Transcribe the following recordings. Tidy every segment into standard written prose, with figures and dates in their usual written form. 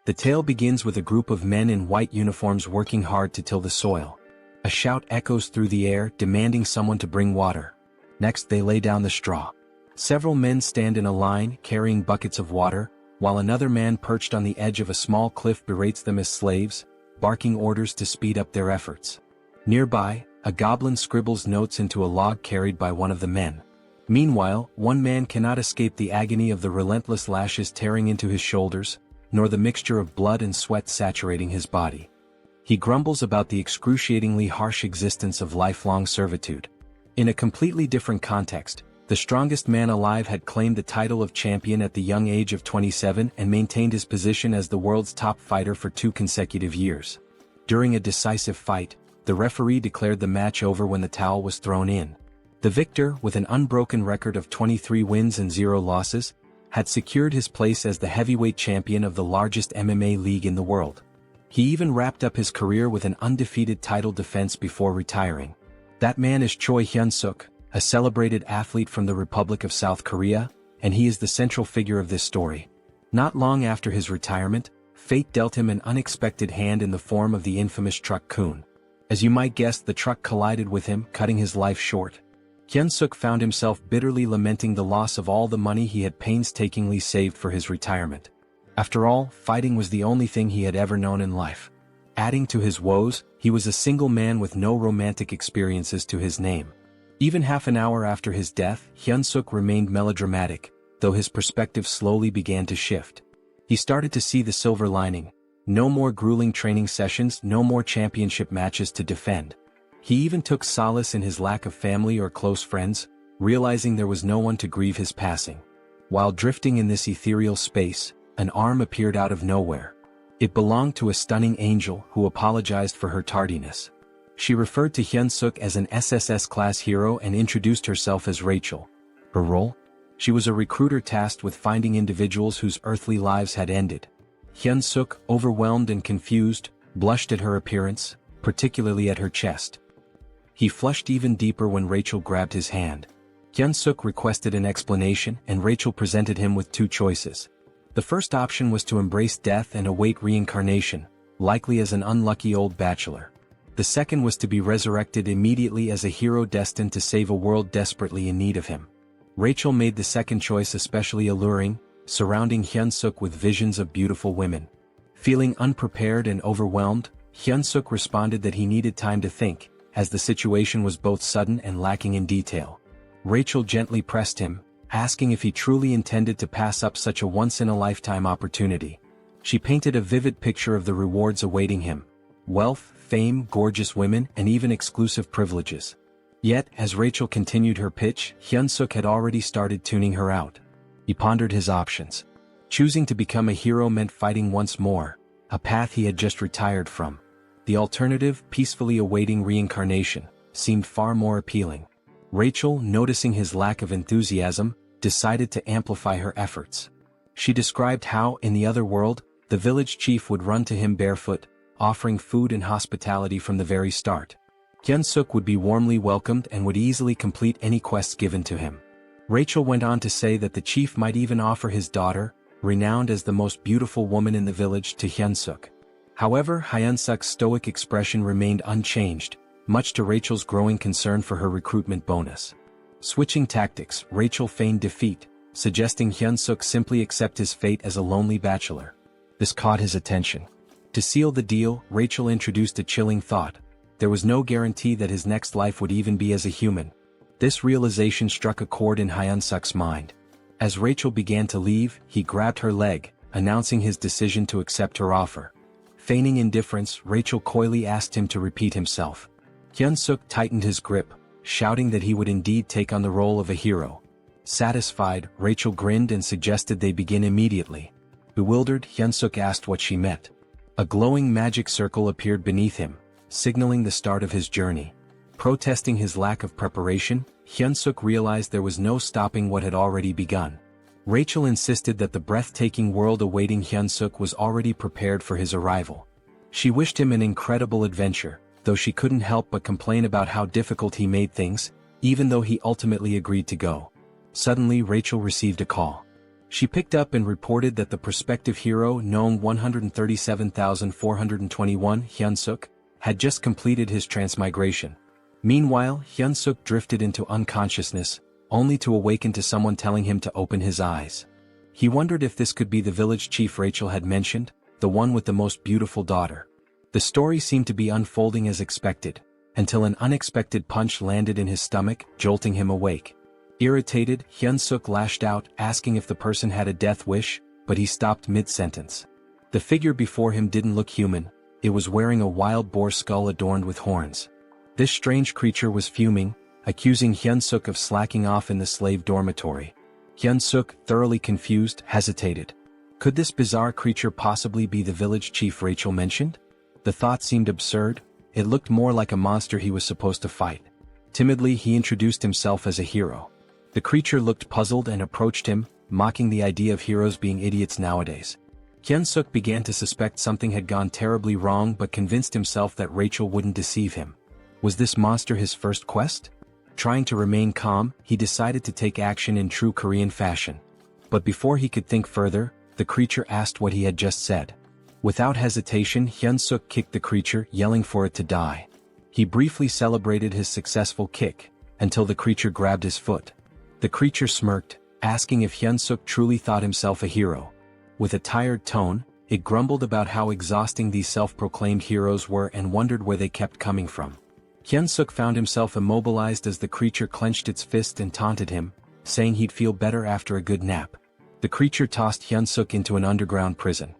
The tale begins with a group of men in white uniforms working hard to till the soil. A shout echoes through the air demanding someone to bring water. Next they lay down the straw. Several men stand in a line carrying buckets of water, while another man perched on the edge of a small cliff berates them as slaves, barking orders to speed up their efforts. Nearby, a goblin scribbles notes into a log carried by one of the men. Meanwhile, one man cannot escape the agony of the relentless lashes tearing into his shoulders, nor the mixture of blood and sweat saturating his body. He grumbles about the excruciatingly harsh existence of lifelong servitude. In a completely different context, the strongest man alive had claimed the title of champion at the young age of 27 and maintained his position as the world's top fighter for 2 consecutive years. During a decisive fight, the referee declared the match over when the towel was thrown in. The victor, with an unbroken record of 23 wins and 0 losses, had secured his place as the heavyweight champion of the largest MMA league in the world. He even wrapped up his career with an undefeated title defense before retiring. That man is Choi Hyunseok, a celebrated athlete from the Republic of South Korea, and he is the central figure of this story. Not long after his retirement, fate dealt him an unexpected hand in the form of the infamous truck Kun. As you might guess, the truck collided with him, cutting his life short. Hyunseok found himself bitterly lamenting the loss of all the money he had painstakingly saved for his retirement. After all, fighting was the only thing he had ever known in life. Adding to his woes, he was a single man with no romantic experiences to his name. Even half an hour after his death, Hyunseok remained melodramatic, though his perspective slowly began to shift. He started to see the silver lining. No more grueling training sessions, no more championship matches to defend. He even took solace in his lack of family or close friends, realizing there was no one to grieve his passing. While drifting in this ethereal space, an arm appeared out of nowhere. It belonged to a stunning angel who apologized for her tardiness. She referred to Hyunseok as an SSS-class hero and introduced herself as Rachel. Her role? She was a recruiter tasked with finding individuals whose earthly lives had ended. Hyunseok, overwhelmed and confused, blushed at her appearance, particularly at her chest. He flushed even deeper when Rachel grabbed his hand. Hyunseok requested an explanation, and Rachel presented him with 2 choices. The first option was to embrace death and await reincarnation, likely as an unlucky old bachelor. The second was to be resurrected immediately as a hero destined to save a world desperately in need of him. Rachel made the second choice especially alluring, surrounding Hyunseok with visions of beautiful women. Feeling unprepared and overwhelmed, Hyunseok responded that he needed time to think, as the situation was both sudden and lacking in detail. Rachel gently pressed him, asking if he truly intended to pass up such a once-in-a-lifetime opportunity. She painted a vivid picture of the rewards awaiting him: wealth, fame, gorgeous women, and even exclusive privileges. Yet, as Rachel continued her pitch, Hyunseok had already started tuning her out. He pondered his options. Choosing to become a hero meant fighting once more, a path he had just retired from. The alternative, peacefully awaiting reincarnation, seemed far more appealing. Rachel, noticing his lack of enthusiasm, decided to amplify her efforts. She described how, in the other world, the village chief would run to him barefoot, offering food and hospitality from the very start. Hyunseok would be warmly welcomed and would easily complete any quests given to him. Rachel went on to say that the chief might even offer his daughter, renowned as the most beautiful woman in the village, to Hyunseok. However, Hyunseok's stoic expression remained unchanged, much to Rachel's growing concern for her recruitment bonus. Switching tactics, Rachel feigned defeat, suggesting Hyunseok simply accept his fate as a lonely bachelor. This caught his attention. To seal the deal, Rachel introduced a chilling thought: there was no guarantee that his next life would even be as a human. This realization struck a chord in Hyunseok's mind. As Rachel began to leave, he grabbed her leg, announcing his decision to accept her offer. Feigning indifference, Rachel coyly asked him to repeat himself. Hyunseok tightened his grip, shouting that he would indeed take on the role of a hero. Satisfied, Rachel grinned and suggested they begin immediately. Bewildered, Hyunseok asked what she meant. A glowing magic circle appeared beneath him, signaling the start of his journey. Protesting his lack of preparation, Hyunseok realized there was no stopping what had already begun. Rachel insisted that the breathtaking world awaiting Hyunseok was already prepared for his arrival. She wished him an incredible adventure, though she couldn't help but complain about how difficult he made things, even though he ultimately agreed to go. Suddenly Rachel received a call. She picked up and reported that the prospective hero, Noam 137,421 Hyunseok, had just completed his transmigration. Meanwhile, Hyunseok drifted into unconsciousness, only to awaken to someone telling him to open his eyes. He wondered if this could be the village chief Rachel had mentioned, the one with the most beautiful daughter. The story seemed to be unfolding as expected, until an unexpected punch landed in his stomach, jolting him awake. Irritated, Hyunseok lashed out, asking if the person had a death wish, but he stopped mid-sentence. The figure before him didn't look human, it was wearing a wild boar skull adorned with horns. This strange creature was fuming, accusing Hyunseok of slacking off in the slave dormitory. Hyunseok, thoroughly confused, hesitated. Could this bizarre creature possibly be the village chief Rachel mentioned? The thought seemed absurd, it looked more like a monster he was supposed to fight. Timidly he introduced himself as a hero. The creature looked puzzled and approached him, mocking the idea of heroes being idiots nowadays. Hyunseok began to suspect something had gone terribly wrong but convinced himself that Rachel wouldn't deceive him. Was this monster his first quest? Trying to remain calm, he decided to take action in true Korean fashion. But before he could think further, the creature asked what he had just said. Without hesitation, Hyunseok kicked the creature, yelling for it to die. He briefly celebrated his successful kick, until the creature grabbed his foot. The creature smirked, asking if Hyunseok truly thought himself a hero. With a tired tone, it grumbled about how exhausting these self-proclaimed heroes were and wondered where they kept coming from. Hyunseok found himself immobilized as the creature clenched its fist and taunted him, saying he'd feel better after a good nap. The creature tossed Hyunseok into an underground prison.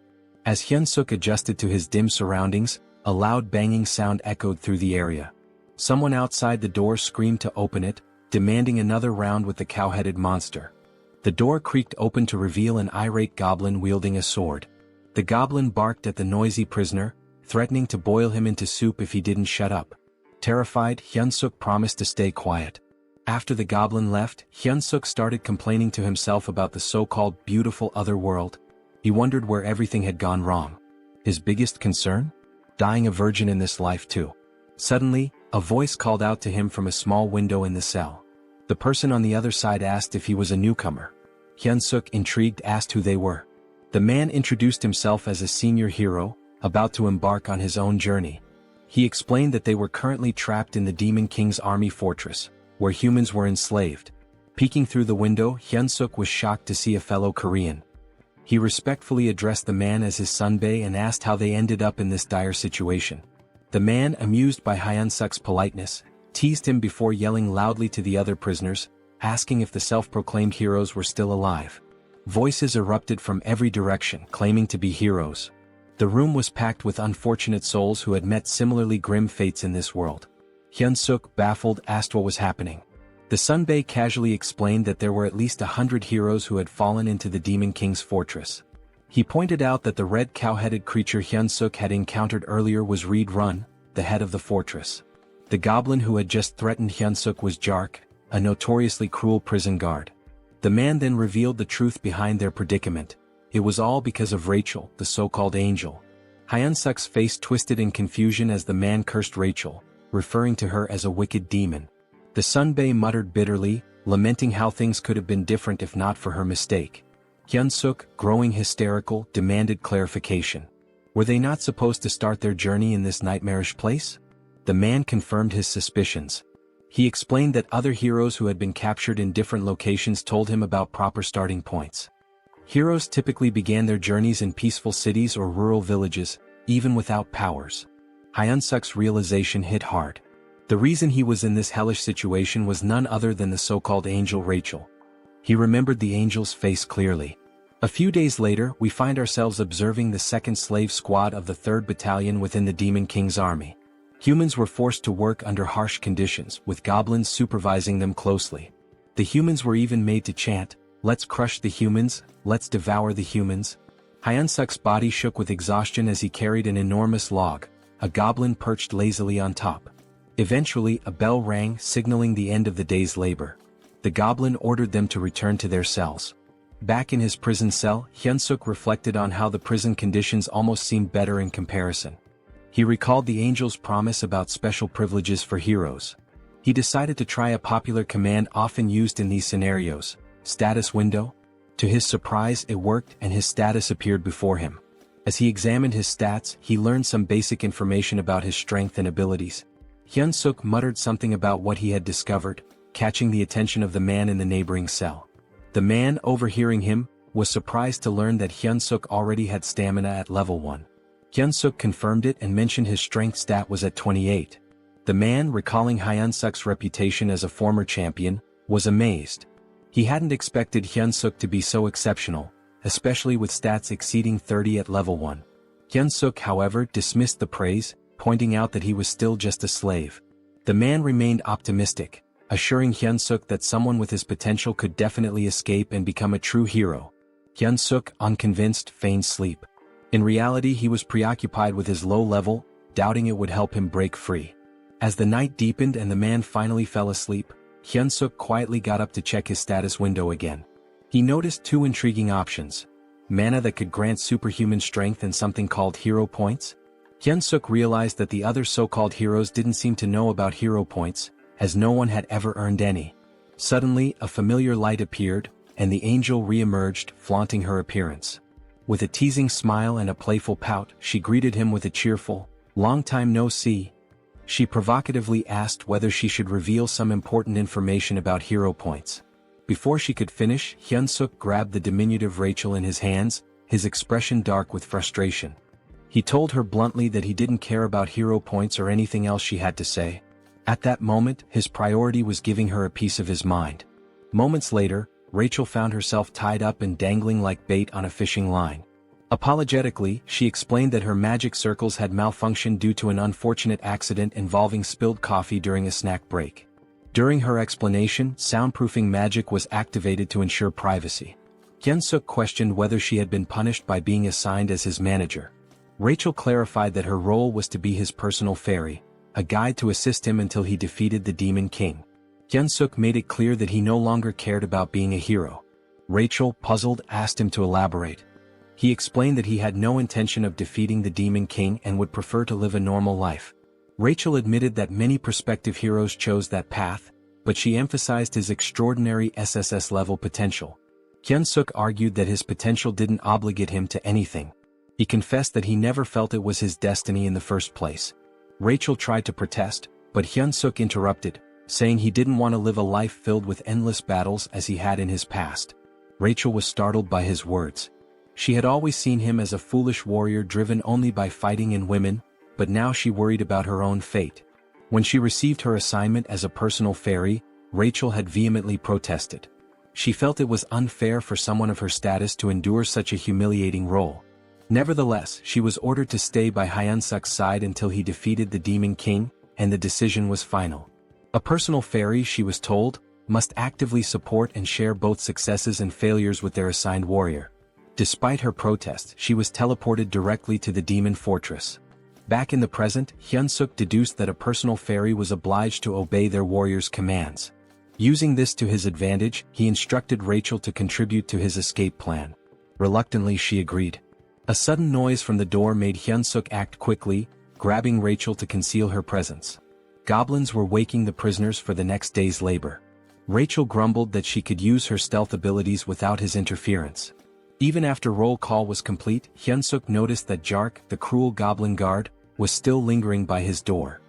As Hyunseok adjusted to his dim surroundings, a loud banging sound echoed through the area. Someone outside the door screamed to open it, demanding another round with the cow-headed monster. The door creaked open to reveal an irate goblin wielding a sword. The goblin barked at the noisy prisoner, threatening to boil him into soup if he didn't shut up. Terrified, Hyunseok promised to stay quiet. After the goblin left, Hyunseok started complaining to himself about the so-called beautiful other world. He wondered where everything had gone wrong. His biggest concern? Dying a virgin in this life too. Suddenly, a voice called out to him from a small window in the cell. The person on the other side asked if he was a newcomer. Hyunseok, intrigued, asked who they were. The man introduced himself as a senior hero, about to embark on his own journey. He explained that they were currently trapped in the Demon King's army fortress, where humans were enslaved. Peeking through the window, Hyunseok was shocked to see a fellow Korean. He respectfully addressed the man as his sunbae and asked how they ended up in this dire situation. The man, amused by Hyunseok's politeness, teased him before yelling loudly to the other prisoners, asking if the self-proclaimed heroes were still alive. Voices erupted from every direction, claiming to be heroes. The room was packed with unfortunate souls who had met similarly grim fates in this world. Hyunseok, baffled, asked what was happening. The sunbae casually explained that there were at least 100 heroes who had fallen into the Demon King's fortress. He pointed out that the red cow-headed creature Hyunseok had encountered earlier was Reed Run, the head of the fortress. The goblin who had just threatened Hyunseok was Jark, a notoriously cruel prison guard. The man then revealed the truth behind their predicament. It was all because of Rachel, the so-called angel. Hyunseok's face twisted in confusion as the man cursed Rachel, referring to her as a wicked demon. The sunbae muttered bitterly, lamenting how things could have been different if not for her mistake. Hyunseok, growing hysterical, demanded clarification. Were they not supposed to start their journey in this nightmarish place? The man confirmed his suspicions. He explained that other heroes who had been captured in different locations told him about proper starting points. Heroes typically began their journeys in peaceful cities or rural villages, even without powers. Hyunseok's realization hit hard. The reason he was in this hellish situation was none other than the so-called angel Rachel. He remembered the angel's face clearly. A few days later, we find ourselves observing the 2nd Slave Squad of the 3rd Battalion within the Demon King's army. Humans were forced to work under harsh conditions, with goblins supervising them closely. The humans were even made to chant, "Let's crush the humans, let's devour the humans." Hyunseok's body shook with exhaustion as he carried an enormous log, a goblin perched lazily on top. Eventually, a bell rang, signaling the end of the day's labor. The goblin ordered them to return to their cells. Back in his prison cell, Hyunseok reflected on how the prison conditions almost seemed better in comparison. He recalled the angel's promise about special privileges for heroes. He decided to try a popular command often used in these scenarios: status window. To his surprise, it worked and his status appeared before him. As he examined his stats, he learned some basic information about his strength and abilities. Hyunseok muttered something about what he had discovered, catching the attention of the man in the neighboring cell. The man, overhearing him, was surprised to learn that Hyunseok already had stamina at level 1. Hyunseok confirmed it and mentioned his strength stat was at 28. The man, recalling Hyunseok's reputation as a former champion, was amazed. He hadn't expected Hyunseok to be so exceptional, especially with stats exceeding 30 at level 1. Hyunseok, however, dismissed the praise, pointing out that he was still just a slave. The man remained optimistic, assuring Hyunseok that someone with his potential could definitely escape and become a true hero. Hyunseok, unconvinced, feigned sleep. In reality, he was preoccupied with his low level, doubting it would help him break free. As the night deepened and the man finally fell asleep, Hyunseok quietly got up to check his status window again. He noticed 2 intriguing options: mana that could grant superhuman strength and something called hero points. Hyunseok realized that the other so-called heroes didn't seem to know about hero points, as no one had ever earned any. Suddenly, a familiar light appeared, and the angel re-emerged, flaunting her appearance. With a teasing smile and a playful pout, she greeted him with a cheerful, "Long time no see." She provocatively asked whether she should reveal some important information about hero points. Before she could finish, Hyunseok grabbed the diminutive Rachel in his hands, his expression dark with frustration. He told her bluntly that he didn't care about hero points or anything else she had to say. At that moment, his priority was giving her a piece of his mind. Moments later, Rachel found herself tied up and dangling like bait on a fishing line. Apologetically, she explained that her magic circles had malfunctioned due to an unfortunate accident involving spilled coffee during a snack break. During her explanation, soundproofing magic was activated to ensure privacy. Hyunseok questioned whether she had been punished by being assigned as his manager. Rachel clarified that her role was to be his personal fairy, a guide to assist him until he defeated the Demon King. Hyunseok made it clear that he no longer cared about being a hero. Rachel, puzzled, asked him to elaborate. He explained that he had no intention of defeating the Demon King and would prefer to live a normal life. Rachel admitted that many prospective heroes chose that path, but she emphasized his extraordinary SSS-level potential. Hyunseok argued that his potential didn't obligate him to anything. He confessed that he never felt it was his destiny in the first place. Rachel tried to protest, but Hyunseok interrupted, saying he didn't want to live a life filled with endless battles as he had in his past. Rachel was startled by his words. She had always seen him as a foolish warrior driven only by fighting in women, but now she worried about her own fate. When she received her assignment as a personal fairy, Rachel had vehemently protested. She felt it was unfair for someone of her status to endure such a humiliating role. Nevertheless, she was ordered to stay by Hyunseok's side until he defeated the Demon King, and the decision was final. A personal fairy, she was told, must actively support and share both successes and failures with their assigned warrior. Despite her protest, she was teleported directly to the Demon Fortress. Back in the present, Hyunseok deduced that a personal fairy was obliged to obey their warrior's commands. Using this to his advantage, he instructed Rachel to contribute to his escape plan. Reluctantly, she agreed. A sudden noise from the door made Hyunseok act quickly, grabbing Rachel to conceal her presence. Goblins were waking the prisoners for the next day's labor. Rachel grumbled that she could use her stealth abilities without his interference. Even after roll call was complete, Hyunseok noticed that Jark, the cruel goblin guard, was still lingering by his door.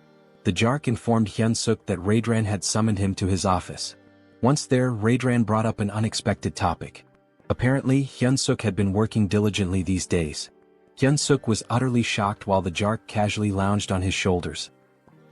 The Jark informed Hyunseok that Raedran had summoned him to his office. Once there, Raedran brought up an unexpected topic. Apparently, Hyunseok had been working diligently these days. Hyunseok was utterly shocked while the Jark casually lounged on his shoulders.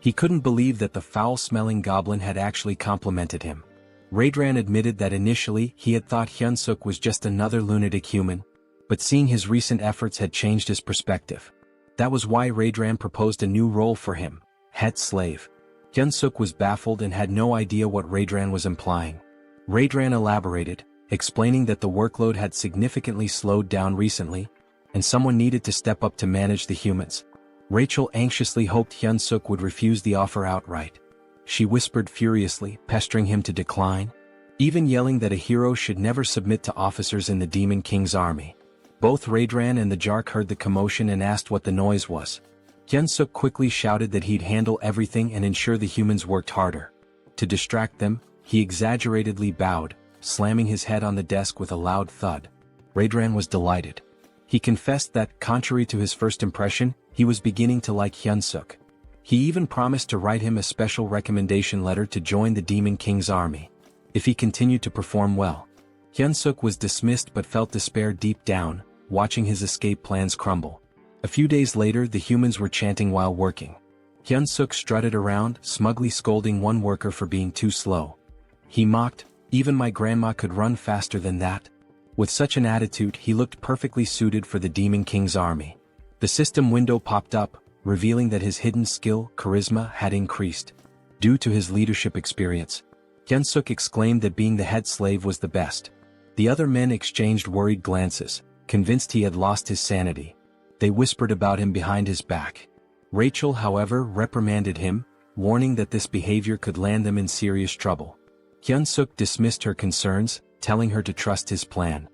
He couldn't believe that the foul-smelling goblin had actually complimented him. Raedran admitted that initially he had thought Hyunseok was just another lunatic human, but seeing his recent efforts had changed his perspective. That was why Raedran proposed a new role for him, head slave. Hyunseok was baffled and had no idea what Raedran was implying. Raedran elaborated, explaining that the workload had significantly slowed down recently, and someone needed to step up to manage the humans. Rachel anxiously hoped Hyunseok would refuse the offer outright. She whispered furiously, pestering him to decline, even yelling that a hero should never submit to officers in the Demon King's army. Both Raedran and the Jark heard the commotion and asked what the noise was. Hyunseok quickly shouted that he'd handle everything and ensure the humans worked harder. To distract them, he exaggeratedly bowed, slamming his head on the desk with a loud thud. Raedran was delighted. He confessed that, contrary to his first impression, he was beginning to like Hyunseok. He even promised to write him a special recommendation letter to join the Demon King's army, if he continued to perform well. Hyunseok was dismissed but felt despair deep down, watching his escape plans crumble. A few days later, the humans were chanting while working. Hyunseok strutted around, smugly scolding one worker for being too slow. He mocked, "Even my grandma could run faster than that." With such an attitude, he looked perfectly suited for the Demon King's army. The system window popped up, revealing that his hidden skill, charisma, had increased. Due to his leadership experience, Hyunseok exclaimed that being the head slave was the best. The other men exchanged worried glances, convinced he had lost his sanity. They whispered about him behind his back. Rachel, however, reprimanded him, warning that this behavior could land them in serious trouble. Hyunseok dismissed her concerns, telling her to trust his plan.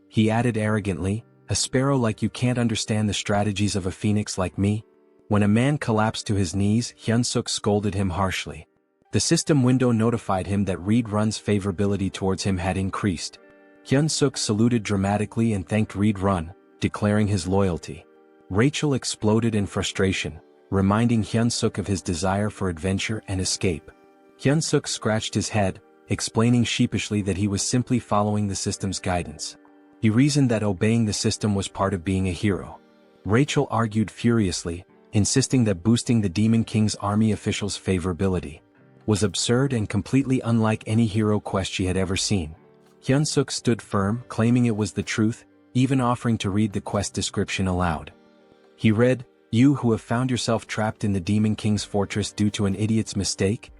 He added arrogantly, "A sparrow like you can't understand the strategies of a phoenix like me?" When a man collapsed to his knees, Hyunseok scolded him harshly. The system window notified him that Reed-Run's favorability towards him had increased. Hyunseok saluted dramatically and thanked Reed-Run, declaring his loyalty. Rachel exploded in frustration, reminding Hyunseok of his desire for adventure and escape. Hyunseok scratched his head, explaining sheepishly that he was simply following the system's guidance. He reasoned that obeying the system was part of being a hero. Rachel argued furiously, insisting that boosting the Demon King's army officials' favorability was absurd and completely unlike any hero quest she had ever seen. Hyunseok stood firm, claiming it was the truth, even offering to read the quest description aloud. He read, "You who have found yourself trapped in the Demon King's fortress due to an idiot's mistake?"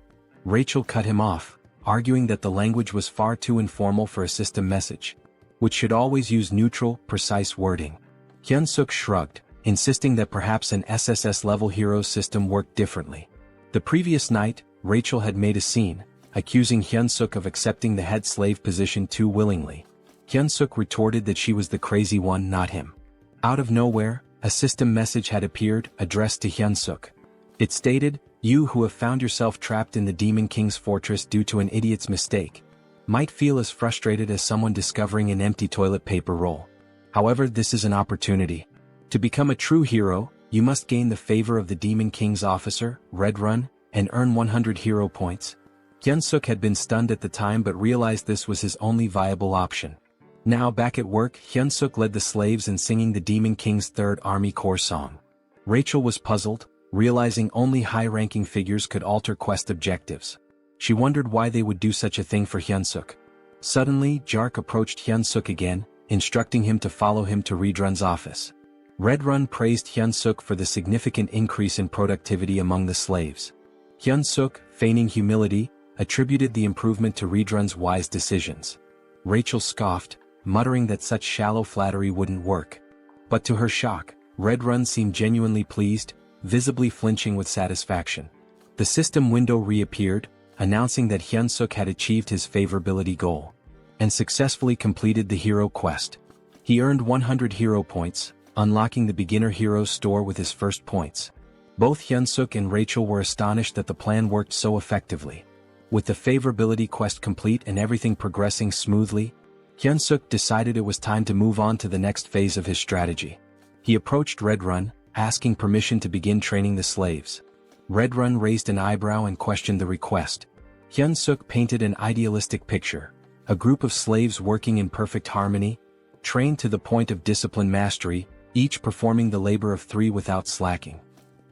Rachel cut him off, arguing that the language was far too informal for a system message, which should always use neutral, precise wording. Hyunseok shrugged, insisting that perhaps an SSS-level hero system worked differently. The previous night, Rachel had made a scene, accusing Hyunseok of accepting the head slave position too willingly. Hyunseok retorted that she was the crazy one, not him. Out of nowhere, a system message had appeared, addressed to Hyunseok. It stated, "You who have found yourself trapped in the Demon King's fortress due to an idiot's mistake might feel as frustrated as someone discovering an empty toilet paper roll. However, this is an opportunity. To become a true hero, you must gain the favor of the Demon King's officer, Reed-Run, and earn 100 hero points." Hyunseok had been stunned at the time but realized this was his only viable option. Now back at work, Hyunseok led the slaves in singing the Demon King's Third Army Corps song. Rachel was puzzled, realizing only high-ranking figures could alter quest objectives. She wondered why they would do such a thing for Hyunseok. Suddenly, Jark approached Hyunseok again, instructing him to follow him to Reed-Run's office. Reed-Run praised Hyunseok for the significant increase in productivity among the slaves. Hyunseok, feigning humility, attributed the improvement to Reed-Run's wise decisions. Rachel scoffed, muttering that such shallow flattery wouldn't work. But to her shock, Reed-Run seemed genuinely pleased, visibly flinching with satisfaction. The system window reappeared, announcing that Hyunseok had achieved his favorability goal and successfully completed the hero quest. He earned 100 hero points, unlocking the beginner heroes store with his first points. Both Hyunseok and Rachel were astonished that the plan worked so effectively. With the favorability quest complete and everything progressing smoothly, Hyunseok decided it was time to move on to the next phase of his strategy. He approached Reed-Run, asking permission to begin training the slaves. Reed-Run raised an eyebrow and questioned the request. Hyunseok painted an idealistic picture, a group of slaves working in perfect harmony, trained to the point of discipline mastery, each performing the labor of three without slacking.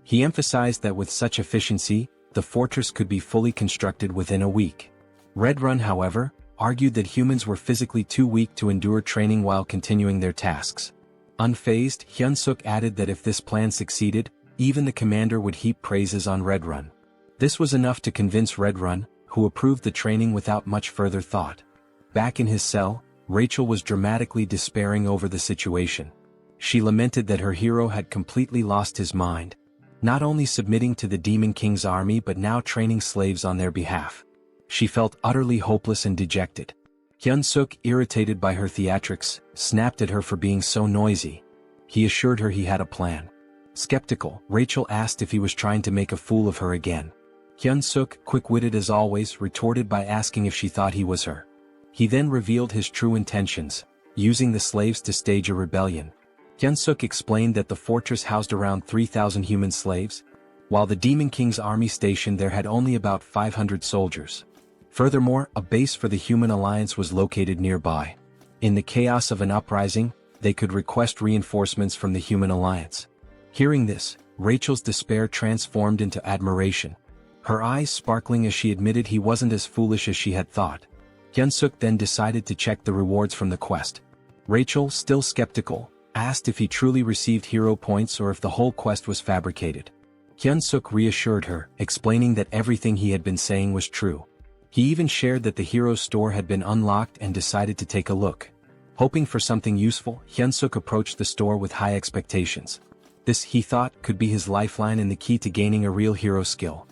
He emphasized that with such efficiency, the fortress could be fully constructed within a week. Reed-Run, however, argued that humans were physically too weak to endure training while continuing their tasks. Unfazed, Hyunseok added that if this plan succeeded, even the commander would heap praises on Reed-Run. This was enough to convince Reed-Run, who approved the training without much further thought. Back in his cell, Rachel was dramatically despairing over the situation. She lamented that her hero had completely lost his mind, not only submitting to the Demon King's army but now training slaves on their behalf. She felt utterly hopeless and dejected. Hyunseok, irritated by her theatrics, snapped at her for being so noisy. He assured her he had a plan. Skeptical, Rachel asked if he was trying to make a fool of her again. Hyunseok, quick-witted as always, retorted by asking if she thought he was her He then revealed his true intentions, using the slaves to stage a rebellion. Hyunseok explained that the fortress housed around 3,000 human slaves, while the Demon King's army station there had only about 500 soldiers. Furthermore, a base for the Human Alliance was located nearby. In the chaos of an uprising, they could request reinforcements from the Human Alliance. Hearing this, Rachel's despair transformed into admiration, her eyes sparkling as she admitted he wasn't as foolish as she had thought. Hyunseok then decided to check the rewards from the quest. Rachel, still skeptical, asked if he truly received hero points or if the whole quest was fabricated. Hyunseok reassured her, explaining that everything he had been saying was true. He even shared that the hero's store had been unlocked and decided to take a look. Hoping for something useful, Hyunseok approached the store with high expectations. This, he thought, could be his lifeline and the key to gaining a real hero skill.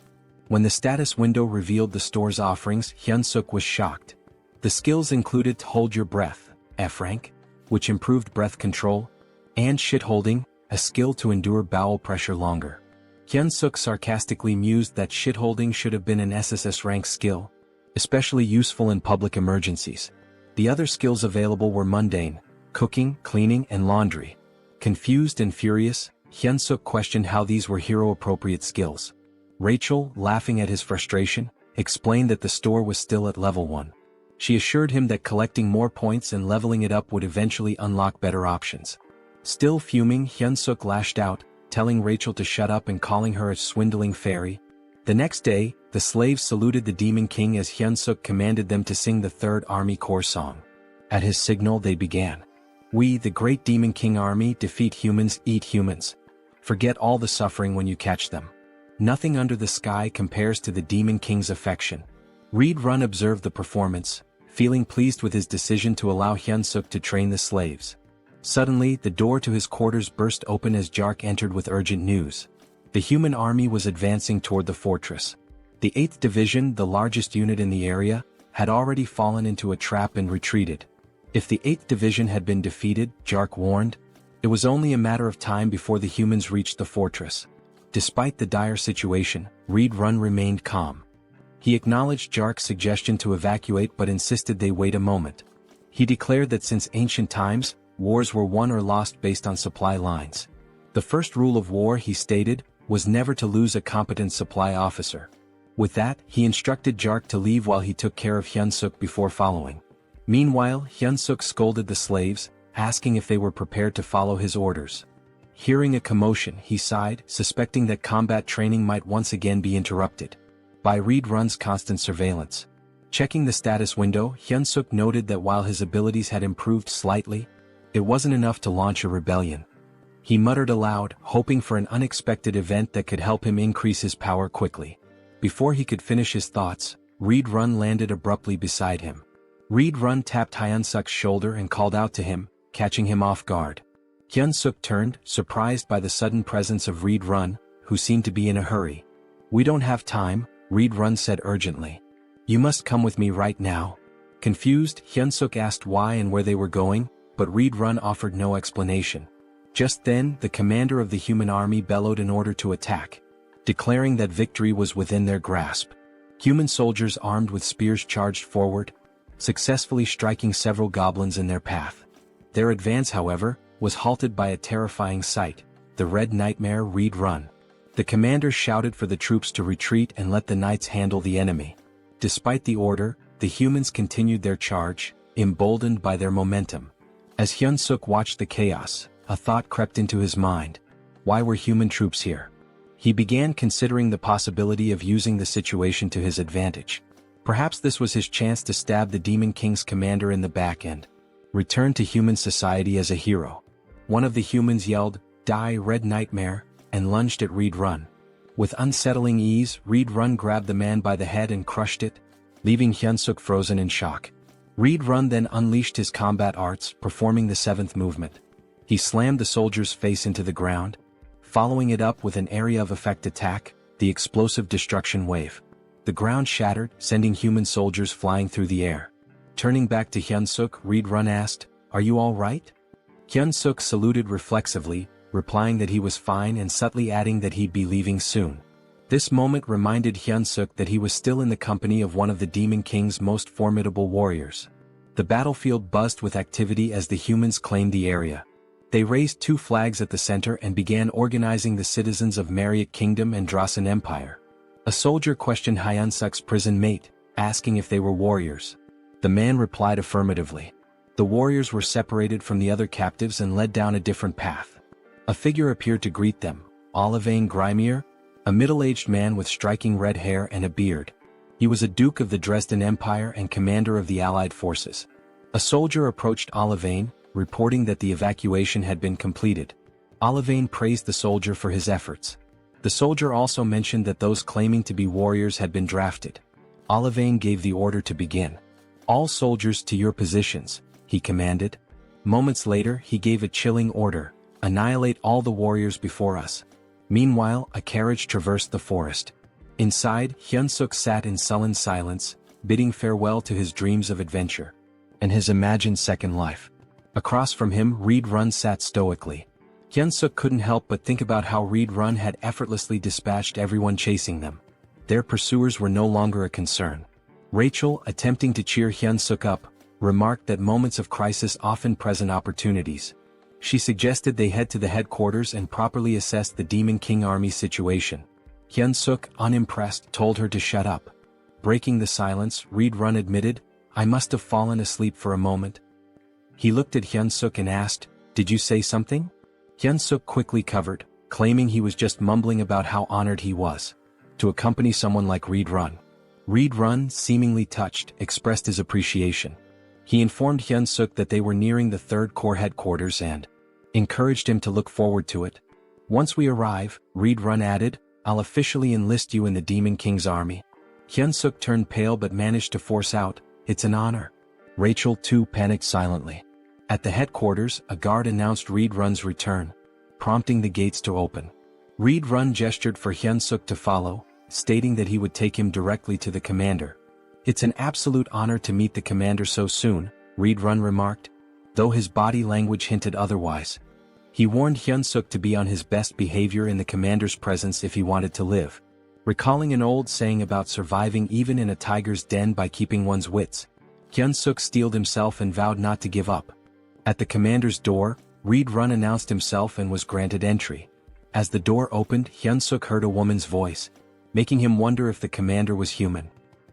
When the status window revealed the store's offerings, Hyunseok was shocked. The skills included Hold Your Breath, F rank, which improved breath control, and Shit-Holding, a skill to endure bowel pressure longer. Hyunseok sarcastically mused that shit-holding should have been an SSS rank skill, especially useful in public emergencies. The other skills available were mundane, cooking, cleaning, and laundry. Confused and furious, Hyunseok questioned how these were hero-appropriate skills. Rachel, laughing at his frustration, explained that the store was still at level 1. She assured him that collecting more points and leveling it up would eventually unlock better options. Still fuming, Hyunseok lashed out, telling Rachel to shut up and calling her a swindling fairy. The next day, the slaves saluted the Demon King as Hyunseok commanded them to sing the Third Army Corps song. At his signal they began. We, the great Demon King army, defeat humans, eat humans. Forget all the suffering when you catch them. Nothing under the sky compares to the Demon King's affection. Reed Run observed the performance, feeling pleased with his decision to allow Hyunseok to train the slaves. Suddenly, the door to his quarters burst open as Jark entered with urgent news. The human army was advancing toward the fortress. The 8th Division, the largest unit in the area, had already fallen into a trap and retreated. If the 8th Division had been defeated, Jark warned, it was only a matter of time before the humans reached the fortress. Despite the dire situation, Reed Run remained calm. He acknowledged Jark's suggestion to evacuate but insisted they wait a moment. He declared that since ancient times, wars were won or lost based on supply lines. The first rule of war, he stated, was never to lose a competent supply officer. With that, he instructed Jark to leave while he took care of Hyunseok before following. Meanwhile, Hyunseok scolded the slaves, asking if they were prepared to follow his orders. Hearing a commotion, he sighed, suspecting that combat training might once again be interrupted by Reed Run's constant surveillance. Checking the status window, Hyunseok noted that while his abilities had improved slightly, it wasn't enough to launch a rebellion. He muttered aloud, hoping for an unexpected event that could help him increase his power quickly. Before he could finish his thoughts, Reed Run landed abruptly beside him. Reed Run tapped Hyunseok's shoulder and called out to him, catching him off guard. Hyunseok turned, surprised by the sudden presence of Reed Run, who seemed to be in a hurry. We don't have time, Reed Run said urgently. You must come with me right now. Confused, Hyunseok asked why and where they were going, but Reed Run offered no explanation. Just then, the commander of the human army bellowed an order to attack, declaring that victory was within their grasp. Human soldiers armed with spears charged forward, successfully striking several goblins in their path. Their advance, however, was halted by a terrifying sight, the Red Nightmare Reed Run. The commander shouted for the troops to retreat and let the knights handle the enemy. Despite the order, the humans continued their charge, emboldened by their momentum. As Hyunseok watched the chaos, a thought crept into his mind. Why were human troops here? He began considering the possibility of using the situation to his advantage. Perhaps this was his chance to stab the Demon King's commander in the back end. Return to human society as a hero. One of the humans yelled, "Die, Red Nightmare," and lunged at Reed Run. With unsettling ease, Reed Run grabbed the man by the head and crushed it, leaving Hyunseok frozen in shock. Reed Run then unleashed his combat arts, performing the 7th movement. He slammed the soldier's face into the ground, following it up with an area of effect attack, the explosive destruction wave. The ground shattered, sending human soldiers flying through the air. Turning back to Hyunseok, Reed Run asked, "Are you all right?" Hyunseok saluted reflexively, replying that he was fine and subtly adding that he'd be leaving soon. This moment reminded Hyunseok that he was still in the company of one of the Demon King's most formidable warriors. The battlefield buzzed with activity as the humans claimed the area. They raised 2 flags at the center and began organizing the citizens of Mariot Kingdom and Drasan Empire. A soldier questioned Hyunseok's prison mate, asking if they were warriors. The man replied affirmatively. The warriors were separated from the other captives and led down a different path. A figure appeared to greet them, Olivane Grimier, a middle-aged man with striking red hair and a beard. He was a duke of the Dresden Empire and commander of the Allied forces. A soldier approached Olivane, reporting that the evacuation had been completed. Olivane praised the soldier for his efforts. The soldier also mentioned that those claiming to be warriors had been drafted. Olivane gave the order to begin. "All soldiers to your positions," he commanded. Moments later he gave a chilling order, "Annihilate all the warriors before us." Meanwhile, a carriage traversed the forest. Inside, Hyunseok sat in sullen silence, bidding farewell to his dreams of adventure and his imagined second life. Across from him, Reed Run sat stoically. Hyunseok couldn't help but think about how Reed Run had effortlessly dispatched everyone chasing them. Their pursuers were no longer a concern. Rachel, attempting to cheer Hyunseok up, remarked that moments of crisis often present opportunities. She suggested they head to the headquarters and properly assess the Demon King army situation. Hyunseok, unimpressed, told her to shut up. Breaking the silence, Reed Run admitted, "I must have fallen asleep for a moment." He looked at Hyunseok and asked, "Did you say something?" Hyunseok quickly covered, claiming he was just mumbling about how honored he was to accompany someone like Reed Run. Reed Run, seemingly touched, expressed his appreciation. He informed Hyunseok that they were nearing the 3rd Corps headquarters and encouraged him to look forward to it. "Once we arrive," Reed Run added, "I'll officially enlist you in the Demon King's army." Hyunseok turned pale but managed to force out, "It's an honor." Rachel too panicked silently. At the headquarters, a guard announced Reed Run's return, prompting the gates to open. Reed Run gestured for Hyunseok to follow, stating that he would take him directly to the commander. "It's an absolute honor to meet the commander so soon," Reed Run remarked, though his body language hinted otherwise. He warned Hyunseok to be on his best behavior in the commander's presence if he wanted to live. Recalling an old saying about surviving even in a tiger's den by keeping one's wits, Hyunseok steeled himself and vowed not to give up. At the commander's door, Reed Run announced himself and was granted entry. As the door opened, Hyunseok heard a woman's voice, making him wonder if the commander was human.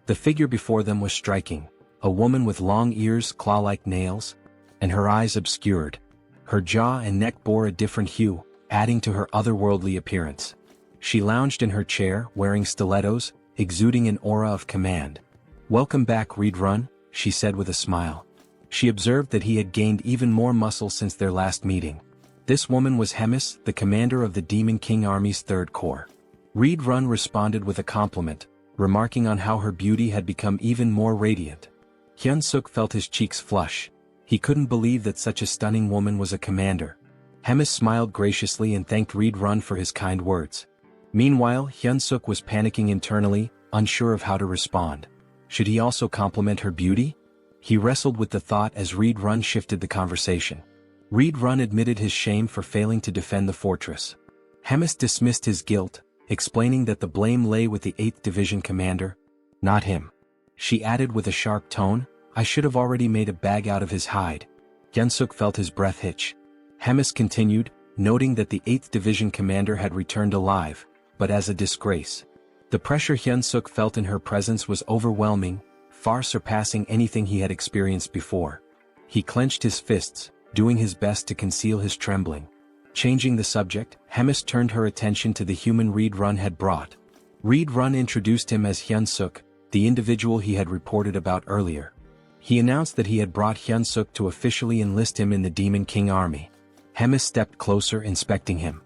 The figure before them was striking, a woman with long ears, claw-like nails, and her eyes obscured. Her jaw and neck bore a different hue, adding to her otherworldly appearance. She lounged in her chair, wearing stilettos, exuding an aura of command. "Welcome back, Reed Run," she said with a smile. She observed that he had gained even more muscle since their last meeting. This woman was Hemis, the commander of the Demon King Army's 3rd Corps. Reed Run responded with a compliment, remarking on how her beauty had become even more radiant. Hyunseok felt his cheeks flush. He couldn't believe that such a stunning woman was a commander. Hemis smiled graciously and thanked Reed Run for his kind words. Meanwhile, Hyunseok was panicking internally, unsure of how to respond. Should he also compliment her beauty? He wrestled with the thought as Reed Run shifted the conversation. Reed Run admitted his shame for failing to defend the fortress. Hemis dismissed his guilt, explaining that the blame lay with the 8th Division commander, not him. She added with a sharp tone, "I should have already made a bag out of his hide." Hyunseok felt his breath hitch. Hemis continued, noting that the 8th Division commander had returned alive, but as a disgrace. The pressure Hyunseok felt in her presence was overwhelming, far surpassing anything he had experienced before. He clenched his fists, doing his best to conceal his trembling. Changing the subject, Hemis turned her attention to the human Reed Run had brought. Reed Run introduced him as Hyunseok, the individual he had reported about earlier. He announced that he had brought Hyunseok to officially enlist him in the Demon King army. Hemis stepped closer, inspecting him.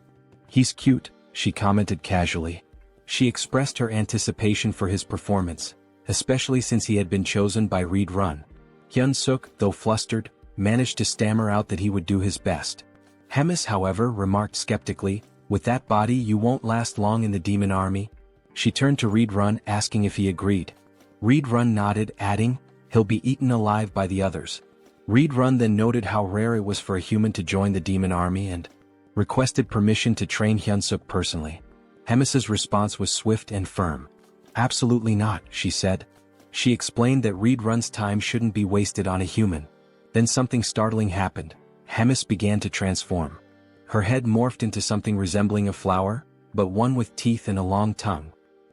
"He's cute," she commented casually. She expressed her anticipation for his performance, especially since he had been chosen by Reed Run. Hyunseok, though flustered, managed to stammer out that he would do his best. Hemis, however, remarked skeptically, "With that body you won't last long in the demon army." She turned to Reed Run, asking if he agreed. Reed Run nodded, adding, "He'll be eaten alive by the others." Reed Run then noted how rare it was for a human to join the demon army and requested permission to train Hyunseok personally. Hemis's response was swift and firm. "Absolutely not," she said. She explained that Reed Run's time shouldn't be wasted on a human. Then something startling happened. Hemis began to transform. Her head morphed into something resembling a flower, but one with teeth and a long tongue.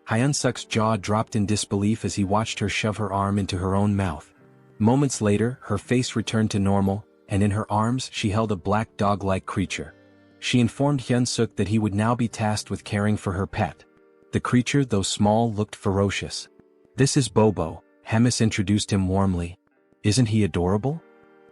Hyunseok's jaw dropped in disbelief as he watched her shove her arm into her own mouth. Moments later, her face returned to normal, and in her arms she held a black dog-like creature. She informed Hyunseok that he would now be tasked with caring for her pet. The creature, though small, looked ferocious. "This is Bobo," Hemis introduced him warmly. "Isn't he adorable?"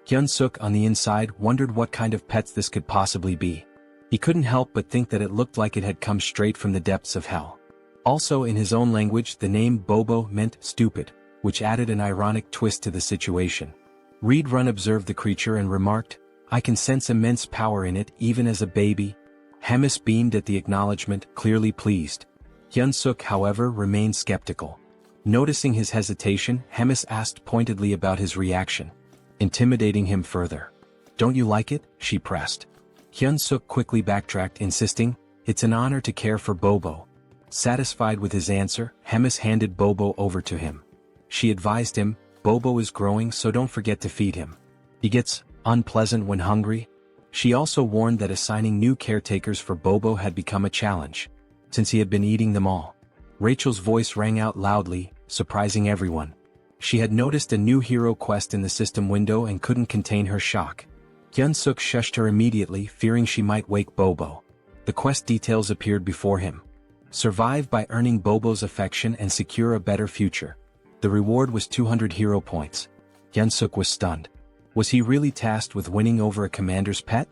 Hyunseok on the inside wondered what kind of pets this could possibly be. He couldn't help but think that it looked like it had come straight from the depths of hell. Also in his own language the name Bobo meant stupid, which added an ironic twist to the situation. Reed Run observed the creature and remarked, "I can sense immense power in it even as a baby." Hemis beamed at the acknowledgement, clearly pleased. Hyunseok, however, remained skeptical. Noticing his hesitation, Hemis asked pointedly about his reaction, intimidating him further. "Don't you like it?" she pressed. Hyunseok quickly backtracked, insisting, "It's an honor to care for Bobo." Satisfied with his answer, Hemis handed Bobo over to him. She advised him, "Bobo is growing, so don't forget to feed him. He gets unpleasant when hungry." She also warned that assigning new caretakers for Bobo had become a challenge, since he had been eating them all. Rachel's voice rang out loudly, surprising everyone. She had noticed a new hero quest in the system window and couldn't contain her shock. Hyunseok shushed her immediately, fearing she might wake Bobo. The quest details appeared before him. Survive by earning Bobo's affection and secure a better future. The reward was 200 hero points. Hyunseok was stunned. Was he really tasked with winning over a commander's pet?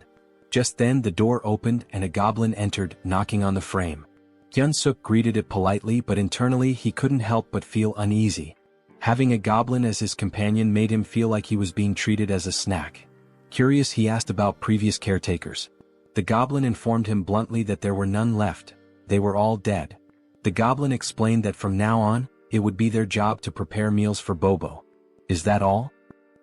Just then the door opened and a goblin entered, knocking on the frame. Hyunseok greeted it politely, but internally he couldn't help but feel uneasy. Having a goblin as his companion made him feel like he was being treated as a snack. Curious, he asked about previous caretakers. The goblin informed him bluntly that there were none left. They were all dead. The goblin explained that from now on, it would be their job to prepare meals for Bobo. "Is that all?"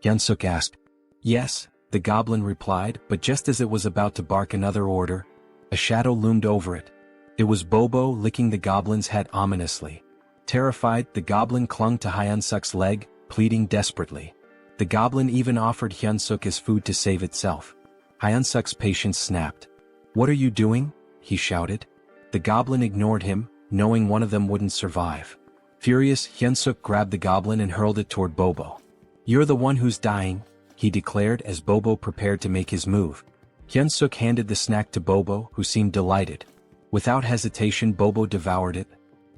Hyunseok asked. "Yes," the goblin replied, but just as it was about to bark another order, a shadow loomed over it. It was Bobo, licking the goblin's head ominously. Terrified, the goblin clung to Hyunseok's leg, pleading desperately. The goblin even offered Hyunseok his food to save itself. Hyunseok's patience snapped. "What are you doing?" he shouted. The goblin ignored him, knowing one of them wouldn't survive. Furious, Hyunseok grabbed the goblin and hurled it toward Bobo. "You're the one who's dying," he declared as Bobo prepared to make his move. Hyunseok handed the snack to Bobo, who seemed delighted. Without hesitation, Bobo devoured it.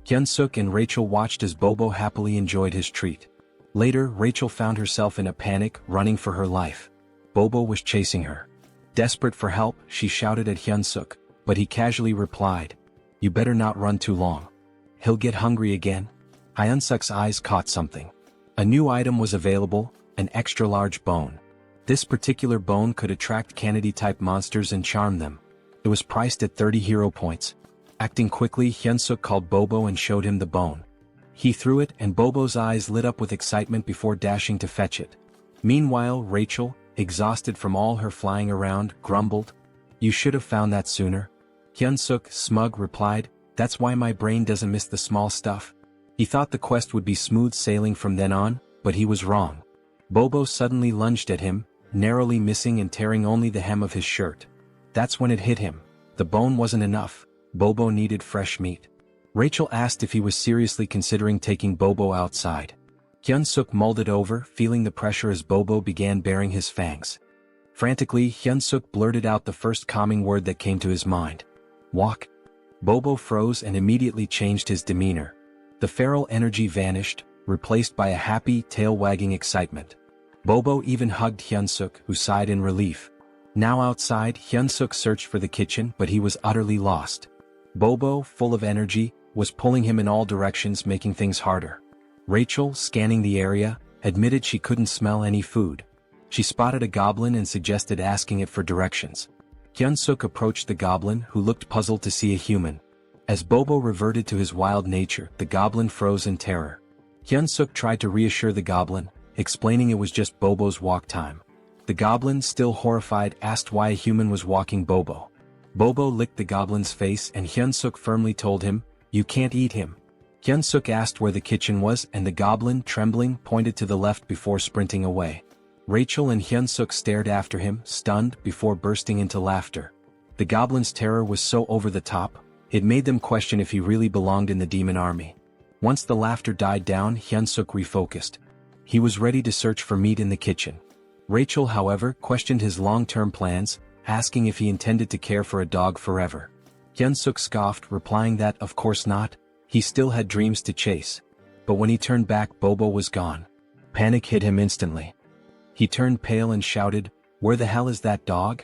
Hyunseok and Rachel watched as Bobo happily enjoyed his treat. Later, Rachel found herself in a panic, running for her life. Bobo was chasing her. Desperate for help, she shouted at Hyunseok, but he casually replied, "You better not run too long. He'll get hungry again." Hyunseok's eyes caught something. A new item was available, an extra-large bone. This particular bone could attract Kennedy-type monsters and charm them. It was priced at 30 hero points. Acting quickly, Hyunseok called Bobo and showed him the bone. He threw it and Bobo's eyes lit up with excitement before dashing to fetch it. Meanwhile, Rachel, exhausted from all her flying around, grumbled, "You should have found that sooner." Hyunseok, smug, replied, "That's why my brain doesn't miss the small stuff." He thought the quest would be smooth sailing from then on, but he was wrong. Bobo suddenly lunged at him, narrowly missing and tearing only the hem of his shirt. That's when it hit him. The bone wasn't enough. Bobo needed fresh meat. Rachel asked if he was seriously considering taking Bobo outside. Hyunseok mulled it over, feeling the pressure as Bobo began baring his fangs. Frantically, Hyunseok blurted out the first calming word that came to his mind. "Walk." Bobo froze and immediately changed his demeanor. The feral energy vanished, replaced by a happy, tail-wagging excitement. Bobo even hugged Hyunseok, who sighed in relief. Now outside, Hyunseok searched for the kitchen, but he was utterly lost. Bobo, full of energy, was pulling him in all directions, making things harder. Rachel, scanning the area, admitted she couldn't smell any food. She spotted a goblin and suggested asking it for directions. Hyunseok approached the goblin, who looked puzzled to see a human. As Bobo reverted to his wild nature, the goblin froze in terror. Hyunseok tried to reassure the goblin, explaining it was just Bobo's walk time. The goblin, still horrified, asked why a human was walking Bobo. Bobo licked the goblin's face and Hyunseok firmly told him, "You can't eat him." Hyunseok asked where the kitchen was and the goblin, trembling, pointed to the left before sprinting away. Rachel and Hyunseok stared after him, stunned, before bursting into laughter. The goblin's terror was so over the top, it made them question if he really belonged in the demon army. Once the laughter died down, Hyunseok refocused. He was ready to search for meat in the kitchen. Rachel, however, questioned his long-term plans, asking if he intended to care for a dog forever. Hyunseok scoffed, replying that, of course not, he still had dreams to chase. But when he turned back, Bobo was gone. Panic hit him instantly. He turned pale and shouted, "Where the hell is that dog?"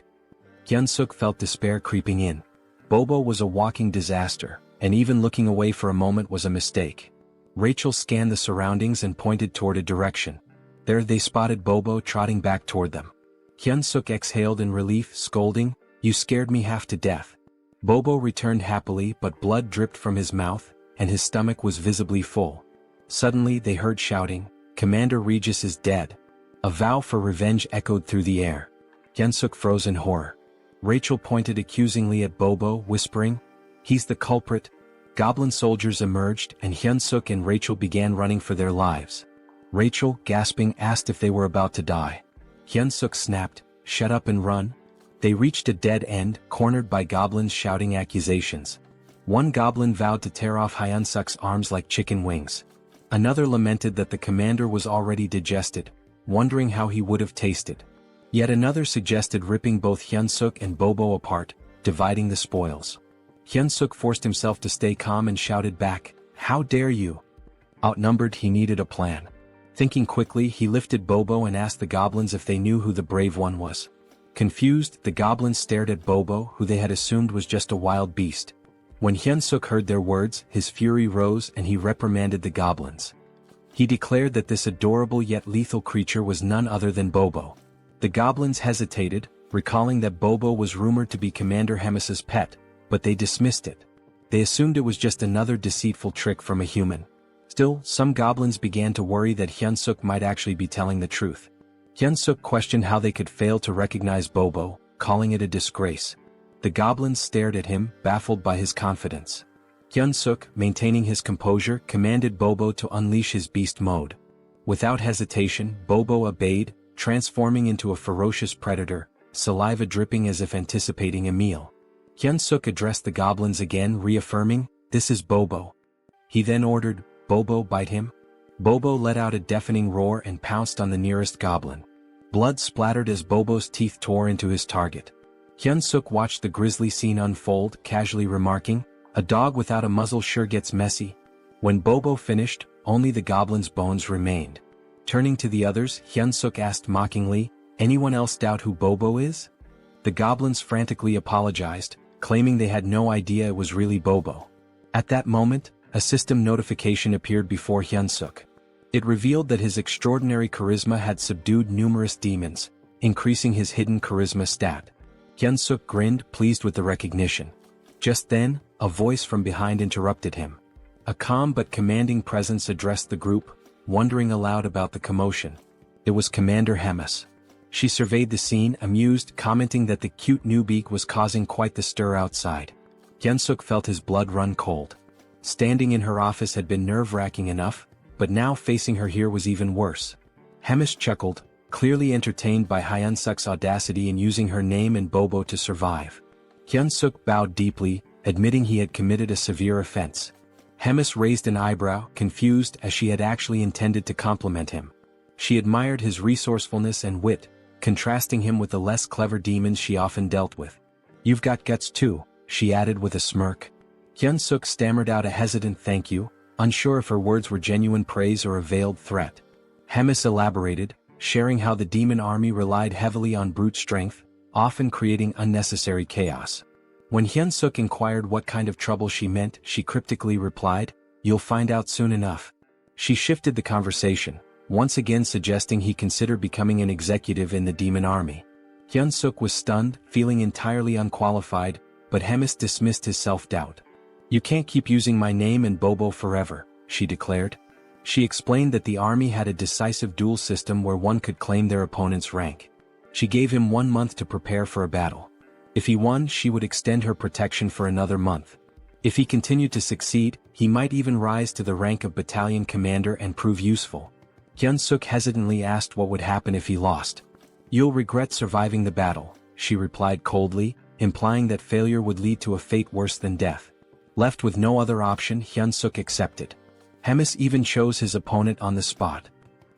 Hyunseok felt despair creeping in. Bobo was a walking disaster, and even looking away for a moment was a mistake. Rachel scanned the surroundings and pointed toward a direction. There they spotted Bobo trotting back toward them. Hyunseok exhaled in relief, scolding, "You scared me half to death." Bobo returned happily, but blood dripped from his mouth, and his stomach was visibly full. Suddenly they heard shouting, "Commander Regis is dead." A vow for revenge echoed through the air. Hyunseok froze in horror. Rachel pointed accusingly at Bobo, whispering, "He's the culprit." Goblin soldiers emerged, and Hyunseok and Rachel began running for their lives. Rachel, gasping, asked if they were about to die. Hyunseok snapped, "Shut up and run." They reached a dead end, cornered by goblins shouting accusations. One goblin vowed to tear off Hyunseok's arms like chicken wings. Another lamented that the commander was already digested, wondering how he would have tasted. Yet another suggested ripping both Hyunseok and Bobo apart, dividing the spoils. Hyunseok forced himself to stay calm and shouted back, "How dare you?" Outnumbered, he needed a plan. Thinking quickly, he lifted Bobo and asked the goblins if they knew who the brave one was. Confused, the goblins stared at Bobo, who they had assumed was just a wild beast. When Hyunseok heard their words, his fury rose and he reprimanded the goblins. He declared that this adorable yet lethal creature was none other than Bobo. The goblins hesitated, recalling that Bobo was rumored to be Commander Hemis's pet, but they dismissed it. They assumed it was just another deceitful trick from a human. Still, some goblins began to worry that Hyunseok might actually be telling the truth. Hyunseok questioned how they could fail to recognize Bobo, calling it a disgrace. The goblins stared at him, baffled by his confidence. Hyunseok, maintaining his composure, commanded Bobo to unleash his beast mode. Without hesitation, Bobo obeyed, transforming into a ferocious predator, saliva dripping as if anticipating a meal. Hyunseok addressed the goblins again, reaffirming, "This is Bobo." He then ordered, "Bobo, bite him." Bobo let out a deafening roar and pounced on the nearest goblin. Blood splattered as Bobo's teeth tore into his target. Hyunseok watched the grisly scene unfold, casually remarking, "A dog without a muzzle sure gets messy." When Bobo finished, only the goblin's bones remained. Turning to the others, Hyunseok asked mockingly, "Anyone else doubt who Bobo is?" The goblins frantically apologized, claiming they had no idea it was really Bobo. At that moment, a system notification appeared before Hyunseok. It revealed that his extraordinary charisma had subdued numerous demons, increasing his hidden charisma stat. Hyunseok grinned, pleased with the recognition. Just then, a voice from behind interrupted him. A calm but commanding presence addressed the group, wondering aloud about the commotion. It was Commander Hemis. She surveyed the scene, amused, commenting that the cute newbie was causing quite the stir outside. Hyunseok felt his blood run cold. Standing in her office had been nerve-wracking enough, but now facing her here was even worse. Hemis chuckled, clearly entertained by Hyunseok's audacity in using her name and Bobo to survive. Hyunseok bowed deeply, admitting he had committed a severe offense. Hemis raised an eyebrow, confused, as she had actually intended to compliment him. She admired his resourcefulness and wit, contrasting him with the less clever demons she often dealt with. "You've got guts too," she added with a smirk. Hyunseok stammered out a hesitant thank you, unsure if her words were genuine praise or a veiled threat. Hemis elaborated, sharing how the demon army relied heavily on brute strength, often creating unnecessary chaos. When Hyunseok inquired what kind of trouble she meant, she cryptically replied, "You'll find out soon enough." She shifted the conversation, once again suggesting he consider becoming an executive in the demon army. Hyunseok was stunned, feeling entirely unqualified, but Hemis dismissed his self-doubt. "You can't keep using my name and Bobo forever," she declared. She explained that the army had a decisive duel system where one could claim their opponent's rank. She gave him 1 month to prepare for a battle. If he won, she would extend her protection for another month. If he continued to succeed, he might even rise to the rank of battalion commander and prove useful. Hyunseok hesitantly asked what would happen if he lost. "You'll regret surviving the battle," she replied coldly, implying that failure would lead to a fate worse than death. Left with no other option, Hyunseok accepted. Hemis even chose his opponent on the spot.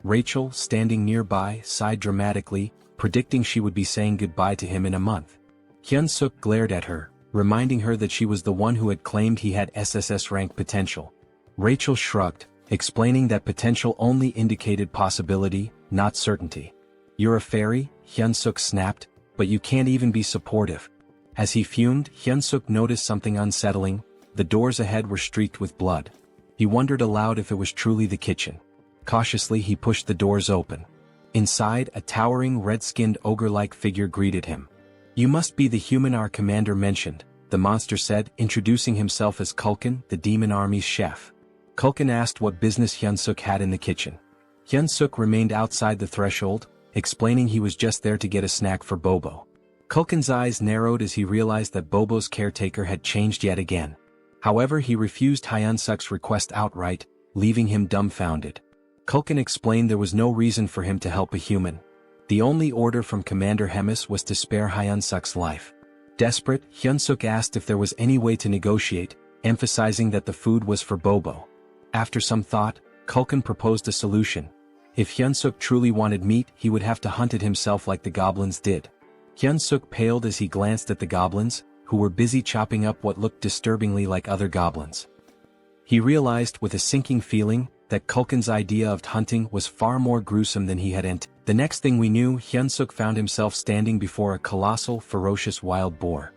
Rachel, standing nearby, sighed dramatically, predicting she would be saying goodbye to him in a month. Hyunseok glared at her, reminding her that she was the one who had claimed he had SSS rank potential. Rachel shrugged, explaining that potential only indicated possibility, not certainty. "You're a fairy," Hyunseok snapped, "but you can't even be supportive." As he fumed, Hyunseok noticed something unsettling. The doors ahead were streaked with blood. He wondered aloud if it was truly the kitchen. Cautiously he pushed the doors open. Inside, a towering red-skinned ogre-like figure greeted him. "You must be the human our commander mentioned," the monster said, introducing himself as Kulkin, the demon army's chef. Kulkin asked what business Hyunseok had in the kitchen. Hyunseok remained outside the threshold, explaining he was just there to get a snack for Bobo. Kulkin's eyes narrowed as he realized that Bobo's caretaker had changed yet again. However, he refused Hyunseok's request outright, leaving him dumbfounded. Kulkin explained there was no reason for him to help a human. The only order from Commander Hemis was to spare Hyunseok's life. Desperate, Hyunseok asked if there was any way to negotiate, emphasizing that the food was for Bobo. After some thought, Kulkin proposed a solution. If Hyunseok truly wanted meat, he would have to hunt it himself like the goblins did. Hyunseok paled as he glanced at the goblins, who were busy chopping up what looked disturbingly like other goblins. He realized with a sinking feeling that Kulkin's idea of hunting was far more gruesome than he had anticipated. The next thing we knew, Hyunseok found himself standing before a colossal, ferocious wild boar.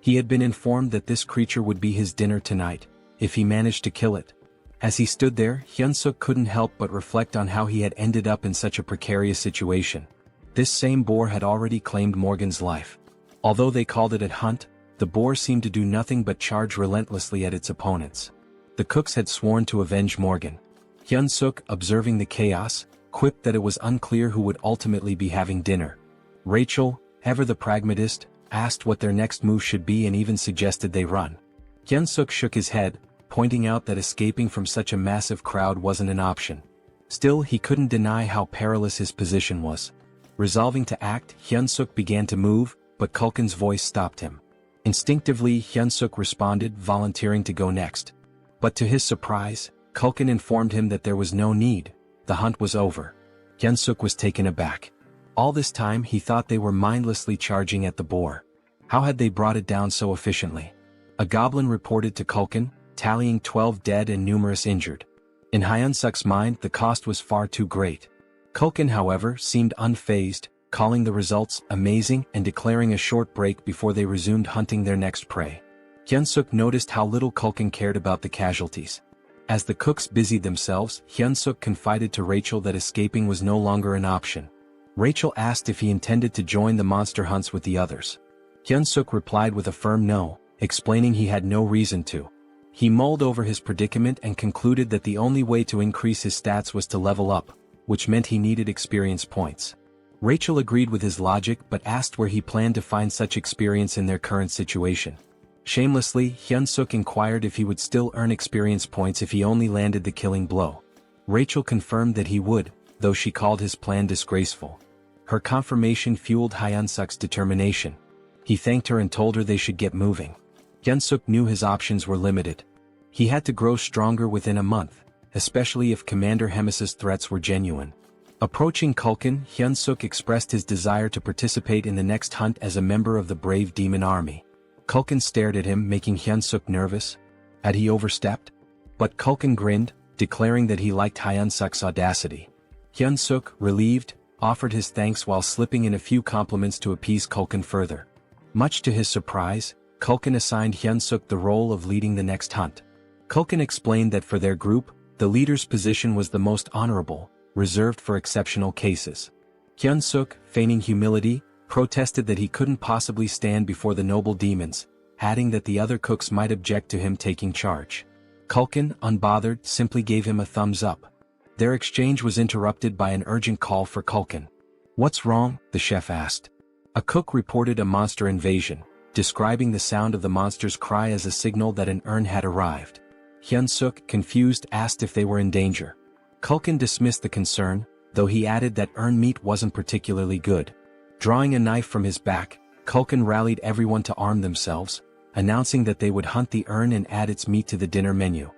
He had been informed that this creature would be his dinner tonight, if he managed to kill it. As he stood there, Hyunseok couldn't help but reflect on how he had ended up in such a precarious situation. This same boar had already claimed Morgan's life. Although they called it a hunt, the boar seemed to do nothing but charge relentlessly at its opponents. The cooks had sworn to avenge Morgan. Hyunseok, observing the chaos, quipped that it was unclear who would ultimately be having dinner. Rachel, ever the pragmatist, asked what their next move should be and even suggested they run. Hyunseok shook his head, pointing out that escaping from such a massive crowd wasn't an option. Still, he couldn't deny how perilous his position was. Resolving to act, Hyunseok began to move, but Kulkin's voice stopped him. Instinctively, Hyunseok responded, volunteering to go next. But to his surprise, Kulkin informed him that there was no need. The hunt was over. Hyunseok was taken aback. All this time he thought they were mindlessly charging at the boar. How had they brought it down so efficiently? A goblin reported to Kulkin, tallying 12 dead and numerous injured. In Hyunseok's mind, the cost was far too great. Kulkin, however, seemed unfazed, calling the results amazing and declaring a short break before they resumed hunting their next prey. Hyunseok noticed how little Kulkin cared about the casualties. As the cooks busied themselves, Hyunseok confided to Rachel that escaping was no longer an option. Rachel asked if he intended to join the monster hunts with the others. Hyunseok replied with a firm no, explaining he had no reason to. He mulled over his predicament and concluded that the only way to increase his stats was to level up, which meant he needed experience points. Rachel agreed with his logic but asked where he planned to find such experience in their current situation. Shamelessly, Hyunseok inquired if he would still earn experience points if he only landed the killing blow. Rachel confirmed that he would, though she called his plan disgraceful. Her confirmation fueled Hyunseok's determination. He thanked her and told her they should get moving. Hyunseok knew his options were limited. He had to grow stronger within a month, especially if Commander Hemis's threats were genuine. Approaching Kulkin, Hyunseok expressed his desire to participate in the next hunt as a member of the brave demon army. Kulkin stared at him, making Hyunseok nervous. Had he overstepped? But Kulkin grinned, declaring that he liked Hyunseok's audacity. Hyunseok, relieved, offered his thanks while slipping in a few compliments to appease Kulkin further. Much to his surprise, Kulkin assigned Hyunseok the role of leading the next hunt. Kulkin explained that for their group, the leader's position was the most honorable, reserved for exceptional cases. Hyunseok, feigning humility, protested that he couldn't possibly stand before the noble demons, adding that the other cooks might object to him taking charge. Kulkin, unbothered, simply gave him a thumbs up. Their exchange was interrupted by an urgent call for Kulkin. "What's wrong?" the chef asked. A cook reported a monster invasion, describing the sound of the monster's cry as a signal that an urn had arrived. Hyunseok, confused, asked if they were in danger. Culkin dismissed the concern, though he added that urn meat wasn't particularly good. Drawing a knife from his back, Culkin rallied everyone to arm themselves, announcing that they would hunt the urn and add its meat to the dinner menu.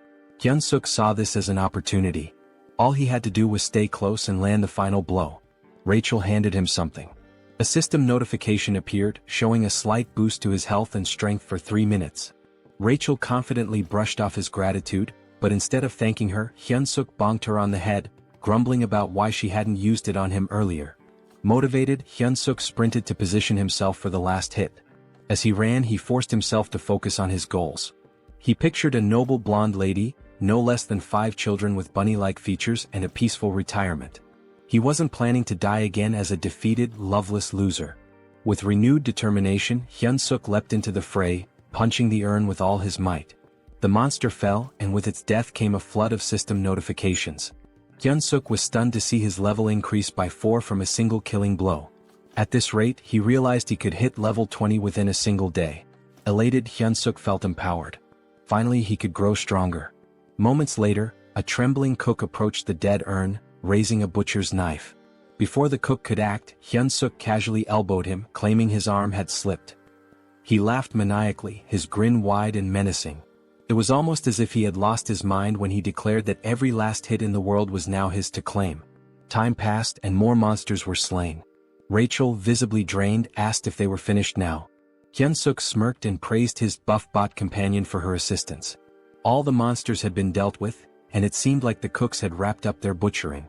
Hyunseok saw this as an opportunity. All he had to do was stay close and land the final blow. Rachel handed him something. A system notification appeared, showing a slight boost to his health and strength for 3 minutes. Rachel confidently brushed off his gratitude, but instead of thanking her, Hyunseok bonked her on the head, grumbling about why she hadn't used it on him earlier. Motivated, Hyunseok sprinted to position himself for the last hit. As he ran, he forced himself to focus on his goals. He pictured a noble blonde lady, no less than 5 children with bunny-like features and a peaceful retirement. He wasn't planning to die again as a defeated, loveless loser. With renewed determination, Hyunseok leapt into the fray, punching the urn with all his might. The monster fell, and with its death came a flood of system notifications. Hyunseok was stunned to see his level increase by 4 from a single killing blow. At this rate, he realized he could hit level 20 within a single day. Elated, Hyunseok felt empowered. Finally, he could grow stronger. Moments later, a trembling cook approached the dead urn, raising a butcher's knife. Before the cook could act, Hyunseok casually elbowed him, claiming his arm had slipped. He laughed maniacally, his grin wide and menacing. It was almost as if he had lost his mind when he declared that every last hit in the world was now his to claim. Time passed and more monsters were slain. Rachel, visibly drained, asked if they were finished now. Hyunseok smirked and praised his buff-bot companion for her assistance. All the monsters had been dealt with, and it seemed like the cooks had wrapped up their butchering.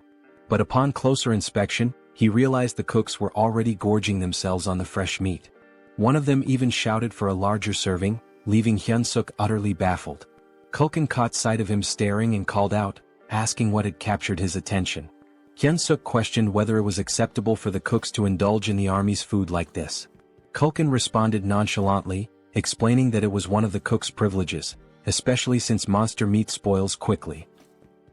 But upon closer inspection, he realized the cooks were already gorging themselves on the fresh meat. One of them even shouted for a larger serving, leaving Hyunseok utterly baffled. Culkin caught sight of him staring and called out, asking what had captured his attention. Hyunseok questioned whether it was acceptable for the cooks to indulge in the army's food like this. Culkin responded nonchalantly, explaining that it was one of the cook's privileges, especially since monster meat spoils quickly.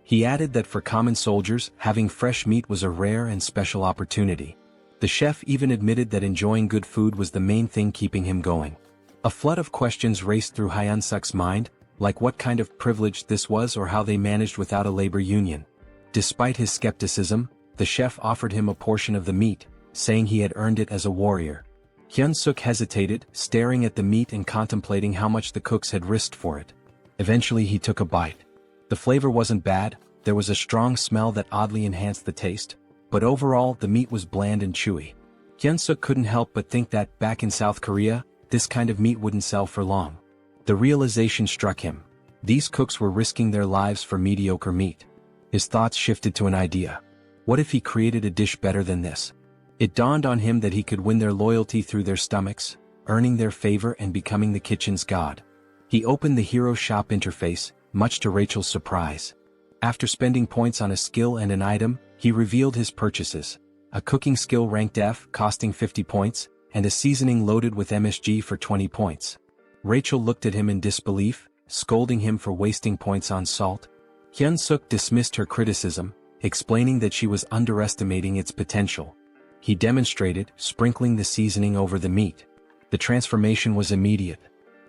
He added that for common soldiers, having fresh meat was a rare and special opportunity. The chef even admitted that enjoying good food was the main thing keeping him going. A flood of questions raced through Hyunseok's mind, like what kind of privilege this was or how they managed without a labor union. Despite his skepticism, the chef offered him a portion of the meat, saying he had earned it as a warrior. Hyunseok hesitated, staring at the meat and contemplating how much the cooks had risked for it. Eventually he took a bite. The flavor wasn't bad, there was a strong smell that oddly enhanced the taste, but overall the meat was bland and chewy. Hyunseok couldn't help but think that, back in South Korea, this kind of meat wouldn't sell for long. The realization struck him. These cooks were risking their lives for mediocre meat. His thoughts shifted to an idea. What if he created a dish better than this? It dawned on him that he could win their loyalty through their stomachs, earning their favor and becoming the kitchen's god. He opened the Hero Shop interface, much to Rachel's surprise. After spending points on a skill and an item, he revealed his purchases. A cooking skill ranked F, costing 50 points, and a seasoning loaded with MSG for 20 points. Rachel looked at him in disbelief, scolding him for wasting points on salt. Hyunseok dismissed her criticism, explaining that she was underestimating its potential. He demonstrated, sprinkling the seasoning over the meat. The transformation was immediate.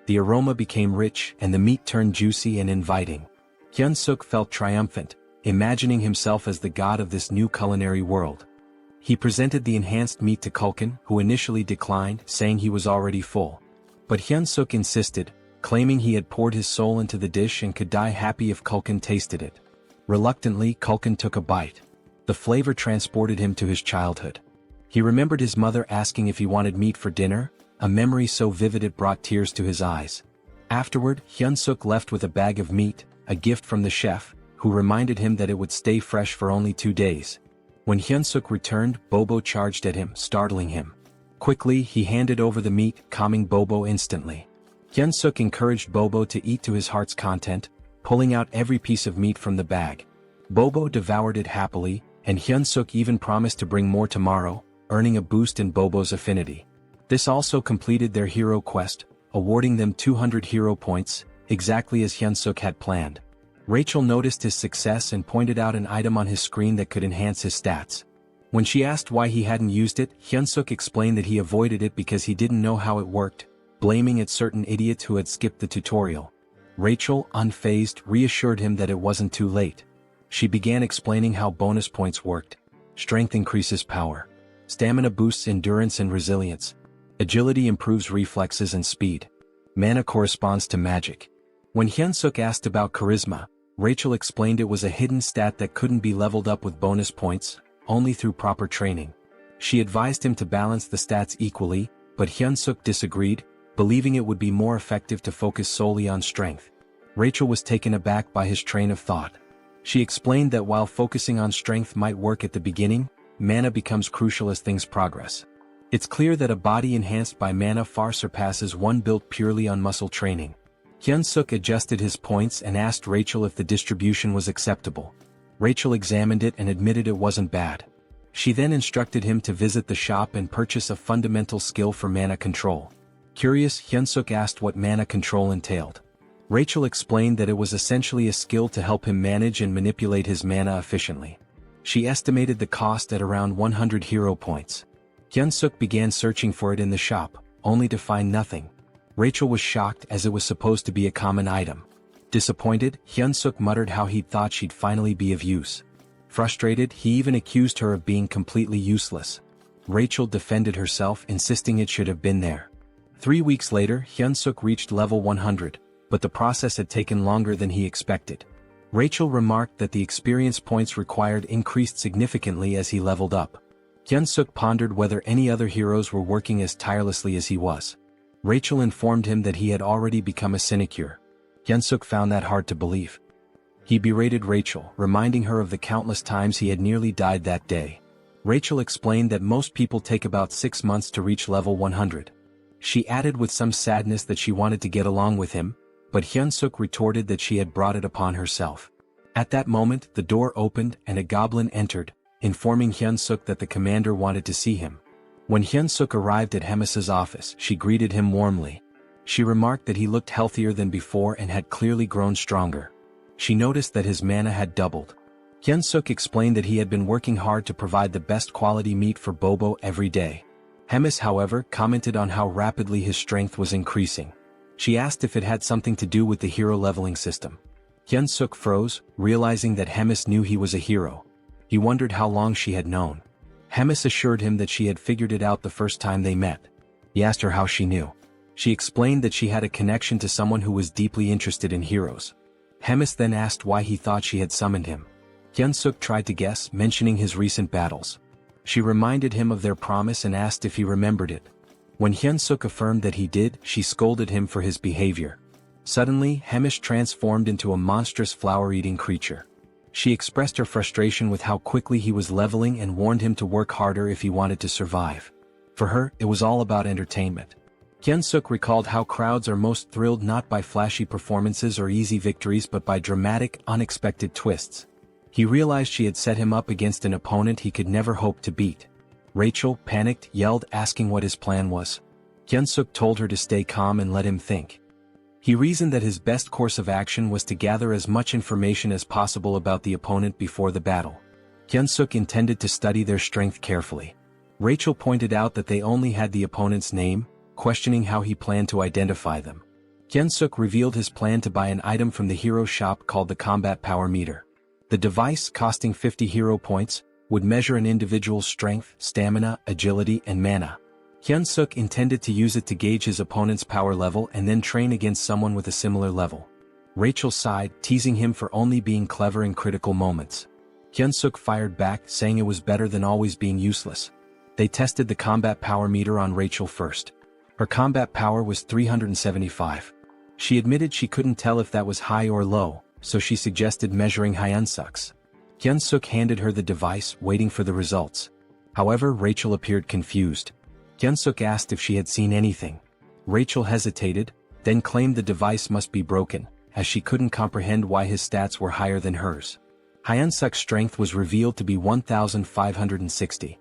The aroma became rich and the meat turned juicy and inviting. Hyunseok felt triumphant, imagining himself as the god of this new culinary world. He presented the enhanced meat to Culkin, who initially declined, saying he was already full. But Hyunseok insisted, claiming he had poured his soul into the dish and could die happy if Culkin tasted it. Reluctantly, Culkin took a bite. The flavor transported him to his childhood. He remembered his mother asking if he wanted meat for dinner, a memory so vivid it brought tears to his eyes. Afterward, Hyunseok left with a bag of meat, a gift from the chef, who reminded him that it would stay fresh for only 2 days. When Hyunseok returned, Bobo charged at him, startling him. Quickly, he handed over the meat, calming Bobo instantly. Hyunseok encouraged Bobo to eat to his heart's content, pulling out every piece of meat from the bag. Bobo devoured it happily, and Hyunseok even promised to bring more tomorrow, earning a boost in Bobo's affinity. This also completed their hero quest, awarding them 200 hero points, exactly as Hyunseok had planned. Rachel noticed his success and pointed out an item on his screen that could enhance his stats. When she asked why he hadn't used it, Hyunseok explained that he avoided it because he didn't know how it worked, blaming at certain idiots who had skipped the tutorial. Rachel, unfazed, reassured him that it wasn't too late. She began explaining how bonus points worked. Strength increases power. Stamina boosts endurance and resilience. Agility improves reflexes and speed. Mana corresponds to magic. When Hyunseok asked about charisma, Rachel explained it was a hidden stat that couldn't be leveled up with bonus points, only through proper training. She advised him to balance the stats equally, but Hyunseok disagreed, believing it would be more effective to focus solely on strength. Rachel was taken aback by his train of thought. She explained that while focusing on strength might work at the beginning, mana becomes crucial as things progress. It's clear that a body enhanced by mana far surpasses one built purely on muscle training. Hyunseok adjusted his points and asked Rachel if the distribution was acceptable. Rachel examined it and admitted it wasn't bad. She then instructed him to visit the shop and purchase a fundamental skill for mana control. Curious, Hyunseok asked what mana control entailed. Rachel explained that it was essentially a skill to help him manage and manipulate his mana efficiently. She estimated the cost at around 100 hero points. Hyunseok began searching for it in the shop, only to find nothing. Rachel was shocked as it was supposed to be a common item. Disappointed, Hyunseok muttered how he'd thought she'd finally be of use. Frustrated, he even accused her of being completely useless. Rachel defended herself, insisting it should have been there. 3 weeks later, Hyunseok reached level 100, but the process had taken longer than he expected. Rachel remarked that the experience points required increased significantly as he leveled up. Hyunseok pondered whether any other heroes were working as tirelessly as he was. Rachel informed him that he had already become a sinecure. Hyunseok found that hard to believe. He berated Rachel, reminding her of the countless times he had nearly died that day. Rachel explained that most people take about 6 months to reach level 100. She added with some sadness that she wanted to get along with him, but Hyunseok retorted that she had brought it upon herself. At that moment, the door opened and a goblin entered, informing Hyunseok that the commander wanted to see him. When Hyunseok arrived at Hemis's office, she greeted him warmly. She remarked that he looked healthier than before and had clearly grown stronger. She noticed that his mana had doubled. Hyunseok explained that he had been working hard to provide the best quality meat for Bobo every day. Hemis, however, commented on how rapidly his strength was increasing. She asked if it had something to do with the hero leveling system. Hyunseok froze, realizing that Hemis knew he was a hero. He wondered how long she had known. Hemis assured him that she had figured it out the first time they met. He asked her how she knew. She explained that she had a connection to someone who was deeply interested in heroes. Hemis then asked why he thought she had summoned him. Hyunseok tried to guess, mentioning his recent battles. She reminded him of their promise and asked if he remembered it. When Hyunseok affirmed that he did, she scolded him for his behavior. Suddenly, Hemis transformed into a monstrous flower-eating creature. She expressed her frustration with how quickly he was leveling and warned him to work harder if he wanted to survive. For her, it was all about entertainment. Hyunseok recalled how crowds are most thrilled not by flashy performances or easy victories but by dramatic, unexpected twists. He realized she had set him up against an opponent he could never hope to beat. Rachel, panicked, yelled, asking what his plan was. Hyunseok told her to stay calm and let him think. He reasoned that his best course of action was to gather as much information as possible about the opponent before the battle. Hyunseok intended to study their strength carefully. Rachel pointed out that they only had the opponent's name, questioning how he planned to identify them. Hyunseok revealed his plan to buy an item from the hero shop called the Combat Power Meter. The device, costing 50 hero points, would measure an individual's strength, stamina, agility, and mana. Hyunseok intended to use it to gauge his opponent's power level and then train against someone with a similar level. Rachel sighed, teasing him for only being clever in critical moments. Hyunseok fired back, saying it was better than always being useless. They tested the combat power meter on Rachel first. Her combat power was 375. She admitted she couldn't tell if that was high or low, so she suggested measuring Hyunseok's. Hyunseok handed her the device, waiting for the results. However, Rachel appeared confused. Hyunseok asked if she had seen anything. Rachel hesitated, then claimed the device must be broken, as she couldn't comprehend why his stats were higher than hers. Hyunseok's strength was revealed to be 1,560.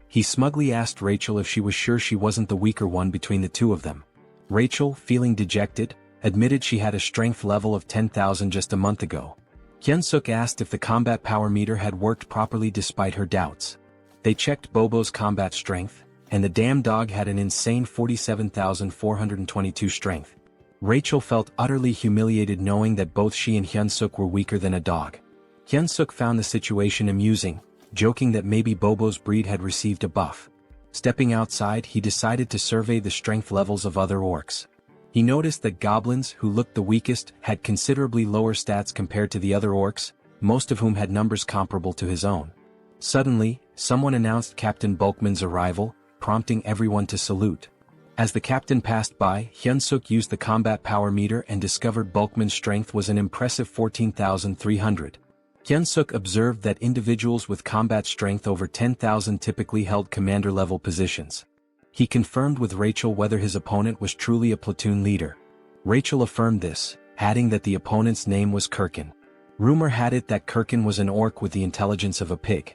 He smugly asked Rachel if she was sure she wasn't the weaker one between the two of them. Rachel, feeling dejected, admitted she had a strength level of 10,000 just a month ago. Hyunseok asked if the combat power meter had worked properly despite her doubts. They checked Bobo's combat strength, and the damn dog had an insane 47,422 strength. Rachel felt utterly humiliated knowing that both she and Hyunseok were weaker than a dog. Hyunseok found the situation amusing, joking that maybe Bobo's breed had received a buff. Stepping outside, he decided to survey the strength levels of other orcs. He noticed that goblins, who looked the weakest, had considerably lower stats compared to the other orcs, most of whom had numbers comparable to his own. Suddenly, someone announced Captain Bulkman's arrival, prompting everyone to salute. As the captain passed by, Hyunseok used the combat power meter and discovered Bulkman's strength was an impressive 14,300. Hyunseok observed that individuals with combat strength over 10,000 typically held commander-level positions. He confirmed with Rachel whether his opponent was truly a platoon leader. Rachel affirmed this, adding that the opponent's name was Kirkin. Rumor had it that Kirkin was an orc with the intelligence of a pig.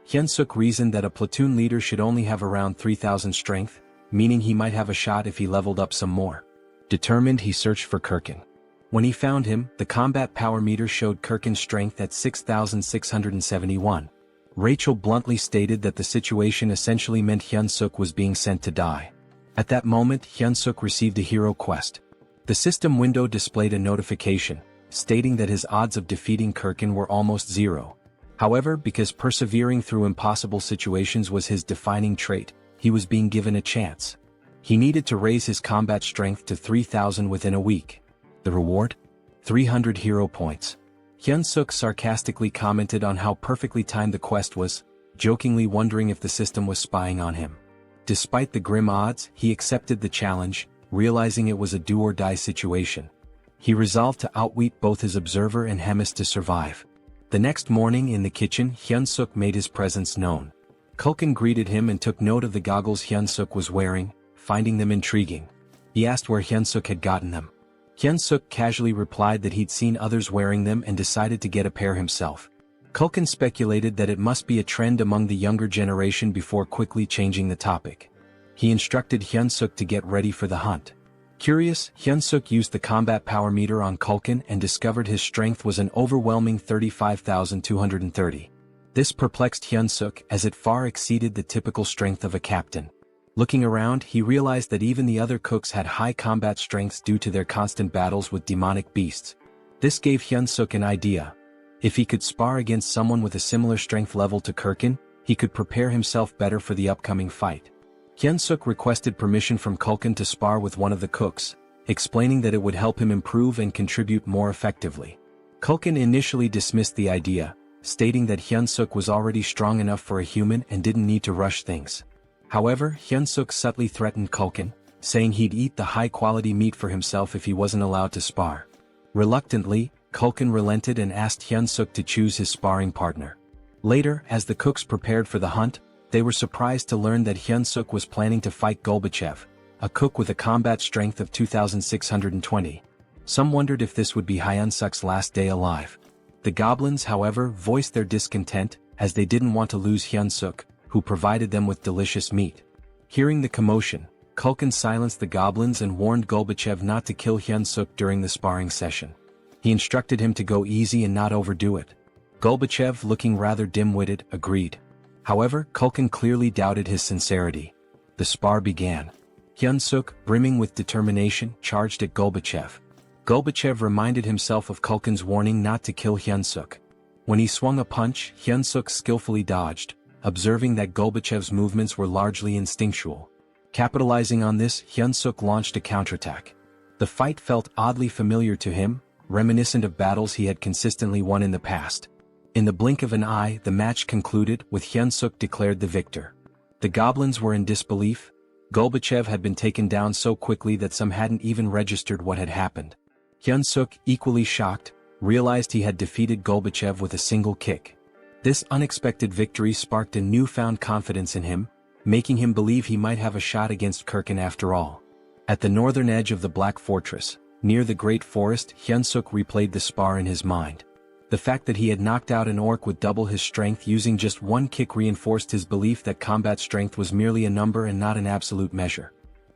Hyunseok reasoned that a platoon leader should only have around 3,000 strength, meaning he might have a shot if he leveled up some more. Determined, he searched for Kirkin. When he found him, the combat power meter showed Kirkin's strength at 6,671. Rachel bluntly stated that the situation essentially meant Hyunseok was being sent to die. At that moment, Hyunseok received a hero quest. The system window displayed a notification, stating that his odds of defeating Kirkin were almost zero. However, because persevering through impossible situations was his defining trait, he was being given a chance. He needed to raise his combat strength to 3,000 within a week. The reward? 300 hero points. Hyunseok sarcastically commented on how perfectly timed the quest was, jokingly wondering if the system was spying on him. Despite the grim odds, he accepted the challenge, realizing it was a do-or-die situation. He resolved to outwit both his observer and Hemis to survive. The next morning in the kitchen, Hyunseok made his presence known. Kulkin greeted him and took note of the goggles Hyunseok was wearing, finding them intriguing. He asked where Hyunseok had gotten them. Hyunseok casually replied that he'd seen others wearing them and decided to get a pair himself. Kulkin speculated that it must be a trend among the younger generation before quickly changing the topic. He instructed Hyunseok to get ready for the hunt. Curious, Hyunseok used the combat power meter on Kulkin and discovered his strength was an overwhelming 35,230. This perplexed Hyunseok as it far exceeded the typical strength of a captain. Looking around, he realized that even the other cooks had high combat strengths due to their constant battles with demonic beasts. This gave Hyunseok an idea. If he could spar against someone with a similar strength level to Kirkin, he could prepare himself better for the upcoming fight. Hyunseok requested permission from Kulkin to spar with one of the cooks, explaining that it would help him improve and contribute more effectively. Kulkin initially dismissed the idea, stating that Hyunseok was already strong enough for a human and didn't need to rush things. However, Hyunseok subtly threatened Kulkin, saying he'd eat the high-quality meat for himself if he wasn't allowed to spar. Reluctantly, Kulkin relented and asked Hyunseok to choose his sparring partner. Later, as the cooks prepared for the hunt, they were surprised to learn that Hyunseok was planning to fight Golbachev, a cook with a combat strength of 2,620. Some wondered if this would be Hyunseok's last day alive. The goblins, however, voiced their discontent, as they didn't want to lose Hyunseok, who provided them with delicious meat. Hearing the commotion, Kulkin silenced the goblins and warned Golbachev not to kill Hyunseok during the sparring session. He instructed him to go easy and not overdo it. Golbachev, looking rather dim-witted, agreed. However, Kulkin clearly doubted his sincerity. The spar began. Hyunseok, brimming with determination, charged at Golbachev. Golbachev reminded himself of Kulkin's warning not to kill Hyunseok. When he swung a punch, Hyunseok skillfully dodged, observing that Golbachev's movements were largely instinctual. Capitalizing on this, Hyunseok launched a counterattack. The fight felt oddly familiar to him, reminiscent of battles he had consistently won in the past. In the blink of an eye, the match concluded, with Hyunseok declared the victor. The goblins were in disbelief. Golbachev had been taken down so quickly that some hadn't even registered what had happened. Hyunseok, equally shocked, realized he had defeated Golbachev with a single kick. This unexpected victory sparked a newfound confidence in him, making him believe he might have a shot against Kirkin after all. At the northern edge of the Black Fortress, near the Great Forest, Hyunseok replayed the spar in his mind. The fact that he had knocked out an orc with double his strength using just one kick reinforced his belief that combat strength was merely a number and not an absolute measure.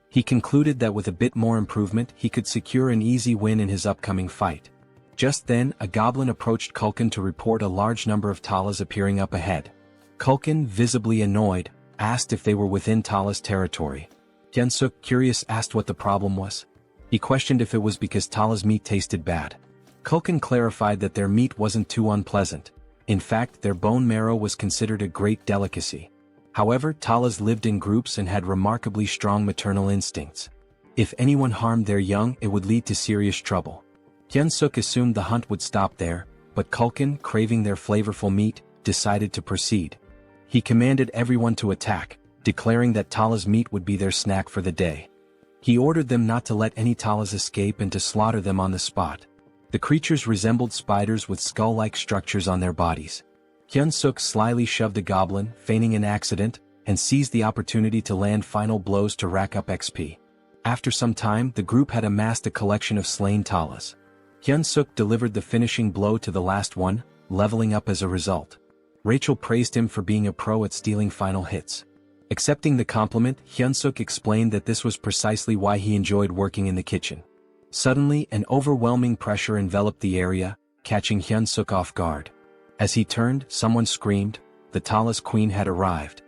He concluded that with a bit more improvement he could secure an easy win in his upcoming fight. Just then, a goblin approached Kulkin to report a large number of Talas appearing up ahead. Kulkin, visibly annoyed, asked if they were within Tala's territory. Hyunseok, curious, asked what the problem was. He questioned if it was because Tala's meat tasted bad. Culkin clarified that their meat wasn't too unpleasant. In fact, their bone marrow was considered a great delicacy. However, Talas lived in groups and had remarkably strong maternal instincts. If anyone harmed their young, it would lead to serious trouble. Hyunseok assumed the hunt would stop there, but Culkin, craving their flavorful meat, decided to proceed. He commanded everyone to attack, declaring that Tala's meat would be their snack for the day. He ordered them not to let any Talas escape and to slaughter them on the spot. The creatures resembled spiders with skull-like structures on their bodies. Hyunseok slyly shoved a goblin, feigning an accident, and seized the opportunity to land final blows to rack up XP. After some time, the group had amassed a collection of slain Talas. Hyunseok delivered the finishing blow to the last one, leveling up as a result. Rachel praised him for being a pro at stealing final hits. Accepting the compliment, Hyunseok explained that this was precisely why he enjoyed working in the kitchen. Suddenly, an overwhelming pressure enveloped the area, catching Hyunseok off guard. As he turned, someone screamed. The Talas queen had arrived.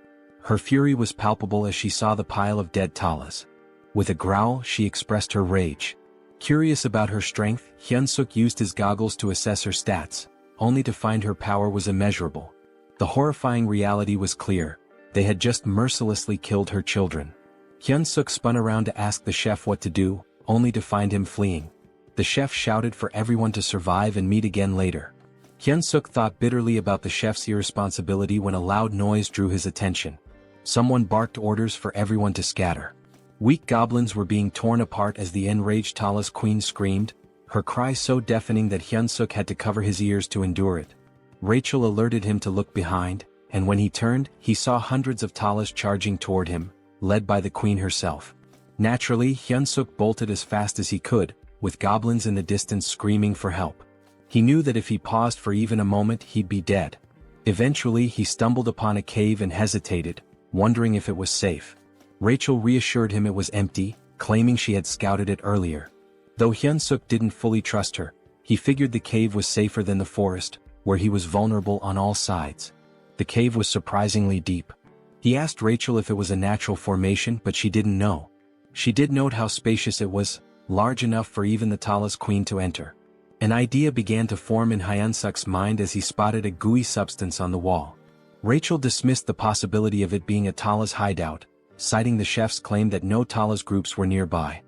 Her fury was palpable as she saw the pile of dead Talas. With a growl, she expressed her rage. Curious about her strength, Hyunseok used his goggles to assess her stats, only to find her power was immeasurable. The horrifying reality was clear. They had just mercilessly killed her children. Hyunseok spun around to ask the chef what to do, only to find him fleeing. The chef shouted for everyone to survive and meet again later. Hyunseok thought bitterly about the chef's irresponsibility when a loud noise drew his attention. Someone barked orders for everyone to scatter. Weak goblins were being torn apart as the enraged Talas queen screamed, her cry so deafening that Hyunseok had to cover his ears to endure it. Rachel alerted him to look behind, and when he turned, he saw hundreds of Talas charging toward him, led by the queen herself. Naturally, Hyunseok bolted as fast as he could, with goblins in the distance screaming for help. He knew that if he paused for even a moment he'd be dead. Eventually he stumbled upon a cave and hesitated, wondering if it was safe. Rachel reassured him it was empty, claiming she had scouted it earlier. Though Hyunseok didn't fully trust her, he figured the cave was safer than the forest, where he was vulnerable on all sides. The cave was surprisingly deep. He asked Rachel if it was a natural formation, but she didn't know. She did note how spacious it was, large enough for even the Talas queen to enter. An idea began to form in Hyunseok's mind as he spotted a gooey substance on the wall. Rachel dismissed the possibility of it being a Talas hideout, citing the chef's claim that no Talas groups were nearby.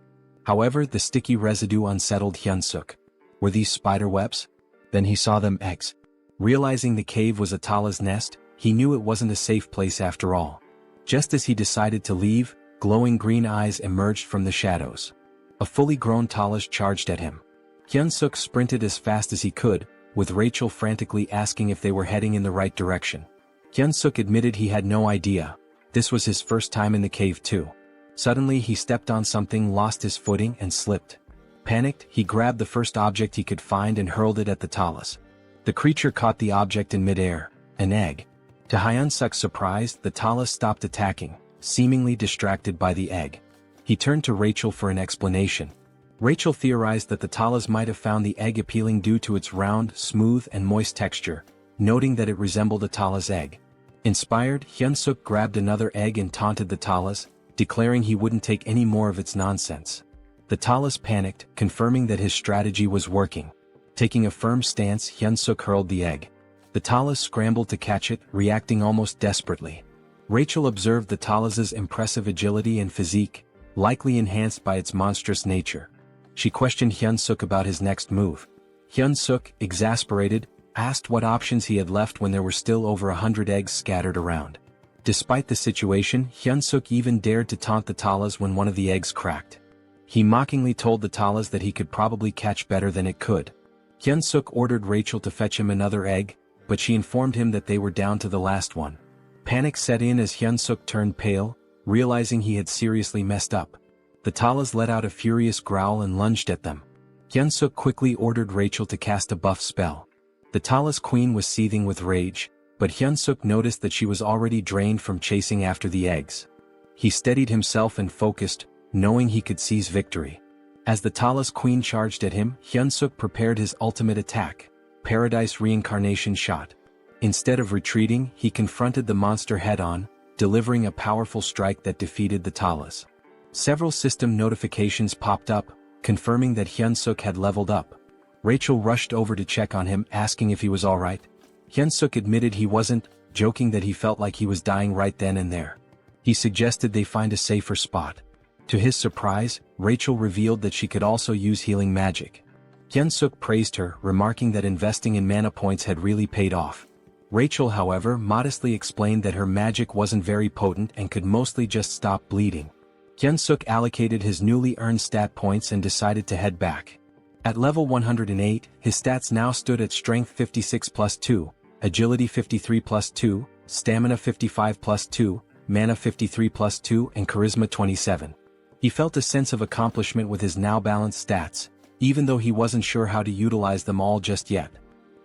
However, the sticky residue unsettled Hyunseok. Were these spider webs? Then he saw them eggs. Realizing the cave was a Talas nest, he knew it wasn't a safe place after all. Just as he decided to leave, glowing green eyes emerged from the shadows. A fully grown Talas charged at him. Hyunseok sprinted as fast as he could, with Rachel frantically asking if they were heading in the right direction. Hyunseok admitted he had no idea. This was his first time in the cave too. Suddenly he stepped on something, lost his footing and slipped. Panicked, he grabbed the first object he could find and hurled it at the Talas. The creature caught the object in midair, an egg. To Hyunseok's surprise, the Talas stopped attacking, seemingly distracted by the egg. He turned to Rachel for an explanation. Rachel theorized that the Talas might have found the egg appealing due to its round, smooth and moist texture, noting that it resembled a Talas egg. Inspired, Hyunseok grabbed another egg and taunted the Talas, declaring he wouldn't take any more of its nonsense. The Talas panicked, confirming that his strategy was working. Taking a firm stance, Hyunseok hurled the egg. The Talas scrambled to catch it, reacting almost desperately. Rachel observed the Talas's impressive agility and physique, likely enhanced by its monstrous nature. She questioned Hyunseok about his next move. Hyunseok, exasperated, asked what options he had left when there were still over 100 eggs scattered around. Despite the situation, Hyunseok even dared to taunt the Talas when one of the eggs cracked. He mockingly told the Talas that he could probably catch better than it could. Hyunseok ordered Rachel to fetch him another egg, but she informed him that they were down to the last one. Panic set in as Hyunseok turned pale, realizing he had seriously messed up. The Talas let out a furious growl and lunged at them. Hyunseok quickly ordered Rachel to cast a buff spell. The Talas queen was seething with rage, but Hyunseok noticed that she was already drained from chasing after the eggs. He steadied himself and focused, knowing he could seize victory. As the Talas queen charged at him, Hyunseok prepared his ultimate attack, Paradise Reincarnation shot. Instead of retreating, he confronted the monster head-on, delivering a powerful strike that defeated the Talas. Several system notifications popped up, confirming that Hyunseok had leveled up. Rachel rushed over to check on him, asking if he was alright. Hyunseok admitted he wasn't, joking that he felt like he was dying right then and there. He suggested they find a safer spot. To his surprise, Rachel revealed that she could also use healing magic. Hyunseok praised her, remarking that investing in mana points had really paid off. Rachel, however, modestly explained that her magic wasn't very potent and could mostly just stop bleeding. Hyunseok allocated his newly earned stat points and decided to head back. At level 108, his stats now stood at Strength 56 plus 2, Agility 53 plus 2, Stamina 55 plus 2, Mana 53 plus 2 and Charisma 27. He felt a sense of accomplishment with his now balanced stats, even though he wasn't sure how to utilize them all just yet.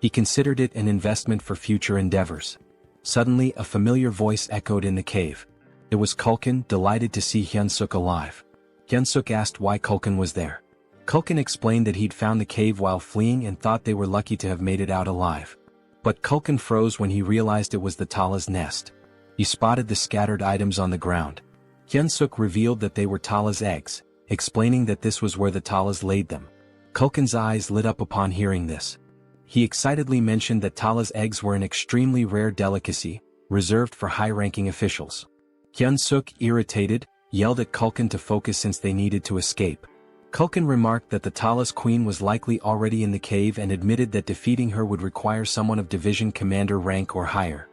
He considered it an investment for future endeavors. Suddenly a familiar voice echoed in the cave. It was Kulkin, delighted to see Hyunseok alive. Hyunseok asked why Kulkin was there. Kulkin explained that he'd found the cave while fleeing and thought they were lucky to have made it out alive. But Kulkin froze when he realized it was the Tala's nest. He spotted the scattered items on the ground. Hyunseok revealed that they were Tala's eggs, explaining that this was where the Talas laid them. Kulkin's eyes lit up upon hearing this. He excitedly mentioned that Tala's eggs were an extremely rare delicacy, reserved for high-ranking officials. Hyunseok, irritated, yelled at Kulkin to focus since they needed to escape. Kulkin remarked that the Tala's queen was likely already in the cave and admitted that defeating her would require someone of division commander rank or higher.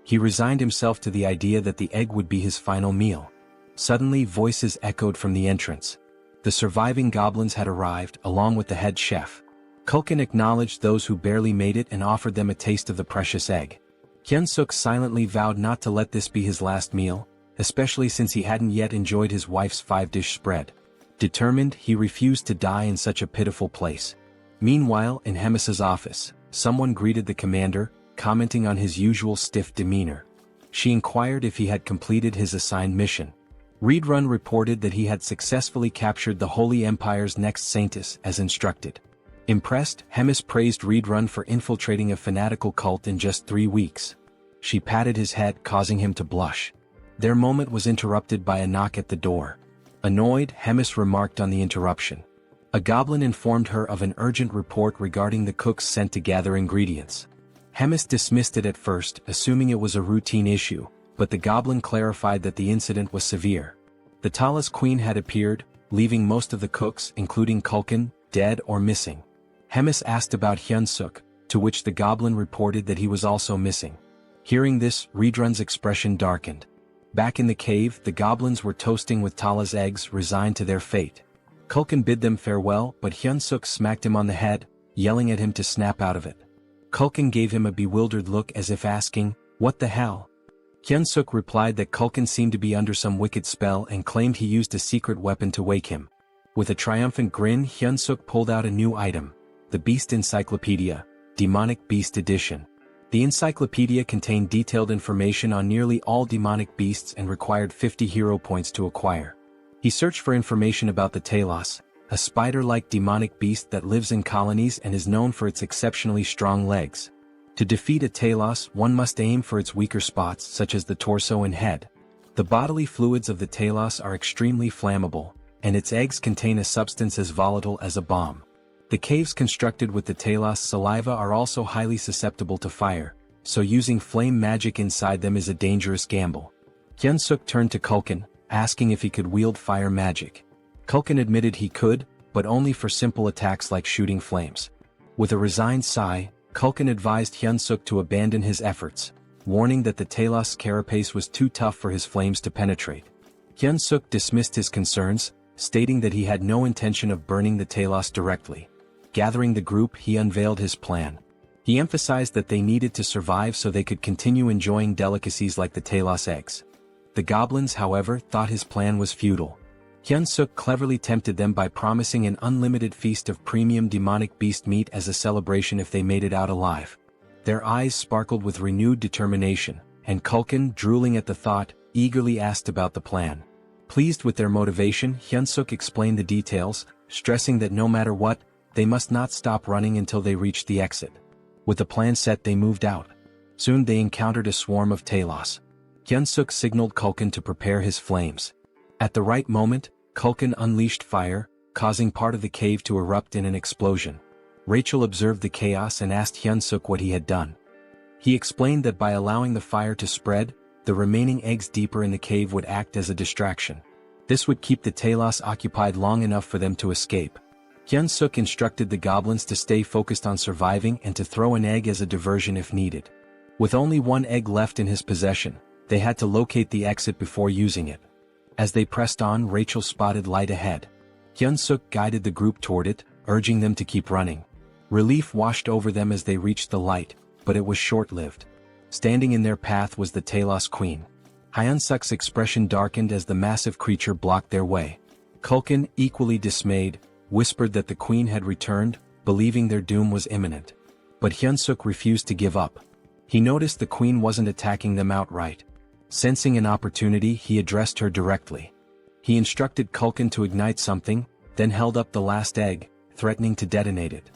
He resigned himself to the idea that the egg would be his final meal. Suddenly voices echoed from the entrance. The surviving goblins had arrived, along with the head chef. Kulkin acknowledged those who barely made it and offered them a taste of the precious egg. Hyunseok silently vowed not to let this be his last meal, especially since he hadn't yet enjoyed his wife's 5-dish spread. Determined, he refused to die in such a pitiful place. Meanwhile, in Hemis's office, someone greeted the commander, commenting on his usual stiff demeanor. She inquired if he had completed his assigned mission. Readrun reported that he had successfully captured the Holy Empire's next saintess as instructed. Impressed, Hemis praised Readrun for infiltrating a fanatical cult in just 3 weeks. She patted his head, causing him to blush. Their moment was interrupted by a knock at the door. Annoyed, Hemis remarked on the interruption. A goblin informed her of an urgent report regarding the cooks sent to gather ingredients. Hemis dismissed it at first, assuming it was a routine issue, but the goblin clarified that the incident was severe. The Tala's queen had appeared, leaving most of the cooks, including Kulkin, dead or missing. Hemis asked about Hyunseok, to which the goblin reported that he was also missing. Hearing this, Readrun's expression darkened. Back in the cave, the goblins were toasting with Tala's eggs, resigned to their fate. Kulkin bid them farewell, but Hyunseok smacked him on the head, yelling at him to snap out of it. Kulkin gave him a bewildered look as if asking, "What the hell?" Hyunseok replied that Kulkin seemed to be under some wicked spell and claimed he used a secret weapon to wake him. With a triumphant grin, Hyunseok pulled out a new item, the Beast Encyclopedia, Demonic Beast Edition. The encyclopedia contained detailed information on nearly all demonic beasts and required 50 hero points to acquire. He searched for information about the Talos, a spider-like demonic beast that lives in colonies and is known for its exceptionally strong legs. To defeat a Talos, one must aim for its weaker spots such as the torso and head. The bodily fluids of the Talos are extremely flammable, and its eggs contain a substance as volatile as a bomb. The caves constructed with the Talos saliva are also highly susceptible to fire, so using flame magic inside them is a dangerous gamble. Hyunseok turned to Kulkin, asking if he could wield fire magic. Kulkin admitted he could, but only for simple attacks like shooting flames. With a resigned sigh, Kulkin advised Hyunseok to abandon his efforts, warning that the Talos carapace was too tough for his flames to penetrate. Hyunseok dismissed his concerns, stating that he had no intention of burning the Talos directly. Gathering the group, he unveiled his plan. He emphasized that they needed to survive so they could continue enjoying delicacies like the Talos eggs. The goblins, however, thought his plan was futile. Hyunseok cleverly tempted them by promising an unlimited feast of premium demonic beast meat as a celebration if they made it out alive. Their eyes sparkled with renewed determination, and Kulkin, drooling at the thought, eagerly asked about the plan. Pleased with their motivation, Hyunseok explained the details, stressing that no matter what, they must not stop running until they reached the exit. With the plan set, they moved out. Soon they encountered a swarm of Talos. Hyunsuk signaled Culkin to prepare his flames. At the right moment, Culkin unleashed fire, causing part of the cave to erupt in an explosion. Rachel observed the chaos and asked Hyunsuk what he had done. He explained that by allowing the fire to spread, the remaining eggs deeper in the cave would act as a distraction. This would keep the Talos occupied long enough for them to escape. Hyunsuk instructed the goblins to stay focused on surviving and to throw an egg as a diversion if needed. With only one egg left in his possession, they had to locate the exit before using it. As they pressed on, Rachel spotted light ahead. Hyunsuk guided the group toward it, urging them to keep running. Relief washed over them as they reached the light, but it was short-lived. Standing in their path was the Talos Queen. Hyunsuk's expression darkened as the massive creature blocked their way. Culkin, equally dismayed, whispered that the Queen had returned, believing their doom was imminent. But Hyunsuk refused to give up. He noticed the Queen wasn't attacking them outright. Sensing an opportunity, he addressed her directly. He instructed Culkin to ignite something, then held up the last egg, threatening to detonate it.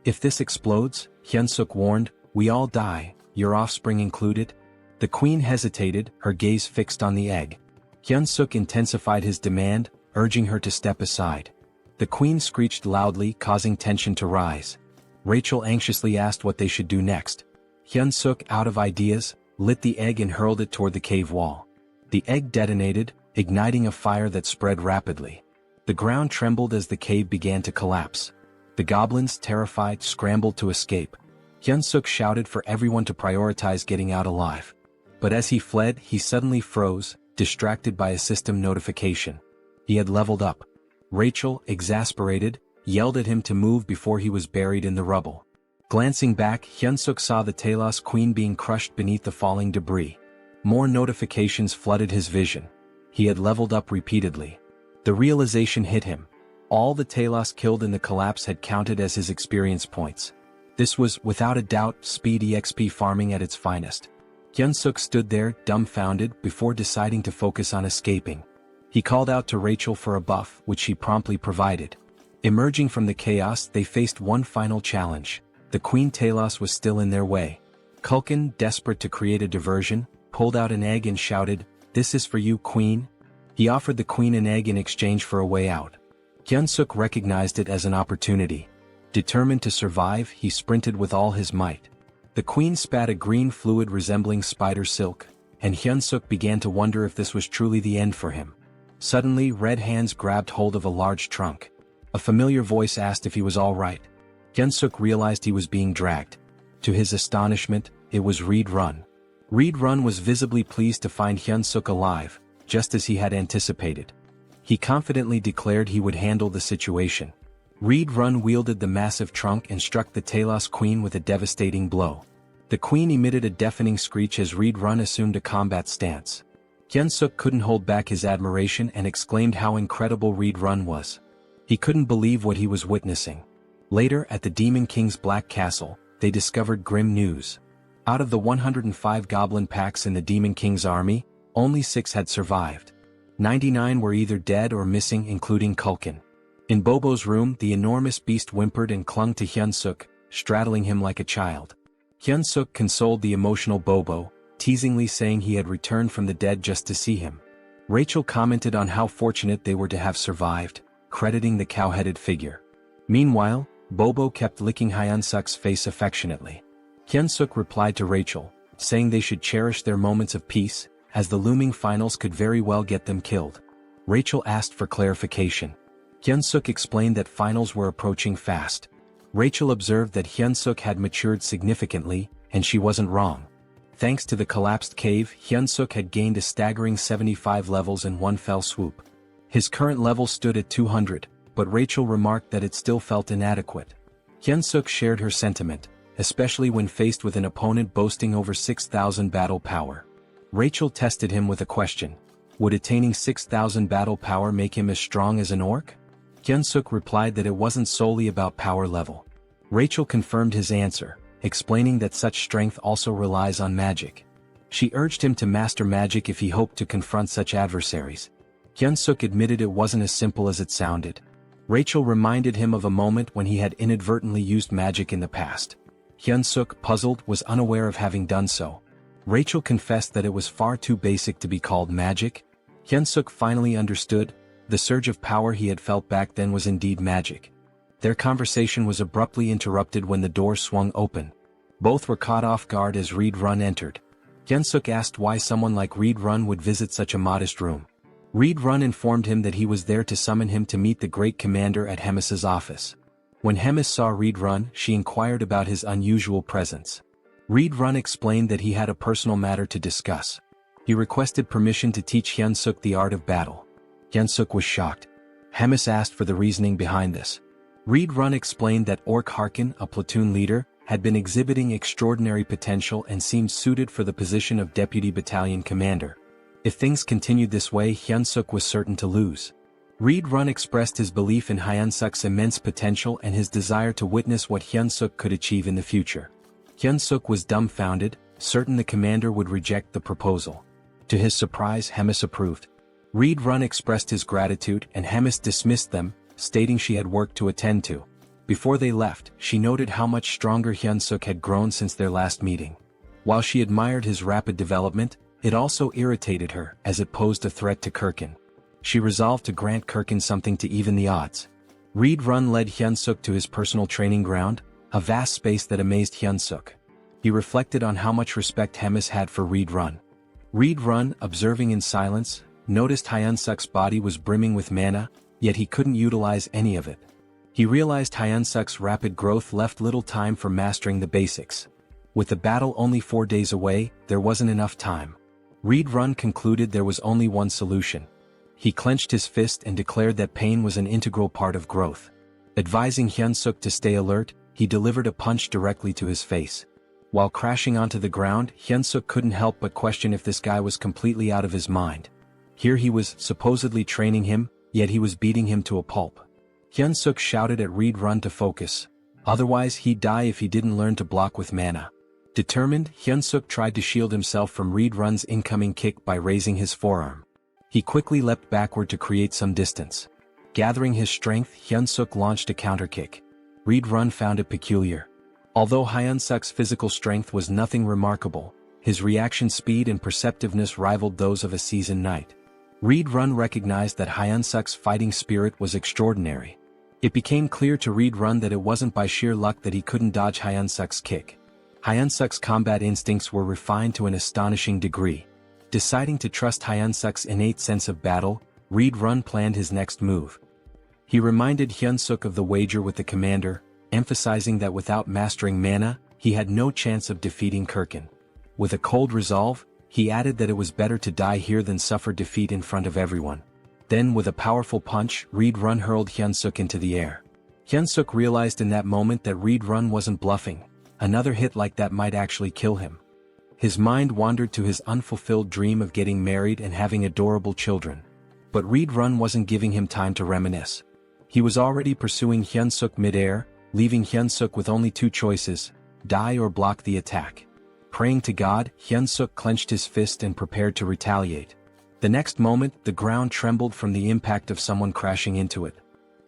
If this explodes, Hyunsuk warned, we all die, your offspring included. The Queen hesitated, her gaze fixed on the egg. Hyunsuk intensified his demand, urging her to step aside. The Queen screeched loudly, causing tension to rise. Rachel anxiously asked what they should do next. Hyunsuk, out of ideas, lit the egg and hurled it toward the cave wall. The egg detonated, igniting a fire that spread rapidly. The ground trembled as the cave began to collapse. The goblins, terrified, scrambled to escape. Hyunsuk shouted for everyone to prioritize getting out alive. But as he fled, he suddenly froze, distracted by a system notification. He had leveled up. Rachel, exasperated, yelled at him to move before he was buried in the rubble. Glancing back, Hyunsuk saw the Talos Queen being crushed beneath the falling debris. More notifications flooded his vision. He had leveled up repeatedly. The realization hit him. All the Talos killed in the collapse had counted as his experience points. This was, without a doubt, speed EXP farming at its finest. Hyunsuk stood there, dumbfounded, before deciding to focus on escaping. He called out to Rachel for a buff, which she promptly provided. Emerging from the chaos, they faced one final challenge. The Queen Talos was still in their way. Culkin, desperate to create a diversion, pulled out an egg and shouted, "This is for you, Queen." He offered the Queen an egg in exchange for a way out. Hyunsuk recognized it as an opportunity. Determined to survive, he sprinted with all his might. The Queen spat a green fluid resembling spider silk, and Hyunsuk began to wonder if this was truly the end for him. Suddenly, red hands grabbed hold of a large trunk. A familiar voice asked if he was all right. Hyunsuk realized he was being dragged. To his astonishment, it was Reed Run. Reed Run was visibly pleased to find Hyunsuk alive, just as he had anticipated. He confidently declared he would handle the situation. Reed Run wielded the massive trunk and struck the Talos Queen with a devastating blow. The Queen emitted a deafening screech as Reed Run assumed a combat stance. Hyunsuk couldn't hold back his admiration and exclaimed how incredible Reed Run was. He couldn't believe what he was witnessing. Later, at the Demon King's Black Castle, they discovered grim news. Out of the 105 goblin packs in the Demon King's army, only 6 had survived. 99 were either dead or missing, including Culkin. In Bobo's room, the enormous beast whimpered and clung to Hyunsuk, straddling him like a child. Hyunsuk consoled the emotional Bobo, teasingly saying he had returned from the dead just to see him. Rachel commented on how fortunate they were to have survived, crediting the cow-headed figure. Meanwhile, Bobo kept licking Hyunsuk's face affectionately. Hyunsuk replied to Rachel, saying they should cherish their moments of peace, as the looming finals could very well get them killed. Rachel asked for clarification. Hyunsuk explained that finals were approaching fast. Rachel observed that Hyunsuk had matured significantly, and she wasn't wrong. Thanks to the collapsed cave, Hyunsuk had gained a staggering 75 levels in one fell swoop. His current level stood at 200, but Rachel remarked that it still felt inadequate. Hyunsuk shared her sentiment, especially when faced with an opponent boasting over 6,000 battle power. Rachel tested him with a question. Would attaining 6,000 battle power make him as strong as an orc? Hyunsuk replied that it wasn't solely about power level. Rachel confirmed his answer, explaining that such strength also relies on magic. She urged him to master magic if he hoped to confront such adversaries. Hyunsuk admitted it wasn't as simple as it sounded. Rachel reminded him of a moment when he had inadvertently used magic in the past. Hyunsuk, puzzled, was unaware of having done so. Rachel confessed that it was far too basic to be called magic. Hyunseok finally understood. The surge of power he had felt back then was indeed magic. Their conversation was abruptly interrupted when the door swung open. Both were caught off guard as Reed Run entered. Hyunseok asked why someone like Reed Run would visit such a modest room. Reed Run informed him that he was there to summon him to meet the great commander at Hemis's office. When Hemis saw Reed Run, she inquired about his unusual presence. Reed Run explained that he had a personal matter to discuss. He requested permission to teach Hyunseok the art of battle. Hyunseok was shocked. Hemis asked for the reasoning behind this. Reed Run explained that Ork Harkin, a platoon leader, had been exhibiting extraordinary potential and seemed suited for the position of deputy battalion commander. If things continued this way, Hyunseok was certain to lose. Reed Run expressed his belief in Hyunseok's immense potential and his desire to witness what Hyunseok could achieve in the future. Hyunseok was dumbfounded, certain the commander would reject the proposal. To his surprise, Hemis approved. Reed Run expressed his gratitude and Hemis dismissed them, stating she had work to attend to. Before they left, she noted how much stronger Hyunseok had grown since their last meeting. While she admired his rapid development, it also irritated her as it posed a threat to Kirkin. She resolved to grant Kirkin something to even the odds. Reed Run led Hyunseok to his personal training ground, a vast space that amazed Hyunseok. He reflected on how much respect Hemis had for Reed Run. Reed Run, observing in silence, noticed Hyunseok's body was brimming with mana, yet he couldn't utilize any of it. He realized Hyunseok's rapid growth left little time for mastering the basics. With the battle only 4 days away, there wasn't enough time. Reed Run concluded there was only one solution. He clenched his fist and declared that pain was an integral part of growth. Advising Hyunseok to stay alert, he delivered a punch directly to his face. While crashing onto the ground, Hyunseok couldn't help but question if this guy was completely out of his mind. Here he was supposedly training him, yet he was beating him to a pulp. Hyunseok shouted at Reed Run to focus. Otherwise he'd die if he didn't learn to block with mana. Determined, Hyunseok tried to shield himself from Reed Run's incoming kick by raising his forearm. He quickly leapt backward to create some distance. Gathering his strength, Hyunseok launched a counterkick. Reed Run found it peculiar. Although Hyunseok's physical strength was nothing remarkable, his reaction speed and perceptiveness rivaled those of a seasoned knight. Reed Run recognized that Hyunseok's fighting spirit was extraordinary. It became clear to Reed Run that it wasn't by sheer luck that he couldn't dodge Hyunseok's kick. Hyunseok's combat instincts were refined to an astonishing degree. Deciding to trust Hyunseok's innate sense of battle, Reed Run planned his next move. He reminded Hyunseok of the wager with the commander, emphasizing that without mastering mana, he had no chance of defeating Kirkin. With a cold resolve, he added that it was better to die here than suffer defeat in front of everyone. Then with a powerful punch, Reed Run hurled Hyunseok into the air. Hyunseok realized in that moment that Reed Run wasn't bluffing. Another hit like that might actually kill him. His mind wandered to his unfulfilled dream of getting married and having adorable children. But Reed Run wasn't giving him time to reminisce. He was already pursuing Hyunseok mid-air, leaving Hyunseok with only two choices: die or block the attack. Praying to God, Hyunseok clenched his fist and prepared to retaliate. The next moment, the ground trembled from the impact of someone crashing into it.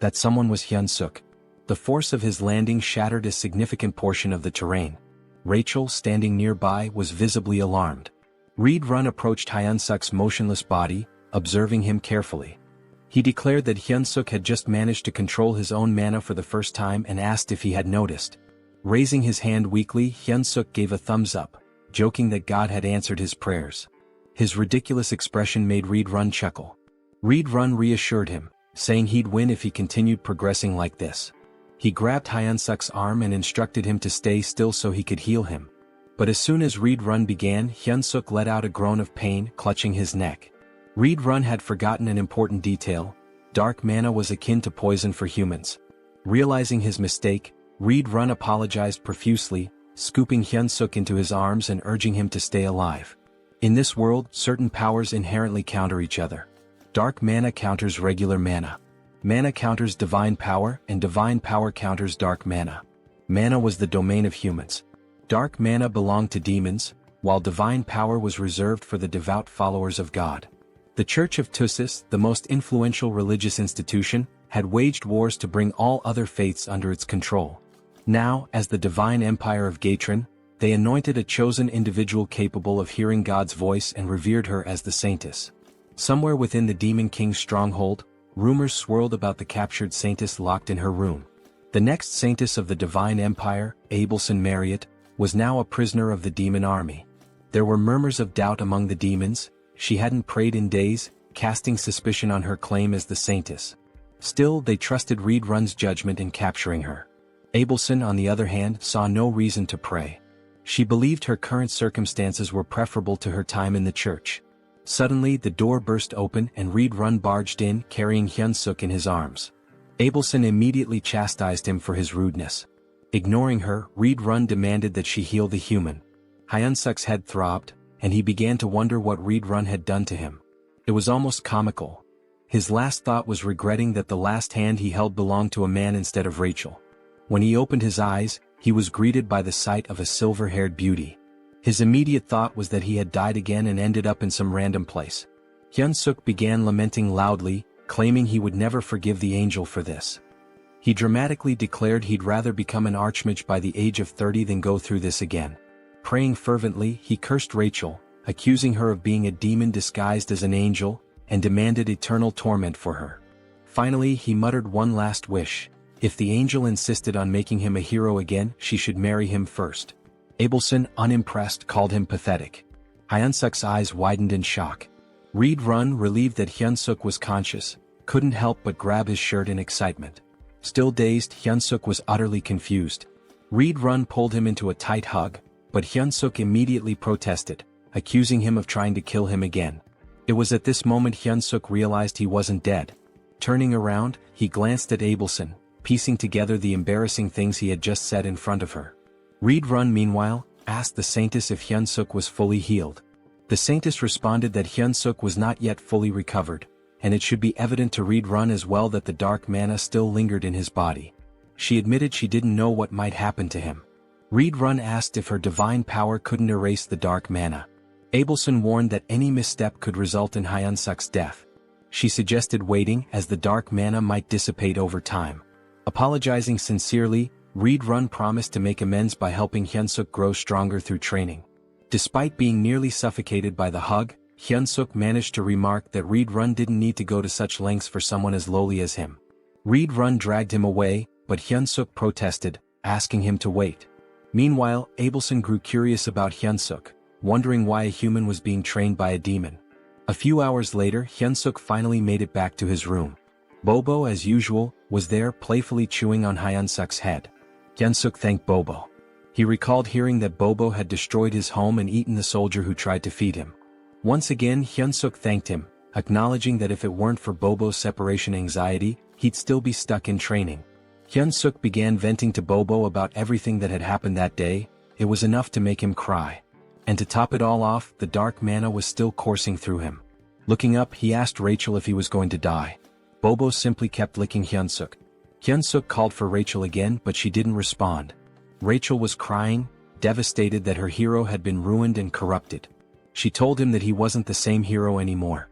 That someone was Hyunseok. The force of his landing shattered a significant portion of the terrain. Rachel, standing nearby, was visibly alarmed. Reed Run approached Hyunseok's motionless body, observing him carefully. He declared that Hyunseok had just managed to control his own mana for the first time and asked if he had noticed. Raising his hand weakly, Hyunseok gave a thumbs up, joking that God had answered his prayers. His ridiculous expression made Reed Run chuckle. Reed Run reassured him, saying he'd win if he continued progressing like this. He grabbed Hyunseok's arm and instructed him to stay still so he could heal him. But as soon as Reed Run began, Hyunseok let out a groan of pain, clutching his neck. Reed Run had forgotten an important detail. Dark mana was akin to poison for humans. Realizing his mistake, Reed Run apologized profusely, scooping Hyunseok into his arms and urging him to stay alive. In this world, certain powers inherently counter each other. Dark mana counters regular mana. Mana counters divine power, and divine power counters dark mana. Mana was the domain of humans. Dark mana belonged to demons, while divine power was reserved for the devout followers of God. The Church of Tussis, the most influential religious institution, had waged wars to bring all other faiths under its control. Now, as the divine empire of Gatron, They anointed a chosen individual capable of hearing God's voice and revered her as the saintess. Somewhere within the Demon King's stronghold, rumors swirled about the captured saintess locked in her room. The next saintess of the Divine Empire, Abelson Marriott, was now a prisoner of the demon army. There were murmurs of doubt among the demons. She hadn't prayed in days, casting suspicion on her claim as the saintess. Still, they trusted Reed Run's judgment in capturing her. Abelson, on the other hand, saw no reason to pray. She believed her current circumstances were preferable to her time in the church. Suddenly, the door burst open and Reed Run barged in, carrying Hyunseok in his arms. Abelson immediately chastised him for his rudeness. Ignoring her, Reed Run demanded that she heal the human. Hyunseok's head throbbed, and he began to wonder what Reed Run had done to him. It was almost comical. His last thought was regretting that the last hand he held belonged to a man instead of Rachel. When he opened his eyes, he was greeted by the sight of a silver-haired beauty. His immediate thought was that he had died again and ended up in some random place. Hyunseok began lamenting loudly, claiming he would never forgive the angel for this. He dramatically declared he'd rather become an archmage by the age of 30 than go through this again. Praying fervently, he cursed Rachel, accusing her of being a demon disguised as an angel, and demanded eternal torment for her. Finally, he muttered one last wish. If the angel insisted on making him a hero again, she should marry him first. Abelson, unimpressed, called him pathetic. Hyunseok's eyes widened in shock. Reed Run, relieved that Hyunseok was conscious, couldn't help but grab his shirt in excitement. Still dazed, Hyunseok was utterly confused. Reed Run pulled him into a tight hug, but Hyunseok immediately protested, accusing him of trying to kill him again. It was at this moment Hyunseok realized he wasn't dead. Turning around, he glanced at Abelson, piecing together the embarrassing things he had just said in front of her. Reed Run, meanwhile, asked the saintess if Hyunseok was fully healed. The saintess responded that Hyunseok was not yet fully recovered, and it should be evident to Reed Run as well that the dark mana still lingered in his body. She admitted she didn't know what might happen to him. Reed Run asked if her divine power couldn't erase the dark mana. Abelson warned that any misstep could result in Hyunseok's death. She suggested waiting, as the dark mana might dissipate over time. Apologizing sincerely, Reed Run promised to make amends by helping Hyunseok grow stronger through training. Despite being nearly suffocated by the hug, Hyunseok managed to remark that Reed Run didn't need to go to such lengths for someone as lowly as him. Reed Run dragged him away, but Hyunseok protested, asking him to wait. Meanwhile, Abelson grew curious about Hyunseok, wondering why a human was being trained by a demon. A few hours later, Hyunseok finally made it back to his room. Bobo, as usual, was there playfully chewing on Hyunseok's head. Hyunseok thanked Bobo. He recalled hearing that Bobo had destroyed his home and eaten the soldier who tried to feed him. Once again, Hyunseok thanked him, acknowledging that if it weren't for Bobo's separation anxiety, he'd still be stuck in training. Hyunseok began venting to Bobo about everything that had happened that day. It was enough to make him cry. And to top it all off, the dark mana was still coursing through him. Looking up, he asked Rachel if he was going to die. Bobo simply kept licking Hyunseok. Hyunseok called for Rachel again, but she didn't respond. Rachel was crying, devastated that her hero had been ruined and corrupted. She told him that he wasn't the same hero anymore.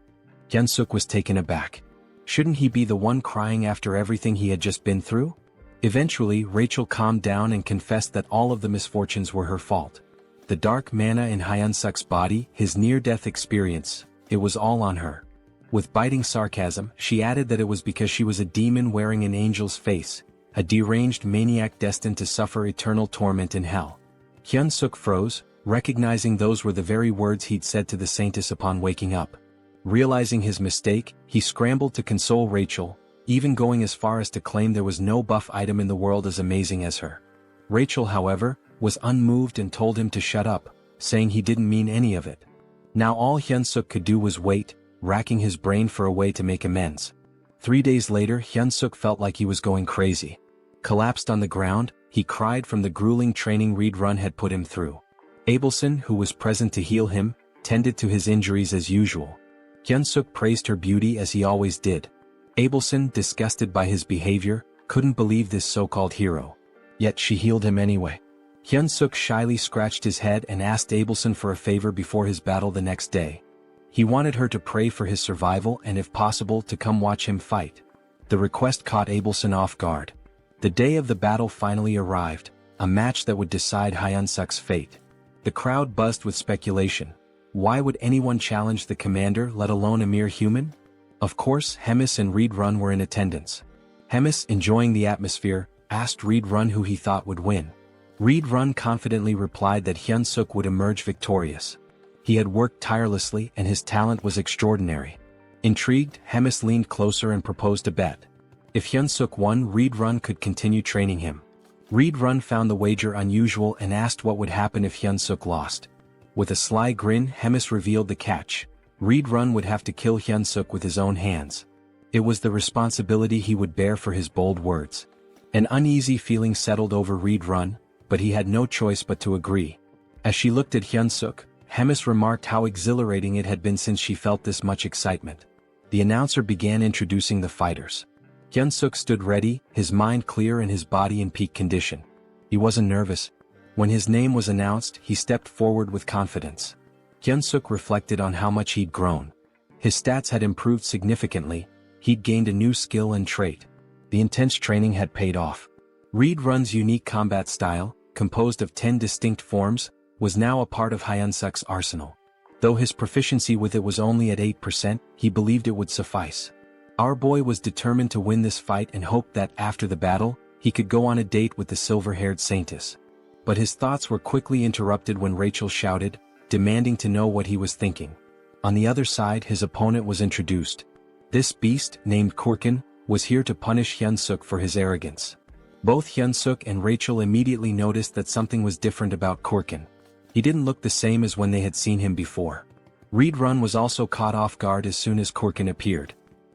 Hyunseok was taken aback. Shouldn't he be the one crying after everything he had just been through? Eventually, Rachel calmed down and confessed that all of the misfortunes were her fault. The dark mana in Hyunseok's body, his near-death experience, it was all on her. With biting sarcasm, she added that it was because she was a demon wearing an angel's face, a deranged maniac destined to suffer eternal torment in hell. Hyunseok froze, recognizing those were the very words he'd said to the saintess upon waking up. Realizing his mistake, he scrambled to console Rachel, even going as far as to claim there was no buff item in the world as amazing as her. Rachel, however, was unmoved and told him to shut up, saying he didn't mean any of it. Now all Hyunseok could do was wait, racking his brain for a way to make amends. 3 days later, Hyunseok felt like he was going crazy. Collapsed on the ground, he cried from the grueling training Reed Run had put him through. Abelson, who was present to heal him, tended to his injuries as usual. Hyunseok praised her beauty as he always did. Abelson, disgusted by his behavior, couldn't believe this so-called hero. Yet she healed him anyway. Hyunseok shyly scratched his head and asked Abelson for a favor before his battle the next day. He wanted her to pray for his survival and if possible to come watch him fight. The request caught Abelson off guard. The day of the battle finally arrived. a match that would decide Hyunseok's fate. The crowd buzzed with speculation. Why would anyone challenge the commander, let alone a mere human? Of course, Hemis and Reed Run were in attendance. Hemis, enjoying the atmosphere, asked Reed Run who he thought would win. Reed Run confidently replied that Hyunseok would emerge victorious. He had worked tirelessly and his talent was extraordinary. Intrigued, Hemis leaned closer and proposed a bet. If Hyunseok won, Reed Run could continue training him. Reed Run found the wager unusual and asked what would happen if Hyunseok lost. With a sly grin, Hemis revealed the catch. Reed Run would have to kill Hyunseok with his own hands. It was the responsibility he would bear for his bold words. An uneasy feeling settled over Reed Run, but he had no choice but to agree. As she looked at Hyunseok, Hemis remarked how exhilarating it had been since she felt this much excitement. The announcer began introducing the fighters. Hyunseok stood ready, his mind clear and his body in peak condition. He wasn't nervous. When his name was announced, he stepped forward with confidence. Hyunseok reflected on how much he'd grown. His stats had improved significantly, he'd gained a new skill and trait. The intense training had paid off. Reed Run's unique combat style, composed of 10 distinct forms, was now a part of Hyunseok's arsenal. Though his proficiency with it was only at 8%, he believed it would suffice. Our boy was determined to win this fight and hoped that, after the battle, he could go on a date with the silver-haired saintess. But his thoughts were quickly interrupted when Rachel shouted, demanding to know what he was thinking. On the other side, his opponent was introduced. This beast, named Korkin, was here to punish Hyunseok for his arrogance. Both Hyunseok and Rachel immediately noticed that something was different about Korkin. He didn't look the same as when they had seen him before. Reed Run was also caught off guard as soon as Korkin appeared.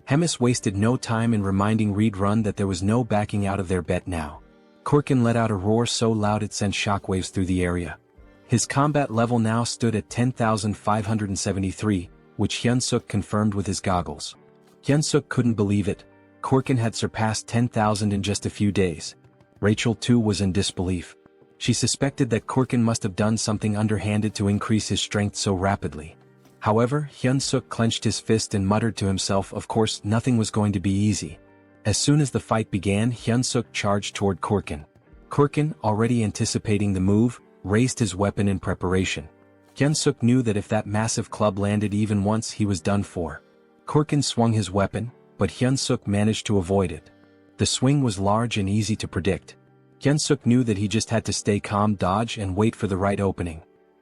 Hemis wasted no time in reminding Reed Run that there was no backing out of their bet now. Korkin let out a roar so loud it sent shockwaves through the area. His combat level now stood at 10,573, which Hyunseok confirmed with his goggles. Hyunseok couldn't believe it. Korkin had surpassed 10,000 in just a few days. Rachel too was in disbelief. She suspected that Korkin must have done something underhanded to increase his strength so rapidly. However, Hyunseok clenched his fist and muttered to himself, of course, nothing was going to be easy. As soon as the fight began, Hyunseok charged toward Korkin. Korkin, already anticipating the move, raised his weapon in preparation. Hyunseok knew that if that massive club landed even once, he was done for. Korkin swung his weapon, but Hyunseok managed to avoid it. The swing was large and easy to predict. Hyunseok knew that he just had to stay calm, dodge, and wait for the right opening.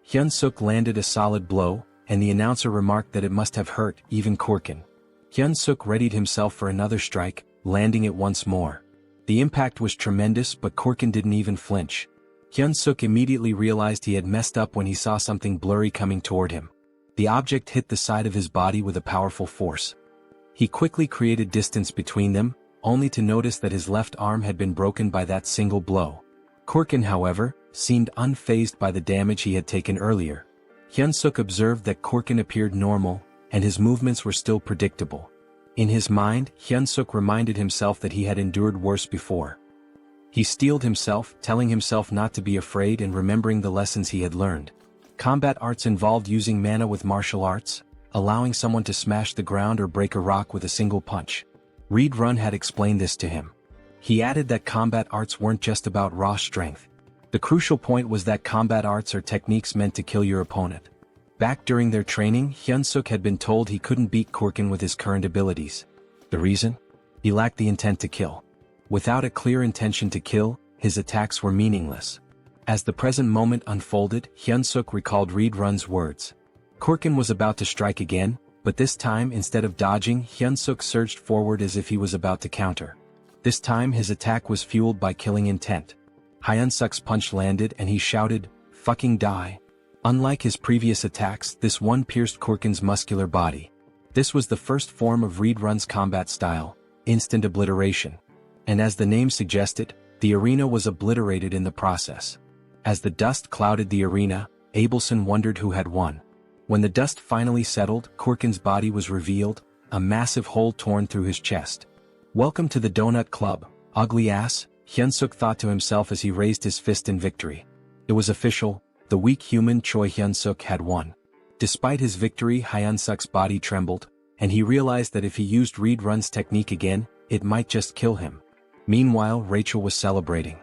Hyunseok landed a solid blow, and the announcer remarked that it must have hurt even Korkin. Hyunseok readied himself for another strike, landing it once more. The impact was tremendous, but Korkin didn't even flinch. Hyunseok immediately realized he had messed up when he saw something blurry coming toward him. The object hit the side of his body with a powerful force. He quickly created distance between them, only to notice that his left arm had been broken by that single blow. Korkin, however, seemed unfazed by the damage he had taken earlier. Hyunseok observed that Korkin appeared normal, and his movements were still predictable. In his mind, Hyunseok reminded himself that he had endured worse before. He steeled himself, telling himself not to be afraid and remembering the lessons he had learned. Combat arts involved using mana with martial arts, allowing someone to smash the ground or break a rock with a single punch. Reed Run had explained this to him. He added that combat arts weren't just about raw strength. The crucial point was that combat arts are techniques meant to kill your opponent. Back during their training, Hyunseok had been told he couldn't beat Korkin with his current abilities. The reason? He lacked the intent to kill. Without a clear intention to kill, his attacks were meaningless. As the present moment unfolded, Hyunseok recalled Reed Run's words. Korkin was about to strike again, but this time, instead of dodging, Hyunseok surged forward as if he was about to counter. This time his attack was fueled by killing intent. Hyunseok's punch landed and he shouted, "Fucking die." Unlike his previous attacks, this one pierced Korkin's muscular body. This was the first form of Reed Run's combat style, instant obliteration. And as the name suggested, the arena was obliterated in the process. As the dust clouded the arena, Abelson wondered who had won. When the dust finally settled, Korkin's body was revealed, a massive hole torn through his chest. "Welcome to the Donut Club, ugly ass," Hyunseok thought to himself as he raised his fist in victory. It was official, the weak human Choi Hyunseok had won. Despite his victory, Hyunseok's body trembled, and he realized that if he used Reed Run's technique again, it might just kill him. Meanwhile, Rachel was celebrating.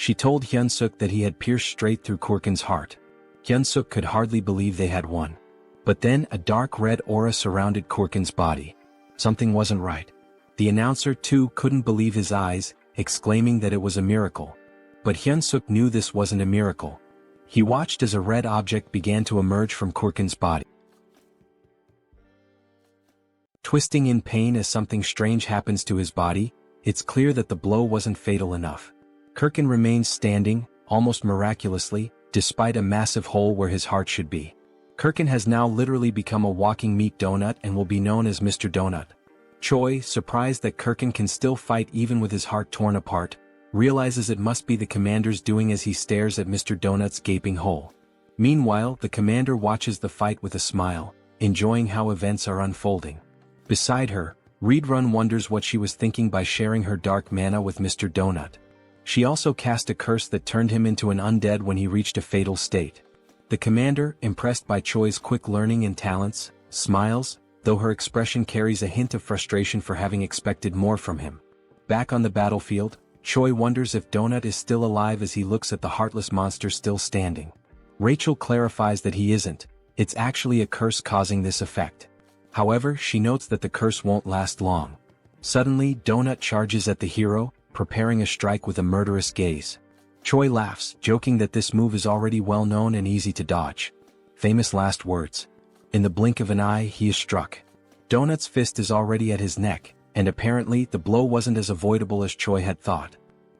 She told Hyunseok that he had pierced straight through Kurkin's heart. Hyunseok could hardly believe they had won. But then a dark red aura surrounded Kurkin's body. Something wasn't right. The announcer too couldn't believe his eyes, exclaiming that it was a miracle. But Hyunseok knew this wasn't a miracle. He watched as a red object began to emerge from Kurkin's body. Twisting in pain as something strange happens to his body, it's clear that the blow wasn't fatal enough. Kurkin remains standing, almost miraculously, despite a massive hole where his heart should be. Kurkin has now literally become a walking meat donut and will be known as Mr. Donut. Choi, surprised that Kurkin can still fight even with his heart torn apart, realizes it must be the commander's doing as he stares at Mr. Donut's gaping hole. Meanwhile, the commander watches the fight with a smile, enjoying how events are unfolding. Beside her, Reedrun wonders what she was thinking by sharing her dark mana with Mr. Donut. She also cast a curse that turned him into an undead when he reached a fatal state. The commander, impressed by Choi's quick learning and talents, smiles, though her expression carries a hint of frustration for having expected more from him. Back on the battlefield, Choi wonders if Donut is still alive as he looks at the heartless monster still standing. Rachel clarifies that he isn't, it's actually a curse causing this effect. However, she notes that the curse won't last long. Suddenly, Donut charges at the hero, preparing a strike with a murderous gaze. Choi laughs, joking that this move is already well known and easy to dodge. Famous last words. In the blink of an eye, he is struck. Donut's fist is already at his neck, and apparently the blow wasn't as avoidable as Choi had thought.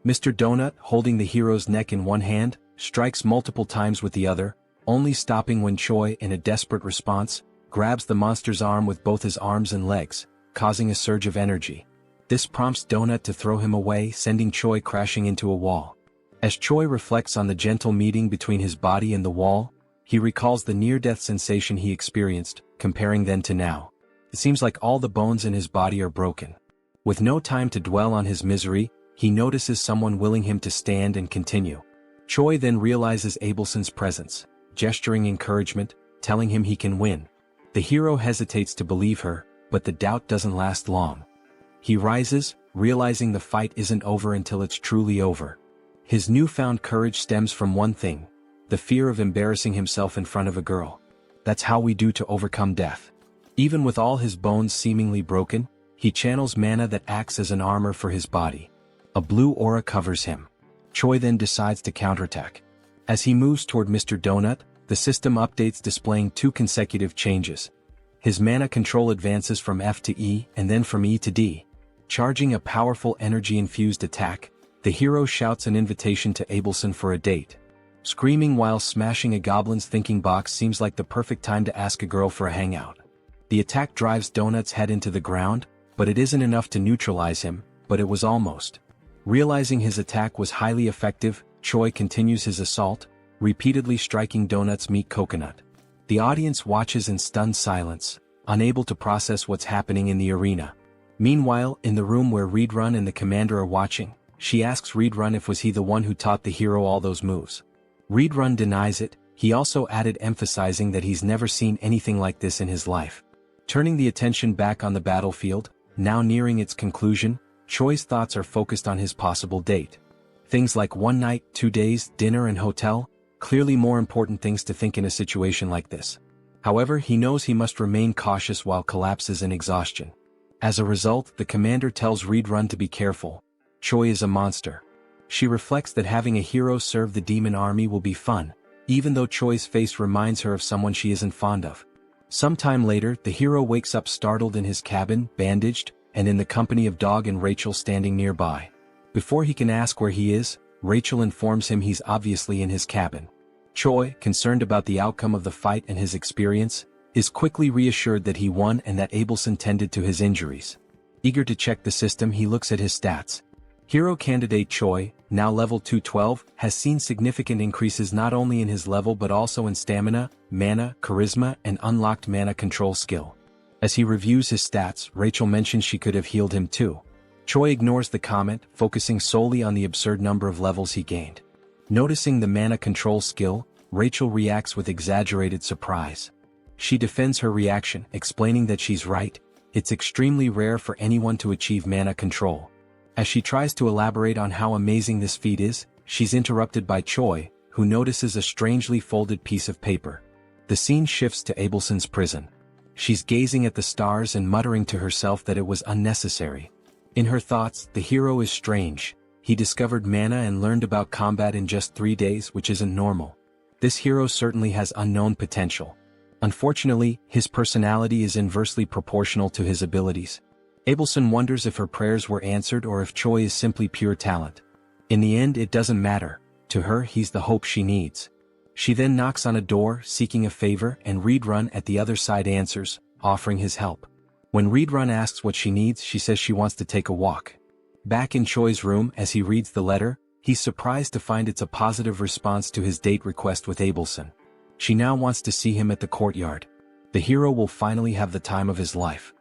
Mr. Donut, holding the hero's neck in one hand, strikes multiple times with the other, only stopping when Choi, in a desperate response, grabs the monster's arm with both his arms and legs, causing a surge of energy. This prompts Donut to throw him away, sending Choi crashing into a wall. As Choi reflects on the gentle meeting between his body and the wall, he recalls the near-death sensation he experienced, comparing then to now. It seems like all the bones in his body are broken. With no time to dwell on his misery, he notices someone willing him to stand and continue. Choi then realizes Abelson's presence, gesturing encouragement, telling him he can win. The hero hesitates to believe her, but the doubt doesn't last long. He rises, realizing the fight isn't over until it's truly over. His newfound courage stems from one thing: the fear of embarrassing himself in front of a girl. That's how we do to overcome death. Even with all his bones seemingly broken, he channels mana that acts as an armor for his body. A blue aura covers him. Choi then decides to counterattack. As he moves toward Mr. Donut, the system updates displaying 2 consecutive changes. His mana control advances from F to E and then from E to D. Charging a powerful energy-infused attack, the hero shouts an invitation to Abelson for a date. Screaming while smashing a goblin's thinking box seems like the perfect time to ask a girl for a hangout. The attack drives Donut's head into the ground, but it isn't enough to neutralize him, but it was almost. Realizing his attack was highly effective, Choi continues his assault, repeatedly striking Donut's meat coconut. The audience watches in stunned silence, unable to process what's happening in the arena. Meanwhile, in the room where Reedrun and the commander are watching, she asks Reedrun if was he the one who taught the hero all those moves. Reedrun denies it. He also added, emphasizing that he's never seen anything like this in his life. Turning the attention back on the battlefield, now nearing its conclusion, Choi's thoughts are focused on his possible date. Things like 1 night, 2 days, dinner and hotel, clearly more important things to think in a situation like this. However, he knows he must remain cautious while collapses in exhaustion. As a result, the commander tells Reedrun to be careful. Choi is a monster. She reflects that having a hero serve the demon army will be fun, even though Choi's face reminds her of someone she isn't fond of. Sometime later, the hero wakes up startled in his cabin, bandaged, and in the company of Dog and Rachel standing nearby. Before he can ask where he is, Rachel informs him he's obviously in his cabin. Choi, concerned about the outcome of the fight and his experience, is quickly reassured that he won and that Abelson tended to his injuries. Eager to check the system, he looks at his stats. Hero candidate Choi, now level 212, has seen significant increases not only in his level but also in stamina, mana, charisma, and unlocked mana control skill. As he reviews his stats, Rachel mentions she could have healed him too. Choi ignores the comment, focusing solely on the absurd number of levels he gained. Noticing the mana control skill, Rachel reacts with exaggerated surprise. She defends her reaction, explaining that she's right, it's extremely rare for anyone to achieve mana control. As she tries to elaborate on how amazing this feat is, she's interrupted by Choi, who notices a strangely folded piece of paper. The scene shifts to Abelson's prison. She's gazing at the stars and muttering to herself that it was unnecessary. In her thoughts, the hero is strange. He discovered mana and learned about combat in just 3 days, which isn't normal. This hero certainly has unknown potential. Unfortunately, his personality is inversely proportional to his abilities. Abelson wonders if her prayers were answered or if Choi is simply pure talent. In the end, it doesn't matter. To her, he's the hope she needs. She then knocks on a door, seeking a favor, and Reedrun at the other side answers, offering his help. When Reedrun asks what she needs, she says she wants to take a walk. Back in Choi's room, as he reads the letter, he's surprised to find it's a positive response to his date request with Abelson. She now wants to see him at the courtyard. The hero will finally have the time of his life.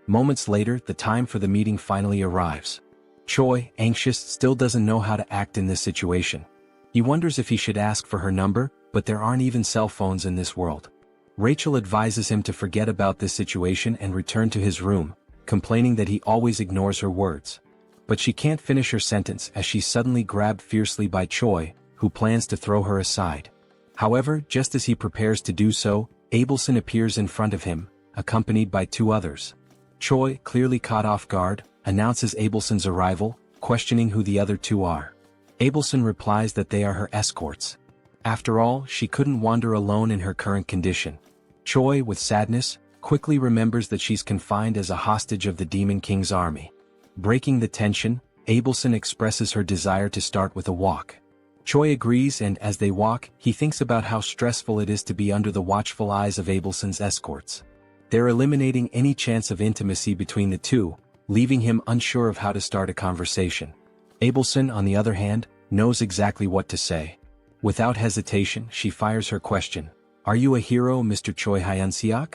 Moments later, the time for the meeting finally arrives. Choi, anxious, still doesn't know how to act in this situation. He wonders if he should ask for her number, but there aren't even cell phones in this world. Rachel advises him to forget about this situation and return to his room, complaining that he always ignores her words. But she can't finish her sentence as she's suddenly grabbed fiercely by Choi, who plans to throw her aside. However, just as he prepares to do so, Abelson appears in front of him, accompanied by 2 others. Choi, clearly caught off guard, announces Abelson's arrival, questioning who the other 2 are. Abelson replies that they are her escorts. After all, she couldn't wander alone in her current condition. Choi, with sadness, quickly remembers that she's confined as a hostage of the Demon King's army. Breaking the tension, Abelson expresses her desire to start with a walk. Choi agrees, and as they walk, he thinks about how stressful it is to be under the watchful eyes of Abelson's escorts. They're eliminating any chance of intimacy between the 2, leaving him unsure of how to start a conversation. Abelson, on the other hand, knows exactly what to say. Without hesitation, she fires her question. "Are you a hero, Mr. Choi Hyunseok?"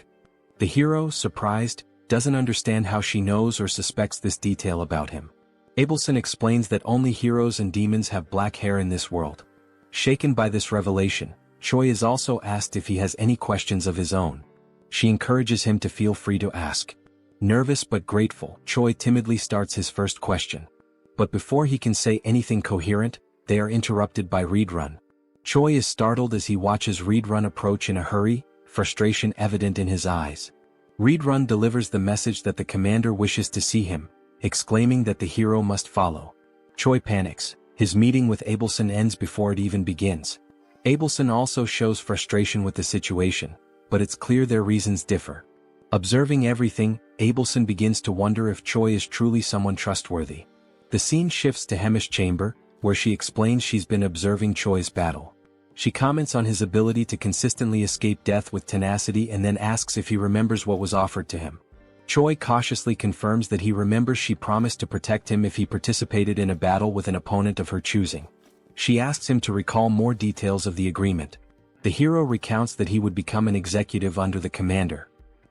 The hero, surprised, doesn't understand how she knows or suspects this detail about him. Abelson explains that only heroes and demons have black hair in this world. Shaken by this revelation, Choi is also asked if he has any questions of his own. She encourages him to feel free to ask. Nervous but grateful, Choi timidly starts his first question. But before he can say anything coherent, they are interrupted by Reedrun. Choi is startled as he watches Reedrun approach in a hurry, frustration evident in his eyes. Reedrun delivers the message that the commander wishes to see him, exclaiming that the hero must follow. Choi panics. His meeting with Abelson ends before it even begins. Abelson also shows frustration with the situation, but it's clear their reasons differ. Observing everything, Abelson begins to wonder if Choi is truly someone trustworthy. The scene shifts to Hemi's chamber, where she explains she's been observing Choi's battle. She comments on his ability to consistently escape death with tenacity and then asks if he remembers what was offered to him. Choi cautiously confirms that he remembers she promised to protect him if he participated in a battle with an opponent of her choosing. She asks him to recall more details of the agreement. The hero recounts that he would become an executive under the commander.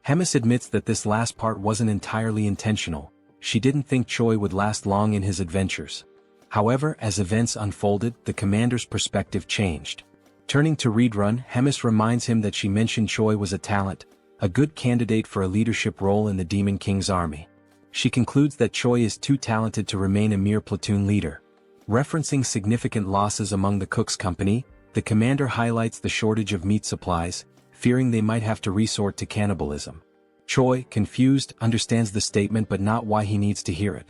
Hemis admits that this last part wasn't entirely intentional. She didn't think Choi would last long in his adventures. However, as events unfolded, the commander's perspective changed. Turning to Reedrun, Hemis reminds him that she mentioned Choi was a talent, a good candidate for a leadership role in the Demon King's army. She concludes that Choi is too talented to remain a mere platoon leader. Referencing significant losses among the Cook's company, the commander highlights the shortage of meat supplies, fearing they might have to resort to cannibalism. Choi, confused, understands the statement but not why he needs to hear it.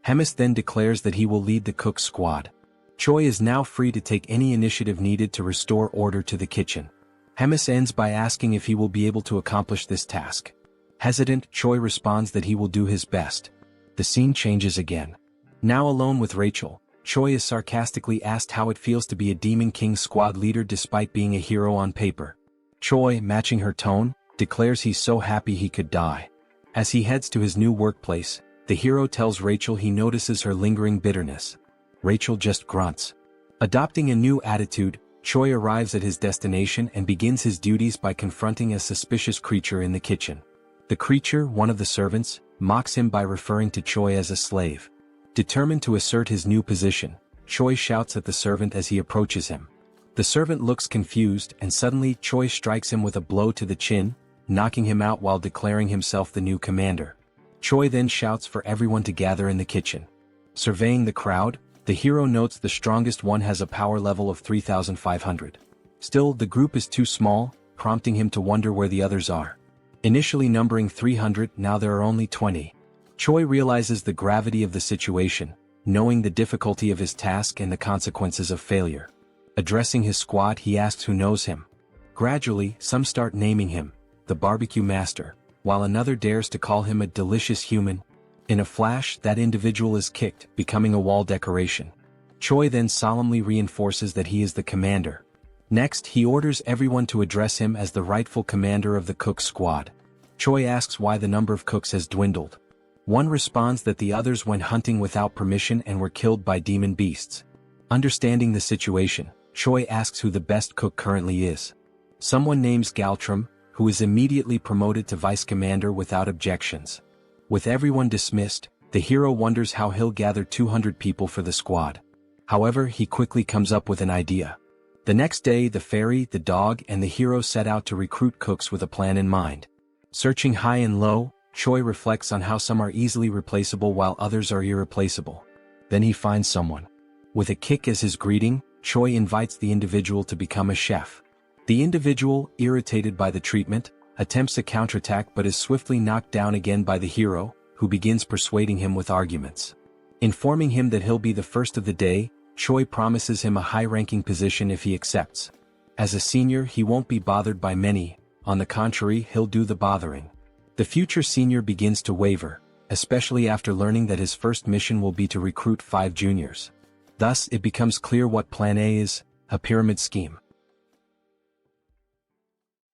Hemis then declares that he will lead the Cook's squad. Choi is now free to take any initiative needed to restore order to the kitchen. Hemis ends by asking if he will be able to accomplish this task. Hesitant, Choi responds that he will do his best. The scene changes again. Now alone with Rachel, Choi is sarcastically asked how it feels to be a Demon King squad leader despite being a hero on paper. Choi, matching her tone, declares he's so happy he could die. As he heads to his new workplace, the hero tells Rachel he notices her lingering bitterness. Rachel just grunts. Adopting a new attitude, Choi arrives at his destination and begins his duties by confronting a suspicious creature in the kitchen. The creature, one of the servants, mocks him by referring to Choi as a slave. Determined to assert his new position, Choi shouts at the servant as he approaches him. The servant looks confused and suddenly Choi strikes him with a blow to the chin, knocking him out while declaring himself the new commander. Choi then shouts for everyone to gather in the kitchen. Surveying the crowd, The hero notes the strongest one has a power level of 3,500. Still, the group is too small, prompting him to wonder where the others are. Initially numbering 300, now there are only 20. Choi realizes the gravity of the situation, knowing the difficulty of his task and the consequences of failure. Addressing his squad, he asks who knows him. Gradually, some start naming him, the barbecue master, while another dares to call him a delicious human. In a flash, that individual is kicked, becoming a wall decoration. Choi then solemnly reinforces that he is the commander. Next, he orders everyone to address him as the rightful commander of the cook squad. Choi asks why the number of cooks has dwindled. One responds that the others went hunting without permission and were killed by demon beasts. Understanding the situation, Choi asks who the best cook currently is. Someone names Galtram, who is immediately promoted to vice commander without objections. With everyone dismissed, the hero wonders how he'll gather 200 people for the squad. However, he quickly comes up with an idea. The next day, the fairy, the dog, and the hero set out to recruit cooks with a plan in mind. Searching high and low, Choi reflects on how some are easily replaceable while others are irreplaceable. Then he finds someone. With a kick as his greeting, Choi invites the individual to become a chef. The individual, irritated by the treatment, attempts a counterattack but is swiftly knocked down again by the hero, who begins persuading him with arguments. Informing him that he'll be the first of the day, Choi promises him a high-ranking position if he accepts. As a senior, he won't be bothered by many, on the contrary, he'll do the bothering. The future senior begins to waver, especially after learning that his first mission will be to recruit 5 juniors. Thus, it becomes clear what Plan A is, a pyramid scheme.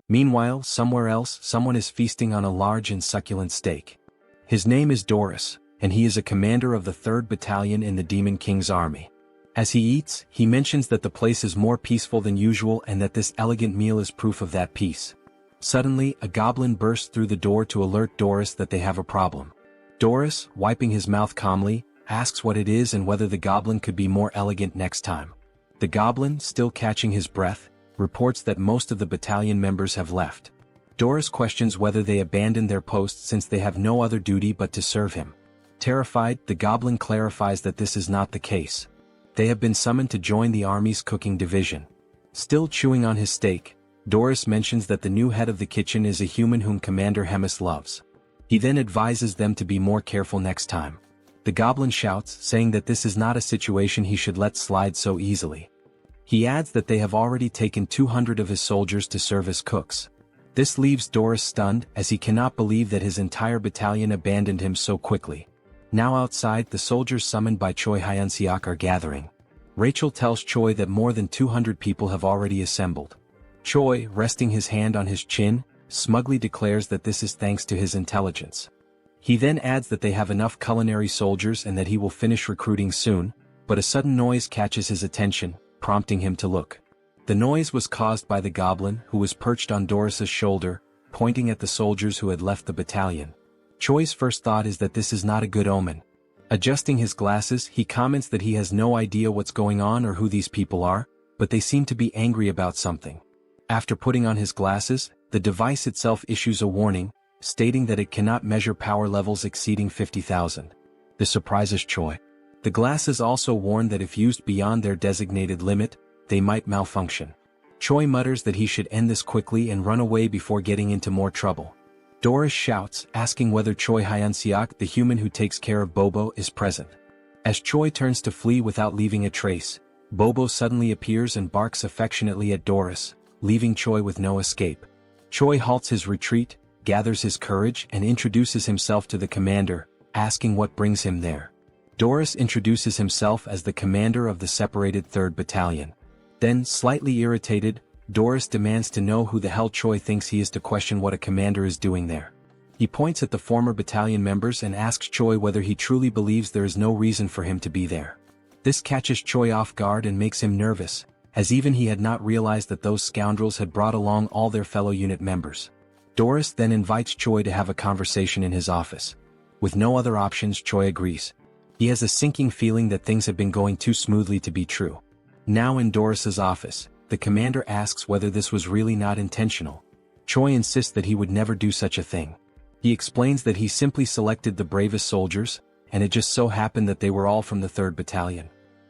Meanwhile, somewhere else, someone is feasting on a large and succulent steak. His name is Doris, and he is a commander of the 3rd Battalion in the Demon King's army. As he eats, he mentions that the place is more peaceful than usual and that this elegant meal is proof of that peace. Suddenly, a goblin bursts through the door to alert Doris that they have a problem. Doris, wiping his mouth calmly, asks what it is and whether the goblin could be more elegant next time. The goblin, still catching his breath, reports that most of the battalion members have left. Doris questions whether they abandoned their posts since they have no other duty but to serve him. Terrified, the goblin clarifies that this is not the case. They have been summoned to join the army's cooking division. Still chewing on his steak, Doris mentions that the new head of the kitchen is a human whom Commander Hemis loves. He then advises them to be more careful next time. The goblin shouts, saying that this is not a situation he should let slide so easily. He adds that they have already taken 200 of his soldiers to serve as cooks. This leaves Doris stunned, as he cannot believe that his entire battalion abandoned him so quickly. Now outside, the soldiers summoned by Choi Hyunseok are gathering. Rachel tells Choi that more than 200 people have already assembled. Choi, resting his hand on his chin, smugly declares that this is thanks to his intelligence. He then adds that they have enough culinary soldiers and that he will finish recruiting soon, but a sudden noise catches his attention, prompting him to look. The noise was caused by the goblin, who was perched on Doris's shoulder, pointing at the soldiers who had left the battalion. Choi's first thought is that this is not a good omen. Adjusting his glasses, he comments that he has no idea what's going on or who these people are, but they seem to be angry about something. After putting on his glasses, the device itself issues a warning, stating that it cannot measure power levels exceeding 50,000. This surprises Choi. The glasses also warn that if used beyond their designated limit, they might malfunction. Choi mutters that he should end this quickly and run away before getting into more trouble. Doris shouts, asking whether Choi Hyunseok, the human who takes care of Bobo, is present. As Choi turns to flee without leaving a trace, Bobo suddenly appears and barks affectionately at Doris, leaving Choi with no escape. Choi halts his retreat, gathers his courage and introduces himself to the commander, asking what brings him there. Doris introduces himself as the commander of the separated 3rd Battalion. Then, slightly irritated, Doris demands to know who the hell Choi thinks he is to question what a commander is doing there. He points at the former battalion members and asks Choi whether he truly believes there is no reason for him to be there. This catches Choi off guard and makes him nervous, as even he had not realized that those scoundrels had brought along all their fellow unit members. Doris then invites Choi to have a conversation in his office. With no other options, Choi agrees. He has a sinking feeling that things have been going too smoothly to be true. Now in Doris's office, the commander asks whether this was really not intentional. Choi insists that he would never do such a thing. He explains that he simply selected the bravest soldiers, and it just so happened that they were all from the 3rd Battalion.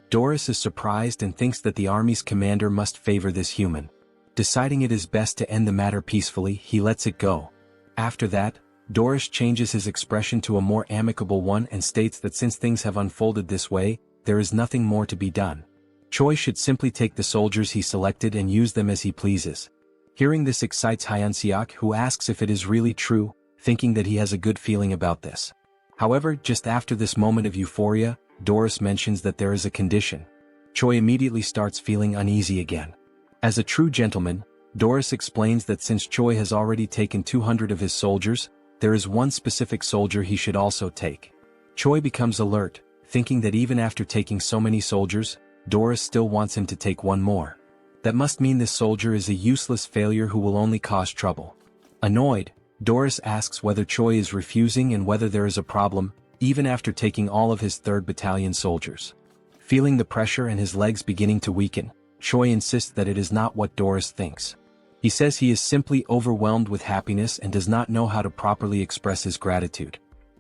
Doris is surprised and thinks that the army's commander must favor this human. Deciding it is best to end the matter peacefully, he lets it go. After that, Doris changes his expression to a more amicable one and states that since things have unfolded this way, there is nothing more to be done. Choi should simply take the soldiers he selected and use them as he pleases. Hearing this excites Hyunseok, who asks if it is really true, thinking that he has a good feeling about this. However, just after this moment of euphoria, Doris mentions that there is a condition. Choi immediately starts feeling uneasy again. As a true gentleman, Doris explains that since Choi has already taken 200 of his soldiers, there is one specific soldier he should also take. Choi becomes alert, thinking that even after taking so many soldiers, Doris still wants him to take one more. That must mean this soldier is a useless failure who will only cause trouble. Annoyed, Doris asks whether Choi is refusing and whether there is a problem, even after taking all of his 3rd Battalion soldiers. Feeling the pressure and his legs beginning to weaken, Choi insists that it is not what Doris thinks. He says he is simply overwhelmed with happiness and does not know how to properly express his gratitude.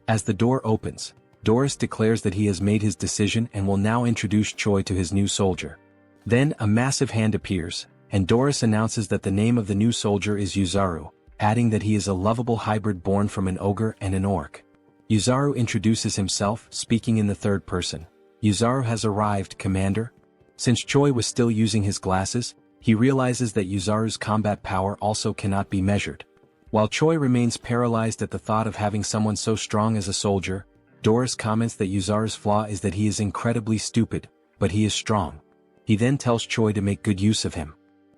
As the door opens, Doris declares that he has made his decision and will now introduce Choi to his new soldier. Then a massive hand appears, and Doris announces that the name of the new soldier is Yuzaru, adding that he is a lovable hybrid born from an ogre and an orc. Yuzaru introduces himself, speaking in the 3rd person. Yuzaru has arrived, Commander. Since Choi was still using his glasses, he realizes that Yuzaru's combat power also cannot be measured. While Choi remains paralyzed at the thought of having someone so strong as a soldier, Doris comments that Yuzaru's flaw is that he is incredibly stupid, but he is strong. He then tells Choi to make good use of him.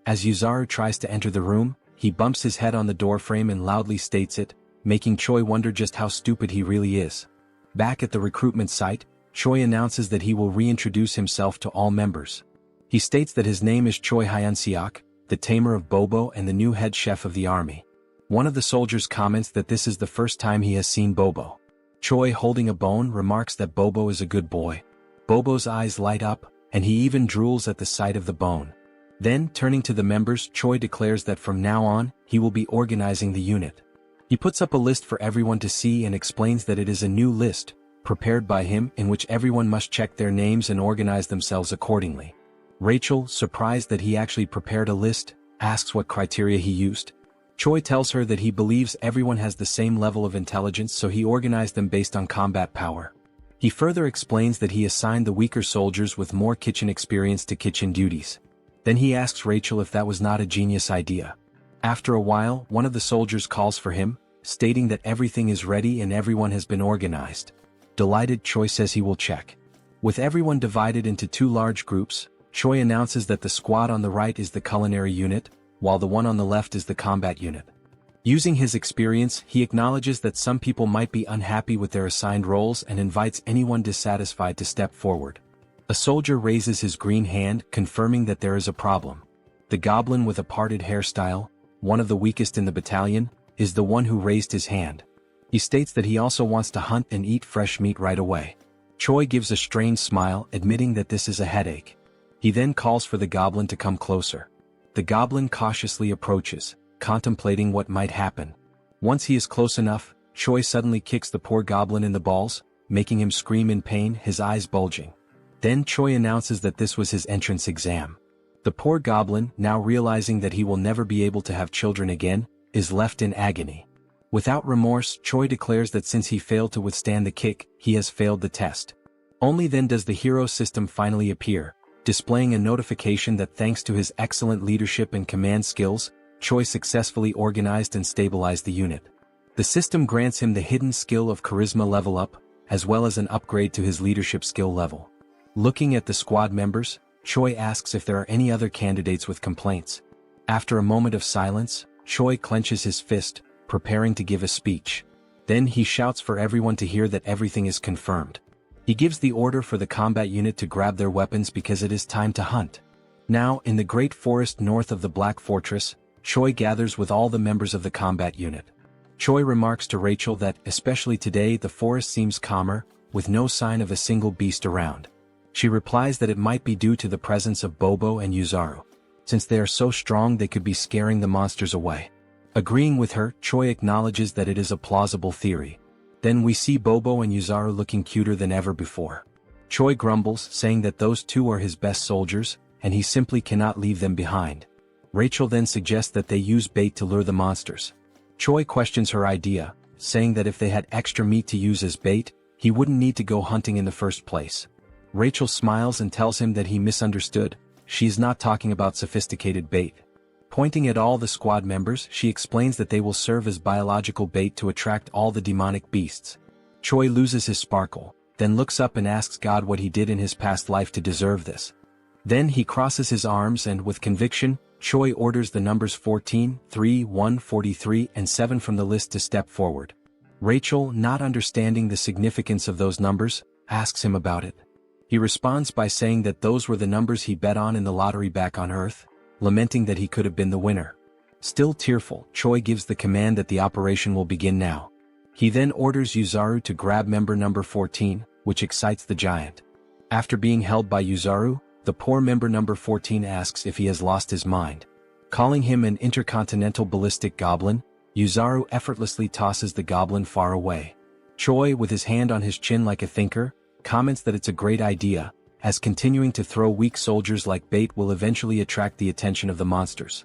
As Yuzaru tries to enter the room, he bumps his head on the doorframe and loudly states it, making Choi wonder just how stupid he really is. Back at the recruitment site, Choi announces that he will reintroduce himself to all members. He states that his name is Choi Hyunseok, the tamer of Bobo and the new head chef of the army. One of the soldiers comments that this is the first time he has seen Bobo. Choi, holding a bone, remarks that Bobo is a good boy. Bobo's eyes light up, and he even drools at the sight of the bone. Then, turning to the members, Choi declares that from now on, he will be organizing the unit. He puts up a list for everyone to see and explains that it is a new list, prepared by him, in which everyone must check their names and organize themselves accordingly. Rachel, surprised that he actually prepared a list, asks what criteria he used. Choi tells her that he believes everyone has the same level of intelligence, so he organized them based on combat power. He further explains that he assigned the weaker soldiers with more kitchen experience to kitchen duties. Then he asks Rachel if that was not a genius idea. After a while, one of the soldiers calls for him, stating that everything is ready and everyone has been organized. Delighted, Choi says he will check. With everyone divided into 2 large groups, Choi announces that the squad on the right is the culinary unit, while the one on the left is the combat unit. Using his experience, he acknowledges that some people might be unhappy with their assigned roles and invites anyone dissatisfied to step forward. A soldier raises his green hand, confirming that there is a problem. The goblin with a parted hairstyle, one of the weakest in the battalion, is the one who raised his hand. He states that he also wants to hunt and eat fresh meat right away. Choi gives a strained smile, admitting that this is a headache. He then calls for the goblin to come closer. The goblin cautiously approaches, contemplating what might happen. Once he is close enough, Choi suddenly kicks the poor goblin in the balls, making him scream in pain, his eyes bulging. Then Choi announces that this was his entrance exam. The poor goblin, now realizing that he will never be able to have children again, is left in agony. Without remorse, Choi declares that since he failed to withstand the kick, he has failed the test. Only then does the hero system finally appear, displaying a notification that thanks to his excellent leadership and command skills, Choi successfully organized and stabilized the unit. The system grants him the hidden skill of charisma level up, as well as an upgrade to his leadership skill level. Looking at the squad members, Choi asks if there are any other candidates with complaints. After a moment of silence, Choi clenches his fist, preparing to give a speech. Then he shouts for everyone to hear that everything is confirmed. He gives the order for the combat unit to grab their weapons because it is time to hunt. Now, in the great forest north of the Black Fortress, Choi gathers with all the members of the combat unit. Choi remarks to Rachel that, especially today, the forest seems calmer, with no sign of a single beast around. She replies that it might be due to the presence of Bobo and Yuzaru. Since they are so strong, they could be scaring the monsters away. Agreeing with her, Choi acknowledges that it is a plausible theory. Then we see Bobo and Yuzaru looking cuter than ever before. Choi grumbles, saying that those two are his best soldiers, and he simply cannot leave them behind. Rachel then suggests that they use bait to lure the monsters. Choi questions her idea, saying that if they had extra meat to use as bait, he wouldn't need to go hunting in the first place. Rachel smiles and tells him that he misunderstood. She is not talking about sophisticated bait. Pointing at all the squad members, she explains that they will serve as biological bait to attract all the demonic beasts. Choi loses his sparkle, then looks up and asks God what he did in his past life to deserve this. Then he crosses his arms and, with conviction, Choi orders the numbers 14, 3, 1, 43, and 7 from the list to step forward. Rachel, not understanding the significance of those numbers, asks him about it. He responds by saying that those were the numbers he bet on in the lottery back on Earth, lamenting that he could have been the winner. Still tearful, Choi gives the command that the operation will begin now. He then orders Yuzaru to grab member number 14, which excites the giant. After being held by Yuzaru, the poor member number 14 asks if he has lost his mind. Calling him an intercontinental ballistic goblin, Yuzaru effortlessly tosses the goblin far away. Choi, with his hand on his chin like a thinker, comments that it's a great idea, as continuing to throw weak soldiers like bait will eventually attract the attention of the monsters.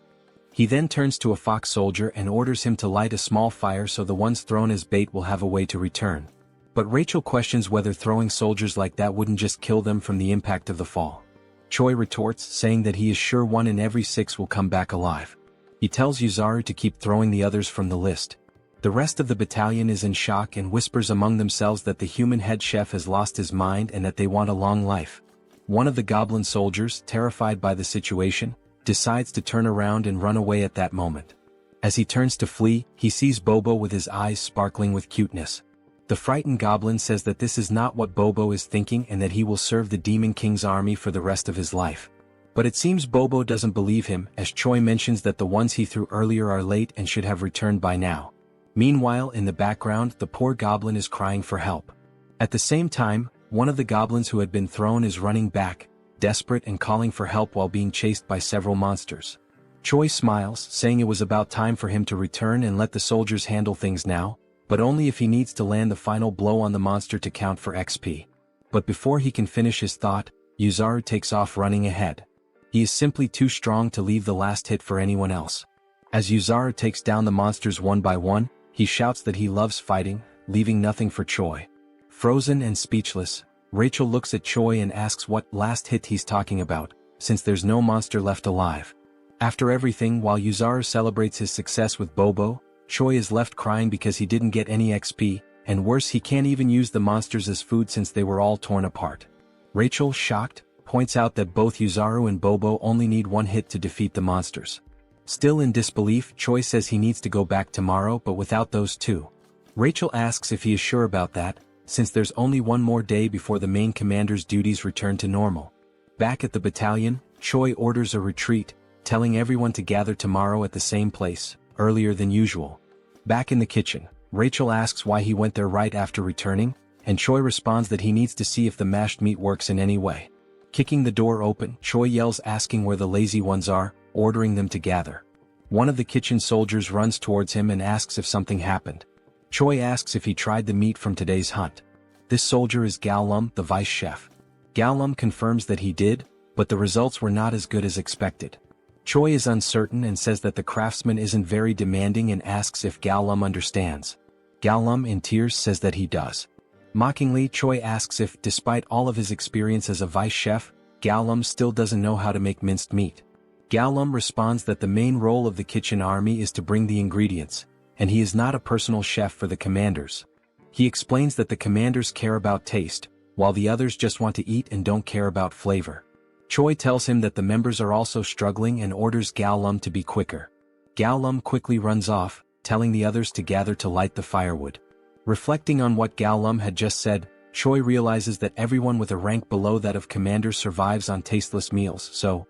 He then turns to a fox soldier and orders him to light a small fire so the ones thrown as bait will have a way to return. But Rachel questions whether throwing soldiers like that wouldn't just kill them from the impact of the fall. Choi retorts, saying that he is sure 1 in every 6 will come back alive. He tells Yuzaru to keep throwing the others from the list. The rest of the battalion is in shock and whispers among themselves that the human head chef has lost his mind and that they want a long life. One of the goblin soldiers, terrified by the situation, decides to turn around and run away at that moment. As he turns to flee, he sees Bobo with his eyes sparkling with cuteness. The frightened goblin says that this is not what Bobo is thinking and that he will serve the Demon King's army for the rest of his life. But it seems Bobo doesn't believe him, as Choi mentions that the ones he threw earlier are late and should have returned by now. Meanwhile, in the background, the poor goblin is crying for help. At the same time, one of the goblins who had been thrown is running back, desperate and calling for help while being chased by several monsters. Choi smiles, saying it was about time for him to return and let the soldiers handle things now, but only if he needs to land the final blow on the monster to count for XP. But before he can finish his thought, Yuzaru takes off running ahead. He is simply too strong to leave the last hit for anyone else. As Yuzaru takes down the monsters one by one, he shouts that he loves fighting, leaving nothing for Choi. Frozen and speechless, Rachel looks at Choi and asks what last hit he's talking about, since there's no monster left alive. After everything, while Yuzaru celebrates his success with Bobo, Choi is left crying because he didn't get any XP, and worse, he can't even use the monsters as food since they were all torn apart. Rachel, shocked, points out that both Yuzaru and Bobo only need 1 hit to defeat the monsters. Still in disbelief, Choi says he needs to go back tomorrow but without those two. Rachel asks if he is sure about that, since there's only 1 more day before the main commander's duties return to normal. Back at the battalion, Choi orders a retreat, telling everyone to gather tomorrow at the same place, earlier than usual. Back in the kitchen, Rachel asks why he went there right after returning, and Choi responds that he needs to see if the mashed meat works in any way. Kicking the door open, Choi yells asking where the lazy ones are, ordering them to gather. One of the kitchen soldiers runs towards him and asks if something happened. Choi asks if he tried the meat from today's hunt. This soldier is Galum, the vice chef. Galum confirms that he did, but the results were not as good as expected. Choi is uncertain and says that the craftsman isn't very demanding and asks if Galum understands. Galum, in tears, says that he does. Mockingly, Choi asks if, despite all of his experience as a vice chef, Galum still doesn't know how to make minced meat. Galum responds that the main role of the kitchen army is to bring the ingredients, and he is not a personal chef for the commanders. He explains that the commanders care about taste, while the others just want to eat and don't care about flavor. Choi tells him that the members are also struggling and orders Galum to be quicker. Galum quickly runs off, telling the others to gather to light the firewood. Reflecting on what Galum had just said, Choi realizes that everyone with a rank below that of commander survives on tasteless meals, so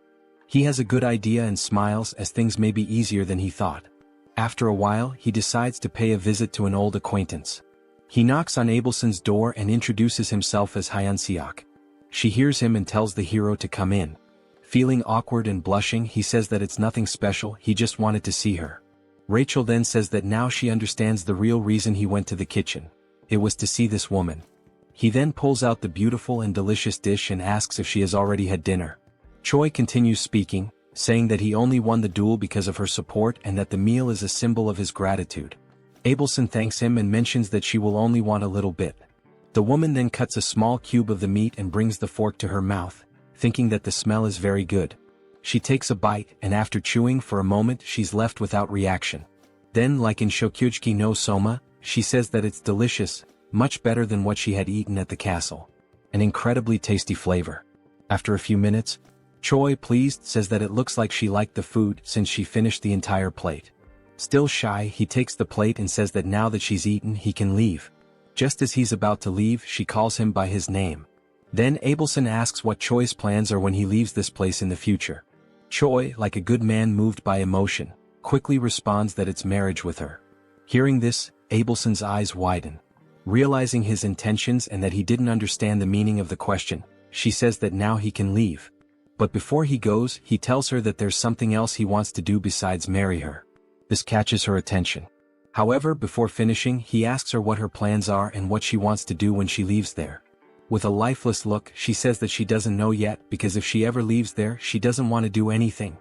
he has a good idea and smiles as things may be easier than he thought. After a while, he decides to pay a visit to an old acquaintance. He knocks on Abelson's door and introduces himself as Hyunseok. She hears him and tells the hero to come in. Feeling awkward and blushing, he says that it's nothing special, he just wanted to see her. Rachel then says that now she understands the real reason he went to the kitchen. It was to see this woman. He then pulls out the beautiful and delicious dish and asks if she has already had dinner. Choi continues speaking, saying that he only won the duel because of her support and that the meal is a symbol of his gratitude. Abelson thanks him and mentions that she will only want a little bit. The woman then cuts a small cube of the meat and brings the fork to her mouth, thinking that the smell is very good. She takes a bite and after chewing for a moment she's left without reaction. Then, like in Shokyuji no Soma, she says that it's delicious, much better than what she had eaten at the castle. An incredibly tasty flavor. After a few minutes, Choi, pleased, says that it looks like she liked the food since she finished the entire plate. Still shy, he takes the plate and says that now that she's eaten he can leave. Just as he's about to leave, she calls him by his name. Then Abelson asks what Choi's plans are when he leaves this place in the future. Choi, like a good man moved by emotion, quickly responds that it's marriage with her. Hearing this, Abelson's eyes widen. Realizing his intentions and that he didn't understand the meaning of the question, she says that now he can leave. But before he goes, he tells her that there's something else he wants to do besides marry her. This catches her attention. However, before finishing, he asks her what her plans are and what she wants to do when she leaves there. With a lifeless look, she says that she doesn't know yet because if she ever leaves there, she doesn't want to do anything.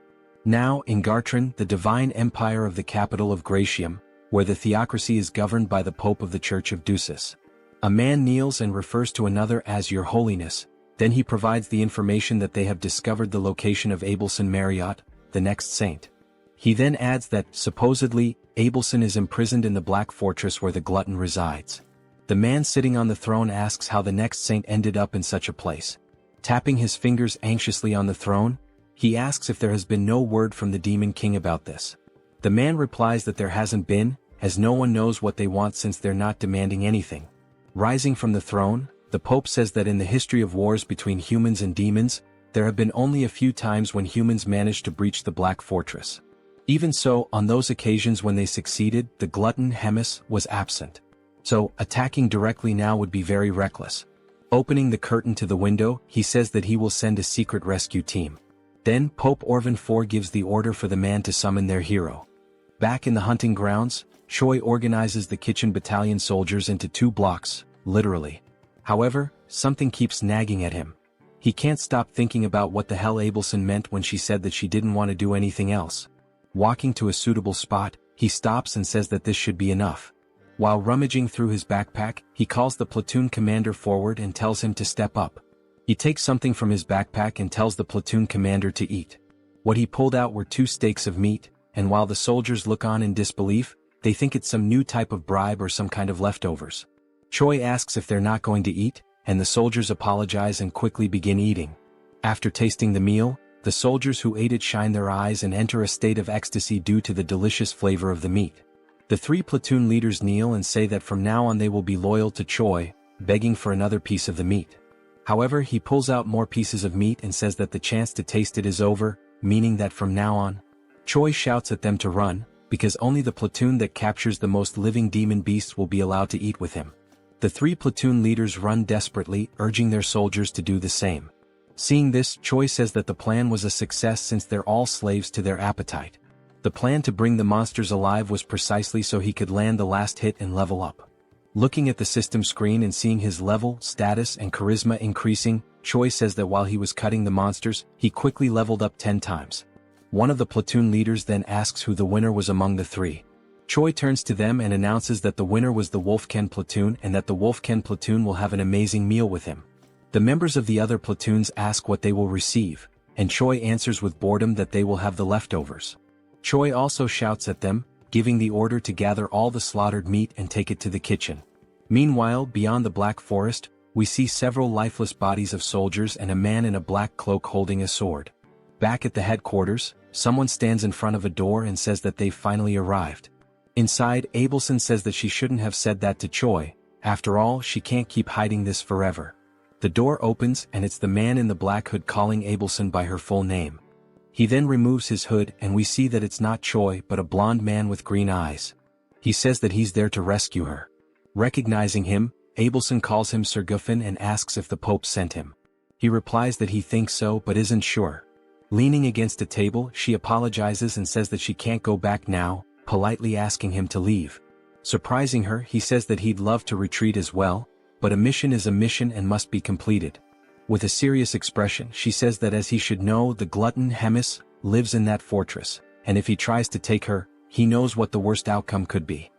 Now, in Gartran, the divine empire of the capital of Gratium, where the theocracy is governed by the Pope of the Church of Ducis. A man kneels and refers to another as Your Holiness, then he provides the information that they have discovered the location of Abelson Marriott, the next saint. He then adds that, supposedly, Abelson is imprisoned in the Black Fortress where the glutton resides. The man sitting on the throne asks how the next saint ended up in such a place. Tapping his fingers anxiously on the throne, he asks if there has been no word from the Demon King about this. The man replies that there hasn't been, as no one knows what they want since they're not demanding anything. Rising from the throne, the Pope says that in the history of wars between humans and demons, there have been only a few times when humans managed to breach the Black Fortress. Even so, on those occasions when they succeeded, the glutton Hemis was absent. So, attacking directly now would be very reckless. Opening the curtain to the window, he says that he will send a secret rescue team. Then, Pope Orvan IV gives the order for the man to summon their hero. Back in the hunting grounds, Choi organizes the kitchen battalion soldiers into 2 blocks, literally. However, something keeps nagging at him. He can't stop thinking about what the hell Abelson meant when she said that she didn't want to do anything else. Walking to a suitable spot, he stops and says that this should be enough. While rummaging through his backpack, he calls the platoon commander forward and tells him to step up. He takes something from his backpack and tells the platoon commander to eat. What he pulled out were 2 steaks of meat, and while the soldiers look on in disbelief, they think it's some new type of bribe or some kind of leftovers. Choi asks if they're not going to eat, and the soldiers apologize and quickly begin eating. After tasting the meal, the soldiers who ate it shine their eyes and enter a state of ecstasy due to the delicious flavor of the meat. The 3 platoon leaders kneel and say that from now on they will be loyal to Choi, begging for another piece of the meat. However, he pulls out more pieces of meat and says that the chance to taste it is over, meaning that from now on, Choi shouts at them to run, because only the platoon that captures the most living demon beasts will be allowed to eat with him. The 3 platoon leaders run desperately, urging their soldiers to do the same. Seeing this, Choi says that the plan was a success since they're all slaves to their appetite. The plan to bring the monsters alive was precisely so he could land the last hit and level up. Looking at the system screen and seeing his level, status and charisma increasing, Choi says that while he was cutting the monsters, he quickly leveled up 10 times. One of the platoon leaders then asks who the winner was among the 3. Choi turns to them and announces that the winner was the Wolfken platoon and that the Wolfken platoon will have an amazing meal with him. The members of the other platoons ask what they will receive, and Choi answers with boredom that they will have the leftovers. Choi also shouts at them, giving the order to gather all the slaughtered meat and take it to the kitchen. Meanwhile, beyond the Black Forest, we see several lifeless bodies of soldiers and a man in a black cloak holding a sword. Back at the headquarters, someone stands in front of a door and says that they've finally arrived. Inside, Abelson says that she shouldn't have said that to Choi. After all, she can't keep hiding this forever. The door opens and it's the man in the black hood calling Abelson by her full name. He then removes his hood and we see that it's not Choi but a blonde man with green eyes. He says that he's there to rescue her. Recognizing him, Abelson calls him Sir Guffin and asks if the Pope sent him. He replies that he thinks so but isn't sure. Leaning against a table, she apologizes and says that she can't go back now, politely asking him to leave. Surprising her, he says that he'd love to retreat as well, but a mission is a mission and must be completed. With a serious expression, she says that as he should know, the glutton Hemis lives in that fortress, and if he tries to take her, he knows what the worst outcome could be.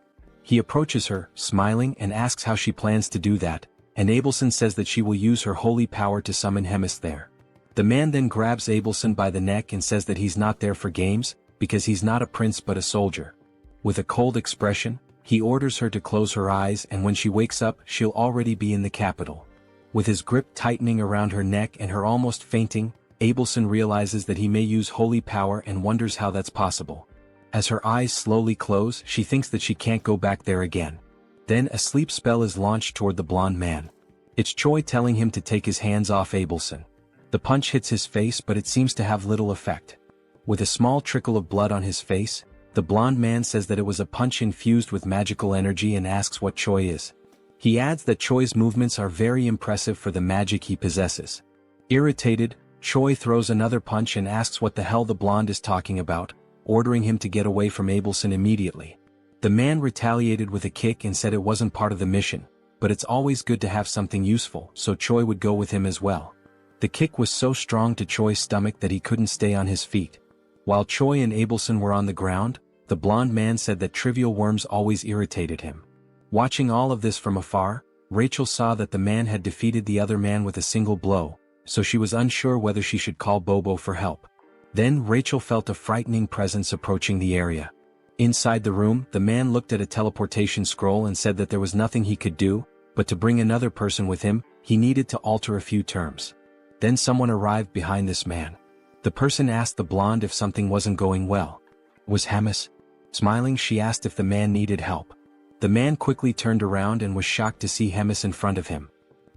He approaches her, smiling, and asks how she plans to do that, and Abelson says that she will use her holy power to summon Hemis there. The man then grabs Abelson by the neck and says that he's not there for games, because he's not a prince but a soldier. With a cold expression, he orders her to close her eyes, and when she wakes up, she'll already be in the capital. With his grip tightening around her neck and her almost fainting, Abelson realizes that he may use holy power and wonders how that's possible. As her eyes slowly close, she thinks that she can't go back there again. Then a sleep spell is launched toward the blonde man. It's Choi telling him to take his hands off Abelson. The punch hits his face, but it seems to have little effect. With a small trickle of blood on his face, the blonde man says that it was a punch infused with magical energy and asks what Choi is. He adds that Choi's movements are very impressive for the magic he possesses. Irritated, Choi throws another punch and asks what the hell the blonde is talking about, ordering him to get away from Abelson immediately. The man retaliated with a kick and said it wasn't part of the mission, but it's always good to have something useful, so Choi would go with him as well. The kick was so strong to Choi's stomach that he couldn't stay on his feet. While Choi and Abelson were on the ground, the blonde man said that trivial worms always irritated him. Watching all of this from afar, Rachel saw that the man had defeated the other man with a single blow, so she was unsure whether she should call Bobo for help. Then Rachel felt a frightening presence approaching the area. Inside the room, the man looked at a teleportation scroll and said that there was nothing he could do, but to bring another person with him, he needed to alter a few terms. Then someone arrived behind this man. The person asked the blonde if something wasn't going well. Was Hemis? Smiling, she asked if the man needed help. The man quickly turned around and was shocked to see Hemis in front of him.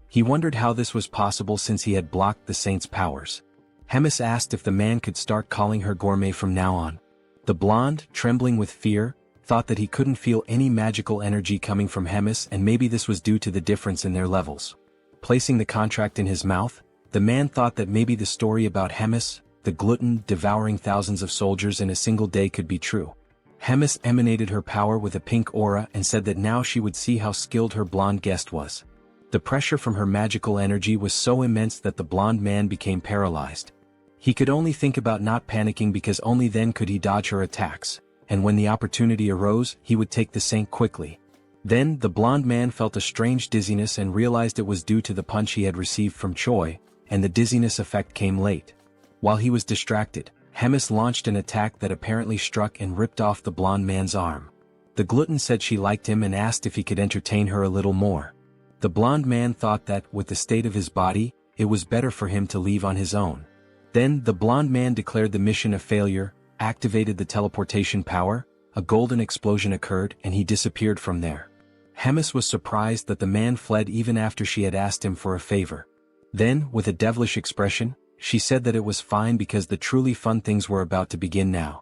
He wondered how this was possible since he had blocked the saint's powers. Hemis asked if the man could start calling her gourmet from now on. The blonde, trembling with fear, thought that he couldn't feel any magical energy coming from Hemis, and maybe this was due to the difference in their levels. Placing the contract in his mouth, the man thought that maybe the story about Hemis, the glutton devouring thousands of soldiers in a single day, could be true. Hemis emanated her power with a pink aura and said that now she would see how skilled her blonde guest was. The pressure from her magical energy was so immense that the blonde man became paralyzed. He could only think about not panicking because only then could he dodge her attacks, and when the opportunity arose, he would take the saint quickly. Then the blonde man felt a strange dizziness and realized it was due to the punch he had received from Choi, and the dizziness effect came late. While he was distracted, Hemis launched an attack that apparently struck and ripped off the blonde man's arm. The glutton said she liked him and asked if he could entertain her a little more. The blonde man thought that, with the state of his body, it was better for him to leave on his own. Then the blonde man declared the mission a failure, activated the teleportation power, a golden explosion occurred, and he disappeared from there. Hemis was surprised that the man fled even after she had asked him for a favor. Then, with a devilish expression, she said that it was fine because the truly fun things were about to begin now.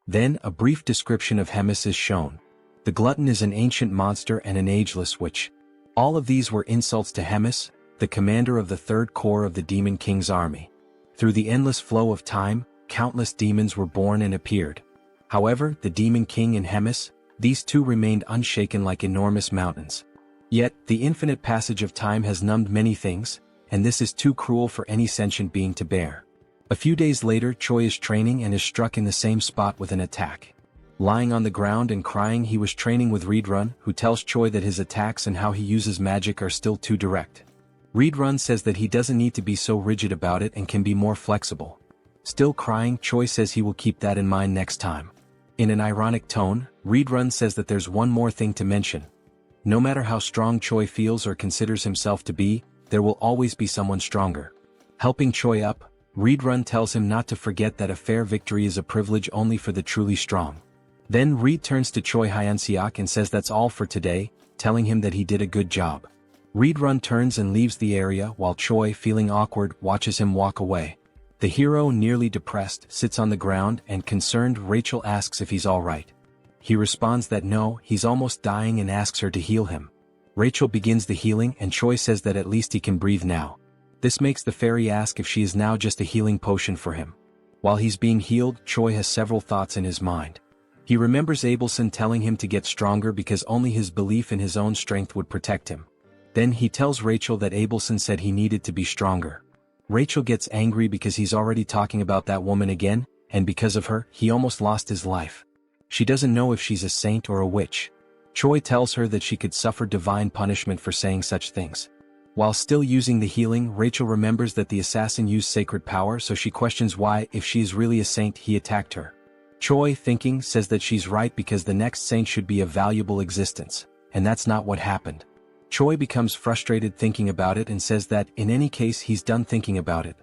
Then a brief description of Hemis is shown. The glutton is an ancient monster and an ageless witch. All of these were insults to Hemis, the commander of the Third Corps of the Demon King's army. Through the endless flow of time, countless demons were born and appeared. However, the Demon King and Hemis, these two remained unshaken like enormous mountains. Yet, the infinite passage of time has numbed many things, and this is too cruel for any sentient being to bear. A few days later, Choi is training and is struck in the same spot with an attack. Lying on the ground and crying, he was training with Readrun, who tells Choi that his attacks and how he uses magic are still too direct. Readrun says that he doesn't need to be so rigid about it and can be more flexible. Still crying, Choi says he will keep that in mind next time. In an ironic tone, Readrun says that there's one more thing to mention. No matter how strong Choi feels or considers himself to be, there will always be someone stronger. Helping Choi up, Readrun tells him not to forget that a fair victory is a privilege only for the truly strong. Then Reed turns to Choi Hyunseok and says that's all for today, telling him that he did a good job. Readrun turns and leaves the area while Choi, feeling awkward, watches him walk away. The hero, nearly depressed, sits on the ground and concerned Rachel asks if he's alright. He responds that no, he's almost dying and asks her to heal him. Rachel begins the healing and Choi says that at least he can breathe now. This makes the fairy ask if she is now just a healing potion for him. While he's being healed, Choi has several thoughts in his mind. He remembers Abelson telling him to get stronger because only his belief in his own strength would protect him. Then he tells Rachel that Abelson said he needed to be stronger. Rachel gets angry because he's already talking about that woman again, and because of her, he almost lost his life. She doesn't know if she's a saint or a witch. Choi tells her that she could suffer divine punishment for saying such things. While still using the healing, Rachel remembers that the assassin used sacred power, so she questions why, if she is really a saint, he attacked her. Choi, thinking, says that she's right because the next saint should be a valuable existence, and that's not what happened. Choi becomes frustrated thinking about it and says that, in any case, he's done thinking about it.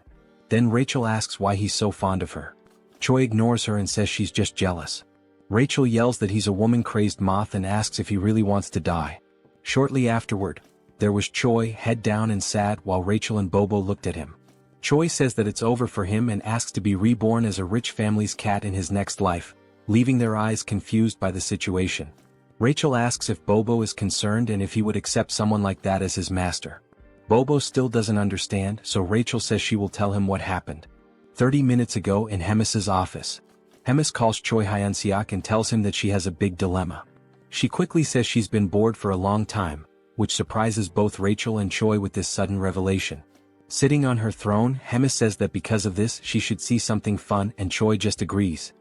Then Rachel asks why he's so fond of her. Choi ignores her and says she's just jealous. Rachel yells that he's a woman-crazed moth and asks if he really wants to die. Shortly afterward, there was Choi, head down and sad, while Rachel and Bobo looked at him. Choi says that it's over for him and asks to be reborn as a rich family's cat in his next life, leaving their eyes confused by the situation. Rachel asks if Bobo is concerned and if he would accept someone like that as his master. Bobo still doesn't understand, so Rachel says she will tell him what happened. 30 minutes ago in Hemis's office. Hemis calls Choi Hyunseok and tells him that she has a big dilemma. She quickly says she's been bored for a long time, which surprises both Rachel and Choi with this sudden revelation. Sitting on her throne, Hemis says that because of this she should see something fun, and Choi just agrees.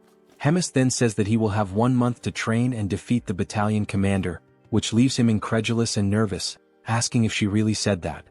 Hemis then says that he will have 1 month to train and defeat the battalion commander, which leaves him incredulous and nervous, asking if she really said that.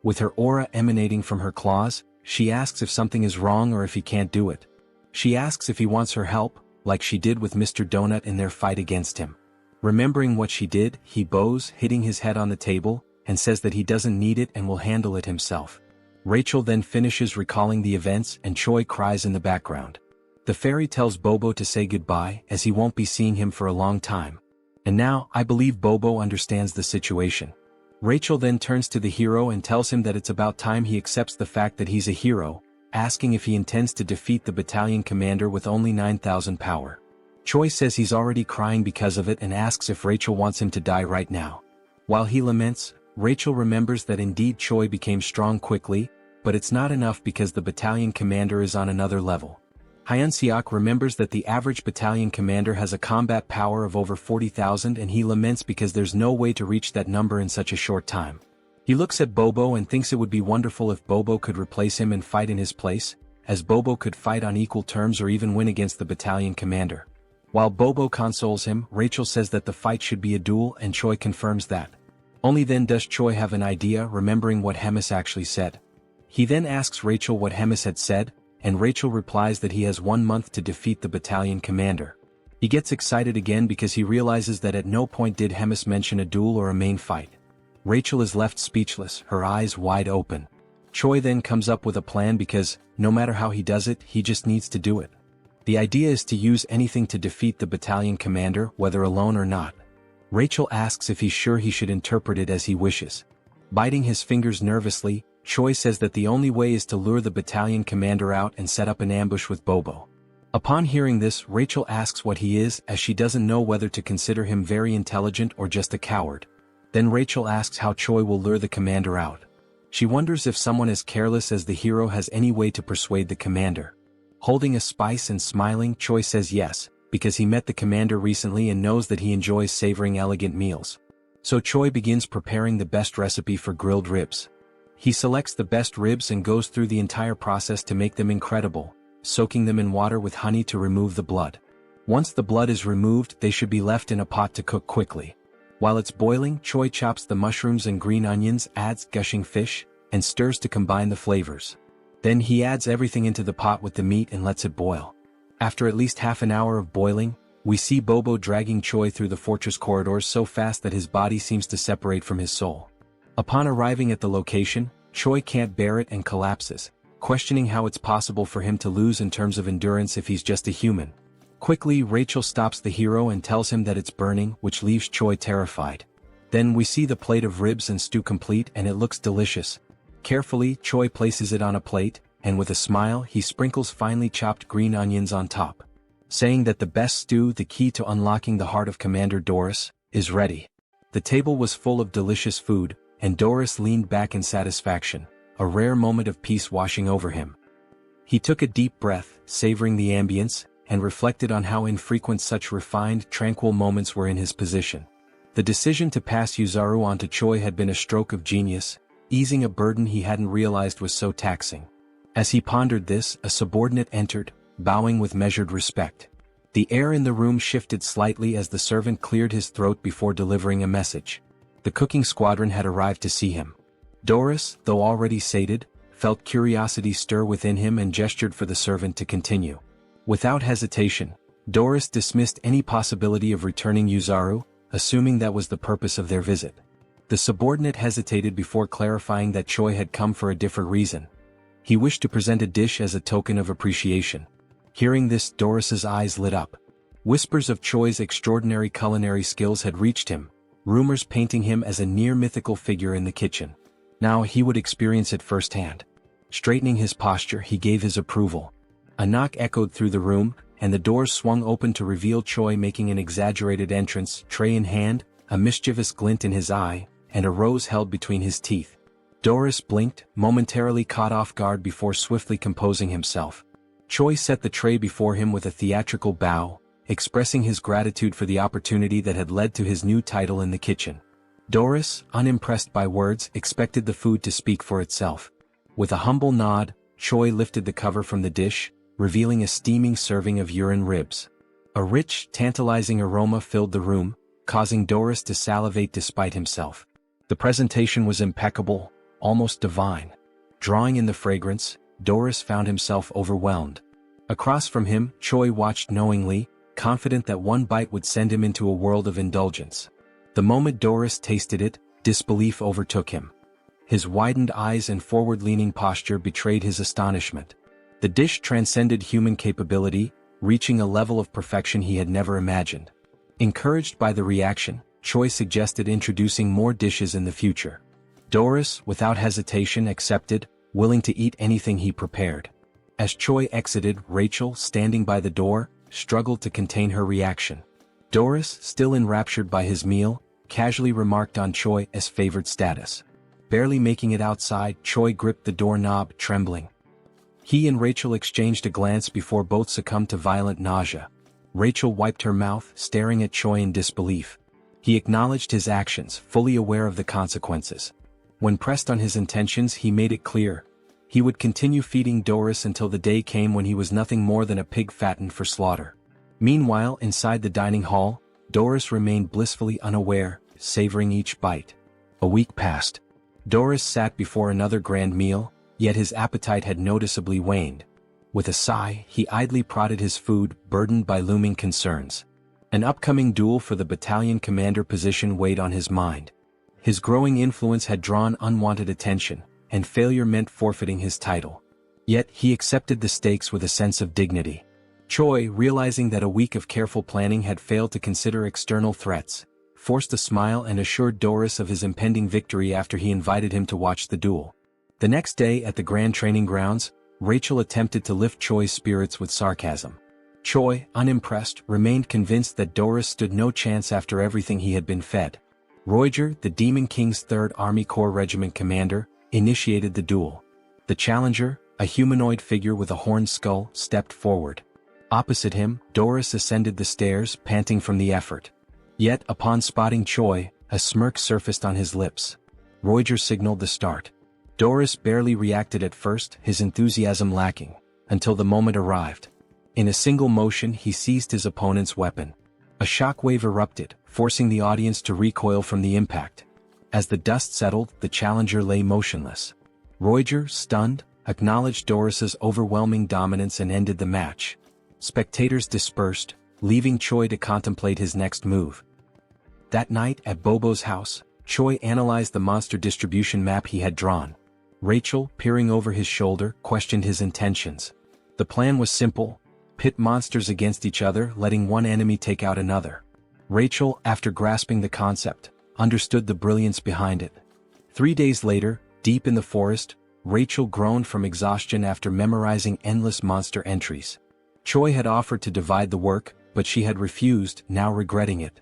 With her aura emanating from her claws, she asks if something is wrong or if he can't do it. She asks if he wants her help, like she did with Mr. Donut in their fight against him. Remembering what she did, he bows, hitting his head on the table, and says that he doesn't need it and will handle it himself. Rachel then finishes recalling the events and Choi cries in the background. The fairy tells Bobo to say goodbye as he won't be seeing him for a long time. And now, I believe Bobo understands the situation. Rachel then turns to the hero and tells him that it's about time he accepts the fact that he's a hero, asking if he intends to defeat the battalion commander with only 9,000 power. Choi says he's already crying because of it and asks if Rachel wants him to die right now. While he laments, Rachel remembers that indeed Choi became strong quickly, but it's not enough because the battalion commander is on another level. Hyunseok remembers that the average battalion commander has a combat power of over 40,000 and he laments because there's no way to reach that number in such a short time. He looks at Bobo and thinks it would be wonderful if Bobo could replace him and fight in his place, as Bobo could fight on equal terms or even win against the battalion commander. While Bobo consoles him, Rachel says that the fight should be a duel and Choi confirms that. Only then does Choi have an idea, remembering what Hemis actually said. He then asks Rachel what Hemis had said, and Rachel replies that he has 1 month to defeat the battalion commander. He gets excited again because he realizes that at no point did Hemis mention a duel or a main fight. Rachel is left speechless, her eyes wide open. Choi then comes up with a plan because, no matter how he does it, he just needs to do it. The idea is to use anything to defeat the battalion commander, whether alone or not. Rachel asks if he's sure he should interpret it as he wishes. Biting his fingers nervously, Choi says that the only way is to lure the battalion commander out and set up an ambush with Bobo. Upon hearing this, Rachel asks what he is, as she doesn't know whether to consider him very intelligent or just a coward. Then Rachel asks how Choi will lure the commander out. She wonders if someone as careless as the hero has any way to persuade the commander. Holding a spice and smiling, Choi says yes, because he met the commander recently and knows that he enjoys savoring elegant meals. So Choi begins preparing the best recipe for grilled ribs. He selects the best ribs and goes through the entire process to make them incredible, soaking them in water with honey to remove the blood. Once the blood is removed, they should be left in a pot to cook quickly. While it's boiling, Choi chops the mushrooms and green onions, adds gushing fish, and stirs to combine the flavors. Then he adds everything into the pot with the meat and lets it boil. After at least half an hour of boiling, we see Bobo dragging Choi through the fortress corridors so fast that his body seems to separate from his soul. Upon arriving at the location, Choi can't bear it and collapses, questioning how it's possible for him to lose in terms of endurance if he's just a human. Quickly, Rachel stops the hero and tells him that it's burning, which leaves Choi terrified. Then we see the plate of ribs and stew complete and it looks delicious. Carefully, Choi places it on a plate, and with a smile he sprinkles finely chopped green onions on top, saying that the best stew, the key to unlocking the heart of Commander Doris, is ready. The table was full of delicious food, and Doris leaned back in satisfaction, a rare moment of peace washing over him. He took a deep breath, savoring the ambience, and reflected on how infrequent such refined, tranquil moments were in his position. The decision to pass Yuzaru on to Choi had been a stroke of genius, easing a burden he hadn't realized was so taxing. As he pondered this, a subordinate entered, bowing with measured respect. The air in the room shifted slightly as the servant cleared his throat before delivering a message. The cooking squadron had arrived to see him. Doris, though already sated, felt curiosity stir within him and gestured for the servant to continue. Without hesitation, Doris dismissed any possibility of returning Yuzaru, assuming that was the purpose of their visit. The subordinate hesitated before clarifying that Choi had come for a different reason. He wished to present a dish as a token of appreciation. Hearing this, Doris's eyes lit up. Whispers of Choi's extraordinary culinary skills had reached him, rumors painting him as a near-mythical figure in the kitchen. Now he would experience it firsthand. Straightening his posture, he gave his approval. A knock echoed through the room, and the doors swung open to reveal Choi making an exaggerated entrance, tray in hand, a mischievous glint in his eye, and a rose held between his teeth. Doris blinked, momentarily caught off guard before swiftly composing himself. Choi set the tray before him with a theatrical bow, expressing his gratitude for the opportunity that had led to his new title in the kitchen. Doris, unimpressed by words, expected the food to speak for itself. With a humble nod, Choi lifted the cover from the dish, revealing a steaming serving of urine ribs. A rich, tantalizing aroma filled the room, causing Doris to salivate despite himself. The presentation was impeccable, almost divine. Drawing in the fragrance, Doris found himself overwhelmed. Across from him, Choi watched knowingly, confident that one bite would send him into a world of indulgence. The moment Doris tasted it, disbelief overtook him. His widened eyes and forward-leaning posture betrayed his astonishment. The dish transcended human capability, reaching a level of perfection he had never imagined. Encouraged by the reaction, Choi suggested introducing more dishes in the future. Doris, without hesitation, accepted, willing to eat anything he prepared. As Choi exited, Rachel, standing by the door, struggled to contain her reaction. Doris, still enraptured by his meal, casually remarked on Choi's favored status. Barely making it outside, Choi gripped the doorknob, trembling. He and Rachel exchanged a glance before both succumbed to violent nausea. Rachel wiped her mouth, staring at Choi in disbelief. He acknowledged his actions, fully aware of the consequences. When pressed on his intentions, he made it clear. He would continue feeding Doris until the day came when he was nothing more than a pig fattened for slaughter. Meanwhile, inside the dining hall, Doris remained blissfully unaware, savoring each bite. A week passed. Doris sat before another grand meal, yet his appetite had noticeably waned. With a sigh, he idly prodded his food, burdened by looming concerns. An upcoming duel for the battalion commander position weighed on his mind. His growing influence had drawn unwanted attention, and failure meant forfeiting his title. Yet he accepted the stakes with a sense of dignity. Choi, realizing that a week of careful planning had failed to consider external threats, forced a smile and assured Doris of his impending victory after he invited him to watch the duel. The next day at the Grand Training Grounds, Rachel attempted to lift Choi's spirits with sarcasm. Choi, unimpressed, remained convinced that Doris stood no chance after everything he had been fed. Roiger, the Demon King's 3rd Army Corps Regiment commander, initiated the duel. The challenger, a humanoid figure with a horned skull, stepped forward. Opposite him, Doris ascended the stairs, panting from the effort. Yet, upon spotting Choi, a smirk surfaced on his lips. Roiger signaled the start. Doris barely reacted at first, his enthusiasm lacking, until the moment arrived. In a single motion, he seized his opponent's weapon. A shockwave erupted, forcing the audience to recoil from the impact. As the dust settled, the challenger lay motionless. Roiger, stunned, acknowledged Doris's overwhelming dominance and ended the match. Spectators dispersed, leaving Choi to contemplate his next move. That night, at Bobo's house, Choi analyzed the monster distribution map he had drawn. Rachel, peering over his shoulder, questioned his intentions. The plan was simple: pit monsters against each other, letting one enemy take out another. Rachel, after grasping the concept, understood the brilliance behind it. 3 days later, deep in the forest, Rachel groaned from exhaustion after memorizing endless monster entries. Choi had offered to divide the work, but she had refused, now regretting it.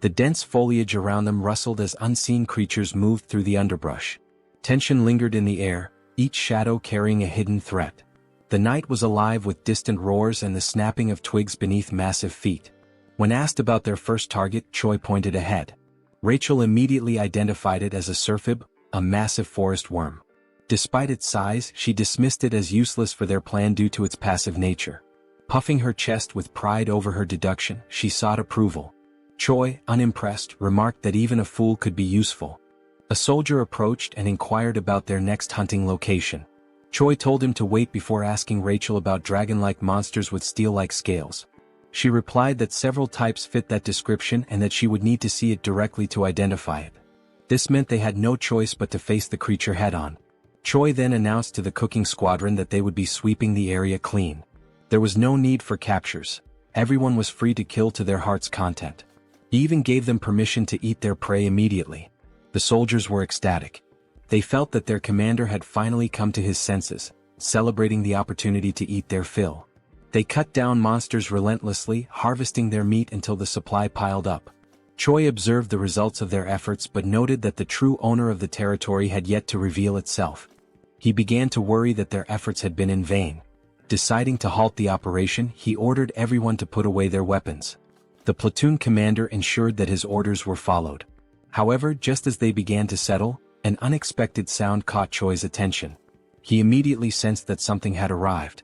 The dense foliage around them rustled as unseen creatures moved through the underbrush. Tension lingered in the air, each shadow carrying a hidden threat. The night was alive with distant roars and the snapping of twigs beneath massive feet. When asked about their first target, Choi pointed ahead. Rachel immediately identified it as a surfib, a massive forest worm. Despite its size, she dismissed it as useless for their plan due to its passive nature. Puffing her chest with pride over her deduction, she sought approval. Choi, unimpressed, remarked that even a fool could be useful. A soldier approached and inquired about their next hunting location. Choi told him to wait before asking Rachel about dragon-like monsters with steel-like scales. She replied that several types fit that description and that she would need to see it directly to identify it. This meant they had no choice but to face the creature head-on. Choi then announced to the cooking squadron that they would be sweeping the area clean. There was no need for captures. Everyone was free to kill to their heart's content. He even gave them permission to eat their prey immediately. The soldiers were ecstatic. They felt that their commander had finally come to his senses, celebrating the opportunity to eat their fill. They cut down monsters relentlessly, harvesting their meat until the supply piled up. Choi observed the results of their efforts but noted that the true owner of the territory had yet to reveal itself. He began to worry that their efforts had been in vain. Deciding to halt the operation, he ordered everyone to put away their weapons. The platoon commander ensured that his orders were followed. However, just as they began to settle, an unexpected sound caught Choi's attention. He immediately sensed that something had arrived.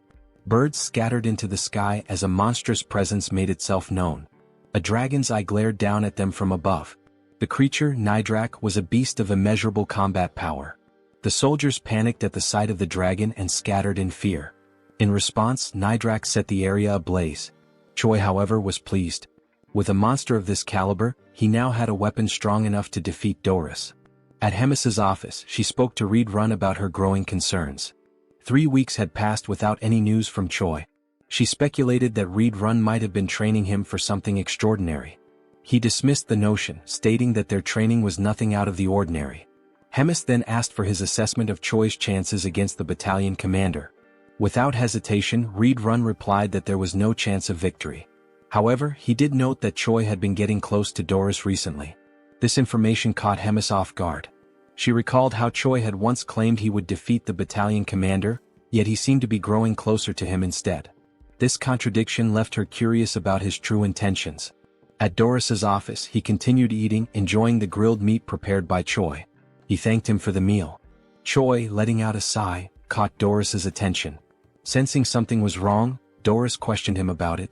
Birds scattered into the sky as a monstrous presence made itself known. A dragon's eye glared down at them from above. The creature, Nidrak, was a beast of immeasurable combat power. The soldiers panicked at the sight of the dragon and scattered in fear. In response, Nidrak set the area ablaze. Choi, however, was pleased. With a monster of this caliber, he now had a weapon strong enough to defeat Doris. At Hemis's office, she spoke to Reed Run about her growing concerns. 3 weeks had passed without any news from Choi. She speculated that Reed Run might have been training him for something extraordinary. He dismissed the notion, stating that their training was nothing out of the ordinary. Hemis then asked for his assessment of Choi's chances against the battalion commander. Without hesitation, Reed Run replied that there was no chance of victory. However, he did note that Choi had been getting close to Doris recently. This information caught Hemis off guard. She recalled how Choi had once claimed he would defeat the battalion commander, yet he seemed to be growing closer to him instead. This contradiction left her curious about his true intentions. At Doris's office, he continued eating, enjoying the grilled meat prepared by Choi. He thanked him for the meal. Choi, letting out a sigh, caught Doris's attention. Sensing something was wrong, Doris questioned him about it.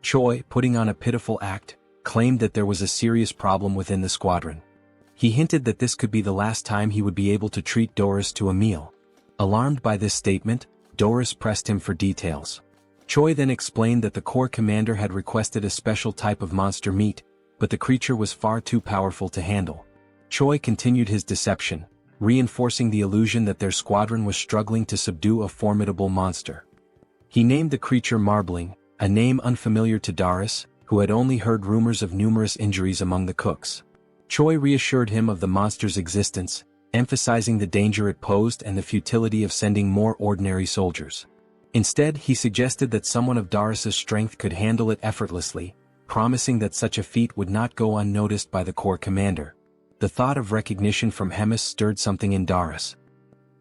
Choi, putting on a pitiful act, claimed that there was a serious problem within the squadron. He hinted that this could be the last time he would be able to treat Doris to a meal. Alarmed by this statement, Doris pressed him for details. Choi then explained that the corps commander had requested a special type of monster meat, but the creature was far too powerful to handle. Choi continued his deception, reinforcing the illusion that their squadron was struggling to subdue a formidable monster. He named the creature Marbling, a name unfamiliar to Doris, who had only heard rumors of numerous injuries among the cooks. Choi reassured him of the monster's existence, emphasizing the danger it posed and the futility of sending more ordinary soldiers. Instead, he suggested that someone of Doris's strength could handle it effortlessly, promising that such a feat would not go unnoticed by the corps commander. The thought of recognition from Hemis stirred something in Doris.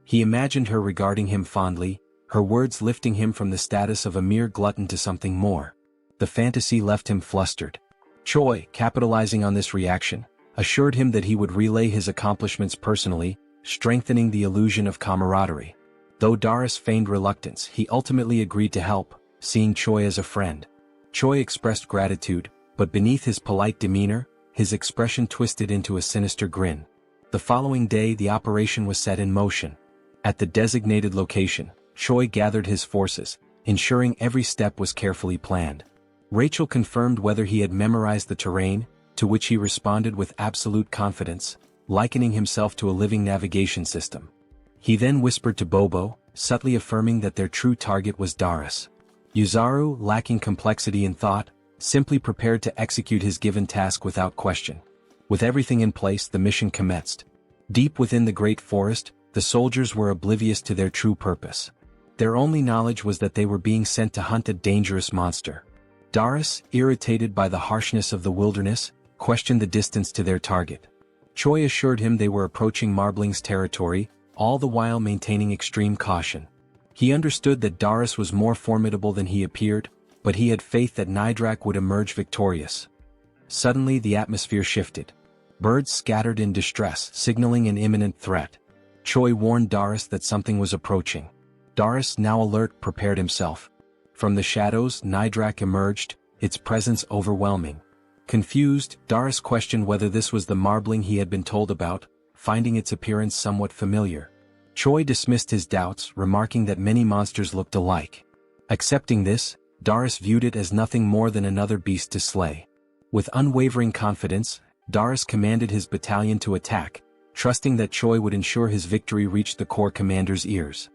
He imagined her regarding him fondly, her words lifting him from the status of a mere glutton to something more. The fantasy left him flustered. Choi, capitalizing on this reaction, assured him that he would relay his accomplishments personally, strengthening the illusion of camaraderie. Though Doris feigned reluctance, he ultimately agreed to help, seeing Choi as a friend. Choi expressed gratitude, but beneath his polite demeanor, his expression twisted into a sinister grin. The following day, the operation was set in motion. At the designated location, Choi gathered his forces, ensuring every step was carefully planned. Rachel confirmed whether he had memorized the terrain, to which he responded with absolute confidence, likening himself to a living navigation system. He then whispered to Bobo, subtly affirming that their true target was Doris. Yuzaru, lacking complexity in thought, simply prepared to execute his given task without question. With everything in place, the mission commenced. Deep within the great forest, the soldiers were oblivious to their true purpose. Their only knowledge was that they were being sent to hunt a dangerous monster. Doris, irritated by the harshness of the wilderness, questioned the distance to their target. Choi assured him they were approaching Marbling's territory, all the while maintaining extreme caution. He understood that Doris was more formidable than he appeared, but he had faith that Nidrak would emerge victorious. Suddenly the atmosphere shifted. Birds scattered in distress, signaling an imminent threat. Choi warned Darius that something was approaching. Darius, now alert, prepared himself. From the shadows, Nidrak emerged, its presence overwhelming. Confused, Darius questioned whether this was the marbling he had been told about, finding its appearance somewhat familiar. Choi dismissed his doubts, remarking that many monsters looked alike. Accepting this, Darius viewed it as nothing more than another beast to slay. With unwavering confidence, Darius commanded his battalion to attack, trusting that Choi would ensure his victory reached the corps commander's ears.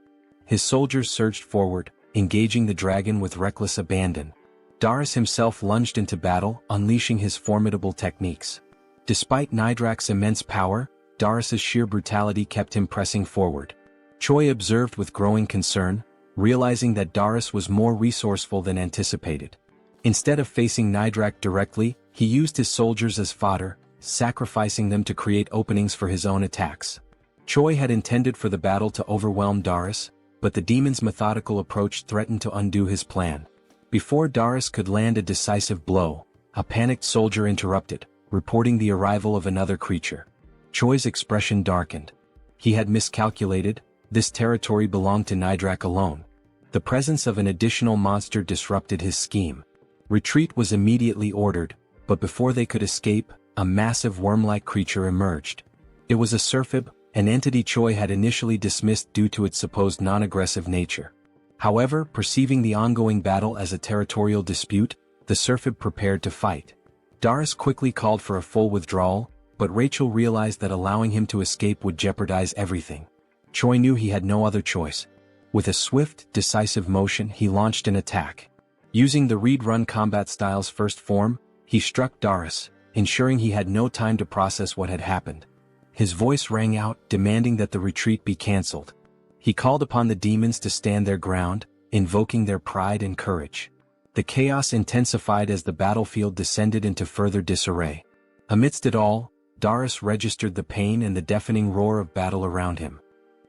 His soldiers surged forward, engaging the dragon with reckless abandon. Darius himself lunged into battle, unleashing his formidable techniques. Despite Nidrak's immense power, Darius's sheer brutality kept him pressing forward. Choi observed with growing concern, realizing that Darius was more resourceful than anticipated. Instead of facing Nidrak directly, he used his soldiers as fodder, sacrificing them to create openings for his own attacks. Choi had intended for the battle to overwhelm Darius, but the demon's methodical approach threatened to undo his plan. Before Darius could land a decisive blow, a panicked soldier interrupted, reporting the arrival of another creature. Choi's expression darkened. He had miscalculated, this territory belonged to Nidrak alone. The presence of an additional monster disrupted his scheme. Retreat was immediately ordered, but before they could escape, a massive worm-like creature emerged. It was a Surfib, an entity Choi had initially dismissed due to its supposed non-aggressive nature. However, perceiving the ongoing battle as a territorial dispute, the Surfib prepared to fight. Darius quickly called for a full withdrawal, but Rachel realized that allowing him to escape would jeopardize everything. Choi knew he had no other choice. With a swift, decisive motion, he launched an attack. Using the read-run combat style's first form, he struck Darius, ensuring he had no time to process what had happened. His voice rang out, demanding that the retreat be cancelled. He called upon the demons to stand their ground, invoking their pride and courage. The chaos intensified as the battlefield descended into further disarray. Amidst it all, Darius registered the pain and the deafening roar of battle around him.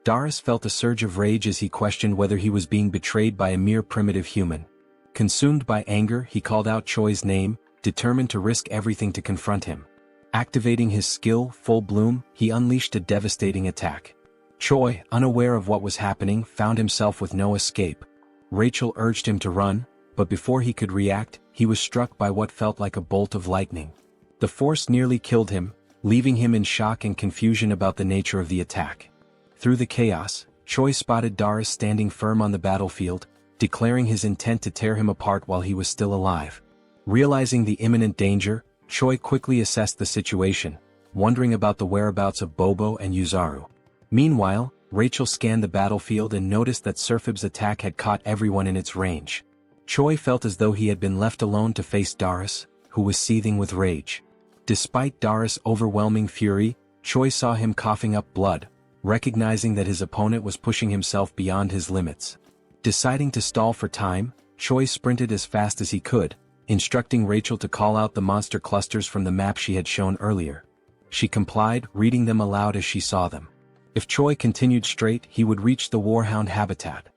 Darius felt a surge of rage as he questioned whether he was being betrayed by a mere primitive human. Consumed by anger, he called out Choi's name, determined to risk everything to confront him. Activating his skill, Full Bloom, he unleashed a devastating attack. Choi, unaware of what was happening, found himself with no escape. Rachel urged him to run, but before he could react, he was struck by what felt like a bolt of lightning. The force nearly killed him, leaving him in shock and confusion about the nature of the attack. Through the chaos, Choi spotted Darius standing firm on the battlefield, declaring his intent to tear him apart while he was still alive. Realizing the imminent danger, Choi quickly assessed the situation, wondering about the whereabouts of Bobo and Yuzaru. Meanwhile, Rachel scanned the battlefield and noticed that Surfib's attack had caught everyone in its range. Choi felt as though he had been left alone to face Darius, who was seething with rage. Despite Darius' overwhelming fury, Choi saw him coughing up blood, recognizing that his opponent was pushing himself beyond his limits. Deciding to stall for time, Choi sprinted as fast as he could, instructing Rachel to call out the monster clusters from the map she had shown earlier. She complied, reading them aloud as she saw them. If Choi continued straight, he would reach the Warhound habitat.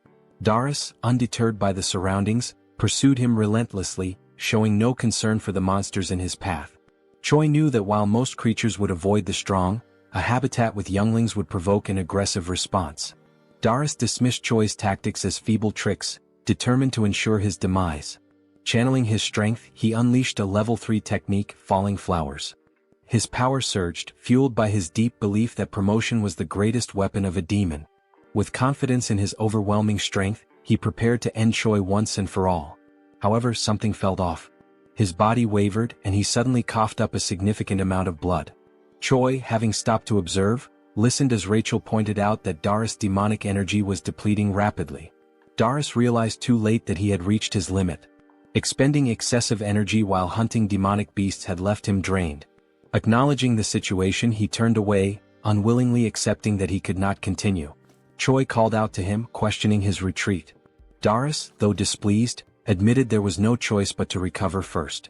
Darius, undeterred by the surroundings, pursued him relentlessly, showing no concern for the monsters in his path. Choi knew that while most creatures would avoid the strong, a habitat with younglings would provoke an aggressive response. Darius dismissed Choi's tactics as feeble tricks, determined to ensure his demise. Channeling his strength, he unleashed a level 3 technique, Falling Flowers. His power surged, fueled by his deep belief that promotion was the greatest weapon of a demon. With confidence in his overwhelming strength, he prepared to end Choi once and for all. However, something felt off. His body wavered, and he suddenly coughed up a significant amount of blood. Choi, having stopped to observe, listened as Rachel pointed out that Darius' demonic energy was depleting rapidly. Darius realized too late that he had reached his limit. Expending excessive energy while hunting demonic beasts had left him drained. Acknowledging the situation, he turned away, unwillingly accepting that he could not continue. Choi called out to him, questioning his retreat. Darius, though displeased, admitted there was no choice but to recover first.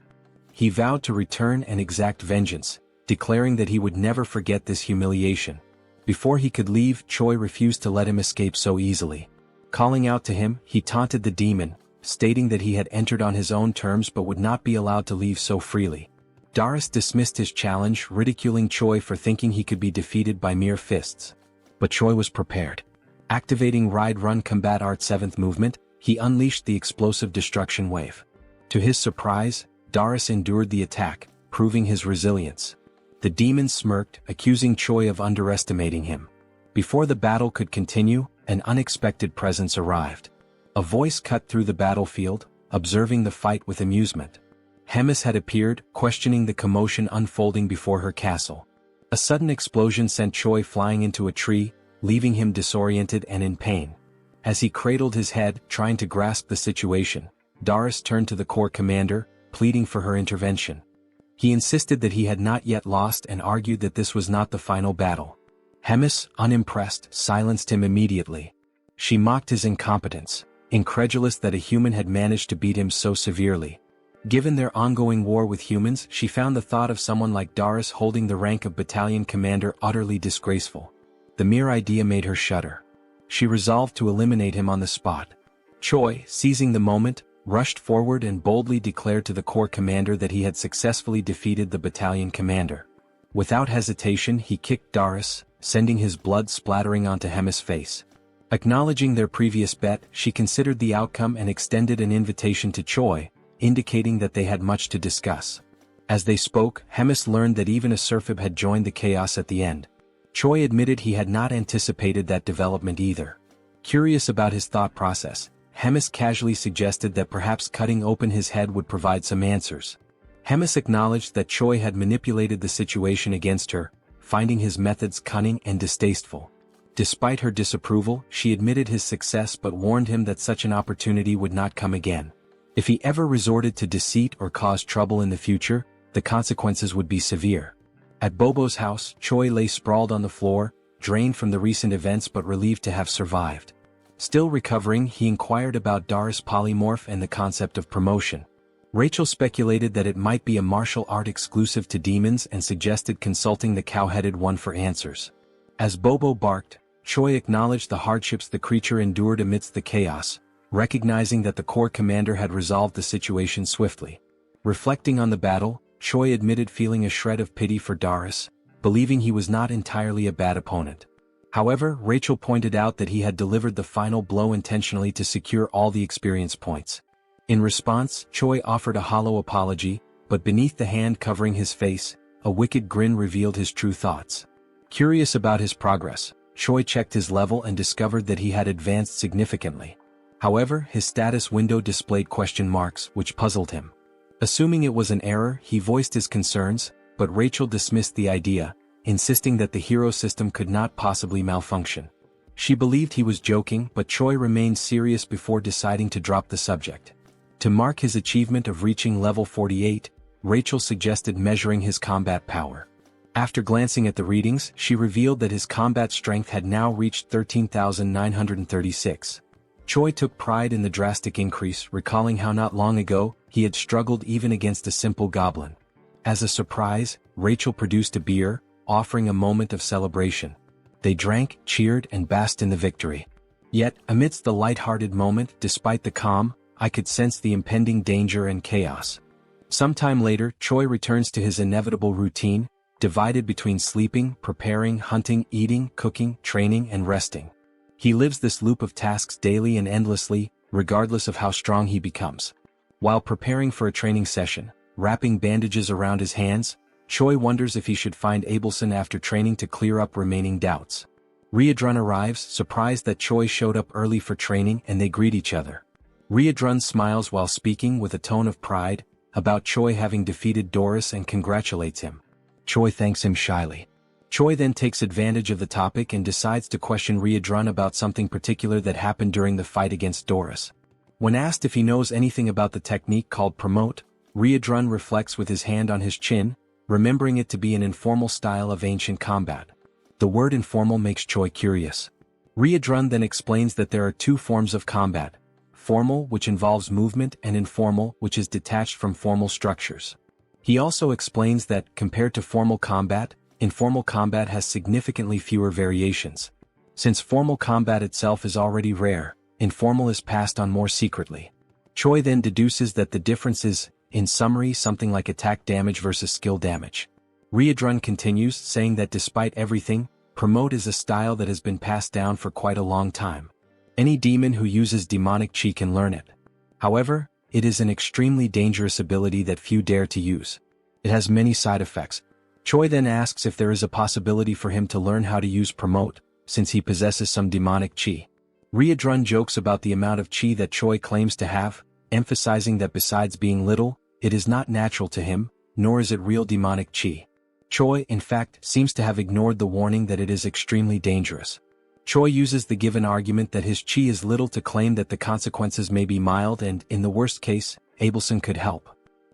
He vowed to return and exact vengeance, declaring that he would never forget this humiliation. Before he could leave, Choi refused to let him escape so easily. Calling out to him, he taunted the demon, stating that he had entered on his own terms but would not be allowed to leave so freely. Doris dismissed his challenge, ridiculing Choi for thinking he could be defeated by mere fists. But Choi was prepared. Activating Ride Run Combat Art 7th movement, he unleashed the explosive destruction wave. To his surprise, Doris endured the attack, proving his resilience. The demon smirked, accusing Choi of underestimating him. Before the battle could continue, an unexpected presence arrived. A voice cut through the battlefield, observing the fight with amusement. Hemis had appeared, questioning the commotion unfolding before her castle. A sudden explosion sent Choi flying into a tree, leaving him disoriented and in pain. As he cradled his head, trying to grasp the situation, Doris turned to the Corps commander, pleading for her intervention. He insisted that he had not yet lost and argued that this was not the final battle. Hemis, unimpressed, silenced him immediately. She mocked his incompetence, incredulous that a human had managed to beat him so severely. Given their ongoing war with humans, she found the thought of someone like Doris holding the rank of battalion commander utterly disgraceful. The mere idea made her shudder. She resolved to eliminate him on the spot. Choi, seizing the moment, rushed forward and boldly declared to the Corps commander that he had successfully defeated the battalion commander. Without hesitation, he kicked Doris, sending his blood splattering onto Hemis' face. Acknowledging their previous bet, she considered the outcome and extended an invitation to Choi, indicating that they had much to discuss. As they spoke, Hemis learned that even a Serphib had joined the chaos at the end. Choi admitted he had not anticipated that development either. Curious about his thought process, Hemis casually suggested that perhaps cutting open his head would provide some answers. Hemis acknowledged that Choi had manipulated the situation against her, finding his methods cunning and distasteful. Despite her disapproval, she admitted his success but warned him that such an opportunity would not come again. If he ever resorted to deceit or caused trouble in the future, the consequences would be severe. At Bobo's house, Choi lay sprawled on the floor, drained from the recent events but relieved to have survived. Still recovering, he inquired about Doris' polymorph and the concept of promotion. Rachel speculated that it might be a martial art exclusive to demons and suggested consulting the cow-headed one for answers. As Bobo barked, Choi acknowledged the hardships the creature endured amidst the chaos, recognizing that the Corps commander had resolved the situation swiftly. Reflecting on the battle, Choi admitted feeling a shred of pity for Doris, believing he was not entirely a bad opponent. However, Rachel pointed out that he had delivered the final blow intentionally to secure all the experience points. In response, Choi offered a hollow apology, but beneath the hand covering his face, a wicked grin revealed his true thoughts. Curious about his progress, Choi checked his level and discovered that he had advanced significantly. However, his status window displayed question marks, which puzzled him. Assuming it was an error, he voiced his concerns, but Rachel dismissed the idea, insisting that the hero system could not possibly malfunction. She believed he was joking, but Choi remained serious before deciding to drop the subject. To mark his achievement of reaching level 48, Rachel suggested measuring his combat power. After glancing at the readings, she revealed that his combat strength had now reached 13,936. Choi took pride in the drastic increase, recalling how not long ago, he had struggled even against a simple goblin. As a surprise, Rachel produced a beer, offering a moment of celebration. They drank, cheered, and basked in the victory. Yet, amidst the light-hearted moment, despite the calm, I could sense the impending danger and chaos. Sometime later, Choi returns to his inevitable routine, divided between sleeping, preparing, hunting, eating, cooking, training, and resting. He lives this loop of tasks daily and endlessly, regardless of how strong he becomes. While preparing for a training session, wrapping bandages around his hands, Choi wonders if he should find Abelson after training to clear up remaining doubts. Riadrun arrives, surprised that Choi showed up early for training, and they greet each other. Riadrun smiles while speaking with a tone of pride about Choi having defeated Doris and congratulates him. Choi thanks him shyly. Choi then takes advantage of the topic and decides to question Riadrun about something particular that happened during the fight against Doris. When asked if he knows anything about the technique called promote, Riadrun reflects with his hand on his chin, remembering it to be an informal style of ancient combat. The word informal makes Choi curious. Riadrun then explains that there are two forms of combat: formal, which involves movement, and informal, which is detached from formal structures. He also explains that, compared to formal combat, informal combat has significantly fewer variations. Since formal combat itself is already rare, informal is passed on more secretly. Choi then deduces that the difference is in summary something like attack damage versus skill damage. Riadrun continues, saying that despite everything, promote is a style that has been passed down for quite a long time. Any demon who uses demonic chi can learn it. However, it is an extremely dangerous ability that few dare to use. It has many side effects. Choi then asks if there is a possibility for him to learn how to use promote, since he possesses some demonic chi. Riadrun jokes about the amount of chi that Choi claims to have, emphasizing that besides being little, it is not natural to him, nor is it real demonic chi. Choi, in fact, seems to have ignored the warning that it is extremely dangerous. Choi uses the given argument that his chi is little to claim that the consequences may be mild and, in the worst case, Abelson could help.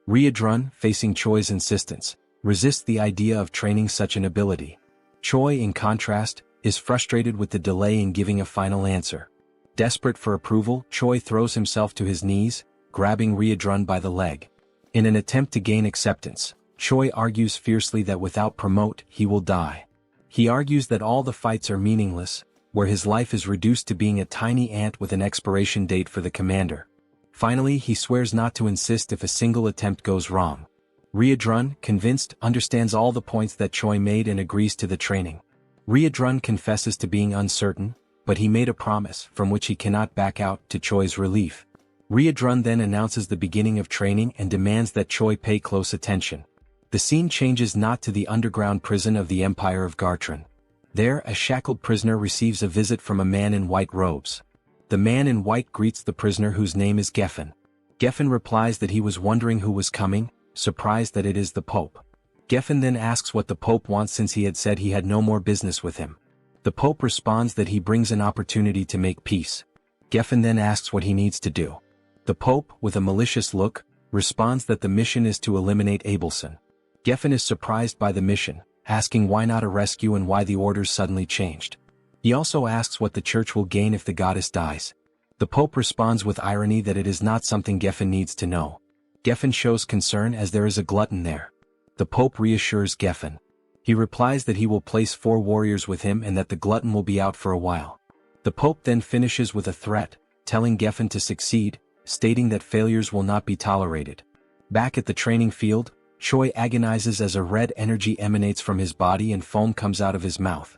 Riadrun, facing Choi's insistence, resists the idea of training such an ability. Choi, in contrast, is frustrated with the delay in giving a final answer. Desperate for approval, Choi throws himself to his knees, grabbing Riadrun by the leg. In an attempt to gain acceptance, Choi argues fiercely that without promote, he will die. He argues that all the fights are meaningless, where his life is reduced to being a tiny ant with an expiration date for the commander. Finally, he swears not to insist if a single attempt goes wrong. Riadrun, convinced, understands all the points that Choi made and agrees to the training. Riadrun confesses to being uncertain, but he made a promise, from which he cannot back out, to Choi's relief. Riadrun then announces the beginning of training and demands that Choi pay close attention. The scene changes not to the underground prison of the Empire of Gartran. There, a shackled prisoner receives a visit from a man in white robes. The man in white greets the prisoner, whose name is Geffen. Geffen replies that he was wondering who was coming, surprised that it is the Pope. Geffen then asks what the Pope wants, since he had said he had no more business with him. The Pope responds that he brings an opportunity to make peace. Geffen then asks what he needs to do. The Pope, with a malicious look, responds that the mission is to eliminate Abelson. Geffen is surprised by the mission, asking why not a rescue and why the orders suddenly changed. He also asks what the church will gain if the goddess dies. The Pope responds with irony that it is not something Geffen needs to know. Geffen shows concern as there is a glutton there. The Pope reassures Geffen. He replies that he will place 4 warriors with him and that the glutton will be out for a while. The Pope then finishes with a threat, telling Geffen to succeed, stating that failures will not be tolerated. Back at the training field, Choi agonizes as a red energy emanates from his body and foam comes out of his mouth.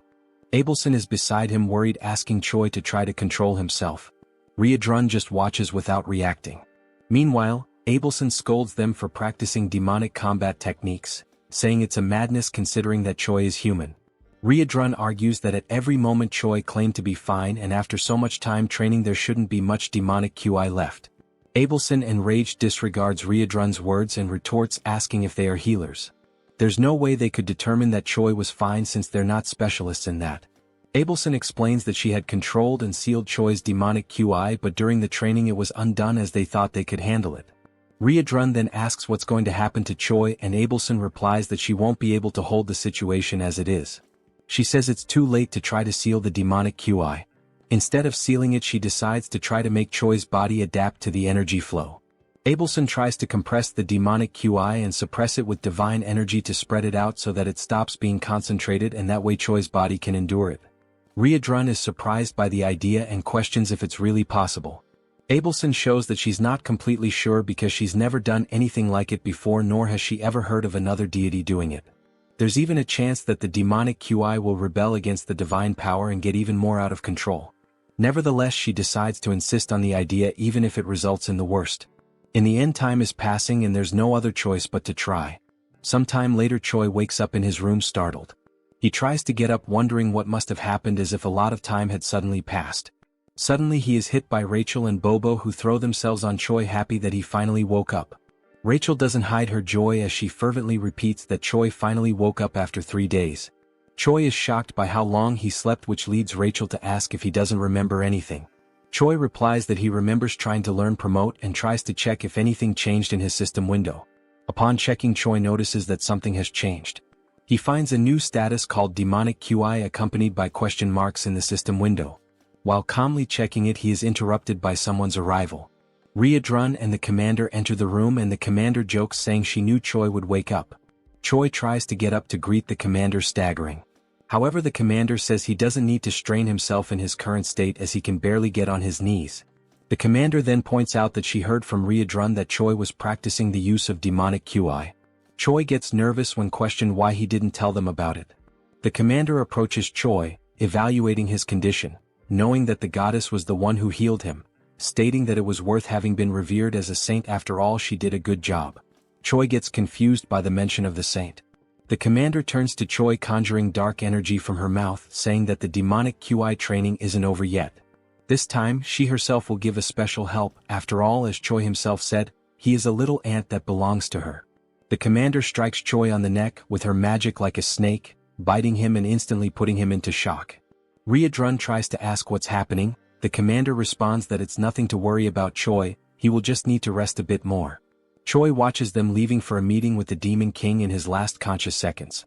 Abelson is beside him, worried, asking Choi to try to control himself. Riadrun just watches without reacting. Meanwhile, Abelson scolds them for practicing demonic combat techniques, saying it's a madness considering that Choi is human. Riadrun argues that at every moment Choi claimed to be fine, and after so much time training there shouldn't be much demonic QI left. Abelson, enraged, disregards Riadrun's words and retorts, asking if they are healers. There's no way they could determine that Choi was fine since they're not specialists in that. Abelson explains that she had controlled and sealed Choi's demonic QI, but during the training it was undone as they thought they could handle it. Riadrun then asks what's going to happen to Choi, and Abelson replies that she won't be able to hold the situation as it is. She says it's too late to try to seal the demonic QI. Instead of sealing it, she decides to try to make Choi's body adapt to the energy flow. Abelson tries to compress the demonic QI and suppress it with divine energy to spread it out so that it stops being concentrated, and that way Choi's body can endure it. Riadrun is surprised by the idea and questions if it's really possible. Abelson shows that she's not completely sure because she's never done anything like it before, nor has she ever heard of another deity doing it. There's even a chance that the demonic QI will rebel against the divine power and get even more out of control. Nevertheless, she decides to insist on the idea even if it results in the worst. In the end, time is passing and there's no other choice but to try. Sometime later, Choi wakes up in his room startled. He tries to get up, wondering what must have happened, as if a lot of time had suddenly passed. Suddenly he is hit by Rachel and Bobo, who throw themselves on Choi, happy that he finally woke up. Rachel doesn't hide her joy as she fervently repeats that Choi finally woke up after 3 days. Choi is shocked by how long he slept, which leads Rachel to ask if he doesn't remember anything. Choi replies that he remembers trying to learn promote and tries to check if anything changed in his system window. Upon checking, Choi notices that something has changed. He finds a new status called demonic QI accompanied by question marks in the system window. While calmly checking it, he is interrupted by someone's arrival. Riadrun and the commander enter the room, and the commander jokes, saying she knew Choi would wake up. Choi tries to get up to greet the commander, staggering. However, the commander says he doesn't need to strain himself in his current state as he can barely get on his knees. The commander then points out that she heard from Riadrun that Choi was practicing the use of demonic QI. Choi gets nervous when questioned why he didn't tell them about it. The commander approaches Choi, evaluating his condition, knowing that the goddess was the one who healed him, stating that it was worth having been revered as a saint. After all, she did a good job. Choi gets confused by the mention of the saint. The commander turns to Choi, conjuring dark energy from her mouth, saying that the demonic QI training isn't over yet. This time, she herself will give a special help. After all, as Choi himself said, he is a little ant that belongs to her. The commander strikes Choi on the neck with her magic like a snake, biting him and instantly putting him into shock. Riadrun tries to ask what's happening. The commander responds that it's nothing to worry about Choi, he will just need to rest a bit more. Choi watches them leaving for a meeting with the Demon King in his last conscious seconds.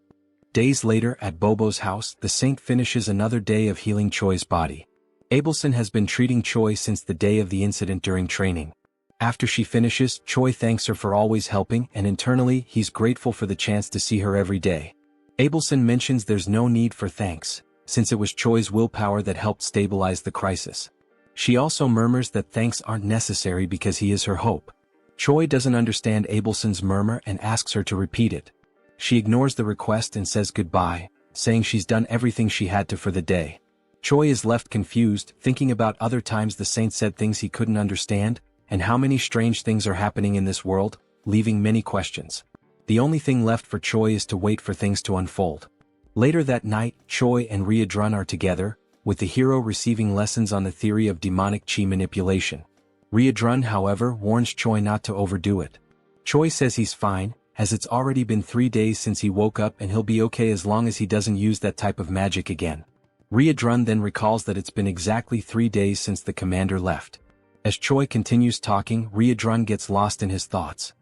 Days later, at Bobo's house, the saint finishes another day of healing Choi's body. Abelson has been treating Choi since the day of the incident during training. After she finishes, Choi thanks her for always helping, and internally, he's grateful for the chance to see her every day. Abelson mentions there's no need for thanks, since it was Choi's willpower that helped stabilize the crisis. She also murmurs that thanks aren't necessary because he is her hope. Choi doesn't understand Abelson's murmur and asks her to repeat it. She ignores the request and says goodbye, saying she's done everything she had to for the day. Choi is left confused, thinking about other times the saint said things he couldn't understand, and how many strange things are happening in this world, leaving many questions. The only thing left for Choi is to wait for things to unfold. Later that night, Choi and Riadrun are together, with the hero receiving lessons on the theory of demonic chi manipulation. Riadrun, however, warns Choi not to overdo it. Choi says he's fine, as it's already been 3 days since he woke up and he'll be okay as long as he doesn't use that type of magic again. Riadrun then recalls that it's been exactly 3 days since the commander left. As Choi continues talking, Riadrun gets lost in his thoughts.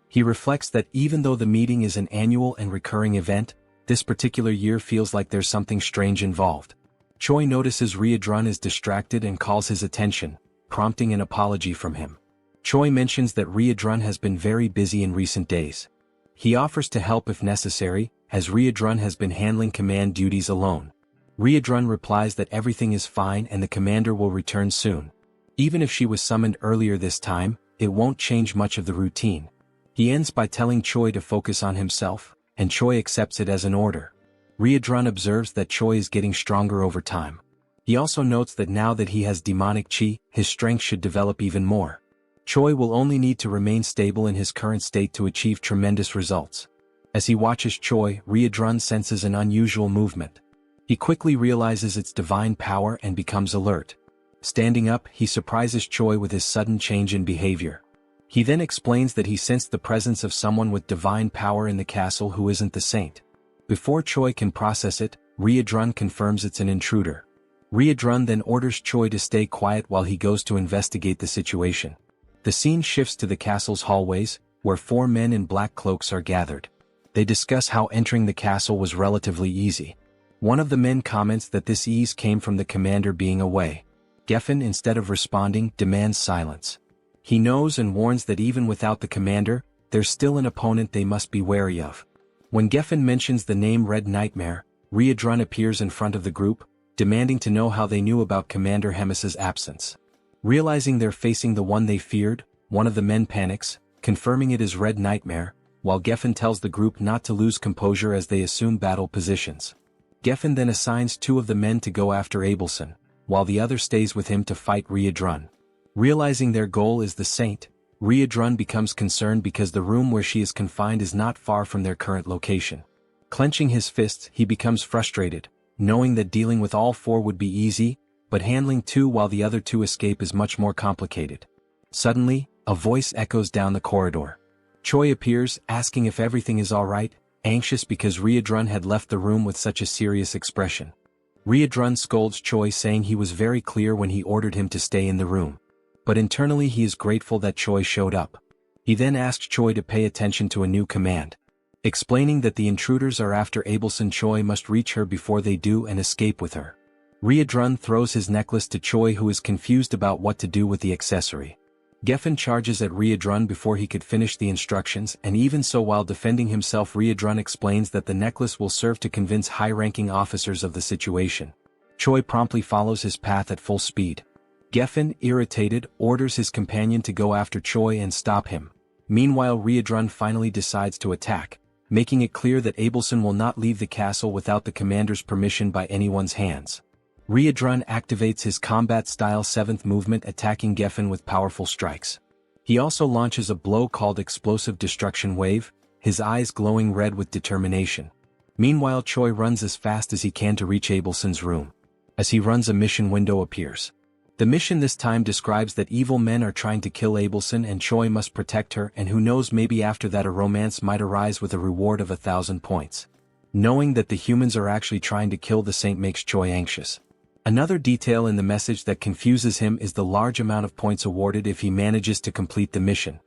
He reflects that even though the meeting is an annual and recurring event, this particular year feels like there's something strange involved. Choi notices Riadrun is distracted and calls his attention, prompting an apology from him. Choi mentions that Riadrun has been very busy in recent days. He offers to help if necessary, as Riadrun has been handling command duties alone. Riadrun replies that everything is fine and the commander will return soon. Even if she was summoned earlier this time, it won't change much of the routine. He ends by telling Choi to focus on himself, and Choi accepts it as an order. Riadrun observes that Choi is getting stronger over time. He also notes that now that he has demonic chi, his strength should develop even more. Choi will only need to remain stable in his current state to achieve tremendous results. As he watches Choi, Riadrun senses an unusual movement. He quickly realizes its divine power and becomes alert. Standing up, he surprises Choi with his sudden change in behavior. He then explains that he sensed the presence of someone with divine power in the castle who isn't the saint. Before Choi can process it, Riadrun confirms it's an intruder. Riadrun then orders Choi to stay quiet while he goes to investigate the situation. The scene shifts to the castle's hallways, where 4 men in black cloaks are gathered. They discuss how entering the castle was relatively easy. One of the men comments that this ease came from the commander being away. Geffen, instead of responding, demands silence. He knows and warns that even without the commander, there's still an opponent they must be wary of. When Geffen mentions the name Red Nightmare, Riadrun appears in front of the group, demanding to know how they knew about Commander Hemis's absence. Realizing they're facing the one they feared, one of the men panics, confirming it is Red Nightmare, while Geffen tells the group not to lose composure as they assume battle positions. Geffen then assigns 2 of the men to go after Abelson, while the other stays with him to fight Riadrun. Realizing their goal is the saint, Riadrun becomes concerned because the room where she is confined is not far from their current location. Clenching his fists, he becomes frustrated, knowing that dealing with all 4 would be easy, but handling 2 while the other 2 escape is much more complicated. Suddenly, a voice echoes down the corridor. Choi appears, asking if everything is alright, anxious because Riadrun had left the room with such a serious expression. Riadrun scolds Choi, saying he was very clear when he ordered him to stay in the room. But internally he is grateful that Choi showed up. He then asks Choi to pay attention to a new command. Explaining that the intruders are after Abelson, Choi must reach her before they do and escape with her. Riadrun throws his necklace to Choi, who is confused about what to do with the accessory. Geffen charges at Riadrun before he could finish the instructions, and even so, while defending himself, Riadrun explains that the necklace will serve to convince high-ranking officers of the situation. Choi promptly follows his path at full speed. Geffen, irritated, orders his companion to go after Choi and stop him. Meanwhile, Riedrun finally decides to attack, making it clear that Abelson will not leave the castle without the commander's permission by anyone's hands. Riedrun activates his combat-style 7th movement, attacking Geffen with powerful strikes. He also launches a blow called Explosive Destruction Wave, his eyes glowing red with determination. Meanwhile, Choi runs as fast as he can to reach Abelson's room. As he runs, a mission window appears. The mission this time describes that evil men are trying to kill Abelson and Choi must protect her, and who knows, maybe after that a romance might arise with a reward of 1,000 points. Knowing that the humans are actually trying to kill the saint makes Choi anxious. Another detail in the message that confuses him is the large amount of points awarded if he manages to complete the mission.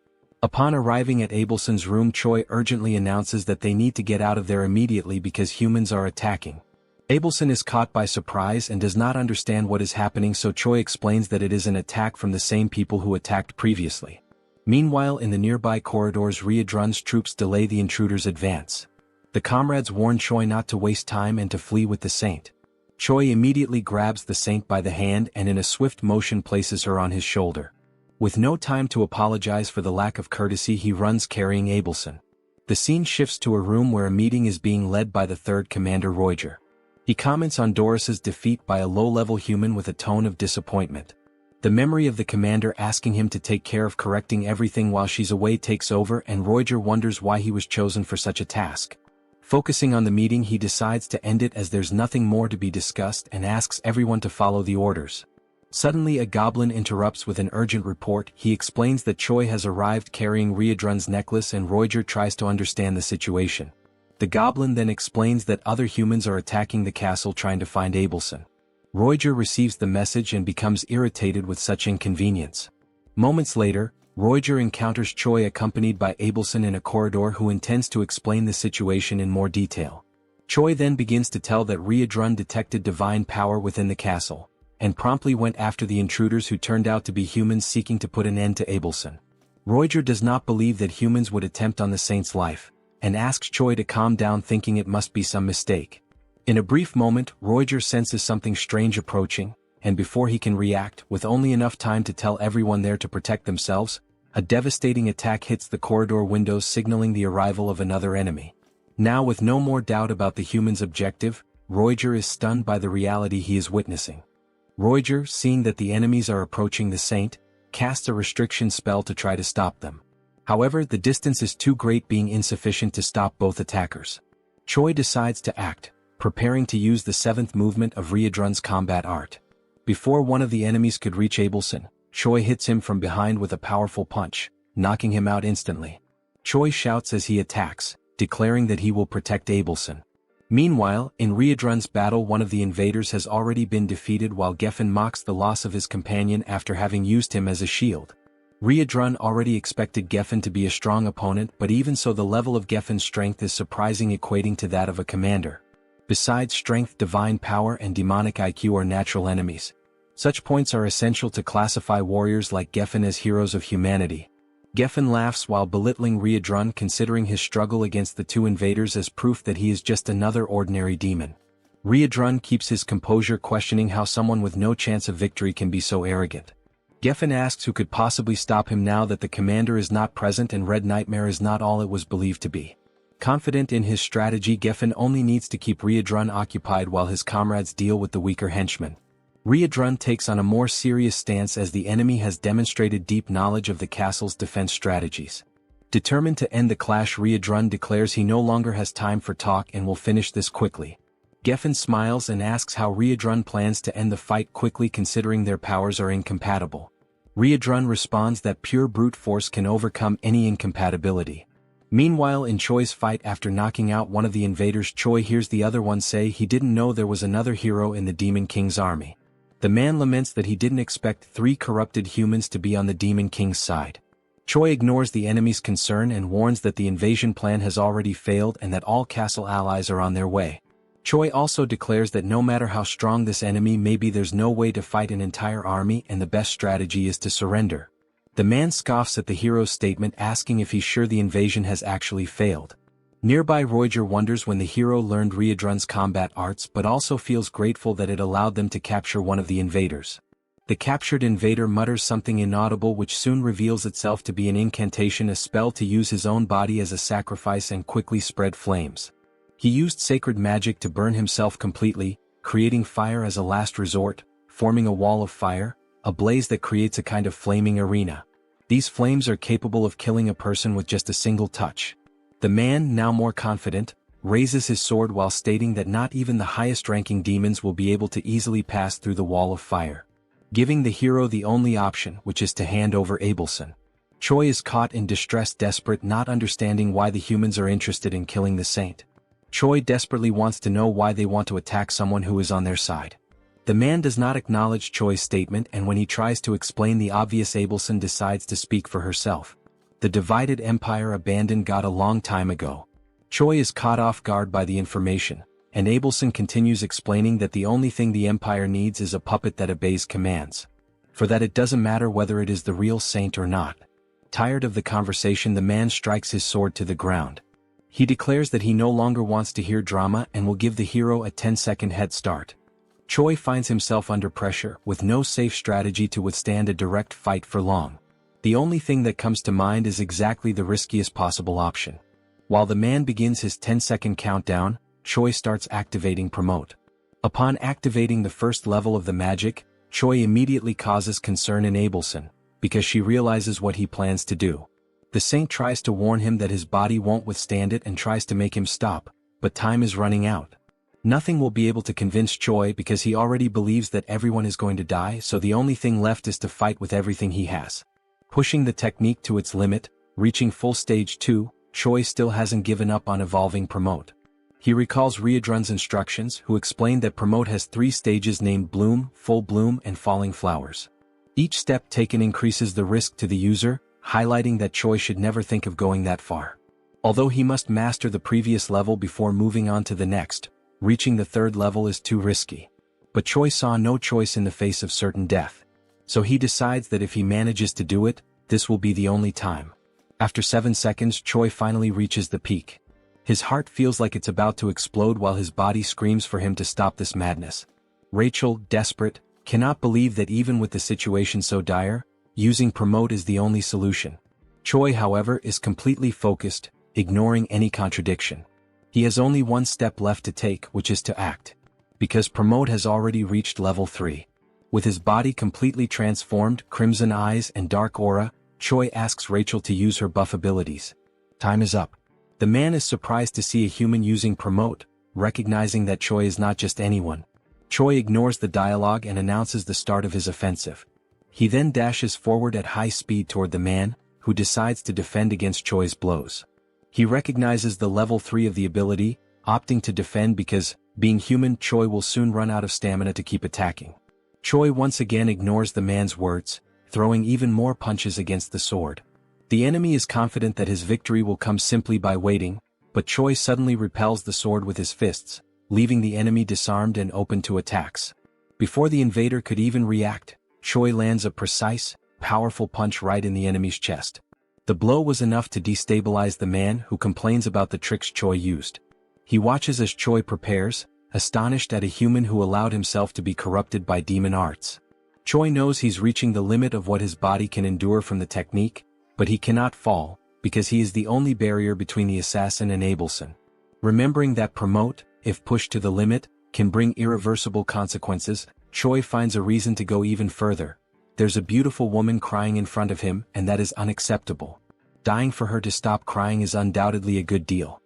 Upon arriving at Abelson's room, Choi urgently announces that they need to get out of there immediately because humans are attacking. Abelson is caught by surprise and does not understand what is happening, so Choi explains that it is an attack from the same people who attacked previously. Meanwhile, in the nearby corridors, Riedrun's troops delay the intruders' advance. The comrades warn Choi not to waste time and to flee with the saint. Choi immediately grabs the saint by the hand and in a swift motion places her on his shoulder. With no time to apologize for the lack of courtesy, he runs carrying Abelson. The scene shifts to a room where a meeting is being led by the 3rd Commander Roiger. He comments on Doris's defeat by a low-level human with a tone of disappointment. The memory of the commander asking him to take care of correcting everything while she's away takes over, and Roiger wonders why he was chosen for such a task. Focusing on the meeting, he decides to end it as there's nothing more to be discussed and asks everyone to follow the orders. Suddenly, a goblin interrupts with an urgent report. He explains that Choi has arrived carrying Riedrun's necklace, and Roiger tries to understand the situation. The goblin then explains that other humans are attacking the castle trying to find Abelson. Roiger receives the message and becomes irritated with such inconvenience. Moments later, Roiger encounters Choi accompanied by Abelson in a corridor, who intends to explain the situation in more detail. Choi then begins to tell that Riedrun detected divine power within the castle, and promptly went after the intruders who turned out to be humans seeking to put an end to Abelson. Roiger does not believe that humans would attempt on the saint's life, and asks Choi to calm down, thinking it must be some mistake. In a brief moment, Roiger senses something strange approaching, and before he can react, with only enough time to tell everyone there to protect themselves, a devastating attack hits the corridor windows, signaling the arrival of another enemy. Now, with no more doubt about the human's objective, Roiger is stunned by the reality he is witnessing. Roiger, seeing that the enemies are approaching the saint, casts a restriction spell to try to stop them. However, the distance is too great, being insufficient to stop both attackers. Choi decides to act, preparing to use the 7th movement of Riedrun's combat art. Before one of the enemies could reach Abelson, Choi hits him from behind with a powerful punch, knocking him out instantly. Choi shouts as he attacks, declaring that he will protect Abelson. Meanwhile, in Riedrun's battle, one of the invaders has already been defeated, while Geffen mocks the loss of his companion after having used him as a shield. Riedrun already expected Geffen to be a strong opponent, but even so, the level of Geffen's strength is surprising, equating to that of a commander. Besides strength, divine power and demonic IQ are natural enemies. Such points are essential to classify warriors like Geffen as heroes of humanity. Geffen laughs while belittling Riedrun, considering his struggle against the 2 invaders as proof that he is just another ordinary demon. Riedrun keeps his composure, questioning how someone with no chance of victory can be so arrogant. Geffen asks who could possibly stop him now that the commander is not present and Red Nightmare is not all it was believed to be. Confident in his strategy, Geffen only needs to keep Riedrun occupied while his comrades deal with the weaker henchmen. Riedrun takes on a more serious stance as the enemy has demonstrated deep knowledge of the castle's defense strategies. Determined to end the clash, Riedrun declares he no longer has time for talk and will finish this quickly. Geffen smiles and asks how Riedrun plans to end the fight quickly, considering their powers are incompatible. Riedrun responds that pure brute force can overcome any incompatibility. Meanwhile, in Choi's fight, after knocking out one of the invaders, Choi hears the other one say he didn't know there was another hero in the Demon King's army. The man laments that he didn't expect 3 corrupted humans to be on the Demon King's side. Choi ignores the enemy's concern and warns that the invasion plan has already failed and that all castle allies are on their way. Choi also declares that no matter how strong this enemy may be, there's no way to fight an entire army and the best strategy is to surrender. The man scoffs at the hero's statement, asking if he's sure the invasion has actually failed. Nearby, Roiger wonders when the hero learned Riedrun's combat arts, but also feels grateful that it allowed them to capture one of the invaders. The captured invader mutters something inaudible which soon reveals itself to be an incantation, a spell to use his own body as a sacrifice and quickly spread flames. He used sacred magic to burn himself completely, creating fire as a last resort, forming a wall of fire, a blaze that creates a kind of flaming arena. These flames are capable of killing a person with just a single touch. The man, now more confident, raises his sword while stating that not even the highest-ranking demons will be able to easily pass through the wall of fire, giving the hero the only option, which is to hand over Abelson. Choi is caught in distress, desperate, not understanding why the humans are interested in killing the saint. Choi desperately wants to know why they want to attack someone who is on their side. The man does not acknowledge Choi's statement, and when he tries to explain the obvious, Abelson decides to speak for herself. The divided empire abandoned God a long time ago. Choi is caught off guard by the information, and Abelson continues explaining that the only thing the empire needs is a puppet that obeys commands. For that it doesn't matter whether it is the real saint or not. Tired of the conversation, the man strikes his sword to the ground. He declares that he no longer wants to hear drama and will give the hero a 10-second head start. Choi finds himself under pressure, with no safe strategy to withstand a direct fight for long. The only thing that comes to mind is exactly the riskiest possible option. While the man begins his 10-second countdown, Choi starts activating Promote. Upon activating the first level of the magic, Choi immediately causes concern in Abelson, because she realizes what he plans to do. The saint tries to warn him that his body won't withstand it and tries to make him stop, but time is running out. Nothing will be able to convince Choi because he already believes that everyone is going to die, so the only thing left is to fight with everything he has. Pushing the technique to its limit, reaching full stage 2, Choi still hasn't given up on evolving Promote. He recalls Riedrun's instructions, who explained that Promote has 3 stages named Bloom, Full Bloom, and Falling Flowers. Each step taken increases the risk to the user, highlighting that Choi should never think of going that far. Although he must master the previous level before moving on to the next, reaching the 3rd level is too risky. But Choi saw no choice in the face of certain death. So he decides that if he manages to do it, this will be the only time. After 7 seconds, Choi finally reaches the peak. His heart feels like it's about to explode while his body screams for him to stop this madness. Rachel, desperate, cannot believe that even with the situation so dire, using Promote is the only solution. Choi, however, is completely focused, ignoring any contradiction. He has only one step left to take, which is to act. Because Promote has already reached level 3. With his body completely transformed, crimson eyes and dark aura, Choi asks Rachel to use her buff abilities. Time is up. The man is surprised to see a human using Promote, recognizing that Choi is not just anyone. Choi ignores the dialogue and announces the start of his offensive. He then dashes forward at high speed toward the man, who decides to defend against Choi's blows. He recognizes the level 3 of the ability, opting to defend because, being human, Choi will soon run out of stamina to keep attacking. Choi once again ignores the man's words, throwing even more punches against the sword. The enemy is confident that his victory will come simply by waiting, but Choi suddenly repels the sword with his fists, leaving the enemy disarmed and open to attacks. Before the invader could even react, Choi lands a precise, powerful punch right in the enemy's chest. The blow was enough to destabilize the man, who complains about the tricks Choi used. He watches as Choi prepares, astonished at a human who allowed himself to be corrupted by demon arts. Choi knows he's reaching the limit of what his body can endure from the technique, but he cannot fall, because he is the only barrier between the assassin and Abelson. Remembering that Promote, if pushed to the limit, can bring irreversible consequences, Choi finds a reason to go even further. There's a beautiful woman crying in front of him, and that is unacceptable. Dying for her to stop crying is undoubtedly a good deal.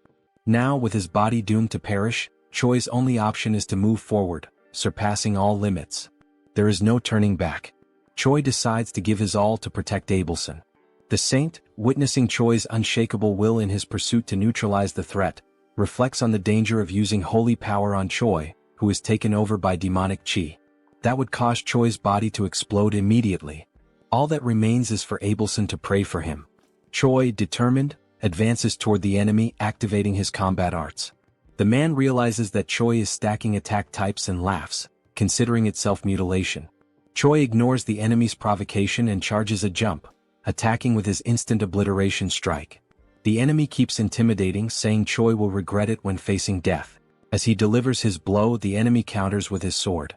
Now, with his body doomed to perish, Choi's only option is to move forward, surpassing all limits. There is no turning back. Choi decides to give his all to protect Abelson. The saint, witnessing Choi's unshakable will in his pursuit to neutralize the threat, reflects on the danger of using holy power on Choi, who is taken over by demonic chi. That would cause Choi's body to explode immediately. All that remains is for Abelson to pray for him. Choi, determined, advances toward the enemy, activating his combat arts. The man realizes that Choi is stacking attack types and laughs, considering it self-mutilation. Choi ignores the enemy's provocation and charges a jump, attacking with his instant obliteration strike. The enemy keeps intimidating, saying Choi will regret it when facing death. As he delivers his blow, the enemy counters with his sword,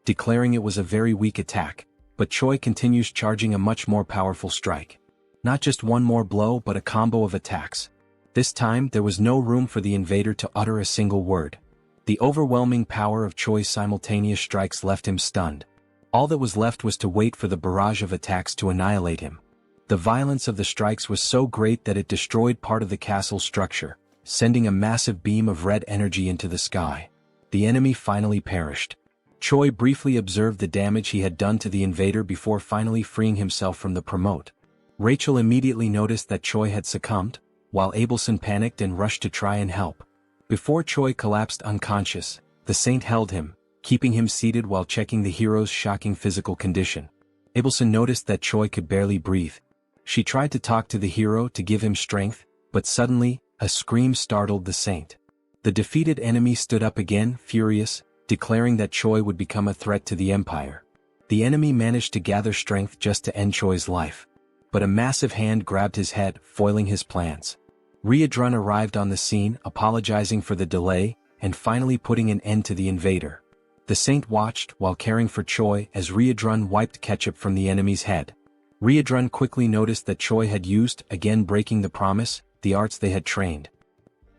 declaring it was a very weak attack, but Choi continues charging a much more powerful strike. Not just one more blow but a combo of attacks. This time there was no room for the invader to utter a single word. The overwhelming power of Choi's simultaneous strikes left him stunned. All that was left was to wait for the barrage of attacks to annihilate him. The violence of the strikes was so great that it destroyed part of the castle's structure, sending a massive beam of red energy into the sky. The enemy finally perished. Choi briefly observed the damage he had done to the invader before finally freeing himself from the promote. Rachel immediately noticed that Choi had succumbed, while Abelson panicked and rushed to try and help. Before Choi collapsed unconscious, the saint held him, keeping him seated while checking the hero's shocking physical condition. Abelson noticed that Choi could barely breathe. She tried to talk to the hero to give him strength, but suddenly, a scream startled the saint. The defeated enemy stood up again, furious, declaring that Choi would become a threat to the empire. The enemy managed to gather strength just to end Choi's life. But a massive hand grabbed his head, foiling his plans. Riadrun arrived on the scene, apologizing for the delay, and finally putting an end to the invader. The saint watched while caring for Choi as Riadrun wiped ketchup from the enemy's head. Riadrun quickly noticed that Choi had used, again breaking the promise, the arts they had trained.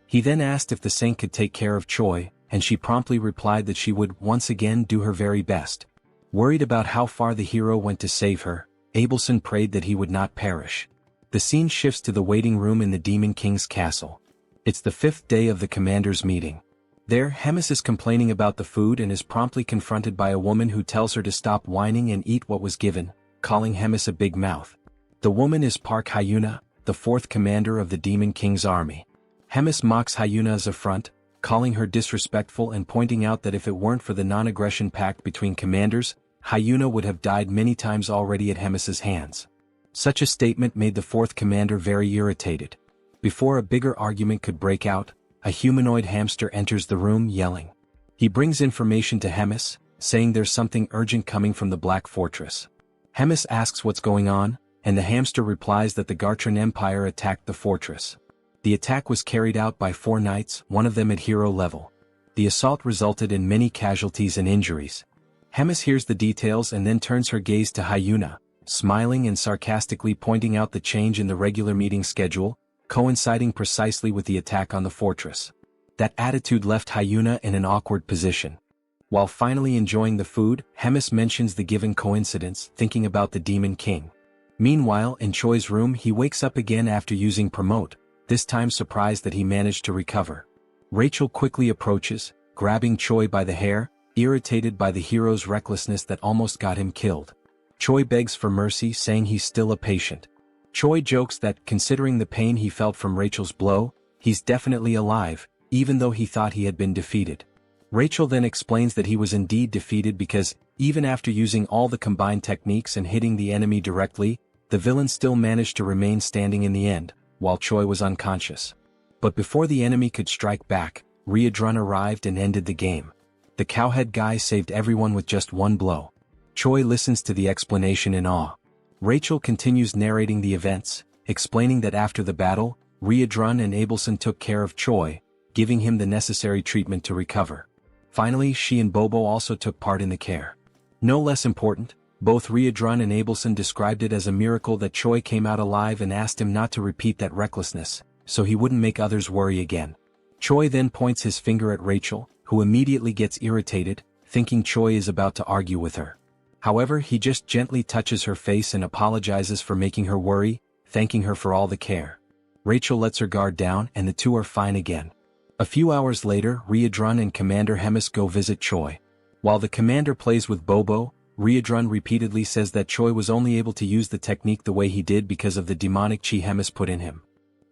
He then asked if the saint could take care of Choi, and she promptly replied that she would once again do her very best. Worried about how far the hero went to save her, Abelson prayed that he would not perish. The scene shifts to the waiting room in the Demon King's castle. It's the 5th day of the commander's meeting. There, Hemis is complaining about the food and is promptly confronted by a woman who tells her to stop whining and eat what was given, calling Hemis a big mouth. The woman is Park Hyuna, the 4th commander of the Demon King's army. Hemis mocks Hyuna's affront, calling her disrespectful and pointing out that if it weren't for the non-aggression pact between commanders, Hyuna would have died many times already at Hemis's hands. Such a statement made the 4th commander very irritated. Before a bigger argument could break out, a humanoid hamster enters the room yelling. He brings information to Hemis, saying there's something urgent coming from the Black Fortress. Hemis asks what's going on, and the hamster replies that the Gartran Empire attacked the fortress. The attack was carried out by 4 knights, one of them at hero level. The assault resulted in many casualties and injuries. Hemis hears the details and then turns her gaze to Hyuna, smiling and sarcastically pointing out the change in the regular meeting schedule, coinciding precisely with the attack on the fortress. That attitude left Hyuna in an awkward position. While finally enjoying the food, Hemis mentions the given coincidence, thinking about the Demon King. Meanwhile, in Choi's room he wakes up again after using promote, this time surprised that he managed to recover. Rachel quickly approaches, grabbing Choi by the hair, irritated by the hero's recklessness that almost got him killed. Choi begs for mercy, saying he's still a patient. Choi jokes that, considering the pain he felt from Rachel's blow, he's definitely alive, even though he thought he had been defeated. Rachel then explains that he was indeed defeated because, even after using all the combined techniques and hitting the enemy directly, the villain still managed to remain standing in the end, while Choi was unconscious. But before the enemy could strike back, Riadrun arrived and ended the game. The cowhead guy saved everyone with just one blow. Choi listens to the explanation in awe. Rachel continues narrating the events, explaining that after the battle, Riadrun and Abelson took care of Choi, giving him the necessary treatment to recover. Finally, she and Bobo also took part in the care. No less important, both Riadrun and Abelson described it as a miracle that Choi came out alive and asked him not to repeat that recklessness, so he wouldn't make others worry again. Choi then points his finger at Rachel, who immediately gets irritated, thinking Choi is about to argue with her. However, he just gently touches her face and apologizes for making her worry, thanking her for all the care. Rachel lets her guard down and the two are fine again. A few hours later, Riadrun and Commander Hemis go visit Choi. While the commander plays with Bobo, Riadrun repeatedly says that Choi was only able to use the technique the way he did because of the demonic chi Hemis put in him.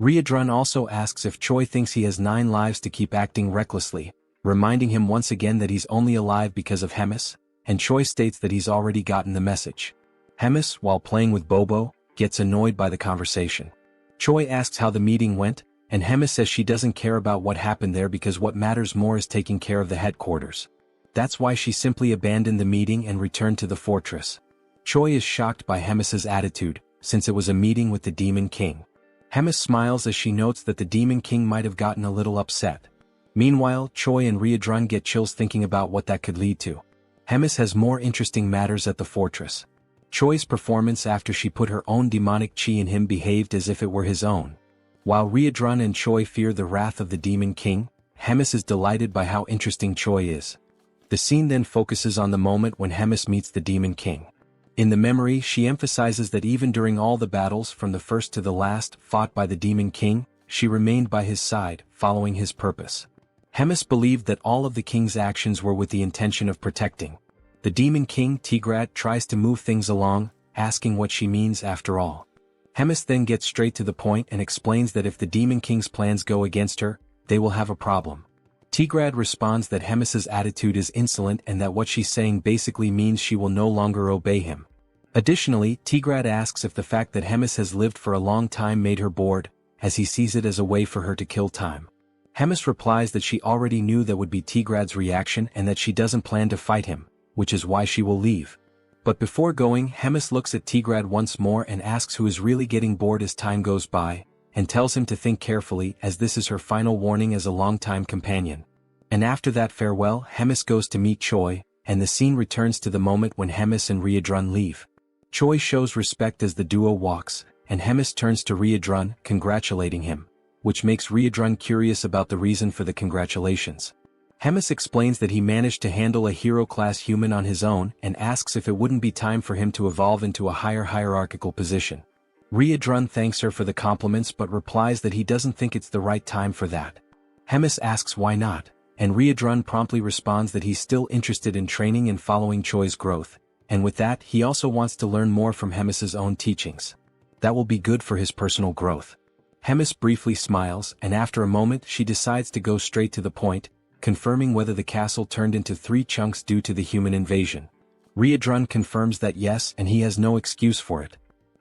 Riadrun also asks if Choi thinks he has 9 lives to keep acting recklessly, reminding him once again that he's only alive because of Hemis, and Choi states that he's already gotten the message. Hemis, while playing with Bobo, gets annoyed by the conversation. Choi asks how the meeting went, and Hemis says she doesn't care about what happened there because what matters more is taking care of the headquarters. That's why she simply abandoned the meeting and returned to the fortress. Choi is shocked by Hemis's attitude, since it was a meeting with the Demon King. Hemis smiles as she notes that the Demon King might have gotten a little upset. Meanwhile, Choi and Riadrun get chills thinking about what that could lead to. Hemis has more interesting matters at the fortress. Choi's performance after she put her own demonic chi in him behaved as if it were his own. While Riedrun and Choi fear the wrath of the Demon King, Hemis is delighted by how interesting Choi is. The scene then focuses on the moment when Hemis meets the Demon King. In the memory, she emphasizes that even during all the battles from the first to the last fought by the Demon King, she remained by his side, following his purpose. Hemis believed that all of the king's actions were with the intention of protecting. The Demon King Tigrad tries to move things along, asking what she means after all. Hemis then gets straight to the point and explains that if the Demon King's plans go against her, they will have a problem. Tigrad responds that Hemis's attitude is insolent and that what she's saying basically means she will no longer obey him. Additionally, Tigrad asks if the fact that Hemis has lived for a long time made her bored, as he sees it as a way for her to kill time. Hemis replies that she already knew that would be Tigrad's reaction and that she doesn't plan to fight him, which is why she will leave. But before going, Hemis looks at Tigrad once more and asks who is really getting bored as time goes by, and tells him to think carefully as this is her final warning as a longtime companion. And after that farewell, Hemis goes to meet Choi, and the scene returns to the moment when Hemis and Riedrun leave. Choi shows respect as the duo walks, and Hemis turns to Riedrun, congratulating him, which makes Riedrun curious about the reason for the congratulations. Hemis explains that he managed to handle a hero-class human on his own and asks if it wouldn't be time for him to evolve into a higher hierarchical position. Riedrun thanks her for the compliments but replies that he doesn't think it's the right time for that. Hemis asks why not, and Riedrun promptly responds that he's still interested in training and following Choi's growth, and with that he also wants to learn more from Hemis's own teachings. That will be good for his personal growth. Hemis briefly smiles, and after a moment she decides to go straight to the point, confirming whether the castle turned into 3 chunks due to the human invasion. Riedrun confirms that yes, and he has no excuse for it.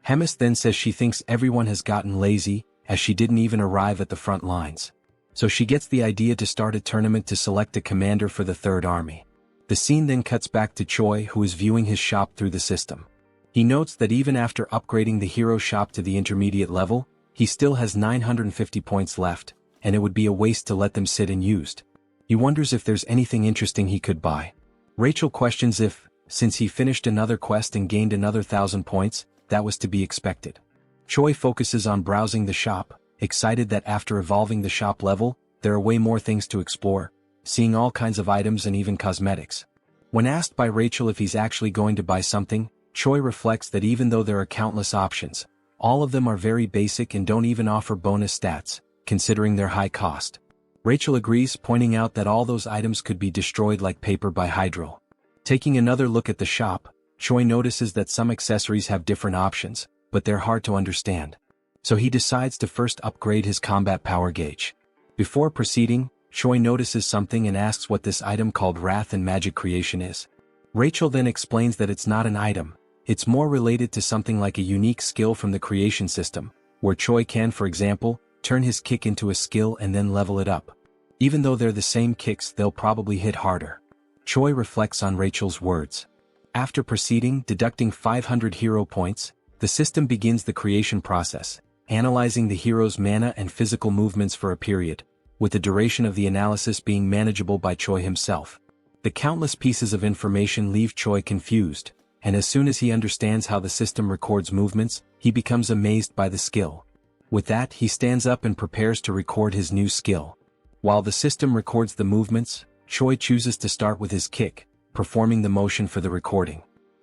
Hemis then says she thinks everyone has gotten lazy, as she didn't even arrive at the front lines. So she gets the idea to start a tournament to select a commander for the Third Army. The scene then cuts back to Choi, who is viewing his shop through the system. He notes that even after upgrading the hero shop to the intermediate level, he still has 950 points left, and it would be a waste to let them sit unused. He wonders if there's anything interesting he could buy. Rachel questions if, since he finished another quest and gained another 1,000 points, that was to be expected. Choi focuses on browsing the shop, excited that after evolving the shop level, there are way more things to explore, seeing all kinds of items and even cosmetics. When asked by Rachel if he's actually going to buy something, Choi reflects that even though there are countless options, all of them are very basic and don't even offer bonus stats, considering their high cost. Rachel agrees, pointing out that all those items could be destroyed like paper by Hydro. Taking another look at the shop, Choi notices that some accessories have different options, but they're hard to understand. So he decides to first upgrade his combat power gauge. Before proceeding, Choi notices something and asks what this item called Wrath and Magic Creation is. Rachel then explains that it's not an item, it's more related to something like a unique skill from the creation system, where Choi can, for example, turn his kick into a skill and then level it up. Even though they're the same kicks, they'll probably hit harder. Choi reflects on Rachel's words. After proceeding, deducting 500 hero points, the system begins the creation process, analyzing the hero's mana and physical movements for a period, with the duration of the analysis being manageable by Choi himself. The countless pieces of information leave Choi confused, and as soon as he understands how the system records movements, he becomes amazed by the skill. With that, he stands up and prepares to record his new skill. While the system records the movements, Choi chooses to start with his kick, performing the motion for the recording.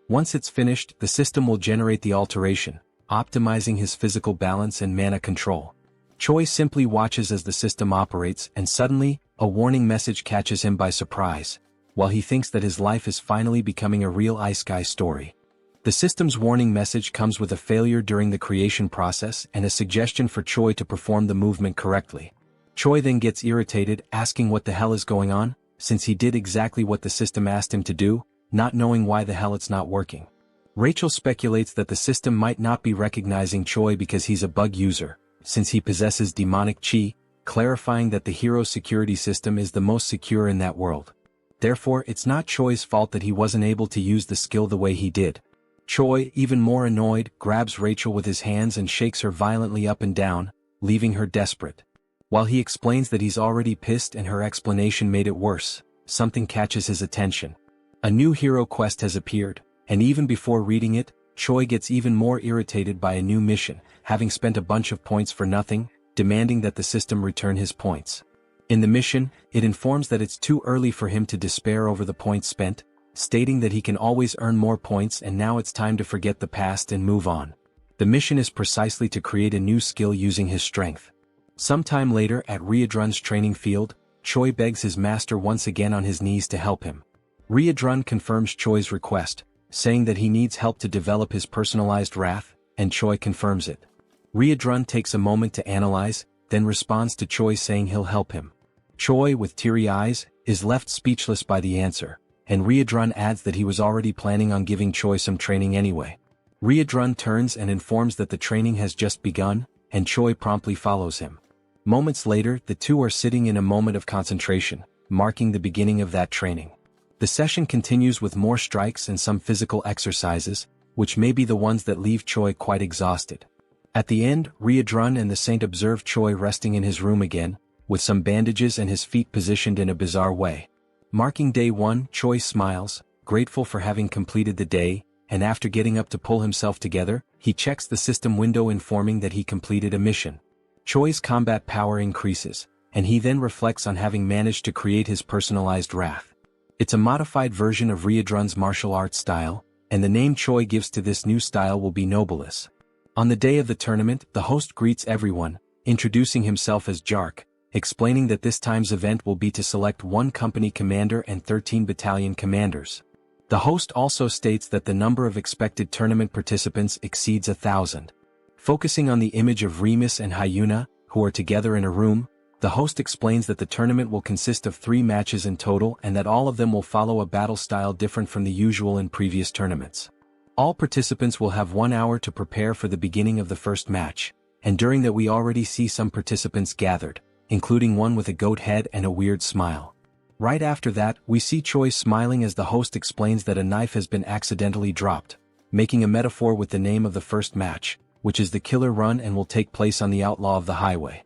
Once it's finished, the system will generate the alteration, optimizing his physical balance and mana control. Choi simply watches as the system operates, and suddenly, a warning message catches him by surprise, while he thinks that his life is finally becoming a real Isekai story. The system's warning message comes with a failure during the creation process and a suggestion for Choi to perform the movement correctly. Choi then gets irritated, asking what the hell is going on, since he did exactly what the system asked him to do, not knowing why the hell it's not working. Rachel speculates that the system might not be recognizing Choi because he's a bug user, since he possesses demonic chi, clarifying that the hero's security system is the most secure in that world. Therefore, it's not Choi's fault that he wasn't able to use the skill the way he did. Choi, even more annoyed, grabs Rachel with his hands and shakes her violently up and down, leaving her desperate. While he explains that he's already pissed and her explanation made it worse, something catches his attention. A new hero quest has appeared, and even before reading it, Choi gets even more irritated by a new mission, having spent a bunch of points for nothing, demanding that the system return his points. In the mission, it informs that it's too early for him to despair over the points spent, stating that he can always earn more points and now it's time to forget the past and move on. The mission is precisely to create a new skill using his strength. Sometime later at Riedrun's training field, Choi begs his master once again on his knees to help him. Riedrun confirms Choi's request, saying that he needs help to develop his personalized wrath, and Choi confirms it. Riedrun takes a moment to analyze, then responds to Choi saying he'll help him. Choi, with teary eyes, is left speechless by the answer, and Riedrun adds that he was already planning on giving Choi some training anyway. Riedrun turns and informs that the training has just begun, and Choi promptly follows him. Moments later, the two are sitting in a moment of concentration, marking the beginning of that training. The session continues with more strikes and some physical exercises, which may be the ones that leave Choi quite exhausted. At the end, Riedrun and the saint observe Choi resting in his room again, with some bandages and his feet positioned in a bizarre way. Marking day 1, Choi smiles, grateful for having completed the day, and after getting up to pull himself together, he checks the system window informing that he completed a mission. Choi's combat power increases, and he then reflects on having managed to create his personalized wrath. It's a modified version of Riedrun's martial arts style, and the name Choi gives to this new style will be Nobilis. On the day of the tournament, the host greets everyone, introducing himself as Jark, explaining that this time's event will be to select 1 company commander and 13 battalion commanders. The host also states that the number of expected tournament participants exceeds 1,000. Focusing on the image of Remus and Hyuna, who are together in a room, the host explains that the tournament will consist of 3 matches in total and that all of them will follow a battle style different from the usual in previous tournaments. All participants will have 1 hour to prepare for the beginning of the first match, and during that we already see some participants gathered, including one with a goat head and a weird smile. Right after that, we see Choi smiling as the host explains that a knife has been accidentally dropped, making a metaphor with the name of the first match, which is the Killer Run and will take place on the Outlaw of the Highway.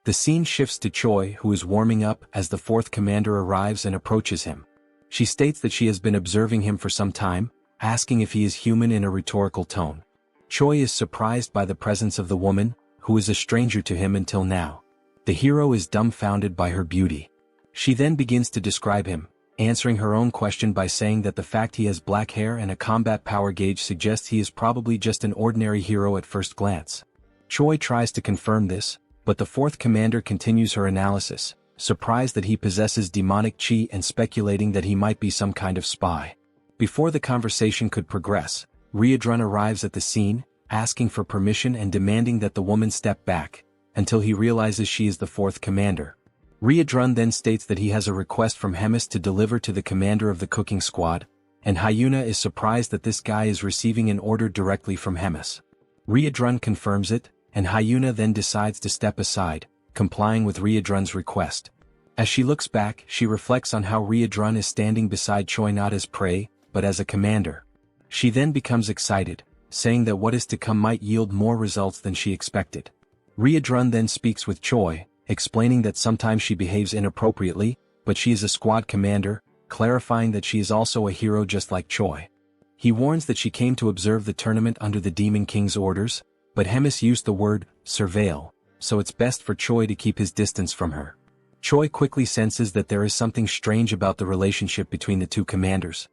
The scene shifts to Choi, who is warming up as the 4th commander arrives and approaches him. She states that she has been observing him for some time, asking if he is human in a rhetorical tone. Choi is surprised by the presence of the woman, who is a stranger to him until now. The hero is dumbfounded by her beauty. She then begins to describe him, answering her own question by saying that the fact he has black hair and a combat power gauge suggests he is probably just an ordinary hero at first glance. Choi tries to confirm this, but the 4th commander continues her analysis, surprised that he possesses demonic chi and speculating that he might be some kind of spy. Before the conversation could progress, Riedrun arrives at the scene, asking for permission and demanding that the woman step back, until he realizes she is the 4th commander. Riedrun then states that he has a request from Hemis to deliver to the commander of the cooking squad, and Hyuna is surprised that this guy is receiving an order directly from Hemis. Riedrun confirms it, and Hyuna then decides to step aside, complying with Riedrun's request. As she looks back, she reflects on how Riedrun is standing beside Choi not as prey, but as a commander. She then becomes excited, saying that what is to come might yield more results than she expected. Riedrun then speaks with Choi, explaining that sometimes she behaves inappropriately, but she is a squad commander, clarifying that she is also a hero just like Choi. He warns that she came to observe the tournament under the Demon King's orders, but Hemis used the word surveil, so it's best for Choi to keep his distance from her. Choi quickly senses that there is something strange about the relationship between the 2 commanders.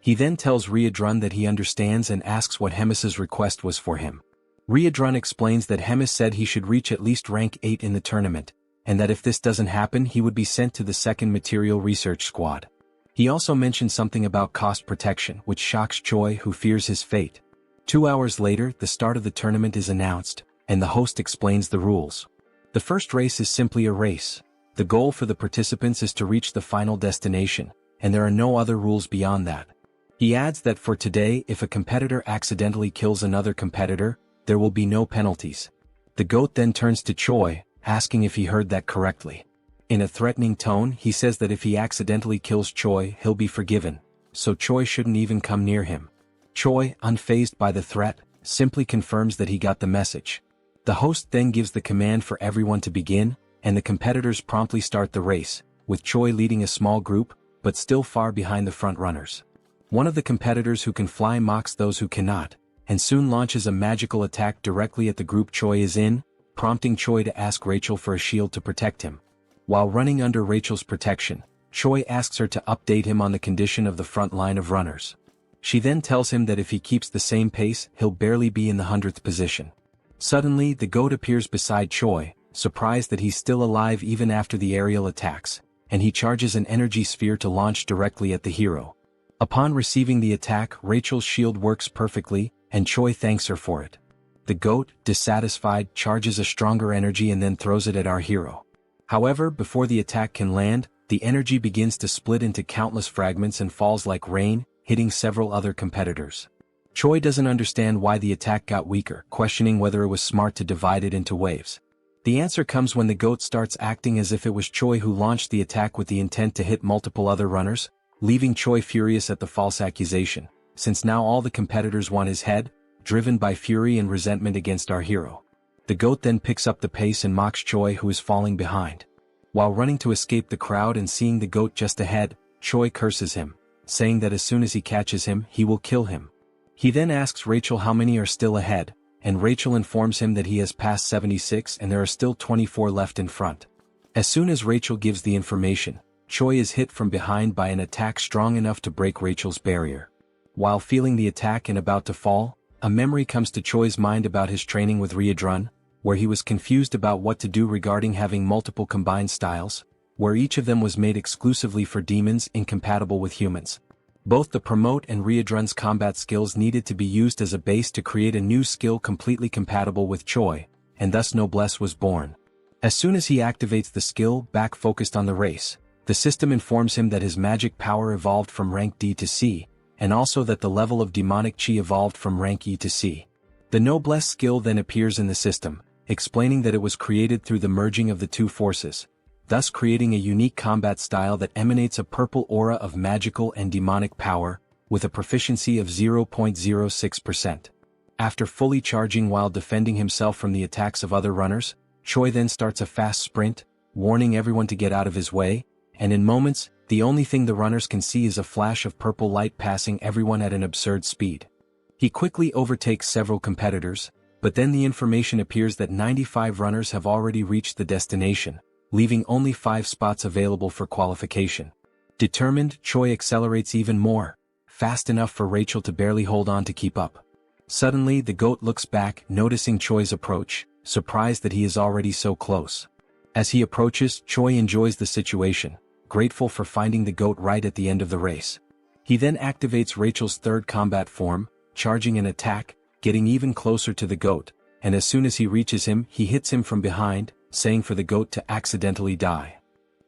He then tells Riedrun that he understands and asks what Hemis's request was for him. Riedrun explains that Hemis said he should reach at least rank 8 in the tournament, and that if this doesn't happen he would be sent to the 2nd Material Research Squad. He also mentioned something about cost protection, which shocks Choi, who fears his fate. 2 hours later, the start of the tournament is announced, and the host explains the rules. The first race is simply a race. The goal for the participants is to reach the final destination, and there are no other rules beyond that. He adds that for today, if a competitor accidentally kills another competitor, there will be no penalties. The goat then turns to Choi, asking if he heard that correctly. In a threatening tone, he says that if he accidentally kills Choi, he'll be forgiven, so Choi shouldn't even come near him. Choi, unfazed by the threat, simply confirms that he got the message. The host then gives the command for everyone to begin, and the competitors promptly start the race, with Choi leading a small group, but still far behind the front runners. One of the competitors who can fly mocks those who cannot, and soon launches a magical attack directly at the group Choi is in, prompting Choi to ask Rachel for a shield to protect him. While running under Rachel's protection, Choi asks her to update him on the condition of the front line of runners. She then tells him that if he keeps the same pace, he'll barely be in the 100th position. Suddenly, the goat appears beside Choi, surprised that he's still alive even after the aerial attacks, and he charges an energy sphere to launch directly at the hero. Upon receiving the attack, Rachel's shield works perfectly, and Choi thanks her for it. The goat, dissatisfied, charges a stronger energy and then throws it at our hero. However, before the attack can land, the energy begins to split into countless fragments and falls like rain, hitting several other competitors. Choi doesn't understand why the attack got weaker, questioning whether it was smart to divide it into waves. The answer comes when the goat starts acting as if it was Choi who launched the attack with the intent to hit multiple other runners, leaving Choi furious at the false accusation, since now all the competitors want his head, driven by fury and resentment against our hero. The goat then picks up the pace and mocks Choi, who is falling behind. While running to escape the crowd and seeing the goat just ahead, Choi curses him, saying that as soon as he catches him, he will kill him. He then asks Rachel how many are still ahead, and Rachel informs him that he has passed 76 and there are still 24 left in front. As soon as Rachel gives the information, Choi is hit from behind by an attack strong enough to break Rachel's barrier. While feeling the attack and about to fall, a memory comes to Choi's mind about his training with Ryudrun, where he was confused about what to do regarding having multiple combined styles, where each of them was made exclusively for demons incompatible with humans. Both the Promote and Ryudrun's combat skills needed to be used as a base to create a new skill completely compatible with Choi, and thus Noblesse was born. As soon as he activates the skill back focused on the race, the system informs him that his magic power evolved from rank D to C, and also that the level of demonic chi evolved from rank E to C. The Noblesse skill then appears in the system, explaining that it was created through the merging of the two forces, thus creating a unique combat style that emanates a purple aura of magical and demonic power, with a proficiency of 0.06%. After fully charging while defending himself from the attacks of other runners, Choi then starts a fast sprint, warning everyone to get out of his way, and in moments, the only thing the runners can see is a flash of purple light passing everyone at an absurd speed. He quickly overtakes several competitors, but then the information appears that 95 runners have already reached the destination, leaving only 5 spots available for qualification. Determined, Choi accelerates even more, fast enough for Rachel to barely hold on to keep up. Suddenly, the goat looks back, noticing Choi's approach, surprised that he is already so close. As he approaches, Choi enjoys the situation, grateful for finding the goat right at the end of the race. He then activates Rachel's third combat form, charging an attack, getting even closer to the goat, and as soon as he reaches him, he hits him from behind, saying for the goat to accidentally die.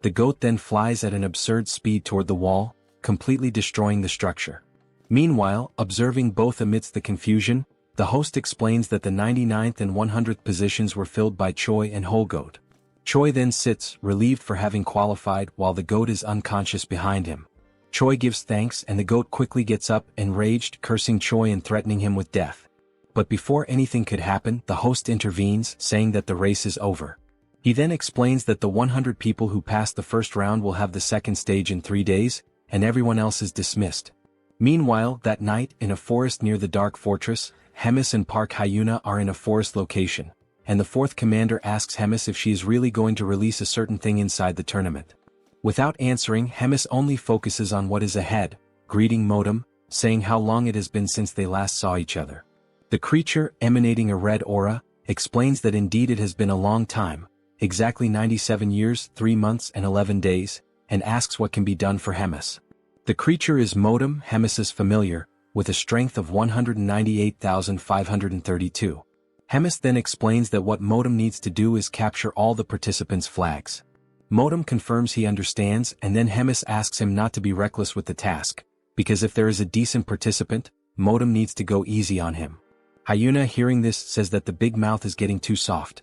The goat then flies at an absurd speed toward the wall, completely destroying the structure. Meanwhile, observing both amidst the confusion, the host explains that the 99th and 100th positions were filled by Choi and Whole Goat. Choi then sits, relieved for having qualified, while the goat is unconscious behind him. Choi gives thanks and the goat quickly gets up, enraged, cursing Choi and threatening him with death. But before anything could happen, the host intervenes, saying that the race is over. He then explains that the 100 people who passed the first round will have the second stage in 3 days, and everyone else is dismissed. Meanwhile, that night, in a forest near the Dark Fortress, Hemis and Park Hyuna are in a forest location, and the fourth commander asks Hemis if she is really going to release a certain thing inside the tournament. Without answering, Hemis only focuses on what is ahead, greeting Modem, saying how long it has been since they last saw each other. The creature, emanating a red aura, explains that indeed it has been a long time, exactly 97 years, 3 months and 11 days, and asks what can be done for Hemis. The creature is Modem, Hemis's familiar, with a strength of 198,532. Hemis then explains that what Modem needs to do is capture all the participants' flags. Modem confirms he understands, and then Hemis asks him not to be reckless with the task, because if there is a decent participant, Modem needs to go easy on him. Hyuna, hearing this, says that the big mouth is getting too soft.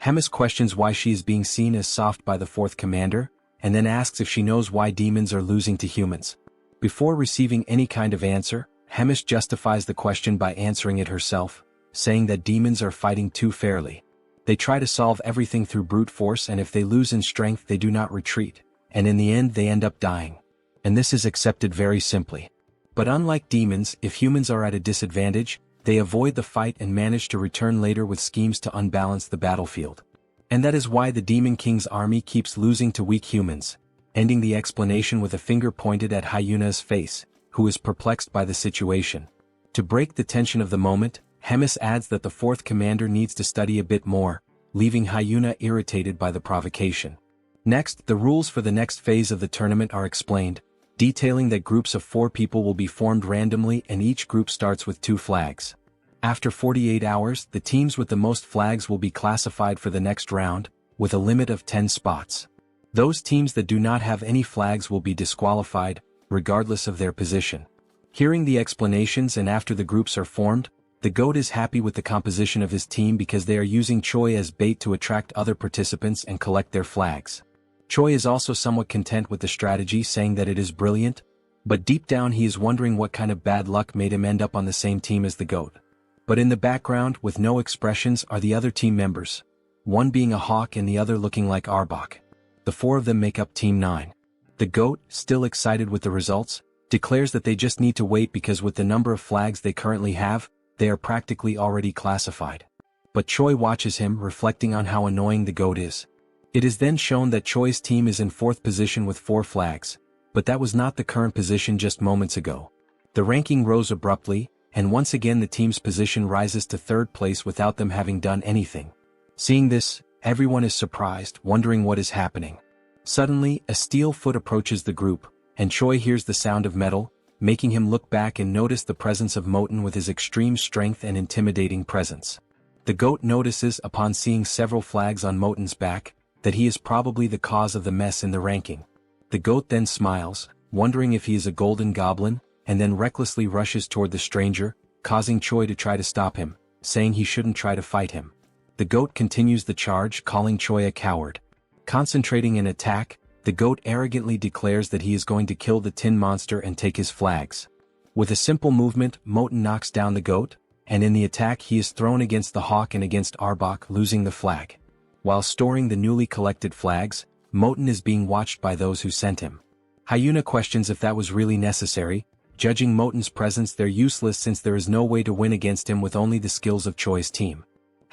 Hemis questions why she is being seen as soft by the fourth commander, and then asks if she knows why demons are losing to humans. Before receiving any kind of answer, Hemis justifies the question by answering it herself, saying that demons are fighting too fairly. They try to solve everything through brute force, and if they lose in strength they do not retreat, and in the end they end up dying. And this is accepted very simply. But unlike demons, if humans are at a disadvantage, They avoid the fight and manage to return later with schemes to unbalance the battlefield. And that is why the Demon King's army keeps losing to weak humans, ending the explanation with a finger pointed at Hyuna's face, who is perplexed by the situation. To break the tension of the moment, Hemis adds that the fourth commander needs to study a bit more, leaving Hyuna irritated by the provocation. Next, the rules for the next phase of the tournament are explained, detailing that groups of 4 people will be formed randomly and each group starts with 2 flags. After 48 hours, the teams with the most flags will be classified for the next round, with a limit of 10 spots. Those teams that do not have any flags will be disqualified, regardless of their position. Hearing the explanations and after the groups are formed, the GOAT is happy with the composition of his team because they are using Choi as bait to attract other participants and collect their flags. Choi is also somewhat content with the strategy, saying that it is brilliant, but deep down he is wondering what kind of bad luck made him end up on the same team as the GOAT. But in the background, with no expressions, are the other team members, one being a hawk and the other looking like Arbok. The 4 of them make up Team 9. The GOAT, still excited with the results, declares that they just need to wait because with the number of flags they currently have, they are practically already classified. But Choi watches him, reflecting on how annoying the GOAT is. It is then shown that Choi's team is in 4th position with 4 flags, but that was not the current position just moments ago. The ranking rose abruptly, and once again the team's position rises to 3rd place without them having done anything. Seeing this, everyone is surprised, wondering what is happening. Suddenly, a steel foot approaches the group, and Choi hears the sound of metal, making him look back and notice the presence of Moten with his extreme strength and intimidating presence. The GOAT notices upon seeing several flags on Moten's back, that he is probably the cause of the mess in the ranking. The GOAT then smiles, wondering if he is a golden goblin, and then recklessly rushes toward the stranger, causing Choi to try to stop him, saying he shouldn't try to fight him. The GOAT continues the charge, calling Choi a coward. Concentrating an attack, the GOAT arrogantly declares that he is going to kill the tin monster and take his flags. With a simple movement, Moten knocks down the GOAT, and in the attack he is thrown against the hawk and against Arbok, losing the flag. While storing the newly collected flags, Moten is being watched by those who sent him. Hyuna questions if that was really necessary. Judging Moten's presence, they're useless since there is no way to win against him with only the skills of Choi's team.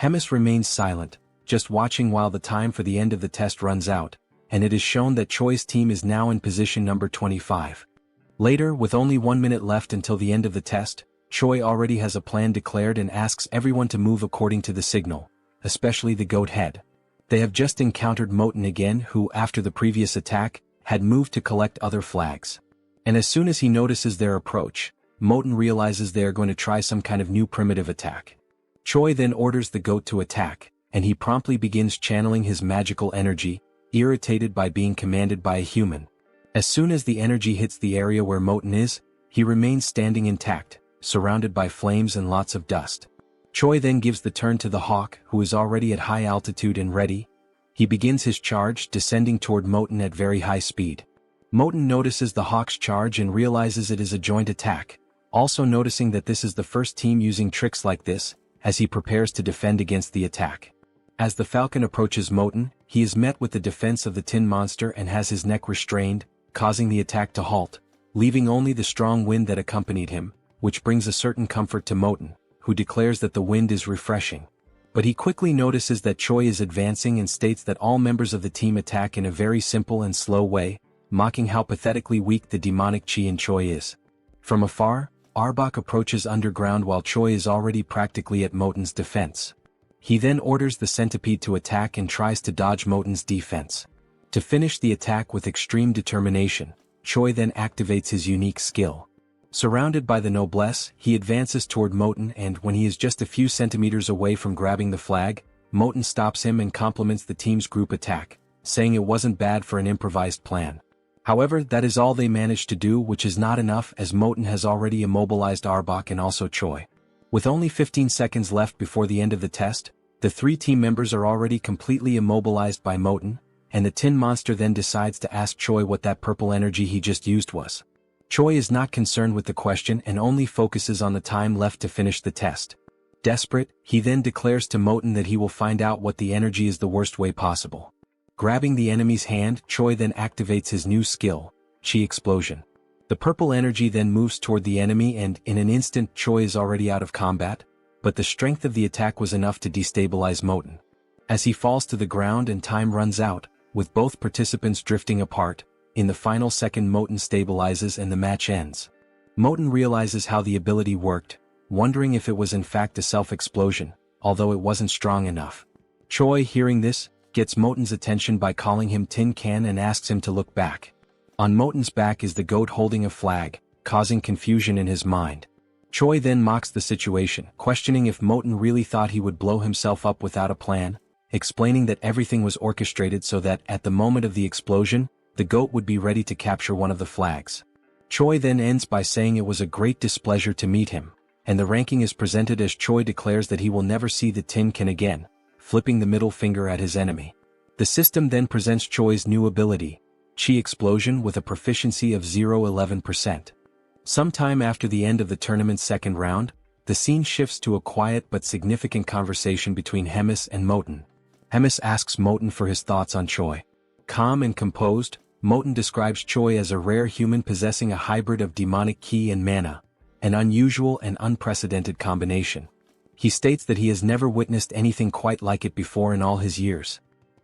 Hemis remains silent, just watching while the time for the end of the test runs out, and it is shown that Choi's team is now in position number 25. Later, with only 1 minute left until the end of the test, Choi already has a plan declared and asks everyone to move according to the signal, especially the GOAT head. They have just encountered Moten again, who, after the previous attack, had moved to collect other flags. And as soon as he notices their approach, Moten realizes they are going to try some kind of new primitive attack. Choi then orders the GOAT to attack, and he promptly begins channeling his magical energy, irritated by being commanded by a human. As soon as the energy hits the area where Moten is, he remains standing intact, surrounded by flames and lots of dust. Choi then gives the turn to the hawk, who is already at high altitude and ready. He begins his charge, descending toward Moten at very high speed. Moten notices the hawk's charge and realizes it is a joint attack, also noticing that this is the first team using tricks like this, as he prepares to defend against the attack. As the falcon approaches Moten, he is met with the defense of the tin monster and has his neck restrained, causing the attack to halt, leaving only the strong wind that accompanied him, which brings a certain comfort to Moten, who declares that the wind is refreshing. But he quickly notices that Choi is advancing and states that all members of the team attack in a very simple and slow way, mocking how pathetically weak the demonic chi in Choi is. From afar, Arbok approaches underground while Choi is already practically at Moten's defense. He then orders the centipede to attack and tries to dodge Moten's defense. To finish the attack with extreme determination, Choi then activates his unique skill. Surrounded by the noblesse, he advances toward Moten, and when he is just a few centimeters away from grabbing the flag, Moten stops him and compliments the team's group attack, saying it wasn't bad for an improvised plan. However, that is all they managed to do, which is not enough as Moten has already immobilized Arbok and also Choi. With only 15 seconds left before the end of the test, the 3 team members are already completely immobilized by Moten, and the tin monster then decides to ask Choi what that purple energy he just used was. Choi is not concerned with the question and only focuses on the time left to finish the test. Desperate, he then declares to Moten that he will find out what the energy is the worst way possible. Grabbing the enemy's hand, Choi then activates his new skill, Chi Explosion. The purple energy then moves toward the enemy and in an instant Choi is already out of combat, but the strength of the attack was enough to destabilize Moten. As he falls to the ground and time runs out, with both participants drifting apart, in the final second Moten stabilizes and the match ends. Moten realizes how the ability worked, wondering if it was in fact a self-explosion, although it wasn't strong enough. Choi, hearing this, gets Moten's attention by calling him Tin Can and asks him to look back. On Moten's back is the goat holding a flag, causing confusion in his mind. Choi then mocks the situation, questioning if Moten really thought he would blow himself up without a plan, explaining that everything was orchestrated so that at the moment of the explosion, the goat would be ready to capture one of the flags. Choi then ends by saying it was a great displeasure to meet him, and the ranking is presented as Choi declares that he will never see the Tin Can again, flipping the middle finger at his enemy. The system then presents Choi's new ability, Chi Explosion, with a proficiency of 0.11%. Sometime after the end of the tournament's second round, the scene shifts to a quiet but significant conversation between Hemis and Moten. Hemis asks Moten for his thoughts on Choi. Calm and composed, Moten describes Choi as a rare human possessing a hybrid of demonic ki and mana, an unusual and unprecedented combination. He states that he has never witnessed anything quite like it before in all his years.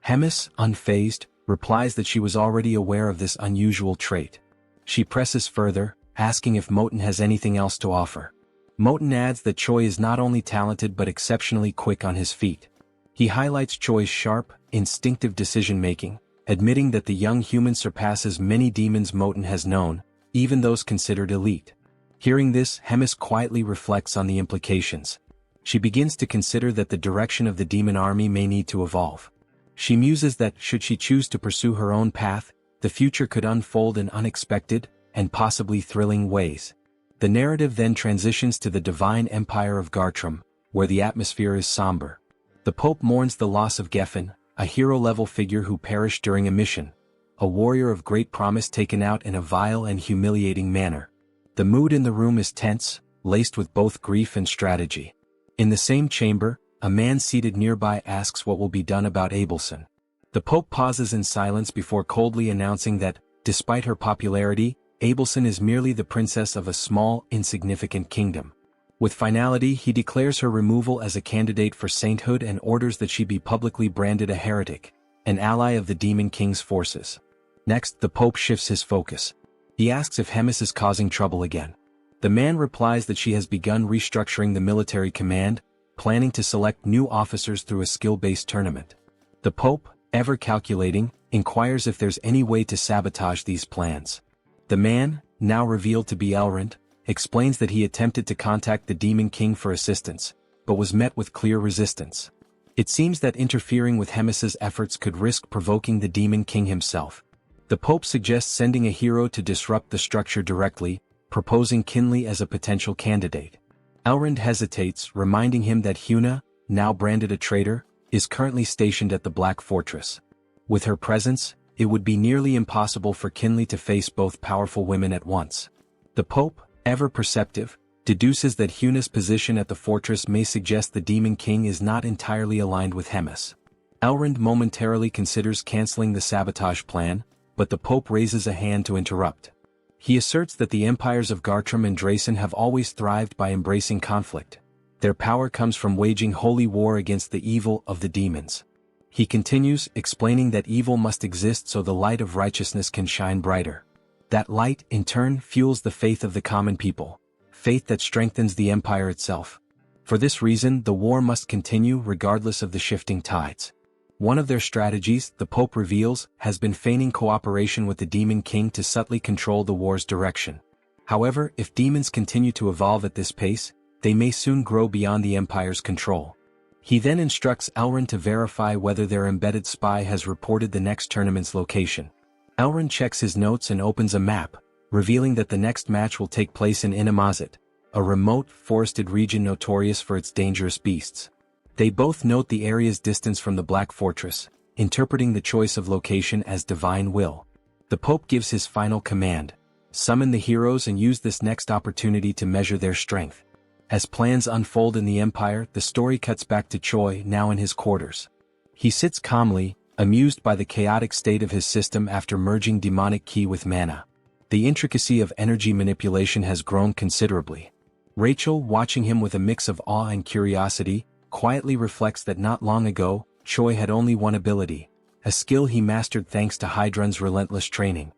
Hemis, unfazed, replies that she was already aware of this unusual trait. She presses further, asking if Moten has anything else to offer. Moten adds that Choi is not only talented but exceptionally quick on his feet. He highlights Choi's sharp, instinctive decision-making, admitting that the young human surpasses many demons Moten has known, even those considered elite. Hearing this, Hemis quietly reflects on the implications. She begins to consider that the direction of the demon army may need to evolve. She muses that, should she choose to pursue her own path, the future could unfold in unexpected, and possibly thrilling ways. The narrative then transitions to the divine empire of Gartrum, where the atmosphere is somber. The Pope mourns the loss of Geffen, a hero-level figure who perished during a mission, a warrior of great promise taken out in a vile and humiliating manner. The mood in the room is tense, laced with both grief and strategy. In the same chamber, a man seated nearby asks what will be done about Abelson. The Pope pauses in silence before coldly announcing that, despite her popularity, Abelson is merely the princess of a small, insignificant kingdom. With finality, he declares her removal as a candidate for sainthood and orders that she be publicly branded a heretic, an ally of the Demon King's forces. Next, the Pope shifts his focus. He asks if Hemis is causing trouble again. The man replies that she has begun restructuring the military command, planning to select new officers through a skill-based tournament. The Pope, ever calculating, inquires if there's any way to sabotage these plans. The man, now revealed to be Elrond, explains that he attempted to contact the Demon King for assistance, but was met with clear resistance. It seems that interfering with Hemis's efforts could risk provoking the Demon King himself. The Pope suggests sending a hero to disrupt the structure directly, proposing Kinley as a potential candidate. Elrond hesitates, reminding him that Huna, now branded a traitor, is currently stationed at the Black Fortress. With her presence, it would be nearly impossible for Kinley to face both powerful women at once. The Pope, ever perceptive, deduces that Huna's position at the fortress may suggest the Demon King is not entirely aligned with Hemis. Elrond momentarily considers canceling the sabotage plan, but the Pope raises a hand to interrupt. He asserts that the empires of Gartrum and Drasen have always thrived by embracing conflict. Their power comes from waging holy war against the evil of the demons. He continues, explaining that evil must exist so the light of righteousness can shine brighter. That light, in turn, fuels the faith of the common people, faith that strengthens the empire itself. For this reason, the war must continue regardless of the shifting tides. One of their strategies, the Pope reveals, has been feigning cooperation with the Demon King to subtly control the war's direction. However, if demons continue to evolve at this pace, they may soon grow beyond the Empire's control. He then instructs Elrond to verify whether their embedded spy has reported the next tournament's location. Elrond checks his notes and opens a map, revealing that the next match will take place in Inamazet, a remote, forested region notorious for its dangerous beasts. They both note the area's distance from the Black Fortress, interpreting the choice of location as divine will. The Pope gives his final command: summon the heroes and use this next opportunity to measure their strength. As plans unfold in the Empire, the story cuts back to Choi, now in his quarters. He sits calmly, amused by the chaotic state of his system after merging demonic ki with mana. The intricacy of energy manipulation has grown considerably. Rachel, watching him with a mix of awe and curiosity, quietly reflects that not long ago, Choi had only one ability, a skill he mastered thanks to Hydrun's relentless training.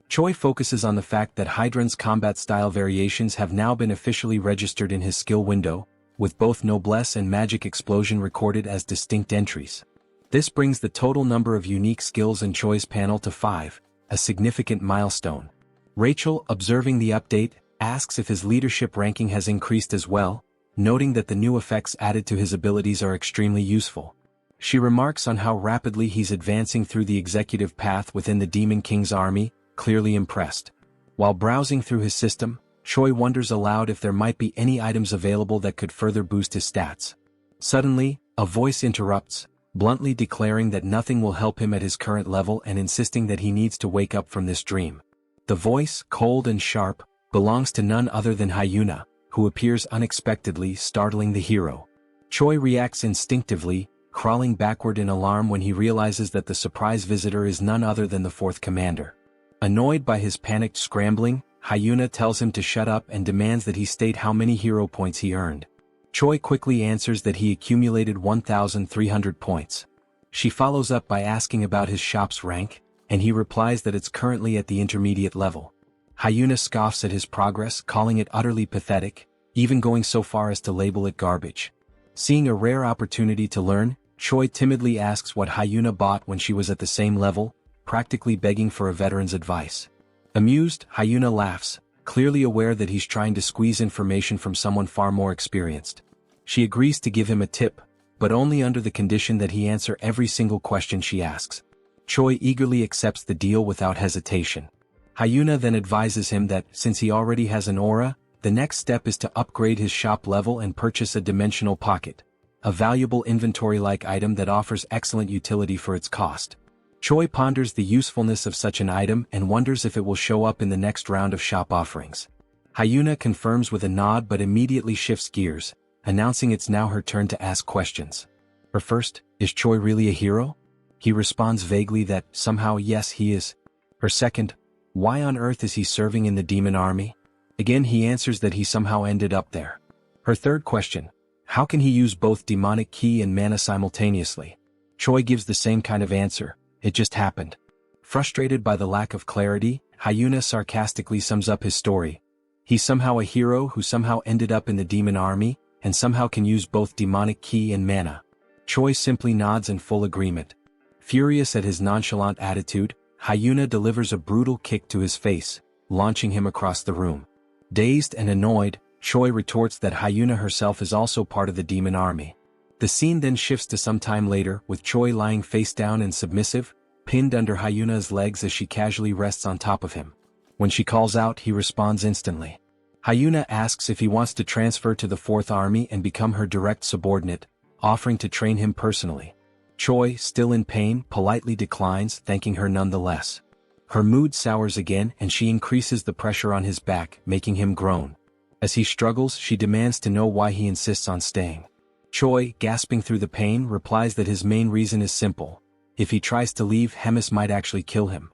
Choi focuses on the fact that Hydrun's combat style variations have now been officially registered in his skill window, with both Noblesse and Magic Explosion recorded as distinct entries. This brings the total number of unique skills in Choi's panel to 5, a significant milestone. Rachel, observing the update, asks if his leadership ranking has increased as well, noting that the new effects added to his abilities are extremely useful. She remarks on how rapidly he's advancing through the executive path within the Demon King's army, clearly impressed. While browsing through his system, Choi wonders aloud if there might be any items available that could further boost his stats. Suddenly, a voice interrupts, bluntly declaring that nothing will help him at his current level and insisting that he needs to wake up from this dream. The voice, cold and sharp, belongs to none other than Hyuna, who appears unexpectedly, startling the hero. Choi reacts instinctively, crawling backward in alarm when he realizes that the surprise visitor is none other than the fourth commander. Annoyed by his panicked scrambling, Hyuna tells him to shut up and demands that he state how many hero points he earned. Choi quickly answers that he accumulated 1,300 points. She follows up by asking about his shop's rank, and he replies that it's currently at the intermediate level. Hyuna scoffs at his progress, calling it utterly pathetic, even going so far as to label it garbage. Seeing a rare opportunity to learn, Choi timidly asks what Hyuna bought when she was at the same level, practically begging for a veteran's advice. Amused, Hyuna laughs, clearly aware that he's trying to squeeze information from someone far more experienced. She agrees to give him a tip, but only under the condition that he answer every single question she asks. Choi eagerly accepts the deal without hesitation. Hyuna then advises him that, since he already has an aura, the next step is to upgrade his shop level and purchase a dimensional pocket, a valuable inventory-like item that offers excellent utility for its cost. Choi ponders the usefulness of such an item and wonders if it will show up in the next round of shop offerings. Hyuna confirms with a nod but immediately shifts gears, announcing it's now her turn to ask questions. Her first, is Choi really a hero? He responds vaguely that, somehow yes he is. Her second, why on earth is he serving in the demon army? Again he answers that he somehow ended up there. Her third question, how can he use both demonic ki and mana simultaneously? Choi gives the same kind of answer, it just happened. Frustrated by the lack of clarity, Hyuna sarcastically sums up his story. He's somehow a hero who somehow ended up in the demon army, and somehow can use both demonic ki and mana. Choi simply nods in full agreement. Furious at his nonchalant attitude, Hyuna delivers a brutal kick to his face, launching him across the room. Dazed and annoyed, Choi retorts that Hyuna herself is also part of the demon army. The scene then shifts to some time later, with Choi lying face down and submissive, pinned under Hyuna's legs as she casually rests on top of him. When she calls out, he responds instantly. Hyuna asks if he wants to transfer to the Fourth Army and become her direct subordinate, offering to train him personally. Choi, still in pain, politely declines, thanking her nonetheless. Her mood sours again and she increases the pressure on his back, making him groan. As he struggles, she demands to know why he insists on staying. Choi, gasping through the pain, replies that his main reason is simple. If he tries to leave, Hemis might actually kill him.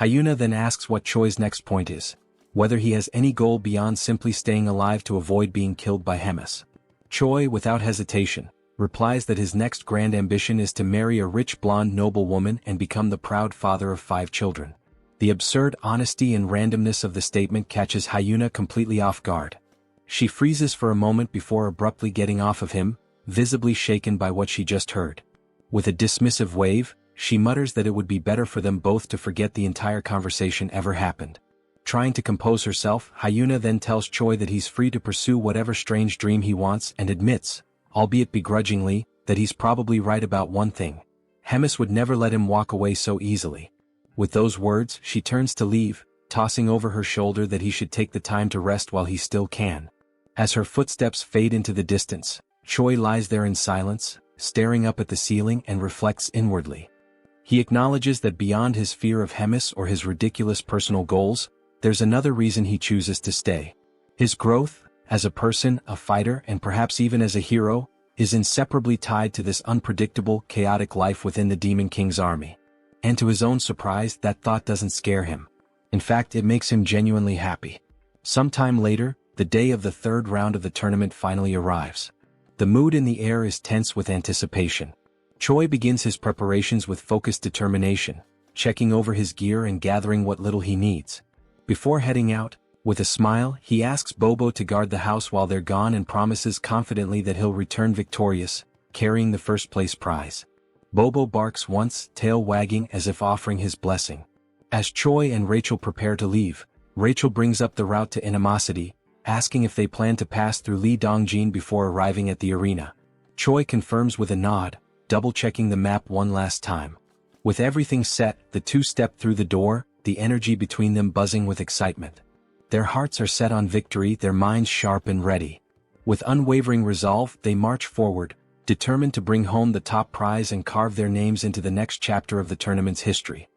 Hyuna then asks what Choi's next point is, whether he has any goal beyond simply staying alive to avoid being killed by Hemis. Choi, without hesitation, replies that his next grand ambition is to marry a rich blonde noblewoman and become the proud father of 5 children. The absurd honesty and randomness of the statement catches Hyuna completely off guard. She freezes for a moment before abruptly getting off of him, visibly shaken by what she just heard. With a dismissive wave, she mutters that it would be better for them both to forget the entire conversation ever happened. Trying to compose herself, Hyuna then tells Choi that he's free to pursue whatever strange dream he wants and admits, albeit begrudgingly, that he's probably right about one thing. Hemis would never let him walk away so easily. With those words, she turns to leave, tossing over her shoulder that he should take the time to rest while he still can. As her footsteps fade into the distance, Choi lies there in silence, staring up at the ceiling and reflects inwardly. He acknowledges that beyond his fear of Hemis or his ridiculous personal goals, there's another reason he chooses to stay. His growth, as a person, a fighter, and perhaps even as a hero, is inseparably tied to this unpredictable, chaotic life within the Demon King's army. And to his own surprise, that thought doesn't scare him. In fact, it makes him genuinely happy. Sometime later, the day of the third round of the tournament finally arrives. The mood in the air is tense with anticipation. Choi begins his preparations with focused determination, checking over his gear and gathering what little he needs. Before heading out, with a smile, he asks Bobo to guard the house while they're gone and promises confidently that he'll return victorious, carrying the first-place prize. Bobo barks once, tail wagging as if offering his blessing. As Choi and Rachel prepare to leave, Rachel brings up the route to Animosity, asking if they plan to pass through Lee Dongjin before arriving at the arena. Choi confirms with a nod, double-checking the map one last time. With everything set, the two step through the door, the energy between them buzzing with excitement. Their hearts are set on victory, their minds sharp and ready. With unwavering resolve, they march forward, determined to bring home the top prize and carve their names into the next chapter of the tournament's history.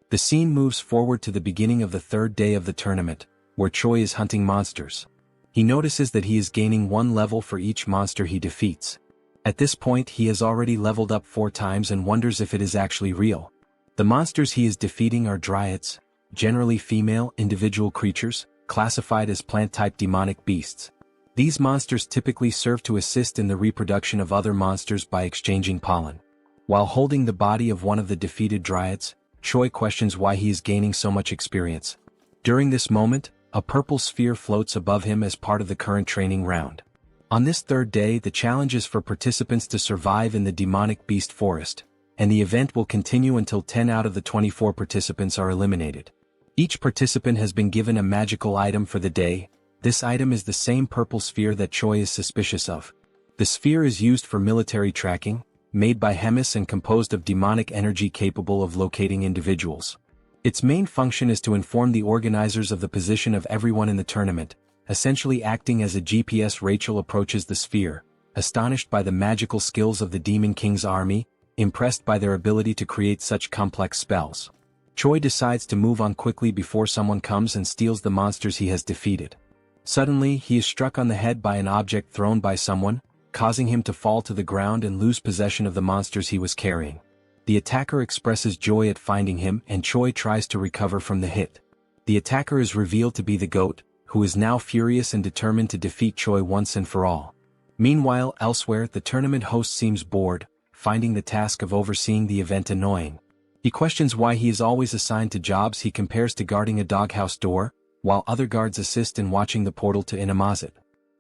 The scene moves forward to the beginning of the third day of the tournament, where Choi is hunting monsters. He notices that he is gaining 1 level for each monster he defeats. At this point he has already leveled up 4 times and wonders if it is actually real. The monsters he is defeating are dryads, generally female individual creatures, classified as plant-type demonic beasts. These monsters typically serve to assist in the reproduction of other monsters by exchanging pollen. While holding the body of one of the defeated dryads, Choi questions why he is gaining so much experience. During this moment, a purple sphere floats above him as part of the current training round. On this third day, the challenge is for participants to survive in the demonic beast forest, and the event will continue until 10 out of the 24 participants are eliminated. Each participant has been given a magical item for the day. This item is the same purple sphere that Choi is suspicious of. The sphere is used for military tracking, made by Hemis and composed of demonic energy capable of locating individuals. Its main function is to inform the organizers of the position of everyone in the tournament, essentially acting as a GPS. Rachel approaches the sphere, astonished by the magical skills of the Demon King's army, impressed by their ability to create such complex spells. Choi decides to move on quickly before someone comes and steals the monsters he has defeated. Suddenly, he is struck on the head by an object thrown by someone, causing him to fall to the ground and lose possession of the monsters he was carrying. The attacker expresses joy at finding him and Choi tries to recover from the hit. The attacker is revealed to be the goat, who is now furious and determined to defeat Choi once and for all. Meanwhile, elsewhere, the tournament host seems bored, finding the task of overseeing the event annoying. He questions why he is always assigned to jobs he compares to guarding a doghouse door, while other guards assist in watching the portal to Inamazet.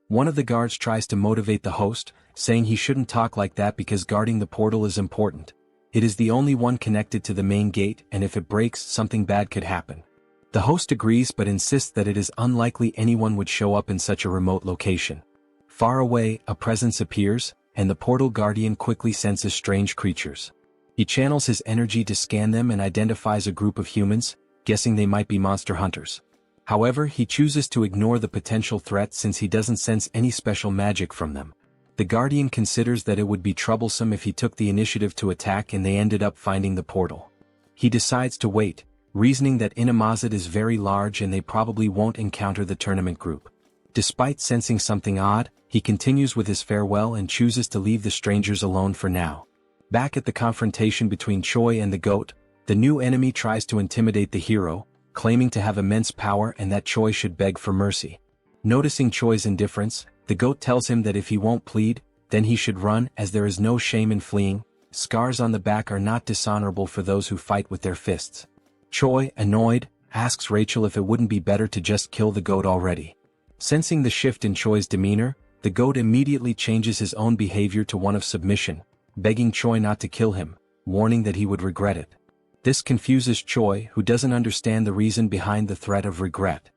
One of the guards tries to motivate the host, saying he shouldn't talk like that because guarding the portal is important. It is the only one connected to the main gate, and if it breaks, something bad could happen. The host agrees but insists that it is unlikely anyone would show up in such a remote location. Far away, a presence appears, and the portal guardian quickly senses strange creatures. He channels his energy to scan them and identifies a group of humans, guessing they might be monster hunters. However, he chooses to ignore the potential threat since he doesn't sense any special magic from them. The Guardian considers that it would be troublesome if he took the initiative to attack and they ended up finding the portal. He decides to wait, reasoning that Inamazet is very large and they probably won't encounter the tournament group. Despite sensing something odd, he continues with his farewell and chooses to leave the strangers alone for now. Back at the confrontation between Choi and the goat, the new enemy tries to intimidate the hero, claiming to have immense power and that Choi should beg for mercy. Noticing Choi's indifference, the goat tells him that if he won't plead, then he should run as there is no shame in fleeing. Scars on the back are not dishonorable for those who fight with their fists. Choi, annoyed, asks Rachel if it wouldn't be better to just kill the goat already. Sensing the shift in Choi's demeanor, the goat immediately changes his own behavior to one of submission, begging Choi not to kill him, warning that he would regret it. This confuses Choi, who doesn't understand the reason behind the threat of regret.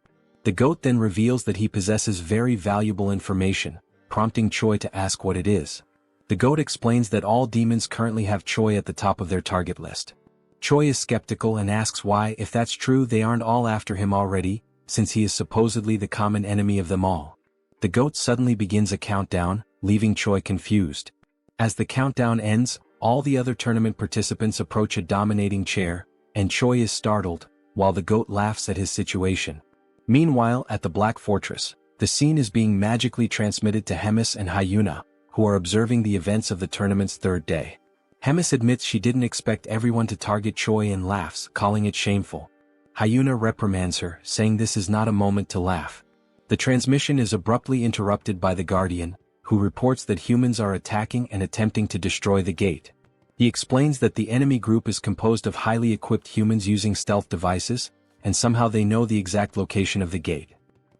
The goat then reveals that he possesses very valuable information, prompting Choi to ask what it is. The goat explains that all demons currently have Choi at the top of their target list. Choi is skeptical and asks why, if that's true, they aren't all after him already, since he is supposedly the common enemy of them all. The goat suddenly begins a countdown, leaving Choi confused. As the countdown ends, all the other tournament participants approach a dominating chair, and Choi is startled, while the goat laughs at his situation. Meanwhile, at the Black Fortress, the scene is being magically transmitted to Hemis and Hyuna, who are observing the events of the tournament's third day. Hemis admits she didn't expect everyone to target Choi and laughs, calling it shameful. Hyuna reprimands her, saying this is not a moment to laugh. The transmission is abruptly interrupted by the Guardian, who reports that humans are attacking and attempting to destroy the gate. He explains that the enemy group is composed of highly equipped humans using stealth devices, and somehow they know the exact location of the gate.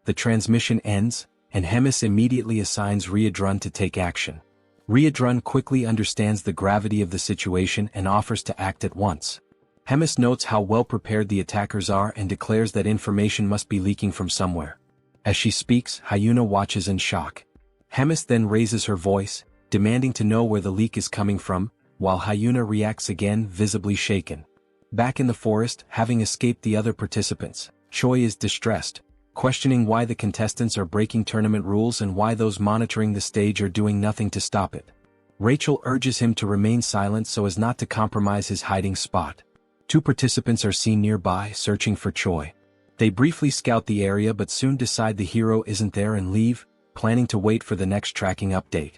The transmission ends, and Hemis immediately assigns Riadrun to take action. Riadrun quickly understands the gravity of the situation and offers to act at once. Hemis notes how well prepared the attackers are and declares that information must be leaking from somewhere. As she speaks, Hyuna watches in shock. Hemis then raises her voice, demanding to know where the leak is coming from, while Hyuna reacts again, visibly shaken. Back in the forest, having escaped the other participants, Choi is distressed, questioning why the contestants are breaking tournament rules and why those monitoring the stage are doing nothing to stop it. Rachel urges him to remain silent so as not to compromise his hiding spot. 2 participants are seen nearby, searching for Choi. They briefly scout the area but soon decide the hero isn't there and leave, planning to wait for the next tracking update.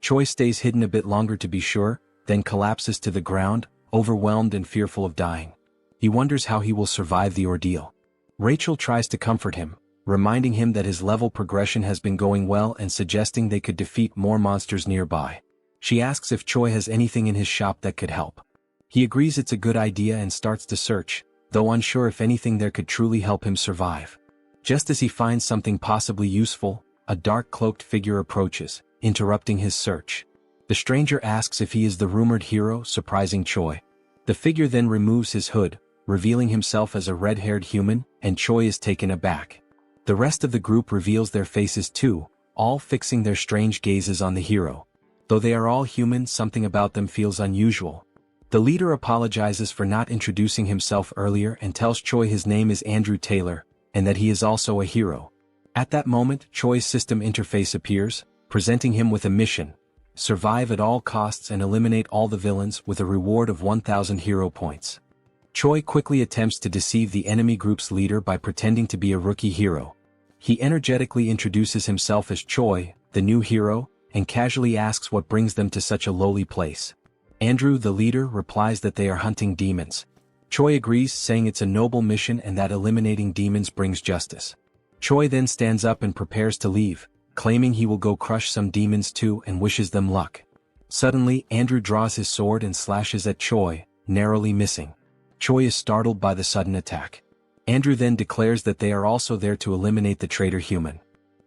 Choi stays hidden a bit longer to be sure, then collapses to the ground, overwhelmed and fearful of dying. He wonders how he will survive the ordeal. Rachel tries to comfort him, reminding him that his level progression has been going well and suggesting they could defeat more monsters nearby. She asks if Choi has anything in his shop that could help. He agrees it's a good idea and starts to search, though unsure if anything there could truly help him survive. Just as he finds something possibly useful, a dark cloaked figure approaches, interrupting his search. The stranger asks if he is the rumored hero, surprising Choi. The figure then removes his hood, revealing himself as a red-haired human, and Choi is taken aback. The rest of the group reveals their faces too, all fixing their strange gazes on the hero. Though they are all human, something about them feels unusual. The leader apologizes for not introducing himself earlier and tells Choi his name is Andrew Taylor, and that he is also a hero. At that moment, Choi's system interface appears, presenting him with a mission: survive at all costs and eliminate all the villains with a reward of 1,000 hero points. Choi quickly attempts to deceive the enemy group's leader by pretending to be a rookie hero. He energetically introduces himself as Choi, the new hero, and casually asks what brings them to such a lowly place. Andrew, the leader, replies that they are hunting demons. Choi agrees, saying it's a noble mission and that eliminating demons brings justice. Choi then stands up and prepares to leave, claiming he will go crush some demons too and wishes them luck. Suddenly, Andrew draws his sword and slashes at Choi, narrowly missing. Choi is startled by the sudden attack. Andrew then declares that they are also there to eliminate the traitor human.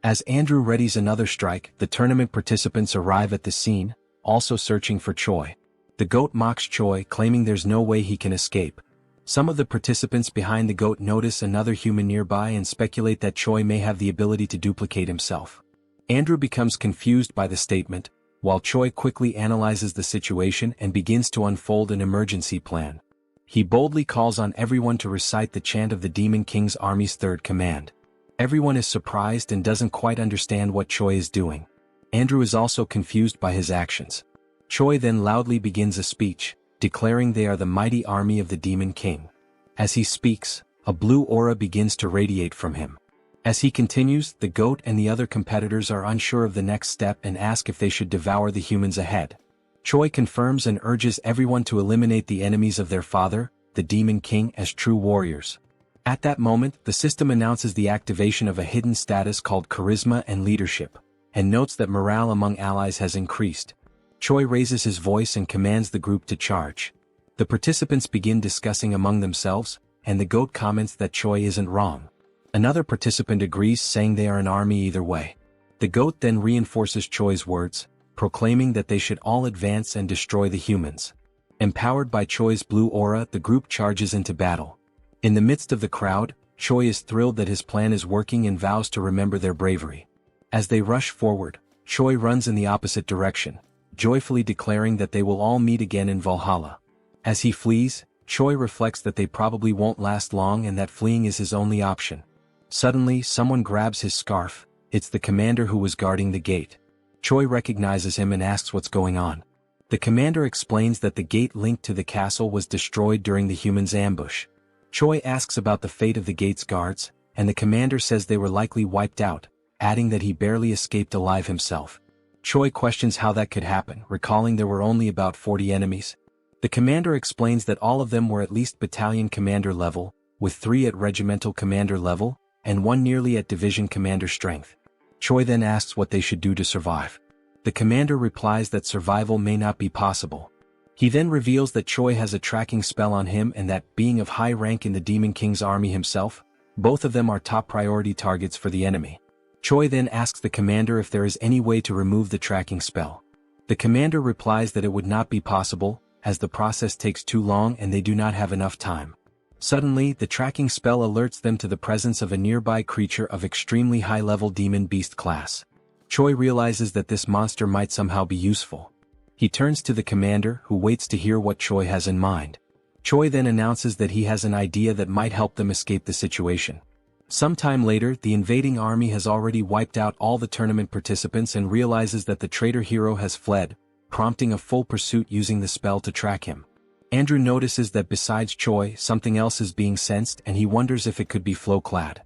As Andrew readies another strike, the tournament participants arrive at the scene, also searching for Choi. The goat mocks Choi, claiming there's no way he can escape. Some of the participants behind the goat notice another human nearby and speculate that Choi may have the ability to duplicate himself. Andrew becomes confused by the statement, while Choi quickly analyzes the situation and begins to unfold an emergency plan. He boldly calls on everyone to recite the chant of the Demon King's army's third command. Everyone is surprised and doesn't quite understand what Choi is doing. Andrew is also confused by his actions. Choi then loudly begins a speech, declaring they are the mighty army of the Demon King. As he speaks, a blue aura begins to radiate from him. As he continues, the goat and the other competitors are unsure of the next step and ask if they should devour the humans ahead. Choi confirms and urges everyone to eliminate the enemies of their father, the Demon King, as true warriors. At that moment, the system announces the activation of a hidden status called Charisma and Leadership, and notes that morale among allies has increased. Choi raises his voice and commands the group to charge. The participants begin discussing among themselves, and the goat comments that Choi isn't wrong. Another participant agrees, saying they are an army either way. The goat then reinforces Choi's words, proclaiming that they should all advance and destroy the humans. Empowered by Choi's blue aura, the group charges into battle. In the midst of the crowd, Choi is thrilled that his plan is working and vows to remember their bravery. As they rush forward, Choi runs in the opposite direction, joyfully declaring that they will all meet again in Valhalla. As he flees, Choi reflects that they probably won't last long and that fleeing is his only option. Suddenly, someone grabs his scarf. It's the commander who was guarding the gate. Choi recognizes him and asks what's going on. The commander explains that the gate linked to the castle was destroyed during the humans' ambush. Choi asks about the fate of the gate's guards, and the commander says they were likely wiped out, adding that he barely escaped alive himself. Choi questions how that could happen, recalling there were only about 40 enemies, The commander explains that all of them were at least battalion commander level, with 3 at regimental commander level, and 1 nearly at division commander strength. Choi then asks what they should do to survive. The commander replies that survival may not be possible. He then reveals that Choi has a tracking spell on him and that, being of high rank in the Demon King's army himself, both of them are top priority targets for the enemy. Choi then asks the commander if there is any way to remove the tracking spell. The commander replies that it would not be possible, as the process takes too long and they do not have enough time. Suddenly, the tracking spell alerts them to the presence of a nearby creature of extremely high-level demon beast class. Choi realizes that this monster might somehow be useful. He turns to the commander, who waits to hear what Choi has in mind. Choi then announces that he has an idea that might help them escape the situation. Sometime later, the invading army has already wiped out all the tournament participants and realizes that the traitor hero has fled, prompting a full pursuit using the spell to track him. Andrew notices that besides Choi, something else is being sensed and he wonders if it could be Flowclad.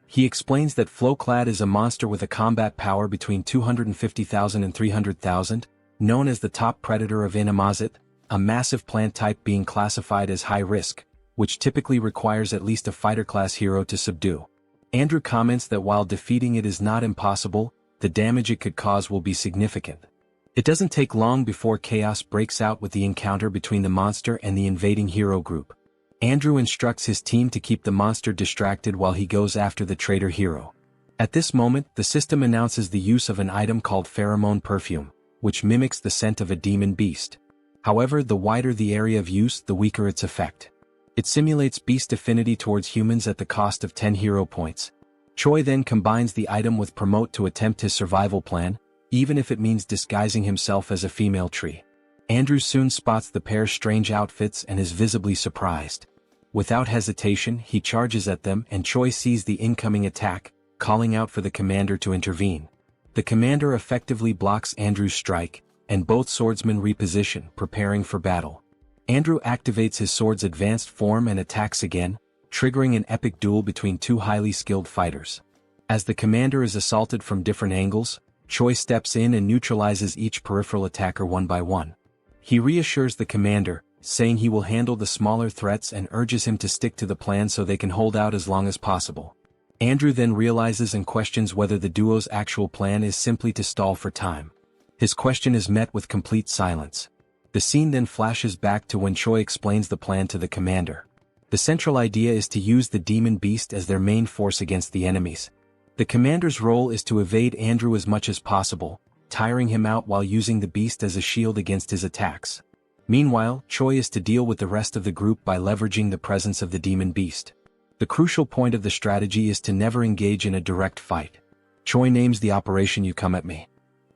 He explains that Flowclad is a monster with a combat power between 250,000 and 300,000, known as the top predator of Inamazet, a massive plant type being classified as high risk, which typically requires at least a fighter-class hero to subdue. Andrew comments that while defeating it is not impossible, the damage it could cause will be significant. It doesn't take long before chaos breaks out with the encounter between the monster and the invading hero group. Andrew instructs his team to keep the monster distracted while he goes after the traitor hero. At this moment, the system announces the use of an item called pheromone perfume, which mimics the scent of a demon beast. However, the wider the area of use, the weaker its effect. It simulates beast affinity towards humans at the cost of 10 hero points. Choi then combines the item with Promote to attempt his survival plan, even if it means disguising himself as a female tree. Andrew soon spots the pair's strange outfits and is visibly surprised. Without hesitation, he charges at them and Choi sees the incoming attack, calling out for the commander to intervene. The commander effectively blocks Andrew's strike, and both swordsmen reposition, preparing for battle. Andrew activates his sword's advanced form and attacks again, triggering an epic duel between 2 highly skilled fighters. As the commander is assaulted from different angles, Choi steps in and neutralizes each peripheral attacker one by one. He reassures the commander, saying he will handle the smaller threats and urges him to stick to the plan so they can hold out as long as possible. Andrew then realizes and questions whether the duo's actual plan is simply to stall for time. His question is met with complete silence. The scene then flashes back to when Choi explains the plan to the commander. The central idea is to use the demon beast as their main force against the enemies. The commander's role is to evade Andrew as much as possible, tiring him out while using the beast as a shield against his attacks. Meanwhile, Choi is to deal with the rest of the group by leveraging the presence of the demon beast. The crucial point of the strategy is to never engage in a direct fight. Choi names the operation "You Come at Me."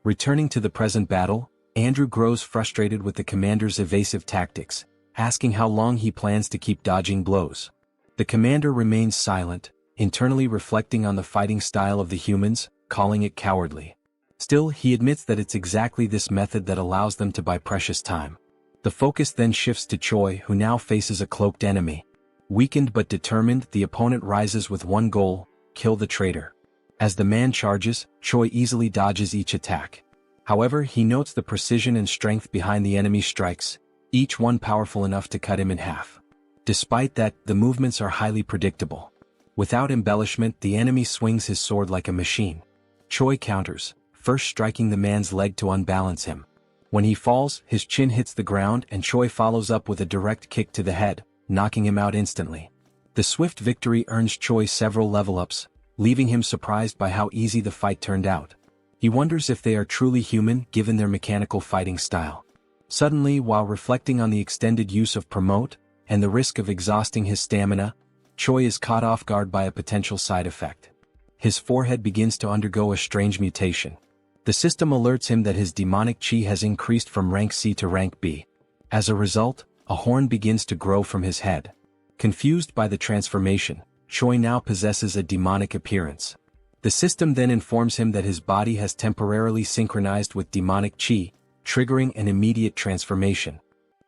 Returning to the present battle, Andrew grows frustrated with the commander's evasive tactics, asking how long he plans to keep dodging blows. The commander remains silent, internally reflecting on the fighting style of the humans, calling it cowardly. Still, he admits that it's exactly this method that allows them to buy precious time. The focus then shifts to Choi, who now faces a cloaked enemy. Weakened but determined, the opponent rises with one goal: kill the traitor. As the man charges, Choi easily dodges each attack. However, he notes the precision and strength behind the enemy's strikes, each one powerful enough to cut him in half. Despite that, the movements are highly predictable. Without embellishment, the enemy swings his sword like a machine. Choi counters, first striking the man's leg to unbalance him. When he falls, his chin hits the ground and Choi follows up with a direct kick to the head, knocking him out instantly. The swift victory earns Choi several level-ups, leaving him surprised by how easy the fight turned out. He wonders if they are truly human given their mechanical fighting style. Suddenly, while reflecting on the extended use of Promote, and the risk of exhausting his stamina, Choi is caught off guard by a potential side effect. His forehead begins to undergo a strange mutation. The system alerts him that his demonic chi has increased from rank C to rank B. As a result, a horn begins to grow from his head. Confused by the transformation, Choi now possesses a demonic appearance. The system then informs him that his body has temporarily synchronized with demonic chi, triggering an immediate transformation.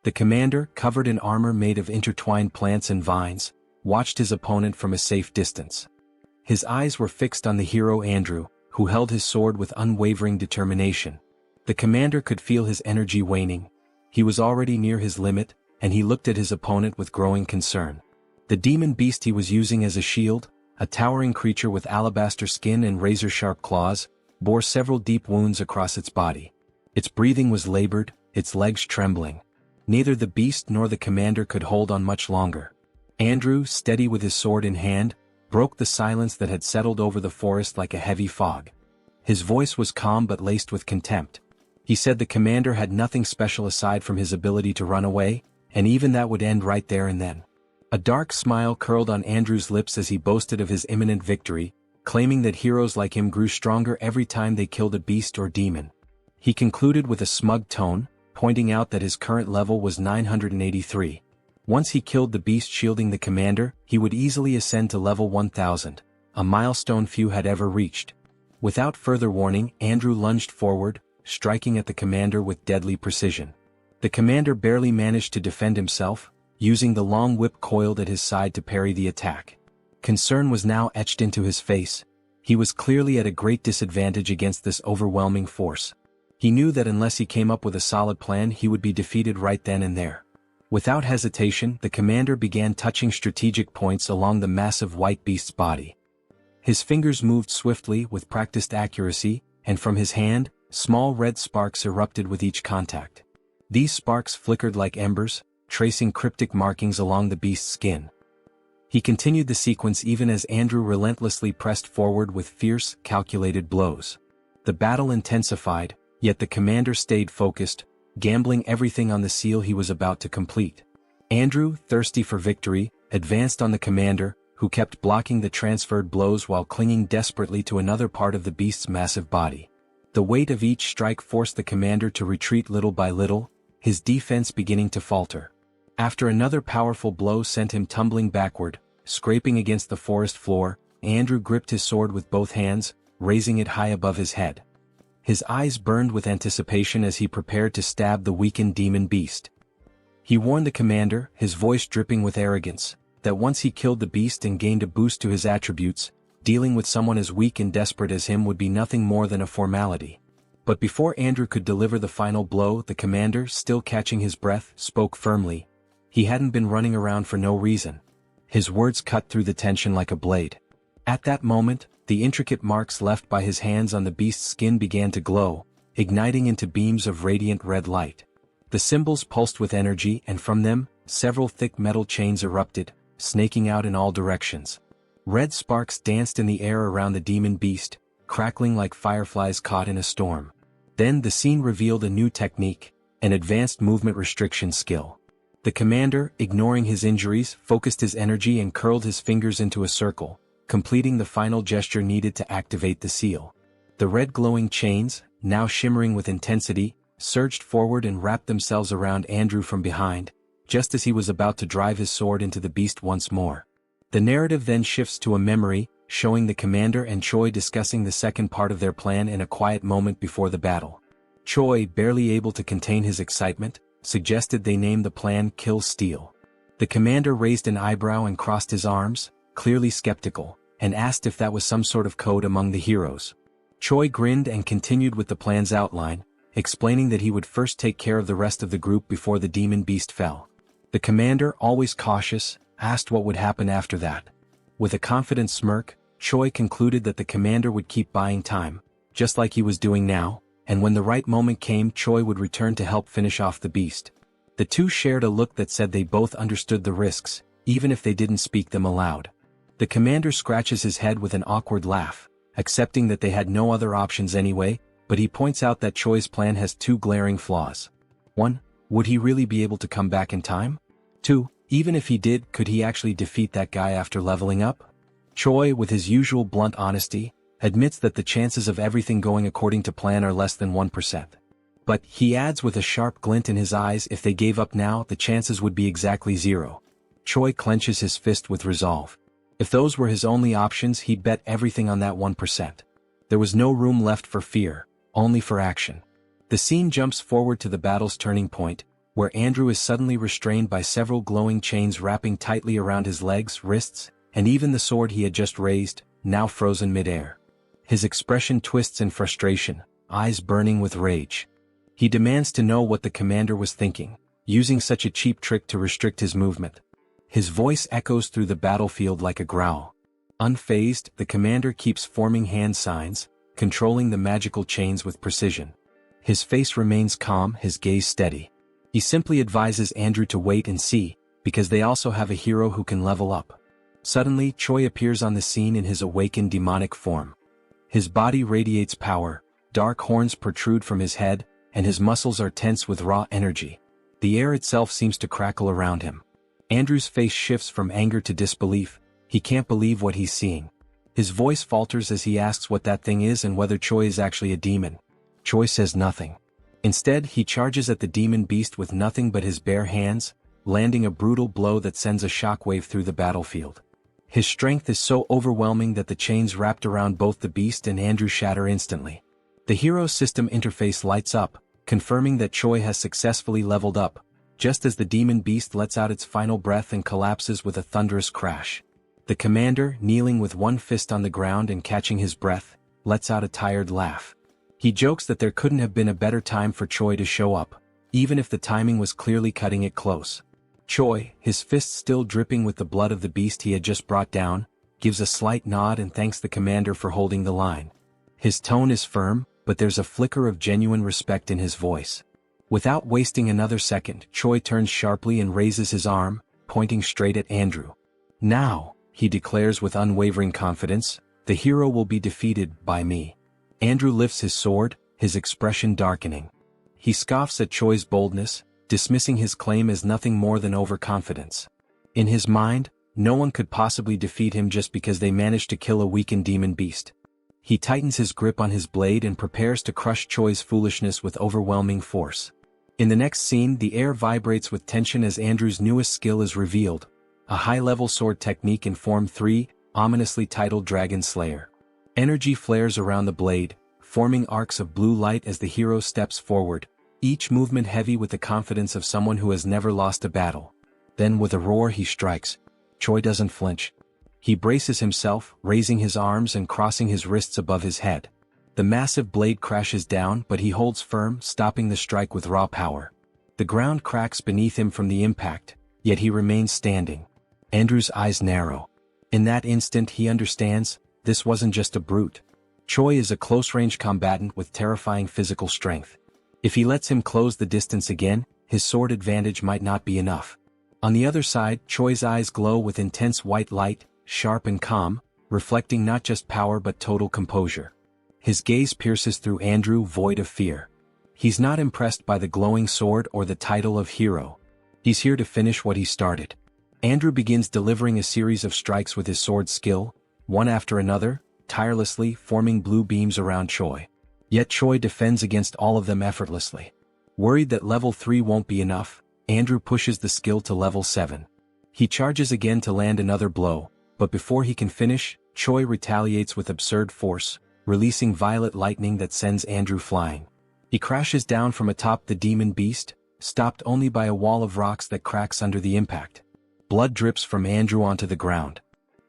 The commander, covered in armor made of intertwined plants and vines, watched his opponent from a safe distance. His eyes were fixed on the hero Andrew, who held his sword with unwavering determination. The commander could feel his energy waning. He was already near his limit, and he looked at his opponent with growing concern. The demon beast he was using as a shield, a towering creature with alabaster skin and razor-sharp claws, bore several deep wounds across its body. Its breathing was labored, its legs trembling. Neither the beast nor the commander could hold on much longer. Andrew, steady with his sword in hand, broke the silence that had settled over the forest like a heavy fog. His voice was calm but laced with contempt. He said the commander had nothing special aside from his ability to run away, and even that would end right there and then. A dark smile curled on Andrew's lips as he boasted of his imminent victory, claiming that heroes like him grew stronger every time they killed a beast or demon. He concluded with a smug tone, pointing out that his current level was 983. Once he killed the beast shielding the commander, he would easily ascend to level 1000, a milestone few had ever reached. Without further warning, Andrew lunged forward, striking at the commander with deadly precision. The commander barely managed to defend himself, using the long whip coiled at his side to parry the attack. Concern was now etched into his face. He was clearly at a great disadvantage against this overwhelming force. He knew that unless he came up with a solid plan he would be defeated right then and there. Without hesitation, the commander began touching strategic points along the massive white beast's body. His fingers moved swiftly with practiced accuracy, and from his hand, small red sparks erupted with each contact. These sparks flickered like embers, tracing cryptic markings along the beast's skin. He continued the sequence even as Andrew relentlessly pressed forward with fierce, calculated blows. The battle intensified, yet the commander stayed focused, gambling everything on the seal he was about to complete. Andrew, thirsty for victory, advanced on the commander, who kept blocking the transferred blows while clinging desperately to another part of the beast's massive body. The weight of each strike forced the commander to retreat little by little, his defense beginning to falter. After another powerful blow sent him tumbling backward, scraping against the forest floor, Andrew gripped his sword with both hands, raising it high above his head. His eyes burned with anticipation as he prepared to stab the weakened demon beast. He warned the commander, his voice dripping with arrogance, that once he killed the beast and gained a boost to his attributes, dealing with someone as weak and desperate as him would be nothing more than a formality. But before Andrew could deliver the final blow, the commander, still catching his breath, spoke firmly. He hadn't been running around for no reason. His words cut through the tension like a blade. At that moment, the intricate marks left by his hands on the beast's skin began to glow, igniting into beams of radiant red light. The symbols pulsed with energy, and from them, several thick metal chains erupted, snaking out in all directions. Red sparks danced in the air around the demon beast, crackling like fireflies caught in a storm. Then the scene revealed a new technique, an advanced movement restriction skill. The commander, ignoring his injuries, focused his energy and curled his fingers into a circle, completing the final gesture needed to activate the seal. The red glowing chains, now shimmering with intensity, surged forward and wrapped themselves around Andrew from behind, just as he was about to drive his sword into the beast once more. The narrative then shifts to a memory, showing the commander and Choi discussing the second part of their plan in a quiet moment before the battle. Choi, barely able to contain his excitement, suggested they name the plan Kill Steel. The commander raised an eyebrow and crossed his arms, clearly skeptical, and asked if that was some sort of code among the heroes. Choi grinned and continued with the plan's outline, explaining that he would first take care of the rest of the group before the demon beast fell. The commander, always cautious, asked what would happen after that. With a confident smirk, Choi concluded that the commander would keep buying time, just like he was doing now, and when the right moment came Choi would return to help finish off the beast. The two shared a look that said they both understood the risks, even if they didn't speak them aloud. The commander scratches his head with an awkward laugh, accepting that they had no other options anyway, but he points out that Choi's plan has two glaring flaws. 1. Would he really be able to come back in time? 2. Even if he did, could he actually defeat that guy after leveling up? Choi, with his usual blunt honesty, admits that the chances of everything going according to plan are less than 1%. But, he adds with a sharp glint in his eyes, if they gave up now, the chances would be exactly 0. Choi clenches his fist with resolve. If those were his only options, he'd bet everything on that 1%. There was no room left for fear, only for action. The scene jumps forward to the battle's turning point, where Andrew is suddenly restrained by several glowing chains wrapping tightly around his legs, wrists, and even the sword he had just raised, now frozen mid-air. His expression twists in frustration, eyes burning with rage. He demands to know what the commander was thinking. using such a cheap trick to restrict his movement. His voice echoes through the battlefield like a growl. Unfazed, the commander keeps forming hand signs, controlling the magical chains with precision. His face remains calm, his gaze steady. He simply advises Andrew to wait and see, because they also have a hero who can level up. Suddenly, Choi appears on the scene in his awakened demonic form. His body radiates power, dark horns protrude from his head, and his muscles are tense with raw energy. The air itself seems to crackle around him. Andrew's face shifts from anger to disbelief. He can't believe what he's seeing. His voice falters as he asks what that thing is and whether Choi is actually a demon. Choi says nothing. Instead, he charges at the demon beast with nothing but his bare hands, landing a brutal blow that sends a shockwave through the battlefield. His strength is so overwhelming that the chains wrapped around both the beast and Andrew shatter instantly. The hero system interface lights up, confirming that Choi has successfully leveled up, just as the demon beast lets out its final breath and collapses with a thunderous crash. The commander, kneeling with one fist on the ground and catching his breath, lets out a tired laugh. He jokes that there couldn't have been a better time for Choi to show up, even if the timing was clearly cutting it close. Choi, his fist still dripping with the blood of the beast he had just brought down, gives a slight nod and thanks the commander for holding the line. His tone is firm, but there's a flicker of genuine respect in his voice. Without wasting another second, Choi turns sharply and raises his arm, pointing straight at Andrew. Now, he declares with unwavering confidence, the hero will be defeated by me. Andrew lifts his sword, his expression darkening. He scoffs at Choi's boldness, dismissing his claim as nothing more than overconfidence. In his mind, no one could possibly defeat him just because they managed to kill a weakened demon beast. He tightens his grip on his blade and prepares to crush Choi's foolishness with overwhelming force. In the next scene, the air vibrates with tension as Andrew's newest skill is revealed, a high-level sword technique in Form 3, ominously titled Dragon Slayer. Energy flares around the blade, forming arcs of blue light as the hero steps forward, each movement heavy with the confidence of someone who has never lost a battle. Then with a roar he strikes. Choi doesn't flinch. He braces himself, raising his arms and crossing his wrists above his head. The massive blade crashes down, but he holds firm, stopping the strike with raw power. The ground cracks beneath him from the impact, yet he remains standing. Andrew's eyes narrow. In that instant he understands, this wasn't just a brute. Choi is a close-range combatant with terrifying physical strength. If he lets him close the distance again, his sword advantage might not be enough. On the other side, Choi's eyes glow with intense white light, sharp and calm, reflecting not just power but total composure. His gaze pierces through Andrew, void of fear. He's not impressed by the glowing sword or the title of hero. He's here to finish what he started. Andrew begins delivering a series of strikes with his sword skill, one after another, tirelessly forming blue beams around Choi. Yet Choi defends against all of them effortlessly. Worried that level 3 won't be enough, Andrew pushes the skill to level 7. He charges again to land another blow, but before he can finish, Choi retaliates with absurd force, releasing violet lightning that sends Andrew flying. He crashes down from atop the demon beast, stopped only by a wall of rocks that cracks under the impact. Blood drips from Andrew onto the ground.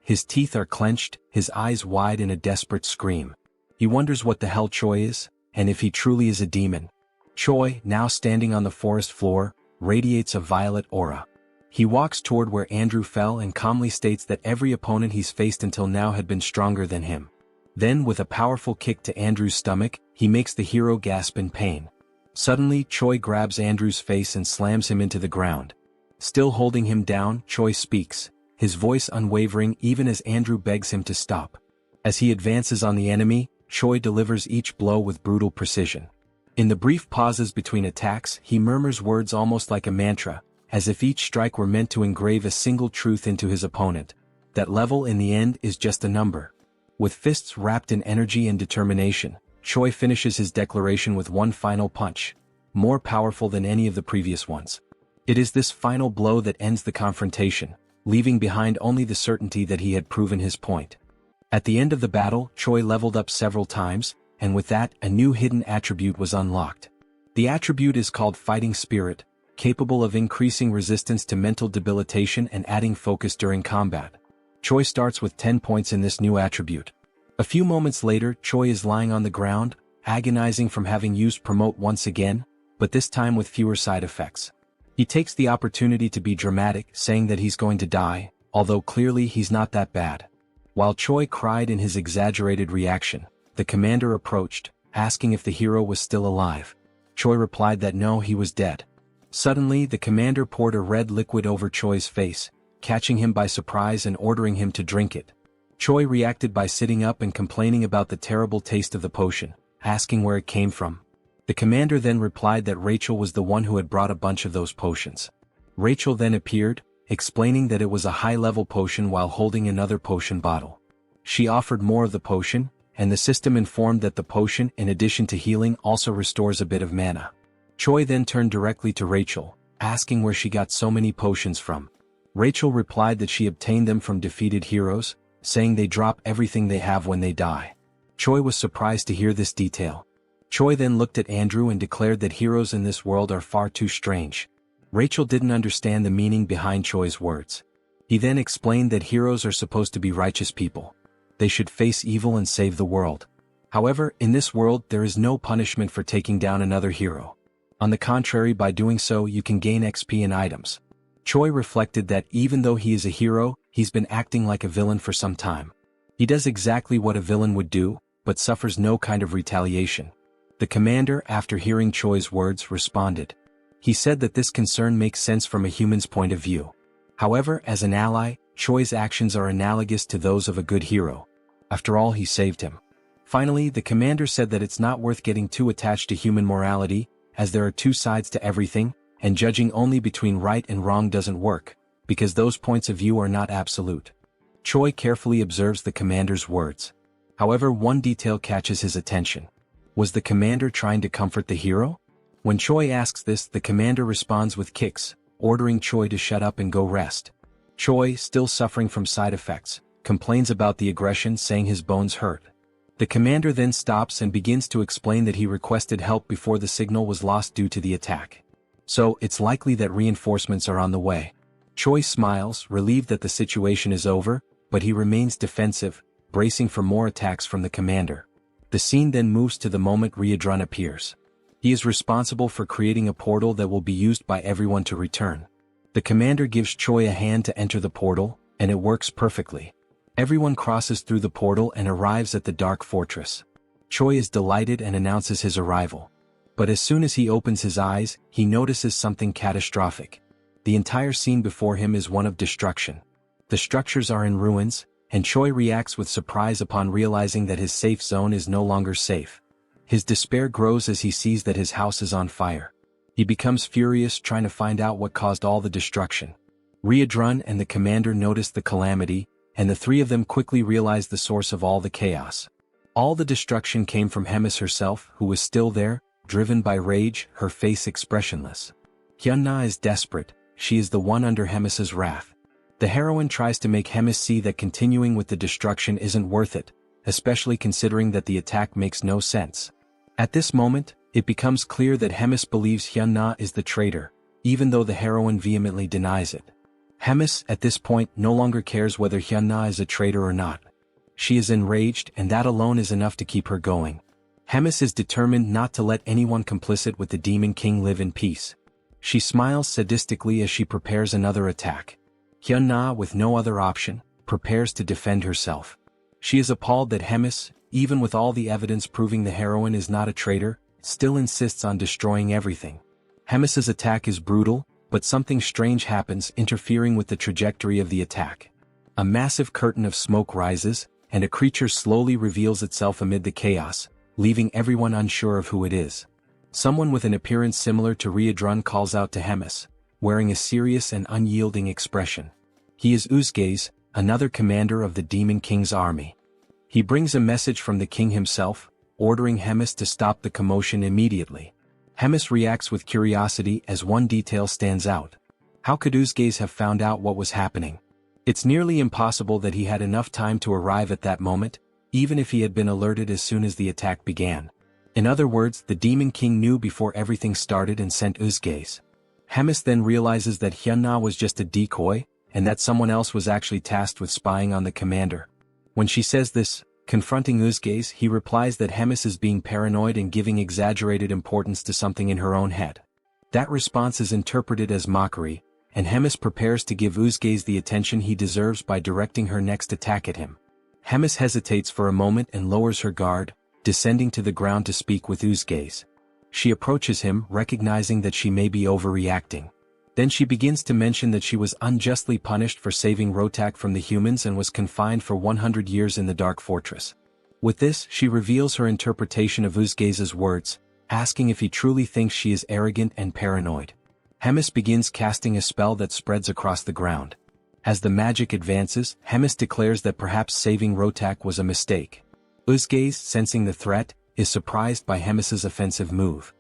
His teeth are clenched, his eyes wide in a desperate scream. He wonders what the hell Choi is, and if he truly is a demon. Choi, now standing on the forest floor, radiates a violet aura. He walks toward where Andrew fell and calmly states that every opponent he's faced until now had been stronger than him. Then, with a powerful kick to Andrew's stomach, he makes the hero gasp in pain. Suddenly, Choi grabs Andrew's face and slams him into the ground. Still holding him down, Choi speaks, his voice unwavering even as Andrew begs him to stop. As he advances on the enemy, Choi delivers each blow with brutal precision. In the brief pauses between attacks, he murmurs words almost like a mantra, as if each strike were meant to engrave a single truth into his opponent. That level in the end is just a number. With fists wrapped in energy and determination, Choi finishes his declaration with one final punch, more powerful than any of the previous ones. It is this final blow that ends the confrontation, leaving behind only the certainty that he had proven his point. At the end of the battle, Choi leveled up several times, and with that, a new hidden attribute was unlocked. The attribute is called Fighting Spirit, capable of increasing resistance to mental debilitation and adding focus during combat. Choi starts with 10 points in this new attribute. A few moments later, Choi is lying on the ground, agonizing from having used Promote once again, but this time with fewer side effects. He takes the opportunity to be dramatic, saying that he's going to die, although clearly he's not that bad. While Choi cried in his exaggerated reaction, the commander approached, asking if the hero was still alive. Choi replied that no, he was dead. Suddenly, the commander poured a red liquid over Choi's face, catching him by surprise and ordering him to drink it. Choi reacted by sitting up and complaining about the terrible taste of the potion, asking where it came from. The commander then replied that Rachel was the one who had brought a bunch of those potions. Rachel then appeared, explaining that it was a high-level potion while holding another potion bottle. She offered more of the potion, and the system informed that the potion, in addition to healing, also restores a bit of mana. Choi then turned directly to Rachel, asking where she got so many potions from. Rachel replied that she obtained them from defeated heroes, saying they drop everything they have when they die. Choi was surprised to hear this detail. Choi then looked at Andrew and declared that heroes in this world are far too strange. Rachel didn't understand the meaning behind Choi's words. He then explained that heroes are supposed to be righteous people. They should face evil and save the world. However, in this world there is no punishment for taking down another hero. On the contrary, by doing so you can gain XP and items. Choi reflected that even though he is a hero, he's been acting like a villain for some time. He does exactly what a villain would do, but suffers no kind of retaliation. The commander, after hearing Choi's words, responded. He said that this concern makes sense from a human's point of view. However, as an ally, Choi's actions are analogous to those of a good hero. After all, he saved him. Finally, the commander said that it's not worth getting too attached to human morality, as there are two sides to everything, and judging only between right and wrong doesn't work, because those points of view are not absolute. Choi carefully observes the commander's words. However, one detail catches his attention. Was the commander trying to comfort the hero? When Choi asks this, the commander responds with kicks, ordering Choi to shut up and go rest. Choi, still suffering from side effects, complains about the aggression, saying his bones hurt. The commander then stops and begins to explain that he requested help before the signal was lost due to the attack. So, it's likely that reinforcements are on the way. Choi smiles, relieved that the situation is over, but he remains defensive, bracing for more attacks from the commander. The scene then moves to the moment Riadrun appears. He is responsible for creating a portal that will be used by everyone to return. The commander gives Choi a hand to enter the portal, and it works perfectly. Everyone crosses through the portal and arrives at the Dark Fortress. Choi is delighted and announces his arrival. But as soon as he opens his eyes, he notices something catastrophic. The entire scene before him is one of destruction. The structures are in ruins, and Choi reacts with surprise upon realizing that his safe zone is no longer safe. His despair grows as he sees that his house is on fire. He becomes furious, trying to find out what caused all the destruction. Riadrun and the commander notice the calamity, and the three of them quickly realize the source of all the chaos. All the destruction came from Hemis herself, who was still there, driven by rage, her face expressionless. Hyunna is desperate, she is the one under Hemis's wrath. The heroine tries to make Hemis see that continuing with the destruction isn't worth it, especially considering that the attack makes no sense. At this moment, it becomes clear that Hemis believes Hyunna is the traitor, even though the heroine vehemently denies it. Hemis, at this point, no longer cares whether Hyunna is a traitor or not. She is enraged, and that alone is enough to keep her going. Hemis is determined not to let anyone complicit with the Demon King live in peace. She smiles sadistically as she prepares another attack. Hyunna, with no other option, prepares to defend herself. She is appalled that Hemis, even with all the evidence proving the heroine is not a traitor, still insists on destroying everything. Hemis's attack is brutal, but something strange happens, interfering with the trajectory of the attack. A massive curtain of smoke rises, and a creature slowly reveals itself amid the chaos, leaving everyone unsure of who it is. Someone with an appearance similar to Riadrun calls out to Hemis, wearing a serious and unyielding expression. He is Uzgaze, another commander of the Demon King's army. He brings a message from the king himself, ordering Hemis to stop the commotion immediately. Hemis reacts with curiosity as one detail stands out. How could Uzgaze have found out what was happening? It's nearly impossible that he had enough time to arrive at that moment, even if he had been alerted as soon as the attack began. In other words, the Demon King knew before everything started and sent Uzgaze. Hemis then realizes that Hyunna was just a decoy, and that someone else was actually tasked with spying on the commander. When she says this, confronting Uzgaze, he replies that Hemis is being paranoid and giving exaggerated importance to something in her own head. That response is interpreted as mockery, and Hemis prepares to give Uzgaze the attention he deserves by directing her next attack at him. Hemis hesitates for a moment and lowers her guard, descending to the ground to speak with Uzgaze. She approaches him, recognizing that she may be overreacting. Then she begins to mention that she was unjustly punished for saving Rotak from the humans and was confined for 100 years in the Dark Fortress. With this, she reveals her interpretation of Uzgaze's words, asking if he truly thinks she is arrogant and paranoid. Hemis begins casting a spell that spreads across the ground. As the magic advances, Hemis declares that perhaps saving Rotak was a mistake. Uzgaze, sensing the threat, is surprised by Hemis's offensive move.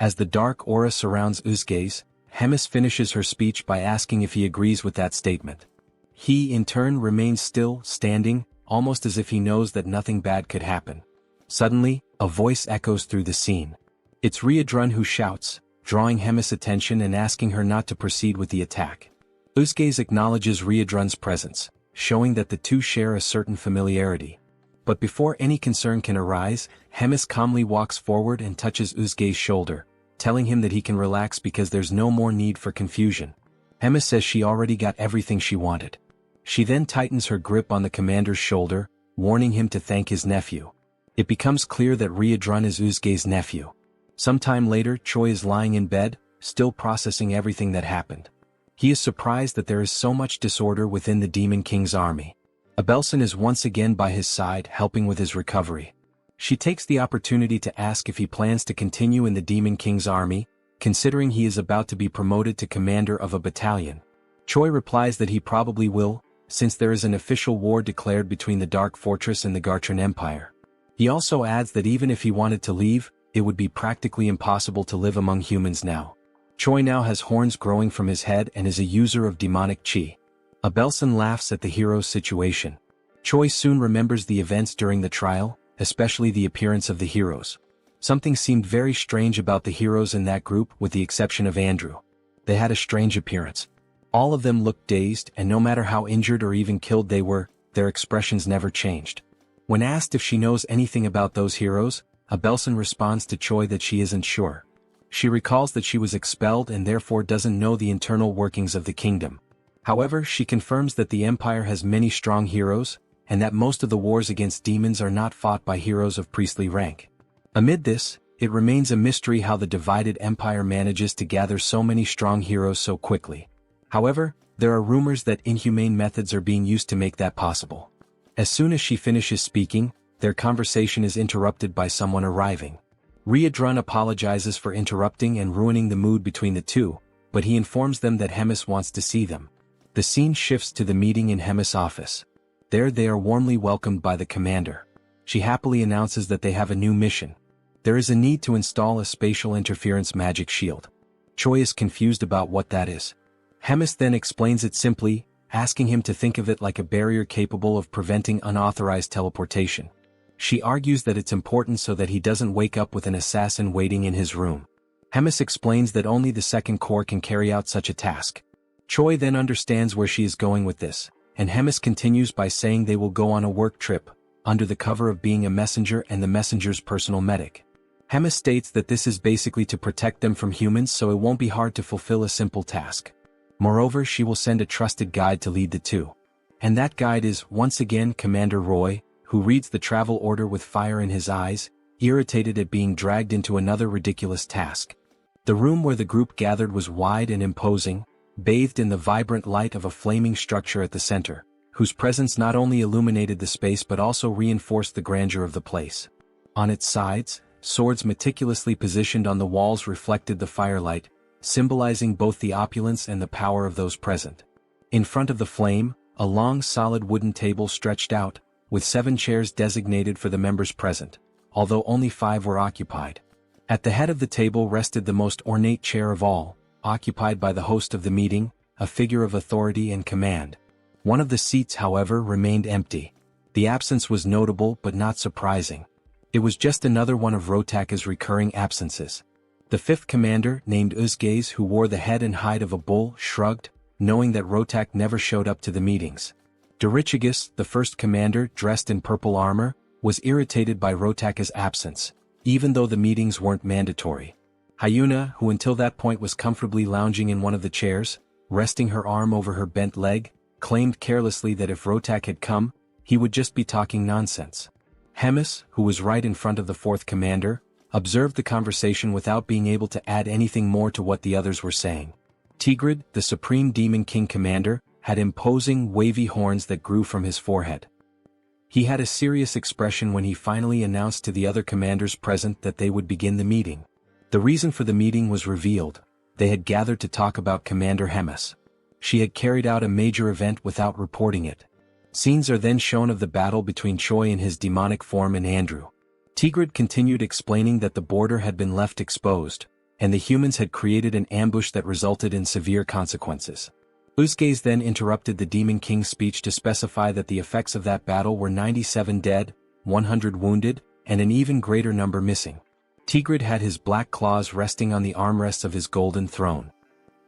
As the dark aura surrounds Uzgaze, Hemis finishes her speech by asking if he agrees with that statement. He, in turn, remains still, standing, almost as if he knows that nothing bad could happen. Suddenly, a voice echoes through the scene. It's Riadrun who shouts, drawing Hemis' attention and asking her not to proceed with the attack. Uzgaze acknowledges Riadrun's presence, showing that the two share a certain familiarity. But before any concern can arise, Hemis calmly walks forward and touches Uzgaze's shoulder, telling him that he can relax because there's no more need for confusion. Hemis says she already got everything she wanted. She then tightens her grip on the commander's shoulder, warning him to thank his nephew. It becomes clear that Riadrun is Uzgaze's nephew. Sometime later, Choi is lying in bed, still processing everything that happened. He is surprised that there is so much disorder within the Demon King's army. Abelson is once again by his side, helping with his recovery. She takes the opportunity to ask if he plans to continue in the Demon King's army, considering he is about to be promoted to commander of a battalion. Choi replies that he probably will, since there is an official war declared between the Dark Fortress and the Gartran Empire. He also adds that even if he wanted to leave, it would be practically impossible to live among humans now. Choi now has horns growing from his head and is a user of demonic chi. Abelson laughs at the hero's situation. Choi soon remembers the events during the trial, especially the appearance of the heroes. Something seemed very strange about the heroes in that group with the exception of Andrew. They had a strange appearance. All of them looked dazed, and no matter how injured or even killed they were, their expressions never changed. When asked if she knows anything about those heroes, Abelson responds to Choi that she isn't sure. She recalls that she was expelled and therefore doesn't know the internal workings of the kingdom. However, she confirms that the Empire has many strong heroes, and that most of the wars against demons are not fought by heroes of priestly rank. Amid this, it remains a mystery how the divided Empire manages to gather so many strong heroes so quickly. However, there are rumors that inhumane methods are being used to make that possible. As soon as she finishes speaking, their conversation is interrupted by someone arriving. Riadrun apologizes for interrupting and ruining the mood between the two, but he informs them that Hemis wants to see them. The scene shifts to the meeting in Hemis' office. There they are warmly welcomed by the commander. She happily announces that they have a new mission. There is a need to install a spatial interference magic shield. Choi is confused about what that is. Hemis then explains it simply, asking him to think of it like a barrier capable of preventing unauthorized teleportation. She argues that it's important so that he doesn't wake up with an assassin waiting in his room. Hemis explains that only the Second Corps can carry out such a task. Choi then understands where she is going with this, and Hemis continues by saying they will go on a work trip, under the cover of being a messenger and the messenger's personal medic. Hemis states that this is basically to protect them from humans so it won't be hard to fulfill a simple task. Moreover, she will send a trusted guide to lead the two. And that guide is, once again, Commander Roy, who reads the travel order with fire in his eyes, irritated at being dragged into another ridiculous task. The room where the group gathered was wide and imposing, bathed in the vibrant light of a flaming structure at the center, whose presence not only illuminated the space but also reinforced the grandeur of the place. On its sides, swords meticulously positioned on the walls reflected the firelight, symbolizing both the opulence and the power of those present. In front of the flame, a long solid wooden table stretched out, with 7 chairs designated for the members present, although only 5 were occupied. At the head of the table rested the most ornate chair of all, occupied by the host of the meeting, a figure of authority and command. One of the seats, however, remained empty. The absence was notable but not surprising. It was just another one of Rotaka's recurring absences. The 5th commander, named Uzgaze, who wore the head and hide of a bull, shrugged, knowing that Rotak never showed up to the meetings. Dorichigus, the 1st commander, dressed in purple armor, was irritated by Rotaka's absence, even though the meetings weren't mandatory. Hyuna, who until that point was comfortably lounging in one of the chairs, resting her arm over her bent leg, claimed carelessly that if Rotak had come, he would just be talking nonsense. Hemis, who was right in front of the fourth commander, observed the conversation without being able to add anything more to what the others were saying. Tigrid, the Supreme Demon King commander, had imposing, wavy horns that grew from his forehead. He had a serious expression when he finally announced to the other commanders present that they would begin the meeting. The reason for the meeting was revealed. They had gathered to talk about Commander Hemis. She had carried out a major event without reporting it. Scenes are then shown of the battle between Choi in his demonic form and Andrew. Tigrid continued explaining that the border had been left exposed, and the humans had created an ambush that resulted in severe consequences. Uzgaze then interrupted the Demon King's speech to specify that the effects of that battle were 97 dead, 100 wounded, and an even greater number missing. Tigrid had his black claws resting on the armrests of his golden throne.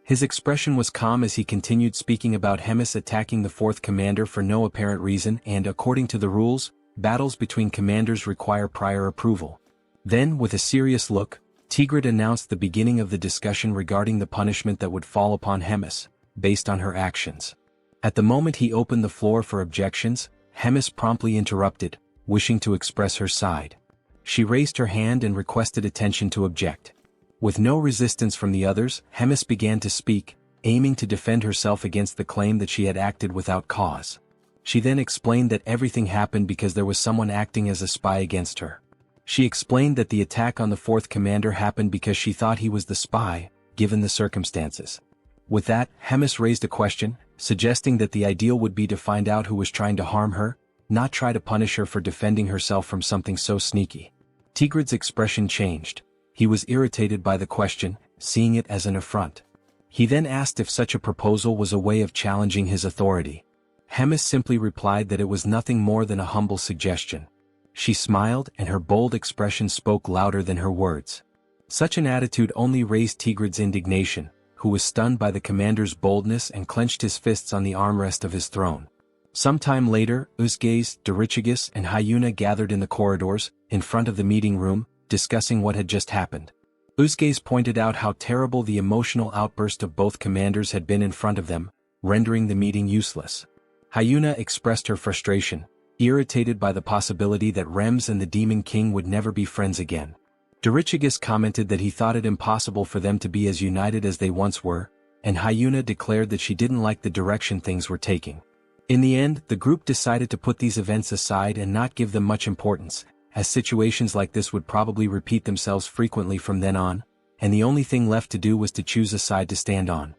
His expression was calm as he continued speaking about Hemis attacking the fourth commander for no apparent reason and, according to the rules, battles between commanders require prior approval. Then, with a serious look, Tigrid announced the beginning of the discussion regarding the punishment that would fall upon Hemis, based on her actions. At the moment he opened the floor for objections, Hemis promptly interrupted, wishing to express her side. She raised her hand and requested attention to object. With no resistance from the others, Hemis began to speak, aiming to defend herself against the claim that she had acted without cause. She then explained that everything happened because there was someone acting as a spy against her. She explained that the attack on the fourth commander happened because she thought he was the spy, given the circumstances. With that, Hemis raised a question, suggesting that the ideal would be to find out who was trying to harm her, not try to punish her for defending herself from something so sneaky. Tigrid's expression changed. He was irritated by the question, seeing it as an affront. He then asked if such a proposal was a way of challenging his authority. Hemis simply replied that it was nothing more than a humble suggestion. She smiled, and her bold expression spoke louder than her words. Such an attitude only raised Tigrid's indignation, who was stunned by the commander's boldness and clenched his fists on the armrest of his throne. Some time later, Uzgaze, Dorichigus, and Hyuna gathered in the corridors, in front of the meeting room, discussing what had just happened. Uzgaze pointed out how terrible the emotional outburst of both commanders had been in front of them, rendering the meeting useless. Hyuna expressed her frustration, irritated by the possibility that Rems and the Demon King would never be friends again. Dorichigus commented that he thought it impossible for them to be as united as they once were, and Hyuna declared that she didn't like the direction things were taking. In the end, the group decided to put these events aside and not give them much importance, as situations like this would probably repeat themselves frequently from then on, and the only thing left to do was to choose a side to stand on.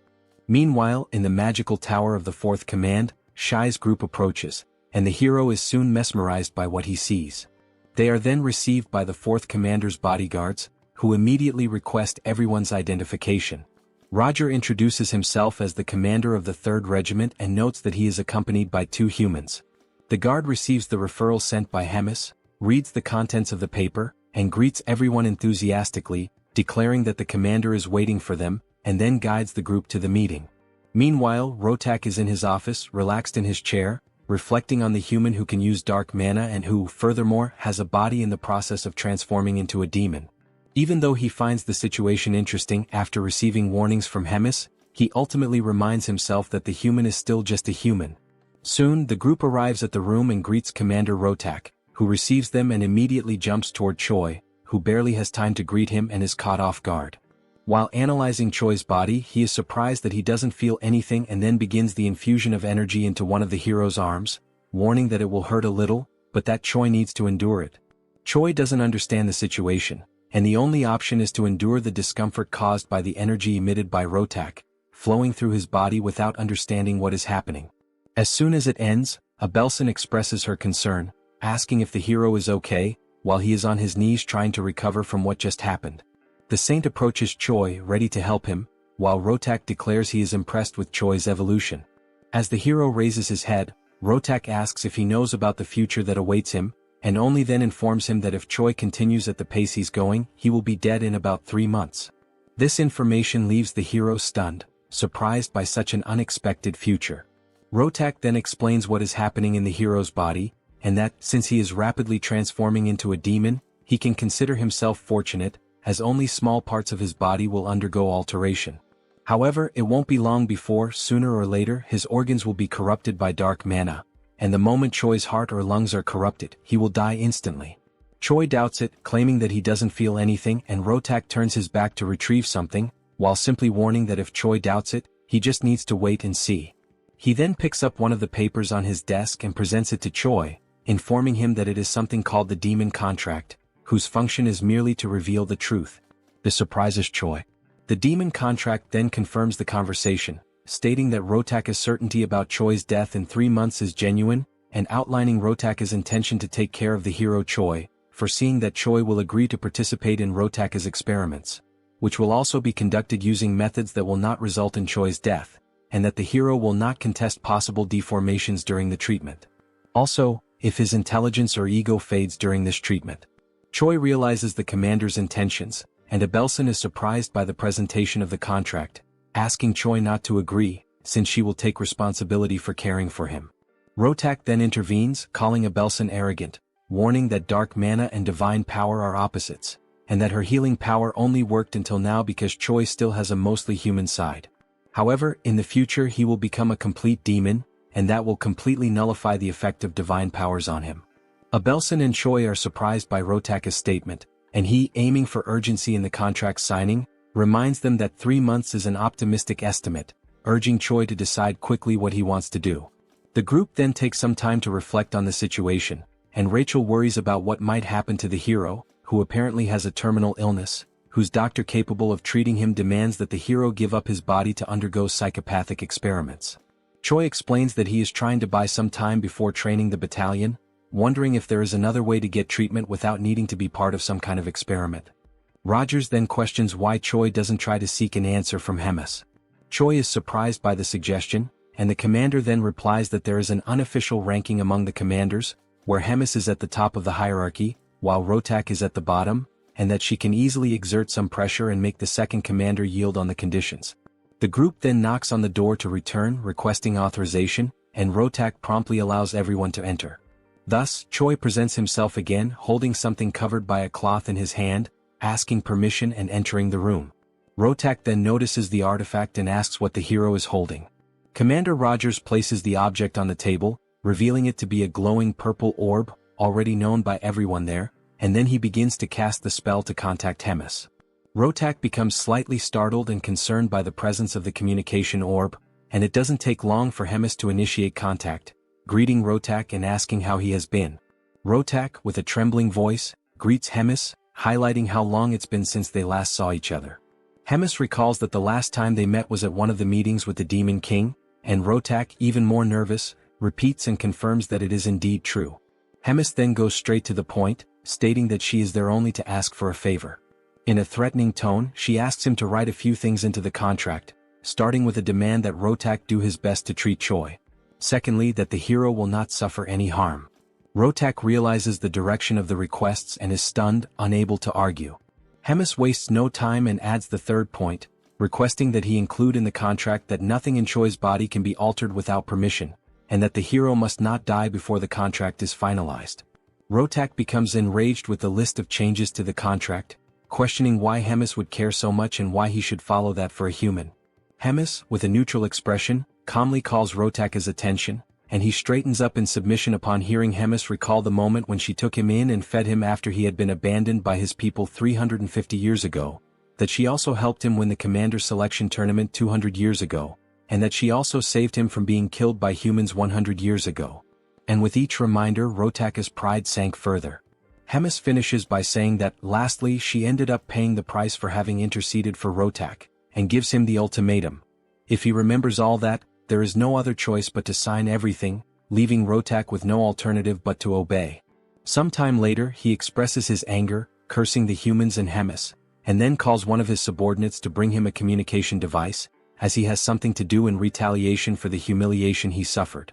Meanwhile, in the magical tower of the fourth command, Shai's group approaches, and the hero is soon mesmerized by what he sees. They are then received by the fourth commander's bodyguards, who immediately request everyone's identification. Roger introduces himself as the commander of the 3rd Regiment and notes that he is accompanied by 2 humans. The guard receives the referral sent by Hemis, reads the contents of the paper, and greets everyone enthusiastically, declaring that the commander is waiting for them, and then guides the group to the meeting. Meanwhile, Rotak is in his office, relaxed in his chair, reflecting on the human who can use dark mana and who, furthermore, has a body in the process of transforming into a demon. Even though he finds the situation interesting after receiving warnings from Hemis, he ultimately reminds himself that the human is still just a human. Soon, the group arrives at the room and greets Commander Rotak, who receives them and immediately jumps toward Choi, who barely has time to greet him and is caught off guard. While analyzing Choi's body, he is surprised that he doesn't feel anything and then begins the infusion of energy into one of the hero's arms, warning that it will hurt a little, but that Choi needs to endure it. Choi doesn't understand the situation, and the only option is to endure the discomfort caused by the energy emitted by Rotak, flowing through his body without understanding what is happening. As soon as it ends, Abelson expresses her concern, asking if the hero is okay, while he is on his knees trying to recover from what just happened. The saint approaches Choi, ready to help him, while Rotak declares he is impressed with Choi's evolution. As the hero raises his head, Rotak asks if he knows about the future that awaits him, and only then informs him that if Choi continues at the pace he's going, he will be dead in about 3 months. This information leaves the hero stunned, surprised by such an unexpected future. Rotak then explains what is happening in the hero's body, and that, since he is rapidly transforming into a demon, he can consider himself fortunate, as only small parts of his body will undergo alteration. However, it won't be long before, sooner or later, his organs will be corrupted by dark mana, and the moment Choi's heart or lungs are corrupted, he will die instantly. Choi doubts it, claiming that he doesn't feel anything, and Rotak turns his back to retrieve something, while simply warning that if Choi doubts it, he just needs to wait and see. He then picks up one of the papers on his desk and presents it to Choi, informing him that it is something called the Demon Contract, whose function is merely to reveal the truth. This surprises Choi. The Demon Contract then confirms the conversation, stating that Rotaka's certainty about Choi's death in 3 months is genuine, and outlining Rotaka's intention to take care of the hero Choi, foreseeing that Choi will agree to participate in Rotaka's experiments, which will also be conducted using methods that will not result in Choi's death, and that the hero will not contest possible deformations during the treatment. Also, if his intelligence or ego fades during this treatment. Choi realizes the commander's intentions, and Abelson is surprised by the presentation of the contract, asking Choi not to agree, since she will take responsibility for caring for him. Rotak then intervenes, calling Abelson arrogant, warning that dark mana and divine power are opposites, and that her healing power only worked until now because Choi still has a mostly human side. However, in the future he will become a complete demon, and that will completely nullify the effect of divine powers on him. Abelson and Choi are surprised by Rotaka's statement, and he, aiming for urgency in the contract signing, reminds them that 3 months is an optimistic estimate, urging Choi to decide quickly what he wants to do. The group then takes some time to reflect on the situation, and Rachel worries about what might happen to the hero, who apparently has a terminal illness, whose doctor capable of treating him demands that the hero give up his body to undergo psychopathic experiments. Choi explains that he is trying to buy some time before training the battalion, wondering if there is another way to get treatment without needing to be part of some kind of experiment. Rogers then questions why Choi doesn't try to seek an answer from Hemis. Choi is surprised by the suggestion, and the commander then replies that there is an unofficial ranking among the commanders, where Hemis is at the top of the hierarchy, while Rotak is at the bottom, and that she can easily exert some pressure and make the second commander yield on the conditions. The group then knocks on the door to return, requesting authorization, and Rotak promptly allows everyone to enter. Thus, Choi presents himself again, holding something covered by a cloth in his hand, asking permission and entering the room. Rotak then notices the artifact and asks what the hero is holding. Commander Rogers places the object on the table, revealing it to be a glowing purple orb, already known by everyone there, and then he begins to cast the spell to contact Hemis. Rotak becomes slightly startled and concerned by the presence of the communication orb, and it doesn't take long for Hemis to initiate contact, greeting Rotak and asking how he has been. Rotak, with a trembling voice, greets Hemis, highlighting how long it's been since they last saw each other. Hemis recalls that the last time they met was at one of the meetings with the Demon King, and Rotak, even more nervous, repeats and confirms that it is indeed true. Hemis then goes straight to the point, stating that she is there only to ask for a favor. In a threatening tone, she asks him to write a few things into the contract, starting with a demand that Rotak do his best to treat Choi. Secondly, that the hero will not suffer any harm. Rotak realizes the direction of the requests and is stunned, unable to argue. Hemis wastes no time and adds the third point, requesting that he include in the contract that nothing in Choi's body can be altered without permission, and that the hero must not die before the contract is finalized. Rotak becomes enraged with the list of changes to the contract, questioning why Hemis would care so much and why he should follow that for a human. Hemis, with a neutral expression, calmly calls Rotak's attention, and he straightens up in submission upon hearing Hemis recall the moment when she took him in and fed him after he had been abandoned by his people 350 years ago, that she also helped him win the commander selection tournament 200 years ago, and that she also saved him from being killed by humans 100 years ago. And with each reminder, Rotak's pride sank further. Hemis finishes by saying that, lastly, she ended up paying the price for having interceded for Rotak, and gives him the ultimatum. If he remembers all that, there is no other choice but to sign everything, leaving Rotak with no alternative but to obey. Sometime later, he expresses his anger, cursing the humans and Hemis, and then calls one of his subordinates to bring him a communication device, as he has something to do in retaliation for the humiliation he suffered.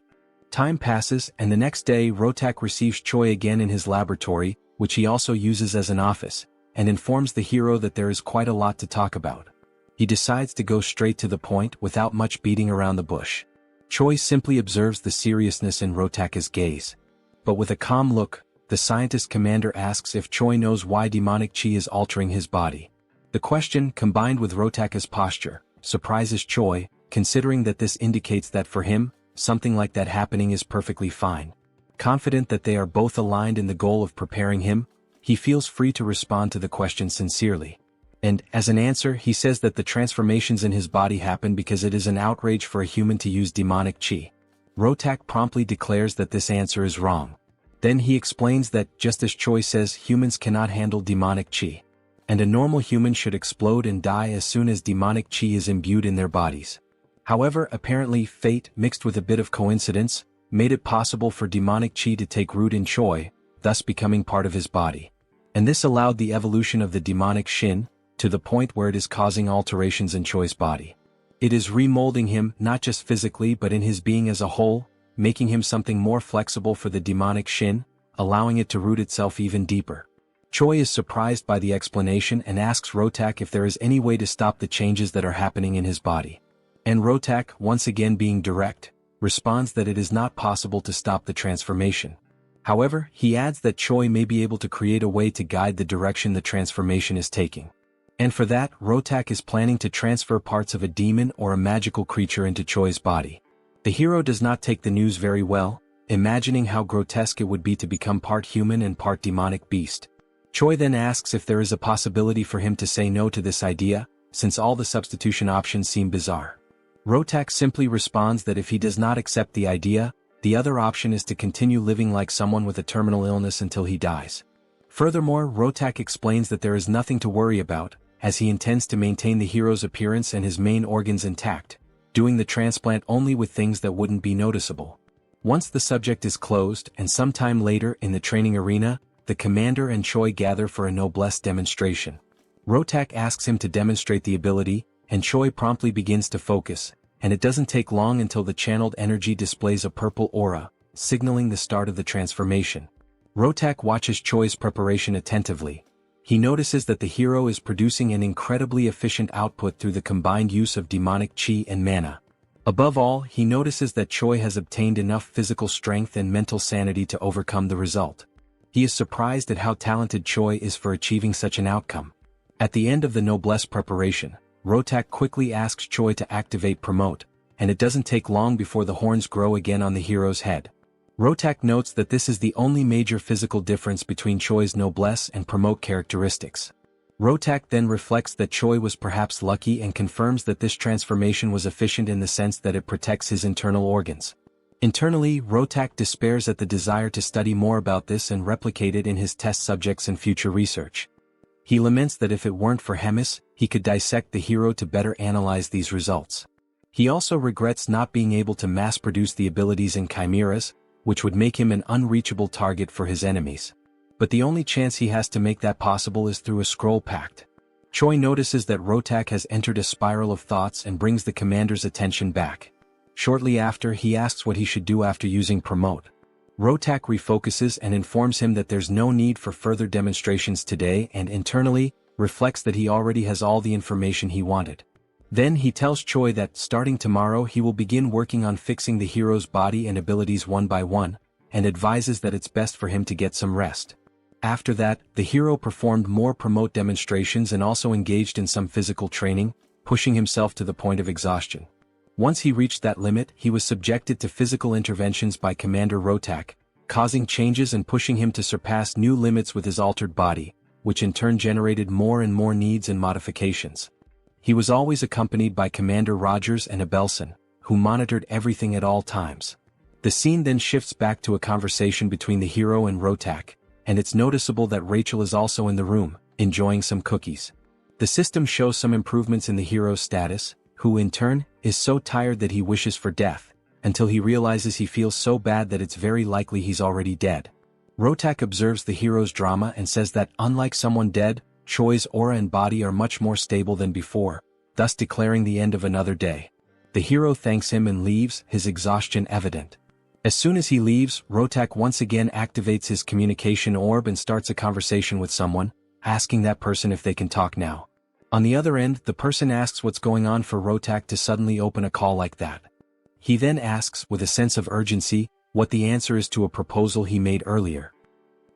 Time passes, and the next day Rotak receives Choi again in his laboratory, which he also uses as an office, and informs the hero that there is quite a lot to talk about. He decides to go straight to the point without much beating around the bush. Choi simply observes the seriousness in Rotak's gaze. But with a calm look, the scientist commander asks if Choi knows why demonic chi is altering his body. The question, combined with Rotaka's posture, surprises Choi, considering that this indicates that for him, something like that happening is perfectly fine. Confident that they are both aligned in the goal of preparing him, he feels free to respond to the question sincerely. And, as an answer, he says that the transformations in his body happen because it is an outrage for a human to use demonic chi. Rotak promptly declares that this answer is wrong. Then he explains that, just as Choi says, humans cannot handle demonic chi, and a normal human should explode and die as soon as demonic chi is imbued in their bodies. However, apparently fate, mixed with a bit of coincidence, made it possible for demonic chi to take root in Choi, thus becoming part of his body. And this allowed the evolution of the demonic shin, to the point where it is causing alterations in Choi's body. It is remolding him not just physically but in his being as a whole, making him something more flexible for the demonic shin, allowing it to root itself even deeper. Choi is surprised by the explanation and asks Rotak if there is any way to stop the changes that are happening in his body. And Rotak, once again being direct, responds that it is not possible to stop the transformation. However, he adds that Choi may be able to create a way to guide the direction the transformation is taking. And for that, Rotak is planning to transfer parts of a demon or a magical creature into Choi's body. The hero does not take the news very well, imagining how grotesque it would be to become part human and part demonic beast. Choi then asks if there is a possibility for him to say no to this idea, since all the substitution options seem bizarre. Rotak simply responds that if he does not accept the idea, the other option is to continue living like someone with a terminal illness until he dies. Furthermore, Rotak explains that there is nothing to worry about, as he intends to maintain the hero's appearance and his main organs intact, doing the transplant only with things that wouldn't be noticeable. Once the subject is closed and sometime later in the training arena, the commander and Choi gather for a noblesse demonstration. Rotak asks him to demonstrate the ability, and Choi promptly begins to focus, and it doesn't take long until the channeled energy displays a purple aura, signaling the start of the transformation. Rotak watches Choi's preparation attentively. He notices that the hero is producing an incredibly efficient output through the combined use of demonic chi and mana. Above all, he notices that Choi has obtained enough physical strength and mental sanity to overcome the result. He is surprised at how talented Choi is for achieving such an outcome. At the end of the noblesse preparation, Rotak quickly asks Choi to activate Promote, and it doesn't take long before the horns grow again on the hero's head. Rotak notes that this is the only major physical difference between Choi's noblesse and Promote characteristics. Rotak then reflects that Choi was perhaps lucky and confirms that this transformation was efficient in the sense that it protects his internal organs. Internally, Rotak despairs at the desire to study more about this and replicate it in his test subjects and future research. He laments that if it weren't for Hemis, he could dissect the hero to better analyze these results. He also regrets not being able to mass-produce the abilities in chimeras, which would make him an unreachable target for his enemies. But the only chance he has to make that possible is through a scroll pact. Choi notices that Rotak has entered a spiral of thoughts and brings the commander's attention back. Shortly after, he asks what he should do after using Promote. Rotak refocuses and informs him that there's no need for further demonstrations today and internally, reflects that he already has all the information he wanted. Then he tells Choi that, starting tomorrow, he will begin working on fixing the hero's body and abilities one by one, and advises that it's best for him to get some rest. After that, the hero performed more Promote demonstrations and also engaged in some physical training, pushing himself to the point of exhaustion. Once he reached that limit, he was subjected to physical interventions by Commander Rotak, causing changes and pushing him to surpass new limits with his altered body, which in turn generated more and more needs and modifications. He was always accompanied by Commander Rogers and Abelson, who monitored everything at all times. The scene then shifts back to a conversation between the hero and Rotak, and it's noticeable that Rachel is also in the room, enjoying some cookies. The system shows some improvements in the hero's status, who in turn, is so tired that he wishes for death, until he realizes he feels so bad that it's very likely he's already dead. Rotak observes the hero's drama and says that, unlike someone dead, Choi's aura and body are much more stable than before, thus declaring the end of another day. The hero thanks him and leaves, his exhaustion evident. As soon as he leaves, Rotak once again activates his communication orb and starts a conversation with someone, asking that person if they can talk now. On the other end, the person asks what's going on for Rotak to suddenly open a call like that. He then asks, with a sense of urgency, what the answer is to a proposal he made earlier.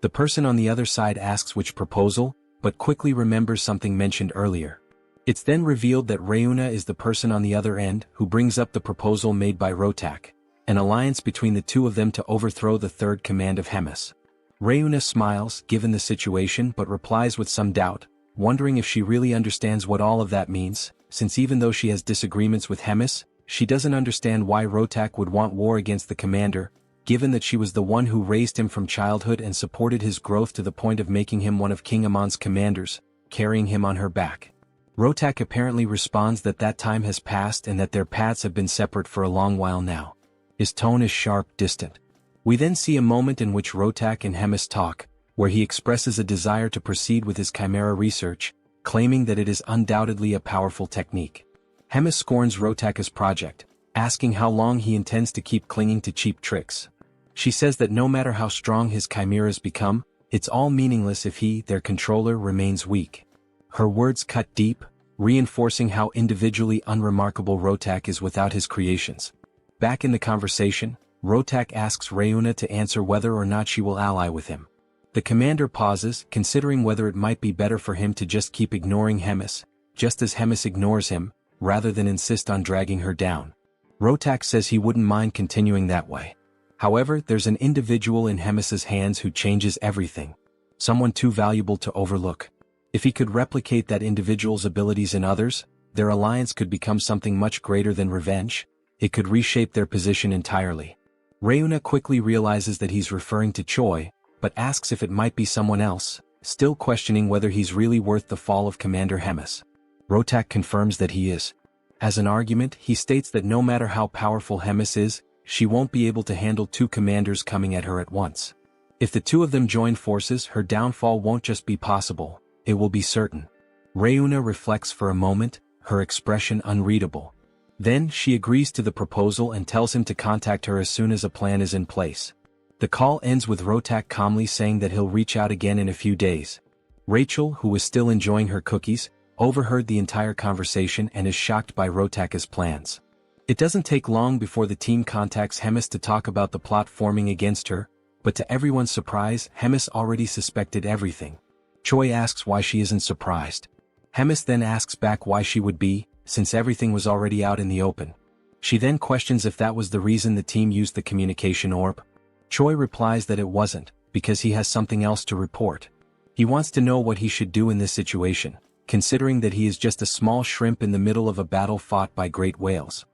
The person on the other side asks which proposal, but quickly remembers something mentioned earlier. It's then revealed that Reuna is the person on the other end who brings up the proposal made by Rotak, an alliance between the two of them to overthrow the third command of Hemis. Reuna smiles, given the situation, but replies with some doubt, wondering if she really understands what all of that means, since even though she has disagreements with Hemis, she doesn't understand why Rotak would want war against the commander, given that she was the one who raised him from childhood and supported his growth to the point of making him one of King Amon's commanders, carrying him on her back. Rotak apparently responds that that time has passed and that their paths have been separate for a long while now. His tone is sharp, distant. We then see a moment in which Rotak and Hemis talk, where he expresses a desire to proceed with his chimera research, claiming that it is undoubtedly a powerful technique. Hemis scorns Rotak's project, asking how long he intends to keep clinging to cheap tricks. She says that no matter how strong his chimeras become, it's all meaningless if he, their controller, remains weak. Her words cut deep, reinforcing how individually unremarkable Rotak is without his creations. Back in the conversation, Rotak asks Reuna to answer whether or not she will ally with him. The commander pauses, considering whether it might be better for him to just keep ignoring Hemis, just as Hemis ignores him, rather than insist on dragging her down. Rotak says he wouldn't mind continuing that way. However, there's an individual in Hemis's hands who changes everything. Someone too valuable to overlook. If he could replicate that individual's abilities in others, their alliance could become something much greater than revenge. It could reshape their position entirely. Reuna quickly realizes that he's referring to Choi, but asks if it might be someone else, still questioning whether he's really worth the fall of Commander Hemis. Rotak confirms that he is. As an argument, he states that no matter how powerful Hemis is, she won't be able to handle two commanders coming at her at once. If the two of them join forces, her downfall won't just be possible, it will be certain. Reuna reflects for a moment, her expression unreadable. Then, she agrees to the proposal and tells him to contact her as soon as a plan is in place. The call ends with Rotak calmly saying that he'll reach out again in a few days. Rachel, who was still enjoying her cookies, overheard the entire conversation and is shocked by Rotak's plans. It doesn't take long before the team contacts Hemis to talk about the plot forming against her, but to everyone's surprise, Hemis already suspected everything. Choi asks why she isn't surprised. Hemis then asks back why she would be, since everything was already out in the open. She then questions if that was the reason the team used the communication orb. Choi replies that it wasn't, because he has something else to report. He wants to know what he should do in this situation, considering that he is just a small shrimp in the middle of a battle fought by great whales.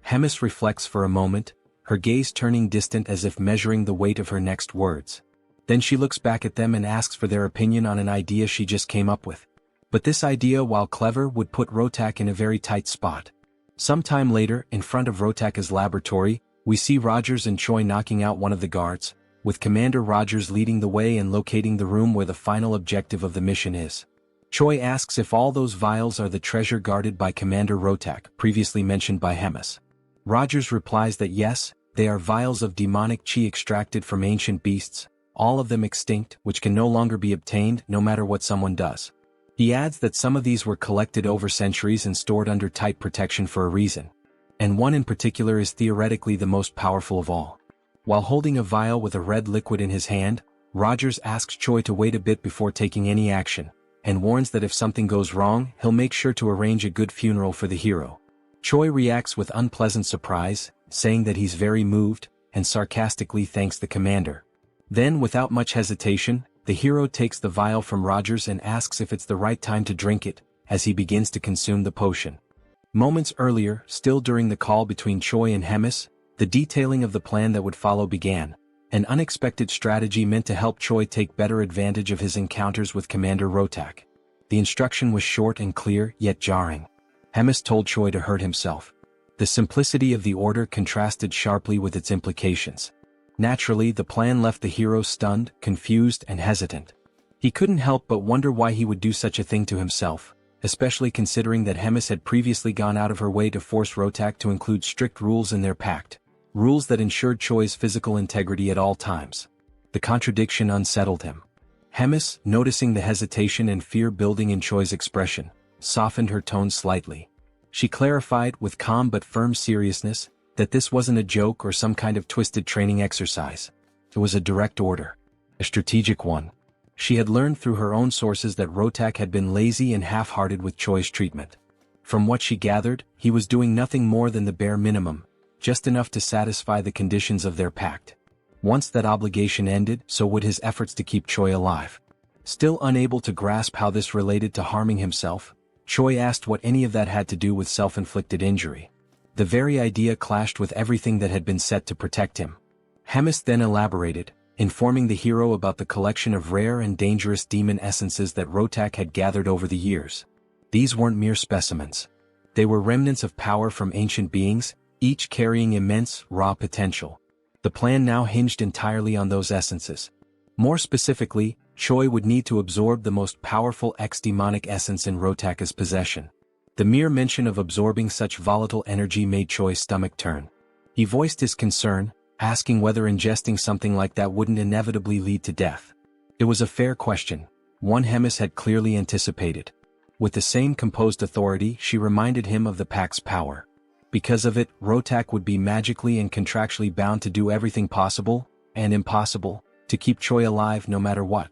Hemis reflects for a moment, her gaze turning distant as if measuring the weight of her next words. Then she looks back at them and asks for their opinion on an idea she just came up with. But this idea, while clever, would put Rotak in a very tight spot. Sometime later, in front of Rotak's laboratory, we see Rogers and Choi knocking out one of the guards, with Commander Rogers leading the way and locating the room where the final objective of the mission is. Choi asks if all those vials are the treasure guarded by Commander Rotak, previously mentioned by Hemis. Rogers replies that yes, they are vials of demonic chi extracted from ancient beasts, all of them extinct, which can no longer be obtained no matter what someone does. He adds that some of these were collected over centuries and stored under tight protection for a reason. And one in particular is theoretically the most powerful of all. While holding a vial with a red liquid in his hand, Rogers asks Choi to wait a bit before taking any action, and warns that if something goes wrong, he'll make sure to arrange a good funeral for the hero. Choi reacts with unpleasant surprise, saying that he's very moved, and sarcastically thanks the commander. Then, without much hesitation, the hero takes the vial from Rogers and asks if it's the right time to drink it, as he begins to consume the potion. Moments earlier, still during the call between Choi and Hemis, the detailing of the plan that would follow began, an unexpected strategy meant to help Choi take better advantage of his encounters with Commander Rotak. The instruction was short and clear, yet jarring. Hemis told Choi to hurt himself. The simplicity of the order contrasted sharply with its implications. Naturally, the plan left the hero stunned, confused, and hesitant. He couldn't help but wonder why he would do such a thing to himself, especially considering that Hemis had previously gone out of her way to force Rotak to include strict rules in their pact, rules that ensured Choi's physical integrity at all times. The contradiction unsettled him. Hemis, noticing the hesitation and fear building in Choi's expression, softened her tone slightly. She clarified, with calm but firm seriousness, that this wasn't a joke or some kind of twisted training exercise. It was a direct order. A strategic one. She had learned through her own sources that Rotak had been lazy and half-hearted with Choi's treatment. From what she gathered, he was doing nothing more than the bare minimum, just enough to satisfy the conditions of their pact. Once that obligation ended, so would his efforts to keep Choi alive. Still unable to grasp how this related to harming himself, Choi asked what any of that had to do with self-inflicted injury. The very idea clashed with everything that had been set to protect him. Hemis then elaborated, informing the hero about the collection of rare and dangerous demon essences that Rotak had gathered over the years. These weren't mere specimens. They were remnants of power from ancient beings, each carrying immense, raw potential. The plan now hinged entirely on those essences. More specifically, Choi would need to absorb the most powerful ex-demonic essence in Rotaka's possession. The mere mention of absorbing such volatile energy made Choi's stomach turn. He voiced his concern, asking whether ingesting something like that wouldn't inevitably lead to death. It was a fair question, one Hemis had clearly anticipated. With the same composed authority, she reminded him of the Pact's power. Because of it, Rotak would be magically and contractually bound to do everything possible, and impossible, to keep Choi alive no matter what.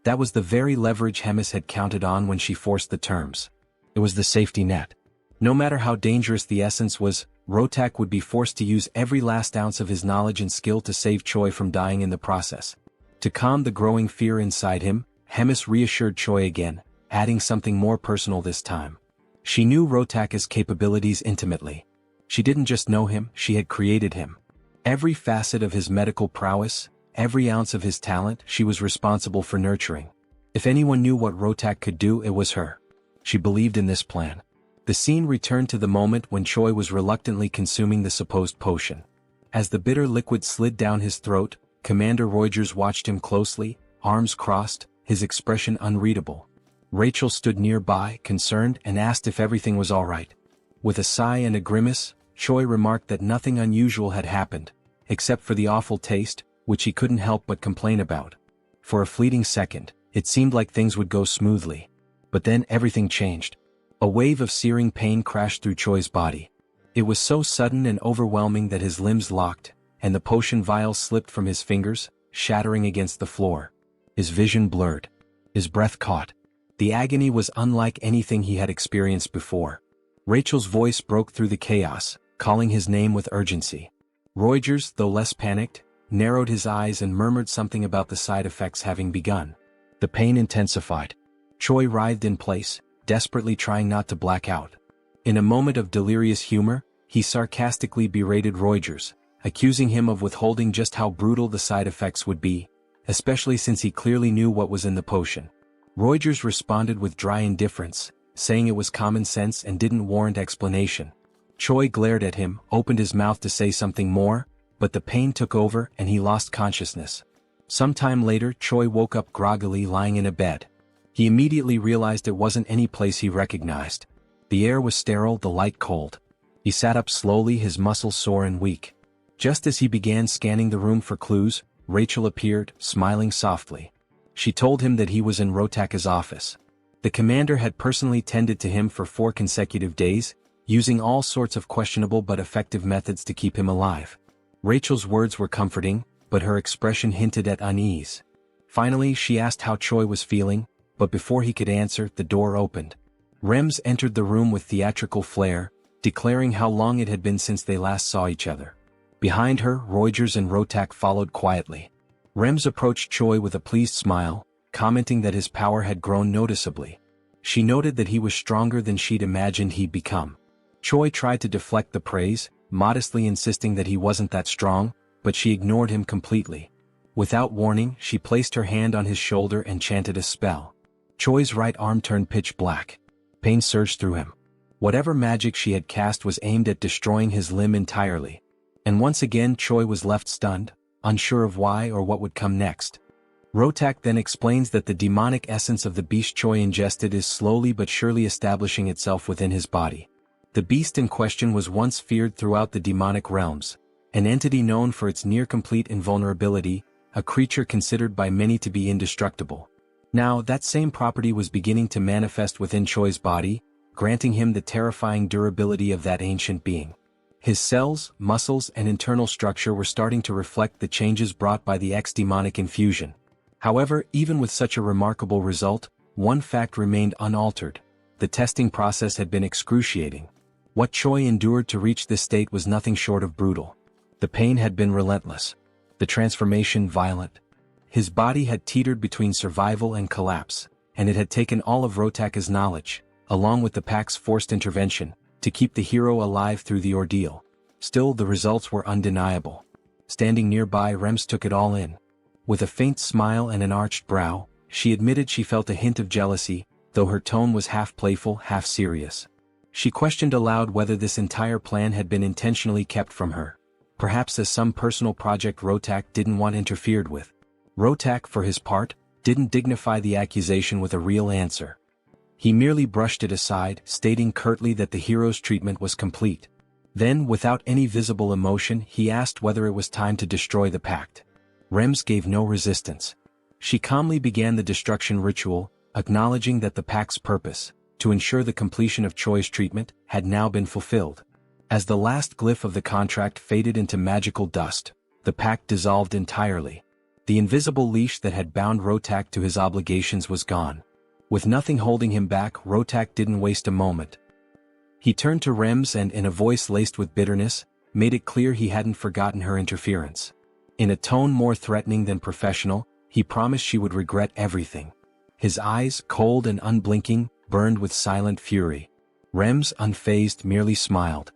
That was the very leverage Hemis had counted on when she forced the terms. It was the safety net. No matter how dangerous the essence was, Rotak would be forced to use every last ounce of his knowledge and skill to save Choi from dying in the process. To calm the growing fear inside him, Hemis reassured Choi again, adding something more personal this time. She knew Rotaka's capabilities intimately. She didn't just know him, she had created him. Every facet of his medical prowess, every ounce of his talent, she was responsible for nurturing. If anyone knew what Rotak could do, it was her. She believed in this plan. The scene returned to the moment when Choi was reluctantly consuming the supposed potion. As the bitter liquid slid down his throat, Commander Reuters watched him closely, arms crossed, his expression unreadable. Rachel stood nearby, concerned, and asked if everything was all right. With a sigh and a grimace, Choi remarked that nothing unusual had happened, except for the awful taste, which he couldn't help but complain about. For a fleeting second, it seemed like things would go smoothly. But then everything changed. A wave of searing pain crashed through Choi's body. It was so sudden and overwhelming that his limbs locked, and the potion vial slipped from his fingers, shattering against the floor. His vision blurred. His breath caught. The agony was unlike anything he had experienced before. Rachel's voice broke through the chaos, calling his name with urgency. Reuters, though less panicked, narrowed his eyes and murmured something about the side effects having begun. The pain intensified. Choi writhed in place, desperately trying not to black out. In a moment of delirious humor, he sarcastically berated Reuters, accusing him of withholding just how brutal the side effects would be, especially since he clearly knew what was in the potion. Reuters responded with dry indifference, saying it was common sense and didn't warrant explanation. Choi glared at him, opened his mouth to say something more, but the pain took over and he lost consciousness. Sometime later, Choi woke up groggily lying in a bed. He immediately realized it wasn't any place he recognized. The air was sterile, the light cold. He sat up slowly, his muscles sore and weak. Just as he began scanning the room for clues, Rachel appeared, smiling softly. She told him that he was in Rotaka's office. The commander had personally tended to him for 4 consecutive days, using all sorts of questionable but effective methods to keep him alive. Rachel's words were comforting, but her expression hinted at unease. Finally, she asked how Choi was feeling, but before he could answer, the door opened. Rems entered the room with theatrical flair, declaring how long it had been since they last saw each other. Behind her, Reuters and Rotak followed quietly. Rems approached Choi with a pleased smile, commenting that his power had grown noticeably. She noted that he was stronger than she'd imagined he'd become. Choi tried to deflect the praise, modestly insisting that he wasn't that strong, but she ignored him completely. Without warning, she placed her hand on his shoulder and chanted a spell. Choi's right arm turned pitch black. Pain surged through him. Whatever magic she had cast was aimed at destroying his limb entirely. And once again Choi was left stunned, unsure of why or what would come next. Rotak then explains that the demonic essence of the beast Choi ingested is slowly but surely establishing itself within his body. The beast in question was once feared throughout the demonic realms, an entity known for its near-complete invulnerability, a creature considered by many to be indestructible. Now, that same property was beginning to manifest within Choi's body, granting him the terrifying durability of that ancient being. His cells, muscles, and internal structure were starting to reflect the changes brought by the ex-demonic infusion. However, even with such a remarkable result, one fact remained unaltered. The testing process had been excruciating. What Choi endured to reach this state was nothing short of brutal. The pain had been relentless. The transformation violent. His body had teetered between survival and collapse, and it had taken all of Rotaka's knowledge, along with the pack's forced intervention, to keep the hero alive through the ordeal. Still, the results were undeniable. Standing nearby, Rems took it all in. With a faint smile and an arched brow, she admitted she felt a hint of jealousy, though her tone was half playful, half serious. She questioned aloud whether this entire plan had been intentionally kept from her. Perhaps as some personal project Rotak didn't want interfered with. Rotak, for his part, didn't dignify the accusation with a real answer. He merely brushed it aside, stating curtly that the hero's treatment was complete. Then, without any visible emotion, he asked whether it was time to destroy the pact. Rems gave no resistance. She calmly began the destruction ritual, acknowledging that the pact's purpose, to ensure the completion of Choi's treatment, had now been fulfilled. As the last glyph of the contract faded into magical dust, the pact dissolved entirely. The invisible leash that had bound Rotak to his obligations was gone. With nothing holding him back, Rotak didn't waste a moment. He turned to Rems and, in a voice laced with bitterness, made it clear he hadn't forgotten her interference. In a tone more threatening than professional, he promised she would regret everything. His eyes, cold and unblinking, burned with silent fury. Rems, unfazed, merely smiled.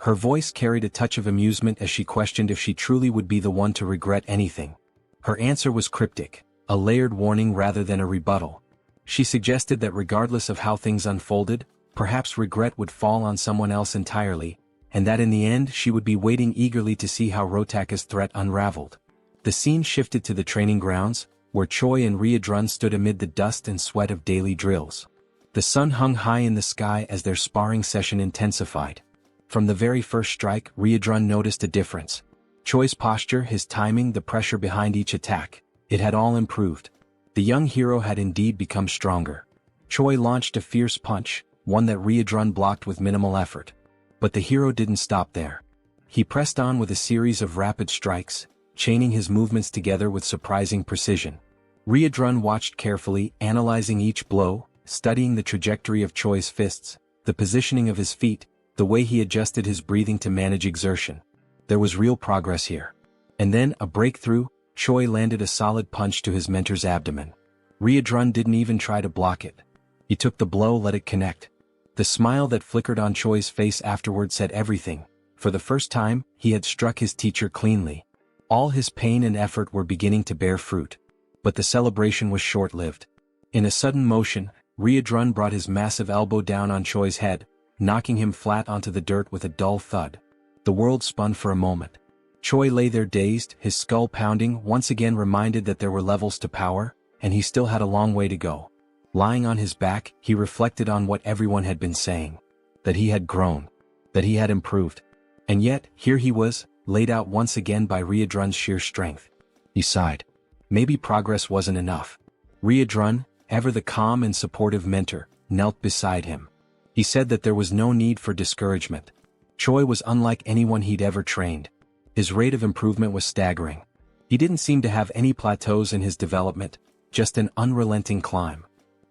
Her voice carried a touch of amusement as she questioned if she truly would be the one to regret anything. Her answer was cryptic, a layered warning rather than a rebuttal. She suggested that regardless of how things unfolded, perhaps regret would fall on someone else entirely, and that in the end she would be waiting eagerly to see how Rotaka's threat unraveled. The scene shifted to the training grounds, where Choi and Ryodrun stood amid the dust and sweat of daily drills. The sun hung high in the sky as their sparring session intensified. From the very first strike, Ryodrun noticed a difference. Choi's posture, his timing, the pressure behind each attack, it had all improved. The young hero had indeed become stronger. Choi launched a fierce punch, one that Ryodrun blocked with minimal effort. But the hero didn't stop there. He pressed on with a series of rapid strikes, chaining his movements together with surprising precision. Ryodrun watched carefully, analyzing each blow, studying the trajectory of Choi's fists, the positioning of his feet, the way he adjusted his breathing to manage exertion. There was real progress here. And then, a breakthrough, Choi landed a solid punch to his mentor's abdomen. Ryodrun didn't even try to block it. He took the blow, let it connect. The smile that flickered on Choi's face afterward said everything. For the first time, he had struck his teacher cleanly. All his pain and effort were beginning to bear fruit. But the celebration was short-lived. In a sudden motion, Ryodrun brought his massive elbow down on Choi's head, knocking him flat onto the dirt with a dull thud. The world spun for a moment. Choi lay there dazed, his skull pounding, once again reminded that there were levels to power, and he still had a long way to go. Lying on his back, he reflected on what everyone had been saying. That he had grown. That he had improved. And yet, here he was, laid out once again by Ryodrun's sheer strength. He sighed. Maybe progress wasn't enough. Ryodrun, ever the calm and supportive mentor, knelt beside him. He said that there was no need for discouragement. Choi was unlike anyone he'd ever trained. His rate of improvement was staggering. He didn't seem to have any plateaus in his development, just an unrelenting climb.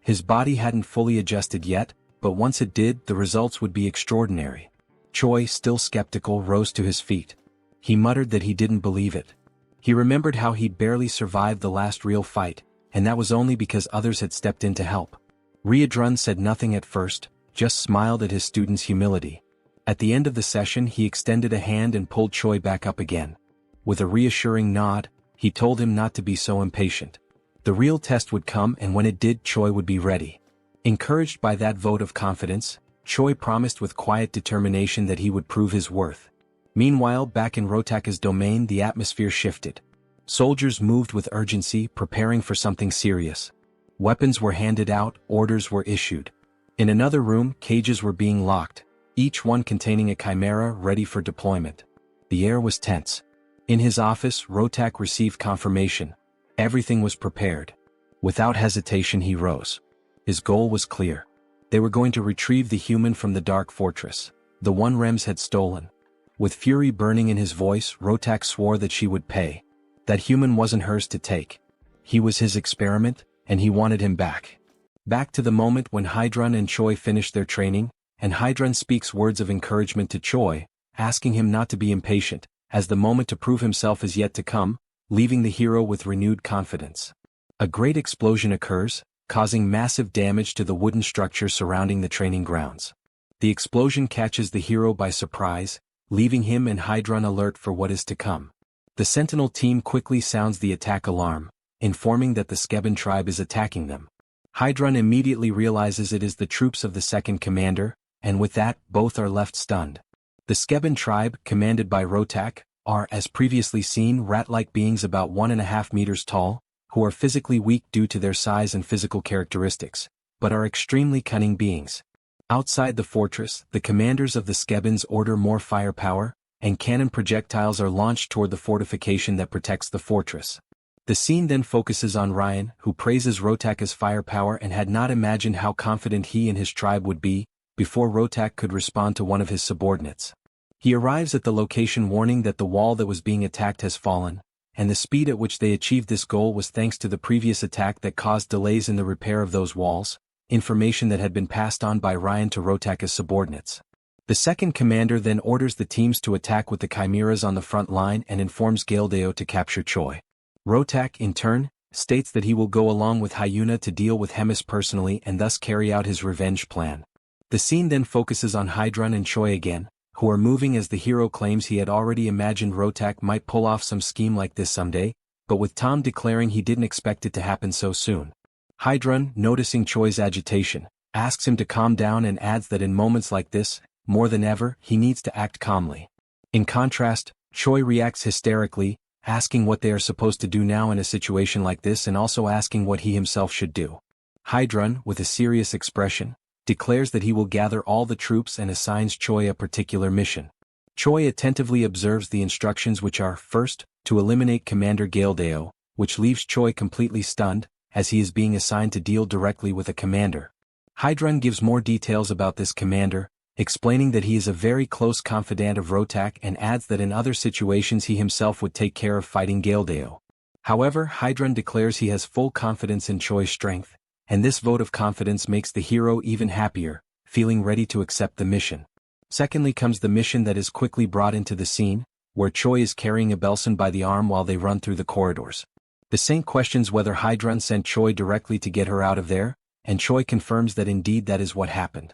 His body hadn't fully adjusted yet, but once it did, the results would be extraordinary. Choi, still skeptical, rose to his feet. He muttered that he didn't believe it. He remembered how he'd barely survived the last real fight, and that was only because others had stepped in to help. Ryodrun said nothing at first, just smiled at his student's humility. At the end of the session, he extended a hand and pulled Choi back up again. With a reassuring nod, he told him not to be so impatient. The real test would come, and when it did, Choi would be ready. Encouraged by that vote of confidence, Choi promised with quiet determination that he would prove his worth. Meanwhile, back in Rotaka's domain, the atmosphere shifted. Soldiers moved with urgency, preparing for something serious. Weapons were handed out, orders were issued. In another room, cages were being locked, each one containing a chimera ready for deployment. The air was tense. In his office, Rotak received confirmation. Everything was prepared. Without hesitation, he rose. His goal was clear. They were going to retrieve the human from the dark fortress, the one Rems had stolen. With fury burning in his voice, Rotak swore that she would pay. That human wasn't hers to take. He was his experiment, and he wanted him back. Back to the moment when Hydrun and Choi finished their training, and Hydrun speaks words of encouragement to Choi, asking him not to be impatient, as the moment to prove himself is yet to come, leaving the hero with renewed confidence. A great explosion occurs, causing massive damage to the wooden structure surrounding the training grounds. The explosion catches the hero by surprise, leaving him and Hydrun alert for what is to come. The Sentinel team quickly sounds the attack alarm, informing that the Skeben tribe is attacking them. Hydrun immediately realizes it is the troops of the second commander, and with that, both are left stunned. The Skeben tribe, commanded by Rotak, are, as previously seen, rat-like beings about 1.5 meters tall, who are physically weak due to their size and physical characteristics, but are extremely cunning beings. Outside the fortress, the commanders of the Skebens order more firepower, and cannon projectiles are launched toward the fortification that protects the fortress. The scene then focuses on Ryan, who praises Rotak's firepower and had not imagined how confident he and his tribe would be, before Rotak could respond to one of his subordinates. He arrives at the location warning that the wall that was being attacked has fallen, and the speed at which they achieved this goal was thanks to the previous attack that caused delays in the repair of those walls, information that had been passed on by Ryan to Rotak's subordinates. The second commander then orders the teams to attack with the chimeras on the front line and informs Galdeo to capture Choi. Rotak, in turn, states that he will go along with Hyuna to deal with Hemis personally and thus carry out his revenge plan. The scene then focuses on Hydrun and Choi again, who are moving as the hero claims he had already imagined Rotak might pull off some scheme like this someday, but with Tom declaring he didn't expect it to happen so soon. Hydrun, noticing Choi's agitation, asks him to calm down and adds that in moments like this, more than ever, he needs to act calmly. In contrast, Choi reacts hysterically, asking what they are supposed to do now in a situation like this and also asking what he himself should do. Hydrun, with a serious expression, declares that he will gather all the troops and assigns Choi a particular mission. Choi attentively observes the instructions, which are, first, to eliminate Commander Galdeo, which leaves Choi completely stunned, as he is being assigned to deal directly with a commander. Hydrun gives more details about this commander, explaining that he is a very close confidant of Rotak and adds that in other situations he himself would take care of fighting Galdeo. However, Hydrun declares he has full confidence in Choi's strength, and this vote of confidence makes the hero even happier, feeling ready to accept the mission. Secondly comes the mission that is quickly brought into the scene, where Choi is carrying Abelson by the arm while they run through the corridors. The Saint questions whether Hydrun sent Choi directly to get her out of there, and Choi confirms that indeed that is what happened.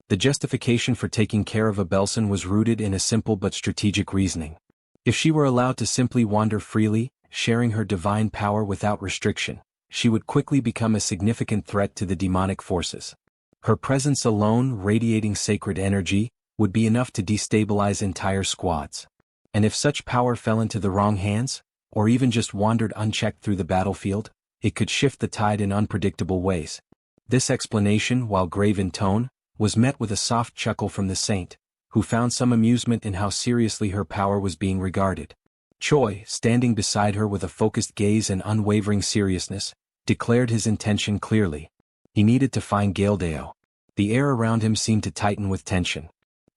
The justification for taking care of Abelson was rooted in a simple but strategic reasoning. If she were allowed to simply wander freely, sharing her divine power without restriction, she would quickly become a significant threat to the demonic forces. Her presence alone, radiating sacred energy, would be enough to destabilize entire squads. And if such power fell into the wrong hands, or even just wandered unchecked through the battlefield, it could shift the tide in unpredictable ways. This explanation, while grave in tone, was met with a soft chuckle from the Saint, who found some amusement in how seriously her power was being regarded. Choi, standing beside her with a focused gaze and unwavering seriousness, declared his intention clearly. He needed to find Galdeo. The air around him seemed to tighten with tension.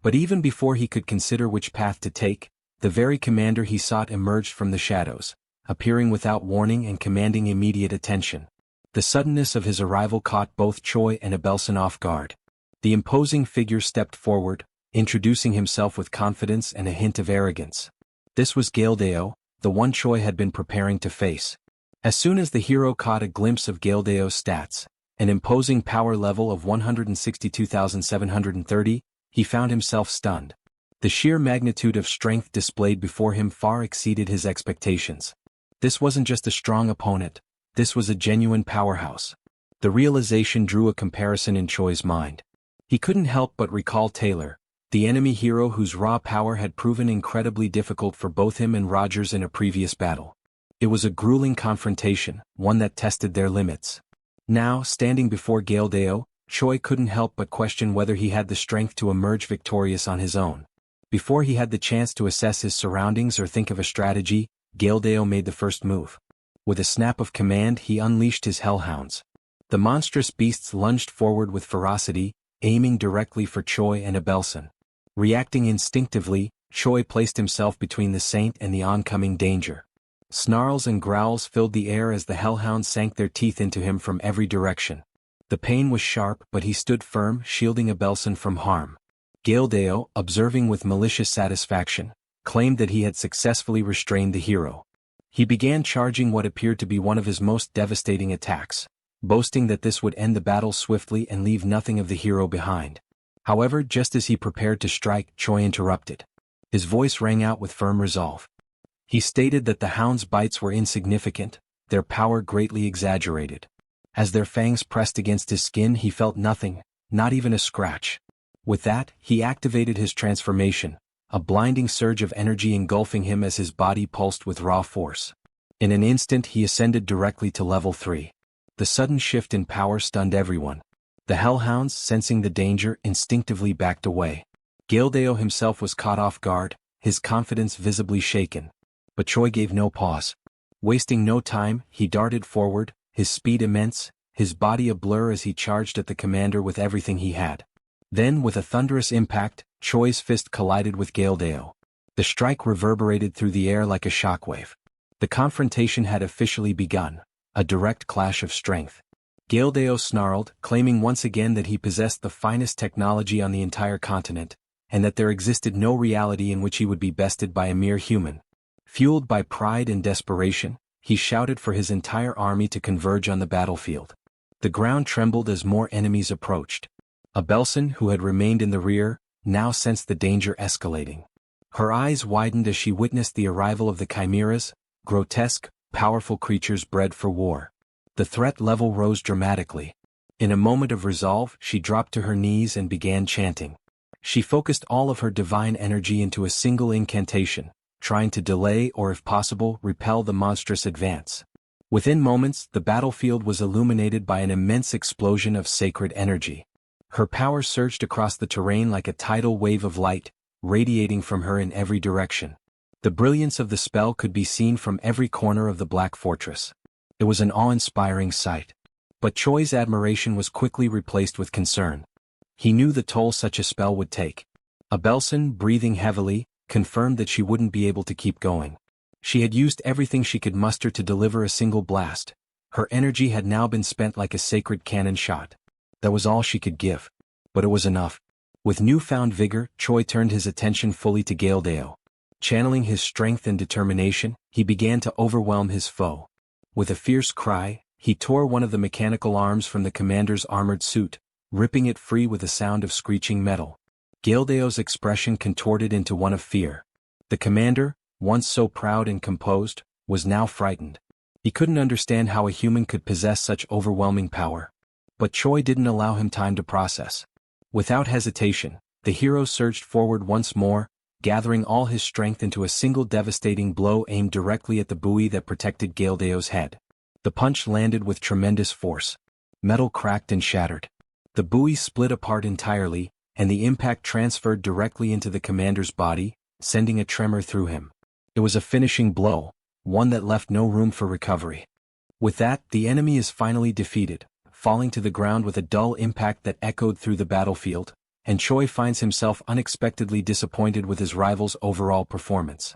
But even before he could consider which path to take, the very commander he sought emerged from the shadows, appearing without warning and commanding immediate attention. The suddenness of his arrival caught both Choi and Abelson off guard. The imposing figure stepped forward, introducing himself with confidence and a hint of arrogance. This was Galdeo, the one Choi had been preparing to face. As soon as the hero caught a glimpse of Galdeo's stats, an imposing power level of 162,730, he found himself stunned. The sheer magnitude of strength displayed before him far exceeded his expectations. This wasn't just a strong opponent, this was a genuine powerhouse. The realization drew a comparison in Choi's mind. He couldn't help but recall Taylor, the enemy hero whose raw power had proven incredibly difficult for both him and Rogers in a previous battle. It was a grueling confrontation, one that tested their limits. Now, standing before Galdeo, Choi couldn't help but question whether he had the strength to emerge victorious on his own. Before he had the chance to assess his surroundings or think of a strategy, Galdeo made the first move. With a snap of command, he unleashed his hellhounds. The monstrous beasts lunged forward with ferocity, aiming directly for Choi and Abelson. Reacting instinctively, Choi placed himself between the Saint and the oncoming danger. Snarls and growls filled the air as the hellhounds sank their teeth into him from every direction. The pain was sharp, but he stood firm, shielding Abelson from harm. Gildeo, observing with malicious satisfaction, claimed that he had successfully restrained the hero. He began charging what appeared to be one of his most devastating attacks, boasting that this would end the battle swiftly and leave nothing of the hero behind. However, just as he prepared to strike, Choi interrupted. His voice rang out with firm resolve. He stated that the hound's bites were insignificant, their power greatly exaggerated. As their fangs pressed against his skin, he felt nothing, not even a scratch. With that, he activated his transformation, a blinding surge of energy engulfing him as his body pulsed with raw force. In an instant he ascended directly to level 3. The sudden shift in power stunned everyone. The hellhounds, sensing the danger, instinctively backed away. Gildeo himself was caught off guard, his confidence visibly shaken. But Choi gave no pause. Wasting no time, he darted forward, his speed immense, his body a blur as he charged at the commander with everything he had. Then, with a thunderous impact, Choi's fist collided with Gildeo. The strike reverberated through the air like a shockwave. The confrontation had officially begun, a direct clash of strength. Gildeo snarled, claiming once again that he possessed the finest technology on the entire continent, and that there existed no reality in which he would be bested by a mere human. Fueled by pride and desperation, he shouted for his entire army to converge on the battlefield. The ground trembled as more enemies approached. Abelson, who had remained in the rear, now sensed the danger escalating. Her eyes widened as she witnessed the arrival of the chimeras, grotesque, powerful creatures bred for war. The threat level rose dramatically. In a moment of resolve, she dropped to her knees and began chanting. She focused all of her divine energy into a single incantation, trying to delay or, if possible, repel the monstrous advance. Within moments, the battlefield was illuminated by an immense explosion of sacred energy. Her power surged across the terrain like a tidal wave of light, radiating from her in every direction. The brilliance of the spell could be seen from every corner of the Black Fortress. It was an awe-inspiring sight. But Choi's admiration was quickly replaced with concern. He knew the toll such a spell would take. Abelson, breathing heavily, confirmed that she wouldn't be able to keep going. She had used everything she could muster to deliver a single blast. Her energy had now been spent like a sacred cannon shot. That was all she could give. But it was enough. With newfound vigor, Choi turned his attention fully to Gildeo. Channeling his strength and determination, he began to overwhelm his foe. With a fierce cry, he tore one of the mechanical arms from the commander's armored suit, ripping it free with a sound of screeching metal. Gildeo's expression contorted into one of fear. The commander, once so proud and composed, was now frightened. He couldn't understand how a human could possess such overwhelming power. But Choi didn't allow him time to process. Without hesitation, the hero surged forward once more, gathering all his strength into a single devastating blow aimed directly at the buoy that protected Gildeo's head. The punch landed with tremendous force. Metal cracked and shattered. The buoy split apart entirely, and the impact transferred directly into the commander's body, sending a tremor through him. It was a finishing blow, one that left no room for recovery. With that, the enemy is finally defeated, falling to the ground with a dull impact that echoed through the battlefield, and Choi finds himself unexpectedly disappointed with his rival's overall performance.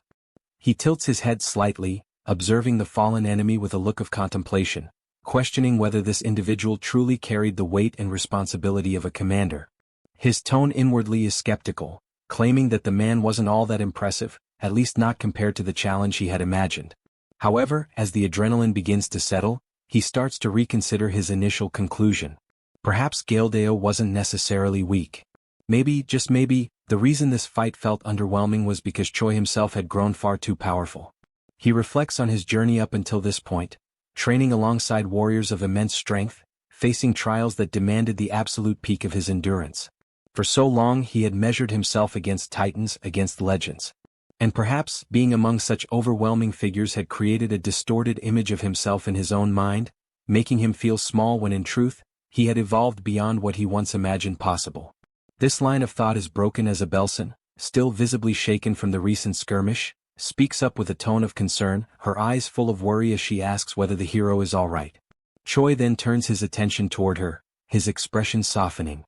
He tilts his head slightly, observing the fallen enemy with a look of contemplation, questioning whether this individual truly carried the weight and responsibility of a commander. His tone inwardly is skeptical, claiming that the man wasn't all that impressive, at least not compared to the challenge he had imagined. However, as the adrenaline begins to settle, he starts to reconsider his initial conclusion. Perhaps Gildeo wasn't necessarily weak. Maybe, just maybe, the reason this fight felt underwhelming was because Choi himself had grown far too powerful. He reflects on his journey up until this point, training alongside warriors of immense strength, facing trials that demanded the absolute peak of his endurance. For so long he had measured himself against titans, against legends. And perhaps, being among such overwhelming figures had created a distorted image of himself in his own mind, making him feel small when in truth, he had evolved beyond what he once imagined possible. This line of thought is broken as Abelson, still visibly shaken from the recent skirmish, speaks up with a tone of concern, her eyes full of worry as she asks whether the hero is all right. Choi then turns his attention toward her, his expression softening.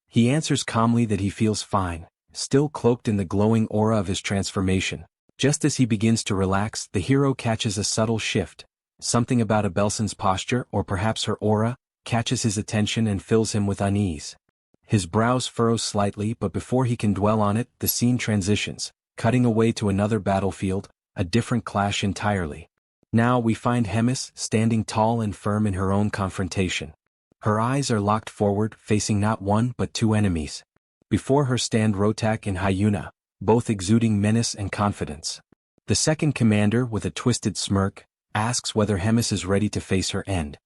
He answers calmly that he feels fine, still cloaked in the glowing aura of his transformation, Just as he begins to relax, the hero catches a subtle shift. Something about Abelson's posture, or perhaps her aura, catches his attention and fills him with unease. His brows furrow slightly, but before he can dwell on it, the scene transitions, cutting away to another battlefield, a different clash entirely. Now we find Hemis standing tall and firm in her own confrontation. Her eyes are locked forward, facing not one but two enemies. Before her stand Rotak and Hyuna, both exuding menace and confidence. The second commander, with a twisted smirk, asks whether Hemis is ready to face her end.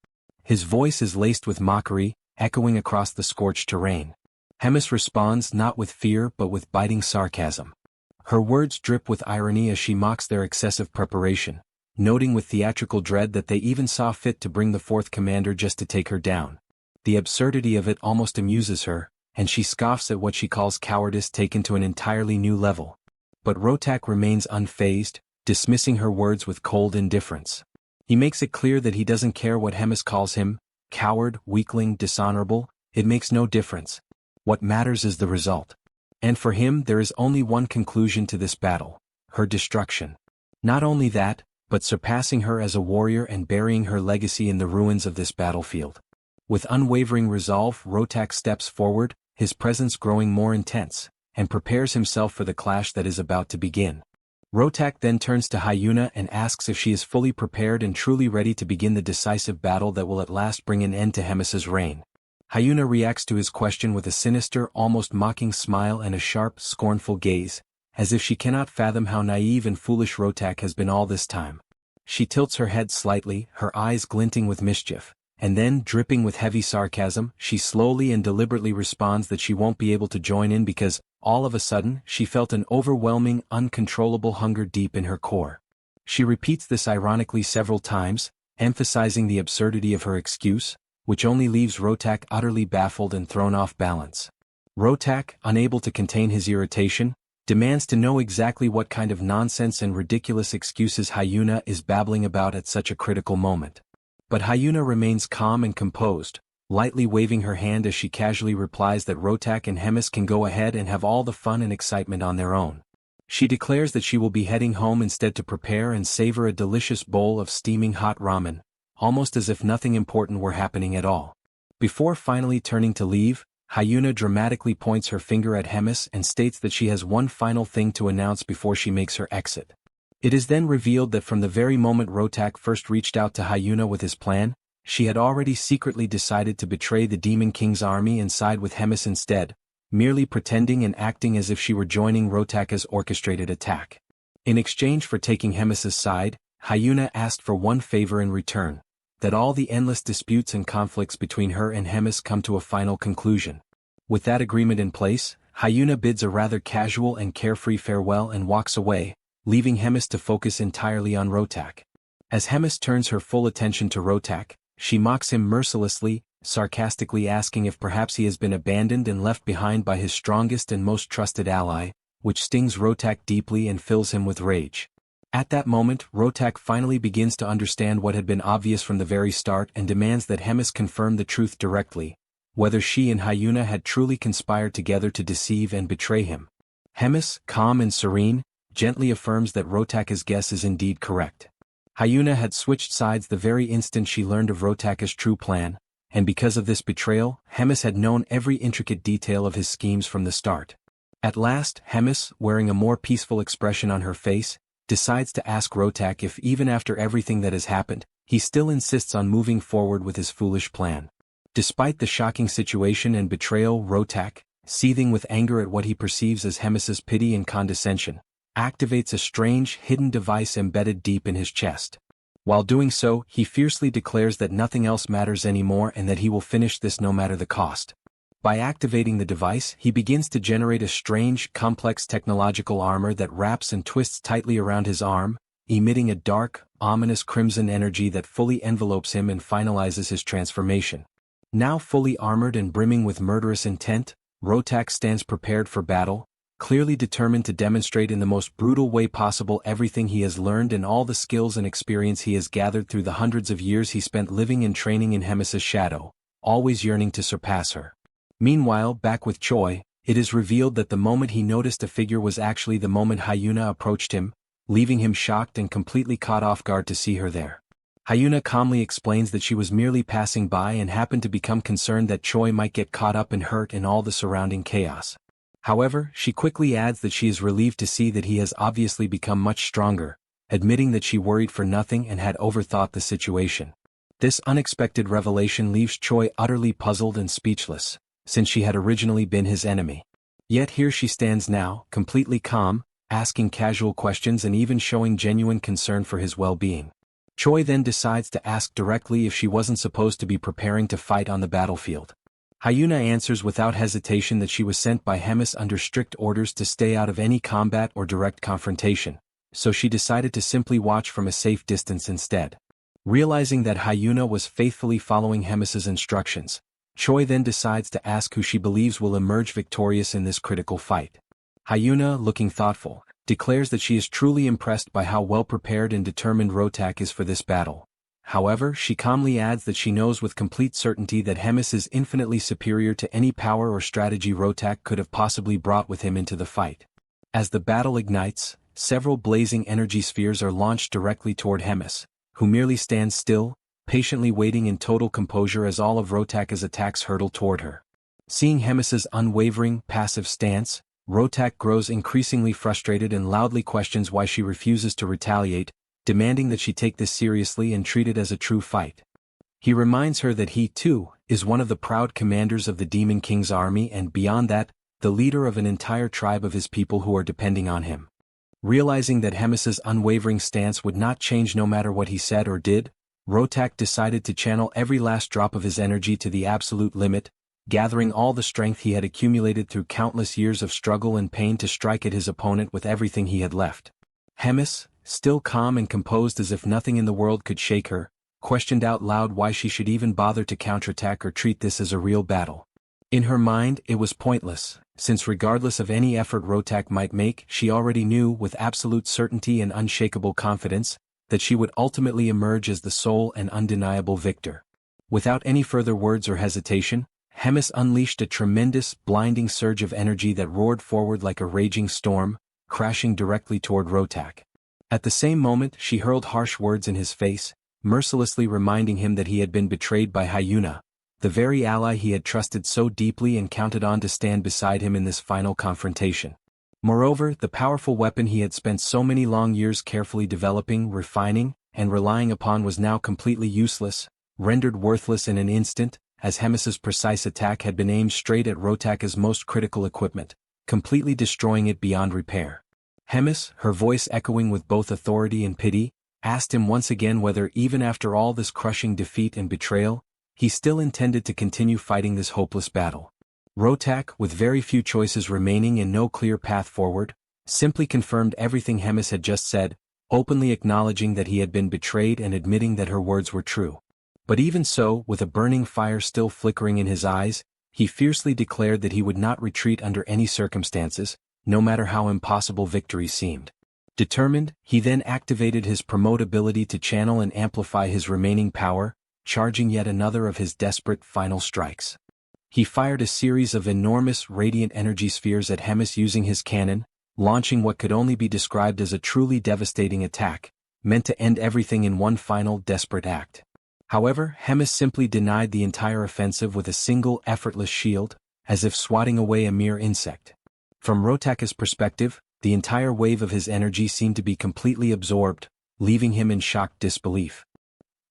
His voice is laced with mockery, echoing across the scorched terrain. Hemis responds not with fear but with biting sarcasm. Her words drip with irony as she mocks their excessive preparation, noting with theatrical dread that they even saw fit to bring the fourth commander just to take her down. The absurdity of it almost amuses her, and she scoffs at what she calls cowardice taken to an entirely new level. But Rotak remains unfazed, dismissing her words with cold indifference. He makes it clear that he doesn't care what Hemis calls him, coward, weakling, dishonorable, it makes no difference. What matters is the result. And for him there is only one conclusion to this battle: her destruction. Not only that, but surpassing her as a warrior and burying her legacy in the ruins of this battlefield. With unwavering resolve, Rotak steps forward, his presence growing more intense, and prepares himself for the clash that is about to begin. Rotak then turns to Hyuna and asks if she is fully prepared and truly ready to begin the decisive battle that will at last bring an end to Hemis's reign. Hyuna reacts to his question with a sinister, almost mocking smile and a sharp, scornful gaze, as if she cannot fathom how naive and foolish Rotak has been all this time. She tilts her head slightly, her eyes glinting with mischief. And then, dripping with heavy sarcasm, she slowly and deliberately responds that she won't be able to join in because, all of a sudden, she felt an overwhelming, uncontrollable hunger deep in her core. She repeats this ironically several times, emphasizing the absurdity of her excuse, which only leaves Rotak utterly baffled and thrown off balance. Rotak, unable to contain his irritation, demands to know exactly what kind of nonsense and ridiculous excuses Hyuna is babbling about at such a critical moment. But Hyuna remains calm and composed, lightly waving her hand as she casually replies that Rotak and Hemis can go ahead and have all the fun and excitement on their own. She declares that she will be heading home instead to prepare and savor a delicious bowl of steaming hot ramen, almost as if nothing important were happening at all. Before finally turning to leave, Hyuna dramatically points her finger at Hemis and states that she has one final thing to announce before she makes her exit. It is then revealed that from the very moment Rotak first reached out to Hyuna with his plan, she had already secretly decided to betray the Demon King's army and side with Hemis instead, merely pretending and acting as if she were joining Rotaka's orchestrated attack. In exchange for taking Hemis's side, Hyuna asked for one favor in return: that all the endless disputes and conflicts between her and Hemis come to a final conclusion. With that agreement in place, Hyuna bids a rather casual and carefree farewell and walks away, leaving Hemis to focus entirely on Rotak. As Hemis turns her full attention to Rotak, she mocks him mercilessly, sarcastically asking if perhaps he has been abandoned and left behind by his strongest and most trusted ally, which stings Rotak deeply and fills him with rage. At that moment, Rotak finally begins to understand what had been obvious from the very start and demands that Hemis confirm the truth directly, whether she and Hyuna had truly conspired together to deceive and betray him. Hemis, calm and serene, gently affirms that Rotaka's guess is indeed correct. Hyuna had switched sides the very instant she learned of Rotaka's true plan, and because of this betrayal, Hemis had known every intricate detail of his schemes from the start. At last, Hemis, wearing a more peaceful expression on her face, decides to ask Rotak if even after everything that has happened, he still insists on moving forward with his foolish plan. Despite the shocking situation and betrayal, Rotak, seething with anger at what he perceives as Hemis's pity and condescension, activates a strange, hidden device embedded deep in his chest. While doing so, he fiercely declares that nothing else matters anymore and that he will finish this no matter the cost. By activating the device, he begins to generate a strange, complex technological armor that wraps and twists tightly around his arm, emitting a dark, ominous crimson energy that fully envelopes him and finalizes his transformation. Now fully armored and brimming with murderous intent, Rotak stands prepared for battle, clearly determined to demonstrate in the most brutal way possible everything he has learned and all the skills and experience he has gathered through the hundreds of years he spent living and training in Hemis's shadow, always yearning to surpass her. Meanwhile, back with Choi, it is revealed that the moment he noticed a figure was actually the moment Hyuna approached him, leaving him shocked and completely caught off guard to see her there. Hyuna calmly explains that she was merely passing by and happened to become concerned that Choi might get caught up and hurt in all the surrounding chaos. However, she quickly adds that she is relieved to see that he has obviously become much stronger, admitting that she worried for nothing and had overthought the situation. This unexpected revelation leaves Choi utterly puzzled and speechless, since she had originally been his enemy. Yet here she stands now, completely calm, asking casual questions and even showing genuine concern for his well-being. Choi then decides to ask directly if she wasn't supposed to be preparing to fight on the battlefield. Hyuna answers without hesitation that she was sent by Hemis under strict orders to stay out of any combat or direct confrontation, so she decided to simply watch from a safe distance instead. Realizing that Hyuna was faithfully following Hemis's instructions, Choi then decides to ask who she believes will emerge victorious in this critical fight. Hyuna, looking thoughtful, declares that she is truly impressed by how well-prepared and determined Rotak is for this battle. However, she calmly adds that she knows with complete certainty that Hemis is infinitely superior to any power or strategy Rotak could have possibly brought with him into the fight. As the battle ignites, several blazing energy spheres are launched directly toward Hemis, who merely stands still, patiently waiting in total composure as all of Rotak's attacks hurtle toward her. Seeing Hemis's unwavering, passive stance, Rotak grows increasingly frustrated and loudly questions why she refuses to retaliate, demanding that she take this seriously and treat it as a true fight. He reminds her that he, too, is one of the proud commanders of the Demon King's army and, beyond that, the leader of an entire tribe of his people who are depending on him. Realizing that Hemis's unwavering stance would not change no matter what he said or did, Rotak decided to channel every last drop of his energy to the absolute limit, gathering all the strength he had accumulated through countless years of struggle and pain to strike at his opponent with everything he had left. Hemis, still calm and composed as if nothing in the world could shake her, questioned out loud why she should even bother to counterattack or treat this as a real battle. In her mind, it was pointless, since regardless of any effort Rotak might make, she already knew with absolute certainty and unshakable confidence that she would ultimately emerge as the sole and undeniable victor. Without any further words or hesitation, Hemis unleashed a tremendous, blinding surge of energy that roared forward like a raging storm, crashing directly toward Rotak. At the same moment, she hurled harsh words in his face, mercilessly reminding him that he had been betrayed by Hyuna, the very ally he had trusted so deeply and counted on to stand beside him in this final confrontation. Moreover, the powerful weapon he had spent so many long years carefully developing, refining, and relying upon was now completely useless, rendered worthless in an instant, as Hemis's precise attack had been aimed straight at Rotak's most critical equipment, completely destroying it beyond repair. Hemis, her voice echoing with both authority and pity, asked him once again whether even after all this crushing defeat and betrayal, he still intended to continue fighting this hopeless battle. Rotak, with very few choices remaining and no clear path forward, simply confirmed everything Hemis had just said, openly acknowledging that he had been betrayed and admitting that her words were true. But even so, with a burning fire still flickering in his eyes, he fiercely declared that he would not retreat under any circumstances, no matter how impossible victory seemed. Determined, he then activated his promote ability to channel and amplify his remaining power, charging yet another of his desperate final strikes. He fired a series of enormous radiant energy spheres at Hemis using his cannon, launching what could only be described as a truly devastating attack, meant to end everything in one final desperate act. However, Hemis simply denied the entire offensive with a single effortless shield, as if swatting away a mere insect. From Rotak's perspective, the entire wave of his energy seemed to be completely absorbed, leaving him in shocked disbelief.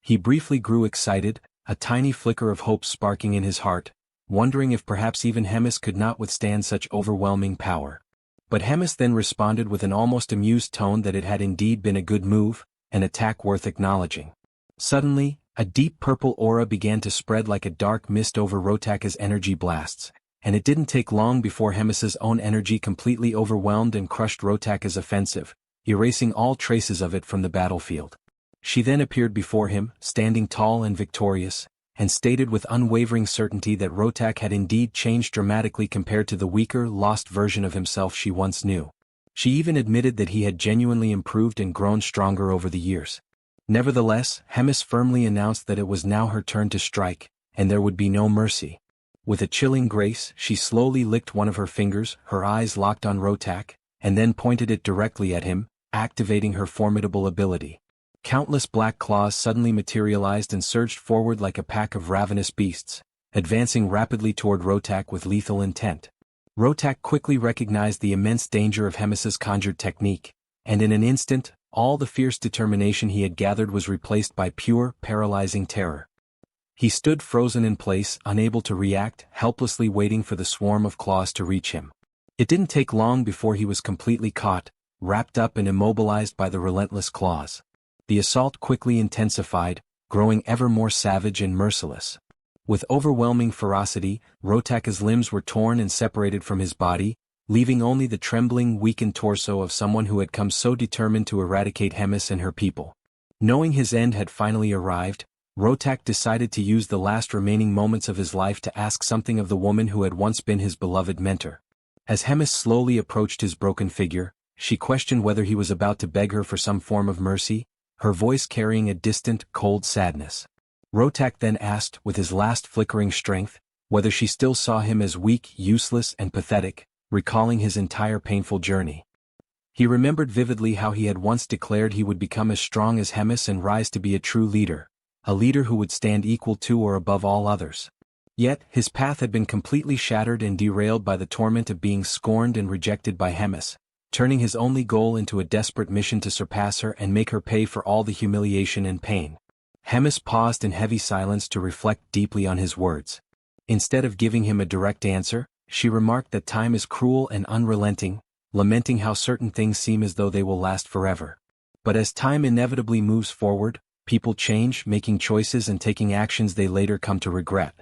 He briefly grew excited, a tiny flicker of hope sparking in his heart, wondering if perhaps even Hemis could not withstand such overwhelming power. But Hemis then responded with an almost amused tone that it had indeed been a good move, an attack worth acknowledging. Suddenly, a deep purple aura began to spread like a dark mist over Rotak's energy blasts, and it didn't take long before Hemis's own energy completely overwhelmed and crushed Rotak's offensive, erasing all traces of it from the battlefield. She then appeared before him, standing tall and victorious, and stated with unwavering certainty that Rotak had indeed changed dramatically compared to the weaker, lost version of himself she once knew. She even admitted that he had genuinely improved and grown stronger over the years. Nevertheless, Hemis firmly announced that it was now her turn to strike, and there would be no mercy. With a chilling grace, she slowly licked one of her fingers, her eyes locked on Rotak, and then pointed it directly at him, activating her formidable ability. Countless black claws suddenly materialized and surged forward like a pack of ravenous beasts, advancing rapidly toward Rotak with lethal intent. Rotak quickly recognized the immense danger of Hemis's conjured technique, and in an instant, all the fierce determination he had gathered was replaced by pure, paralyzing terror. He stood frozen in place, unable to react, helplessly waiting for the swarm of claws to reach him. It didn't take long before he was completely caught, wrapped up and immobilized by the relentless claws. The assault quickly intensified, growing ever more savage and merciless. With overwhelming ferocity, Rotaka's limbs were torn and separated from his body, leaving only the trembling, weakened torso of someone who had come so determined to eradicate Hemis and her people. Knowing his end had finally arrived, Rotak decided to use the last remaining moments of his life to ask something of the woman who had once been his beloved mentor. As Hemis slowly approached his broken figure, she questioned whether he was about to beg her for some form of mercy, her voice carrying a distant, cold sadness. Rotak then asked, with his last flickering strength, whether she still saw him as weak, useless, and pathetic, recalling his entire painful journey. He remembered vividly how he had once declared he would become as strong as Hemis and rise to be a true leader, a leader who would stand equal to or above all others. Yet, his path had been completely shattered and derailed by the torment of being scorned and rejected by Hemis, turning his only goal into a desperate mission to surpass her and make her pay for all the humiliation and pain. Hemis paused in heavy silence to reflect deeply on his words. Instead of giving him a direct answer, she remarked that time is cruel and unrelenting, lamenting how certain things seem as though they will last forever. But as time inevitably moves forward, people change, making choices and taking actions they later come to regret.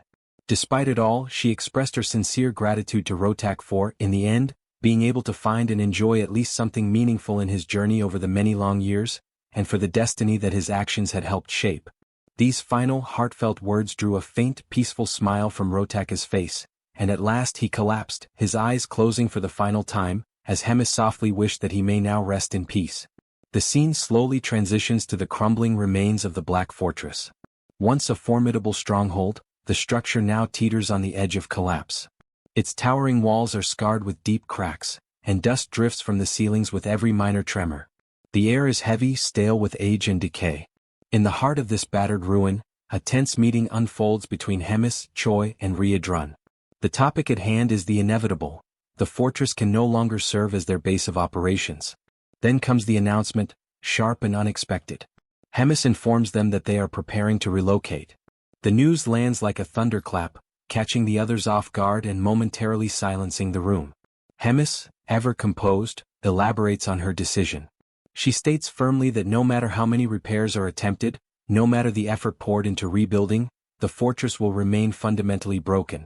Despite it all, she expressed her sincere gratitude to Rotak for, in the end, being able to find and enjoy at least something meaningful in his journey over the many long years, and for the destiny that his actions had helped shape. These final, heartfelt words drew a faint, peaceful smile from Rotaka's face, and at last he collapsed, his eyes closing for the final time, as Hemis softly wished that he may now rest in peace. The scene slowly transitions to the crumbling remains of the Black Fortress. Once a formidable stronghold, the structure now teeters on the edge of collapse. Its towering walls are scarred with deep cracks, and dust drifts from the ceilings with every minor tremor. The air is heavy, stale with age and decay. In the heart of this battered ruin, a tense meeting unfolds between Hemis, Choi, and Riedrun. The topic at hand is the inevitable. The fortress can no longer serve as their base of operations. Then comes the announcement, sharp and unexpected. Hemis informs them that they are preparing to relocate. The news lands like a thunderclap, catching the others off guard and momentarily silencing the room. Hemis, ever composed, elaborates on her decision. She states firmly that no matter how many repairs are attempted, no matter the effort poured into rebuilding, the fortress will remain fundamentally broken.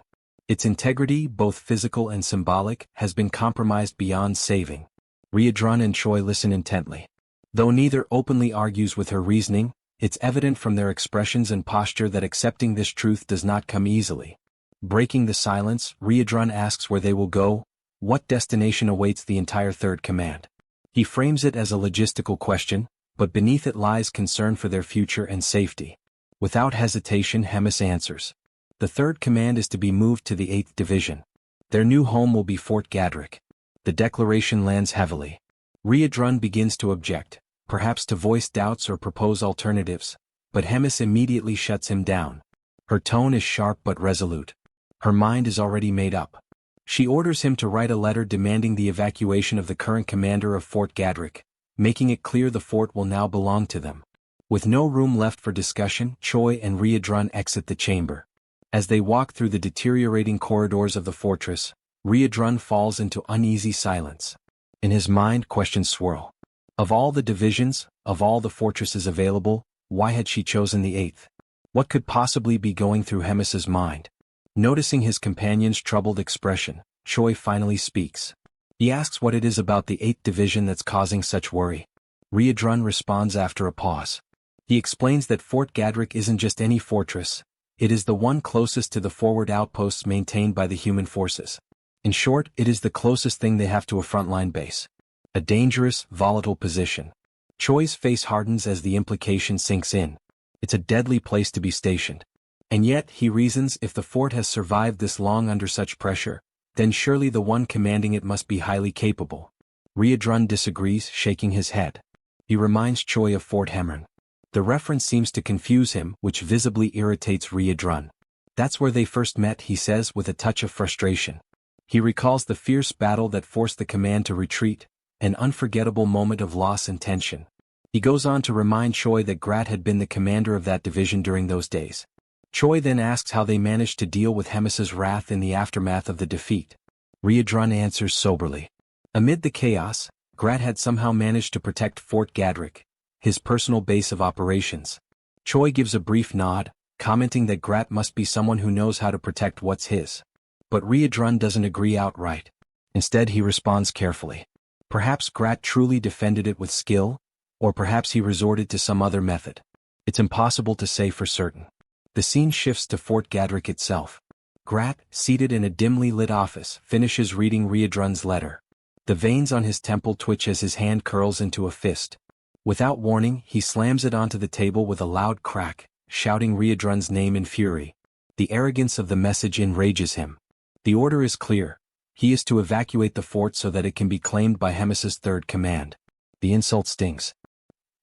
Its integrity, both physical and symbolic, has been compromised beyond saving. Riedrun and Choi listen intently. Though neither openly argues with her reasoning, it's evident from their expressions and posture that accepting this truth does not come easily. Breaking the silence, Riedrun asks where they will go, what destination awaits the entire Third Command. He frames it as a logistical question, but beneath it lies concern for their future and safety. Without hesitation, Hemis answers. The Third Command is to be moved to the 8th Division. Their new home will be Fort Gadrick. The declaration lands heavily. Riedrun begins to object, perhaps to voice doubts or propose alternatives, but Hemis immediately shuts him down. Her tone is sharp but resolute. Her mind is already made up. She orders him to write a letter demanding the evacuation of the current commander of Fort Gadrick, making it clear the fort will now belong to them. With no room left for discussion, Choi and Riedrun exit the chamber. As they walk through the deteriorating corridors of the fortress, Riedrun falls into uneasy silence. In his mind, questions swirl. Of all the divisions, of all the fortresses available, why had she chosen the 8th? What could possibly be going through Hemis's mind? Noticing his companion's troubled expression, Choi finally speaks. He asks what it is about the 8th Division that's causing such worry. Riedrun responds after a pause. He explains that Fort Gadrick isn't just any fortress, it is the one closest to the forward outposts maintained by the human forces. In short, it is the closest thing they have to a frontline base. A dangerous, volatile position. Choi's face hardens as the implication sinks in. It's a deadly place to be stationed. And yet, he reasons, if the fort has survived this long under such pressure, then surely the one commanding it must be highly capable. Riedrun disagrees, shaking his head. He reminds Choi of Fort Hemron. The reference seems to confuse him, which visibly irritates Riedrun. That's where they first met, he says with a touch of frustration. He recalls the fierce battle that forced the command to retreat, an unforgettable moment of loss and tension. He goes on to remind Choi that Grat had been the commander of that division during those days. Choi then asks how they managed to deal with Hemis's wrath in the aftermath of the defeat. Riedrun answers soberly. Amid the chaos, Grat had somehow managed to protect Fort Gadrick, his personal base of operations. Choi gives a brief nod, commenting that Grat must be someone who knows how to protect what's his. But Riedrun doesn't agree outright. Instead he responds carefully. Perhaps Grat truly defended it with skill, or perhaps he resorted to some other method. It's impossible to say for certain. The scene shifts to Fort Gadrick itself. Grat, seated in a dimly lit office, finishes reading Riedrun's letter. The veins on his temple twitch as his hand curls into a fist. Without warning, he slams it onto the table with a loud crack, shouting Riedrun's name in fury. The arrogance of the message enrages him. The order is clear. He is to evacuate the fort so that it can be claimed by Hemis's third command. The insult stings.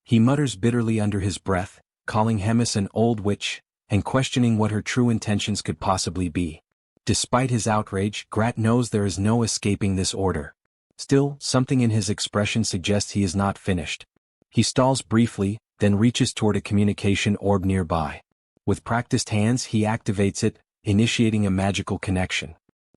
He mutters bitterly under his breath, calling Hemis an old witch, and questioning what her true intentions could possibly be. Despite his outrage, Grat knows there is no escaping this order. Still, something in his expression suggests he is not finished. He stalls briefly, then reaches toward a communication orb nearby. With practiced hands he activates it, initiating a magical connection.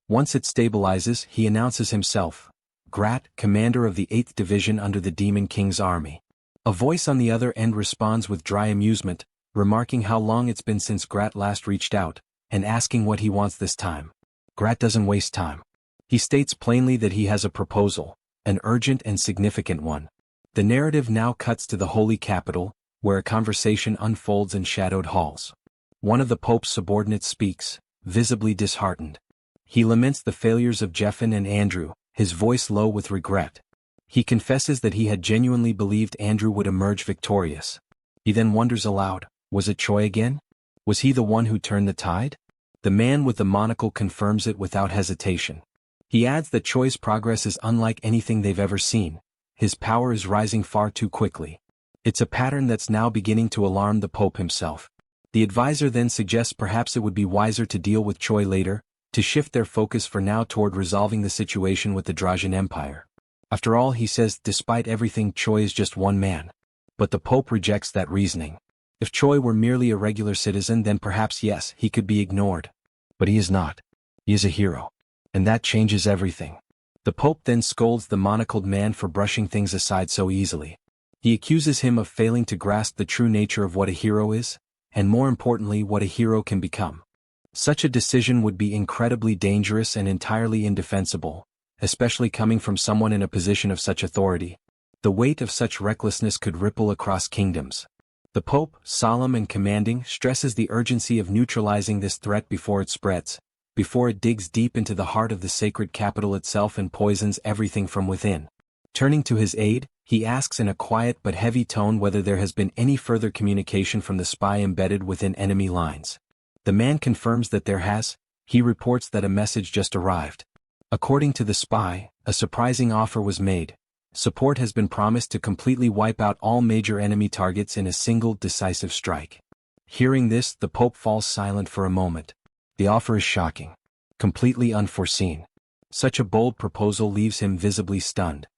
Once it stabilizes, he announces himself. Grat, commander of the 8th Division under the Demon King's army. A voice on the other end responds with dry amusement, remarking how long it's been since Grat last reached out, and asking what he wants this time. Grat doesn't waste time. He states plainly that he has a proposal, an urgent and significant one. The narrative now cuts to the Holy Capital, where a conversation unfolds in shadowed halls. One of the Pope's subordinates speaks, visibly disheartened. He laments the failures of Jeffin and Andrew, his voice low with regret. He confesses that he had genuinely believed Andrew would emerge victorious. He then wonders aloud, was it Choi again? Was he the one who turned the tide? The man with the monocle confirms it without hesitation. He adds that Choi's progress is unlike anything they've ever seen. His power is rising far too quickly. It's a pattern that's now beginning to alarm the Pope himself. The advisor then suggests perhaps it would be wiser to deal with Choi later, to shift their focus for now toward resolving the situation with the Drajan Empire. After all, he says, despite everything, Choi is just one man. But the Pope rejects that reasoning. If Choi were merely a regular citizen, then perhaps yes, he could be ignored. But he is not. He is a hero. And that changes everything. The Pope then scolds the monocled man for brushing things aside so easily. He accuses him of failing to grasp the true nature of what a hero is, and more importantly what a hero can become. Such a decision would be incredibly dangerous and entirely indefensible, especially coming from someone in a position of such authority. The weight of such recklessness could ripple across kingdoms. The Pope, solemn and commanding, stresses the urgency of neutralizing this threat before it spreads, before it digs deep into the heart of the sacred capital itself and poisons everything from within. Turning to his aide, he asks in a quiet but heavy tone whether there has been any further communication from the spy embedded within enemy lines. The man confirms that there has. He reports that a message just arrived. According to the spy, a surprising offer was made. Support has been promised to completely wipe out all major enemy targets in a single decisive strike. Hearing this, the Pope falls silent for a moment. The offer is shocking. Completely unforeseen. Such a bold proposal leaves him visibly stunned.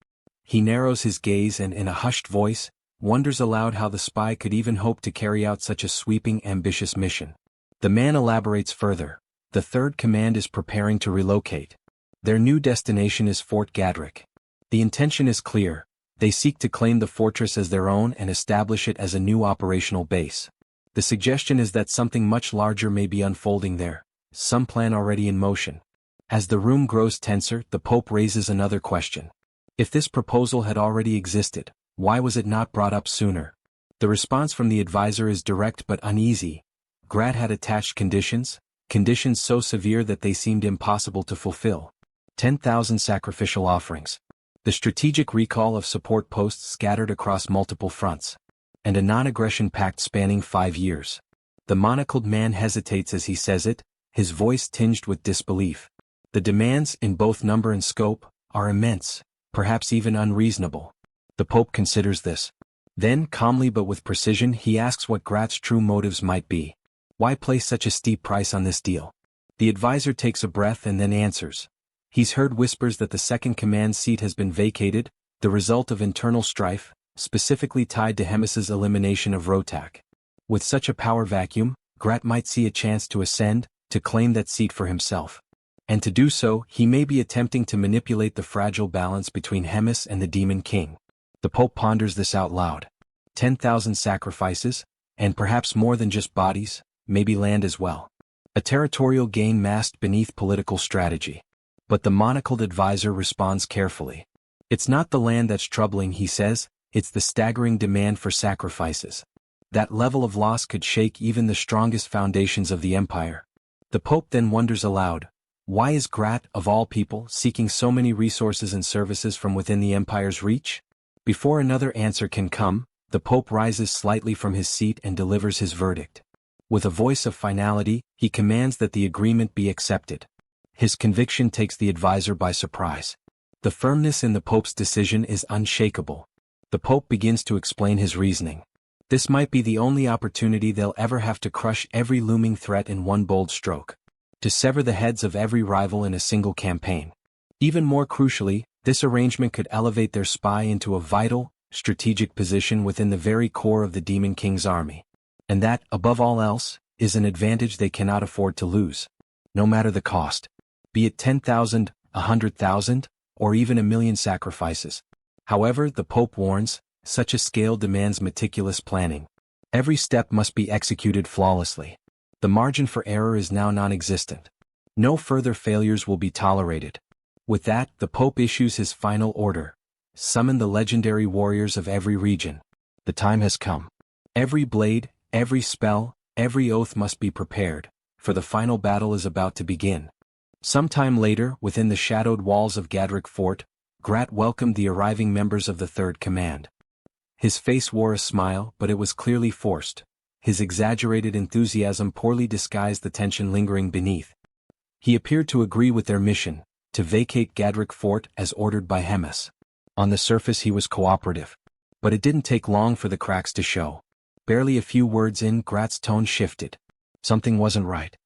He narrows his gaze and, in a hushed voice, wonders aloud how the spy could even hope to carry out such a sweeping, ambitious mission. The man elaborates further. The 3rd Command is preparing to relocate. Their new destination is Fort Gadrick. The intention is clear. They seek to claim the fortress as their own and establish it as a new operational base. The suggestion is that something much larger may be unfolding there, some plan already in motion. As the room grows tenser, the Pope raises another question. If this proposal had already existed, why was it not brought up sooner? The response from the advisor is direct but uneasy. Grat had attached conditions so severe that they seemed impossible to fulfill. 10,000 sacrificial offerings. The strategic recall of support posts scattered across multiple fronts. And a non-aggression pact spanning 5 years. The monocled man hesitates as he says it, his voice tinged with disbelief. The demands, in both number and scope, are immense. perhaps even unreasonable. The Pope considers this. Then, calmly but with precision, he asks what Grat's true motives might be. Why place such a steep price on this deal? The advisor takes a breath and then answers. He's heard whispers that the second command seat has been vacated, the result of internal strife, specifically tied to Hemis's elimination of Rotak. With such a power vacuum, Grat might see a chance to ascend, to claim that seat for himself. And to do so, he may be attempting to manipulate the fragile balance between Hemis and the Demon King. The Pope ponders this out loud. 10,000 sacrifices, and perhaps more than just bodies, maybe land as well. A territorial gain masked beneath political strategy. But the monocled advisor responds carefully. It's not the land that's troubling, he says, it's the staggering demand for sacrifices. That level of loss could shake even the strongest foundations of the empire. The Pope then wonders aloud, why is Grat, of all people, seeking so many resources and services from within the empire's reach? Before another answer can come, the Pope rises slightly from his seat and delivers his verdict. With a voice of finality, he commands that the agreement be accepted. His conviction takes the advisor by surprise. The firmness in the Pope's decision is unshakable. The Pope begins to explain his reasoning. This might be the only opportunity they'll ever have to crush every looming threat in one bold stroke. To sever the heads of every rival in a single campaign. Even more crucially, this arrangement could elevate their spy into a vital, strategic position within the very core of the Demon King's army. And that, above all else, is an advantage they cannot afford to lose. No matter the cost. Be it 10,000, 100,000, or even 1,000,000 sacrifices. However, the Pope warns, such a scale demands meticulous planning. Every step must be executed flawlessly. The margin for error is now non-existent. No further failures will be tolerated. With that, the Pope issues his final order. Summon the legendary warriors of every region. The time has come. Every blade, every spell, every oath must be prepared, for the final battle is about to begin. Sometime later, within the shadowed walls of Gadrick Fort, Grat welcomed the arriving members of the Third Command. His face wore a smile, but it was clearly forced. His exaggerated enthusiasm poorly disguised the tension lingering beneath. He appeared to agree with their mission, to vacate Gadrick Fort as ordered by Hemis. On the surface he was cooperative. But it didn't take long for the cracks to show. Barely a few words in, Grat's tone shifted. Something wasn't right.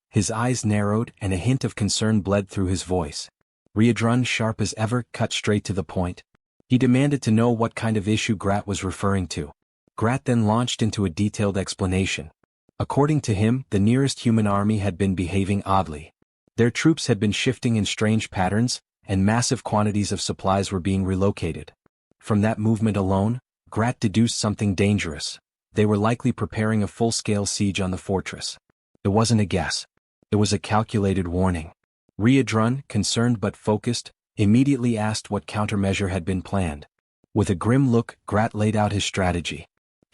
His eyes narrowed and a hint of concern bled through his voice. Riadrun, sharp as ever, cut straight to the point. He demanded to know what kind of issue Grat was referring to. Grat then launched into a detailed explanation. According to him, the nearest human army had been behaving oddly. Their troops had been shifting in strange patterns, and massive quantities of supplies were being relocated. From that movement alone, Grat deduced something dangerous. They were likely preparing a full-scale siege on the fortress. It wasn't a guess. It was a calculated warning. Riadrun, concerned but focused, immediately asked what countermeasure had been planned. With a grim look, Grat laid out his strategy.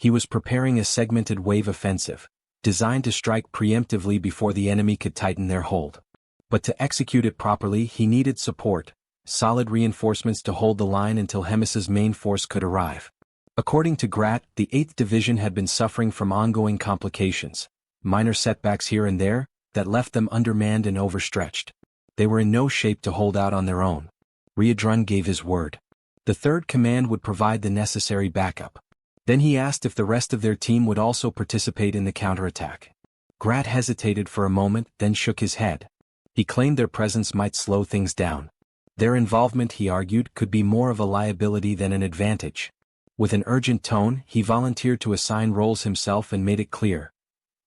He was preparing a segmented wave offensive, designed to strike preemptively before the enemy could tighten their hold. But to execute it properly, he needed support, solid reinforcements to hold the line until Hemis's main force could arrive. According to Grat, the 8th Division had been suffering from ongoing complications, minor setbacks here and there, that left them undermanned and overstretched. They were in no shape to hold out on their own. Riadrun gave his word. The 3rd Command would provide the necessary backup. Then he asked if the rest of their team would also participate in the counterattack. Grat hesitated for a moment, then shook his head. He claimed their presence might slow things down. Their involvement, he argued, could be more of a liability than an advantage. With an urgent tone, he volunteered to assign roles himself and made it clear.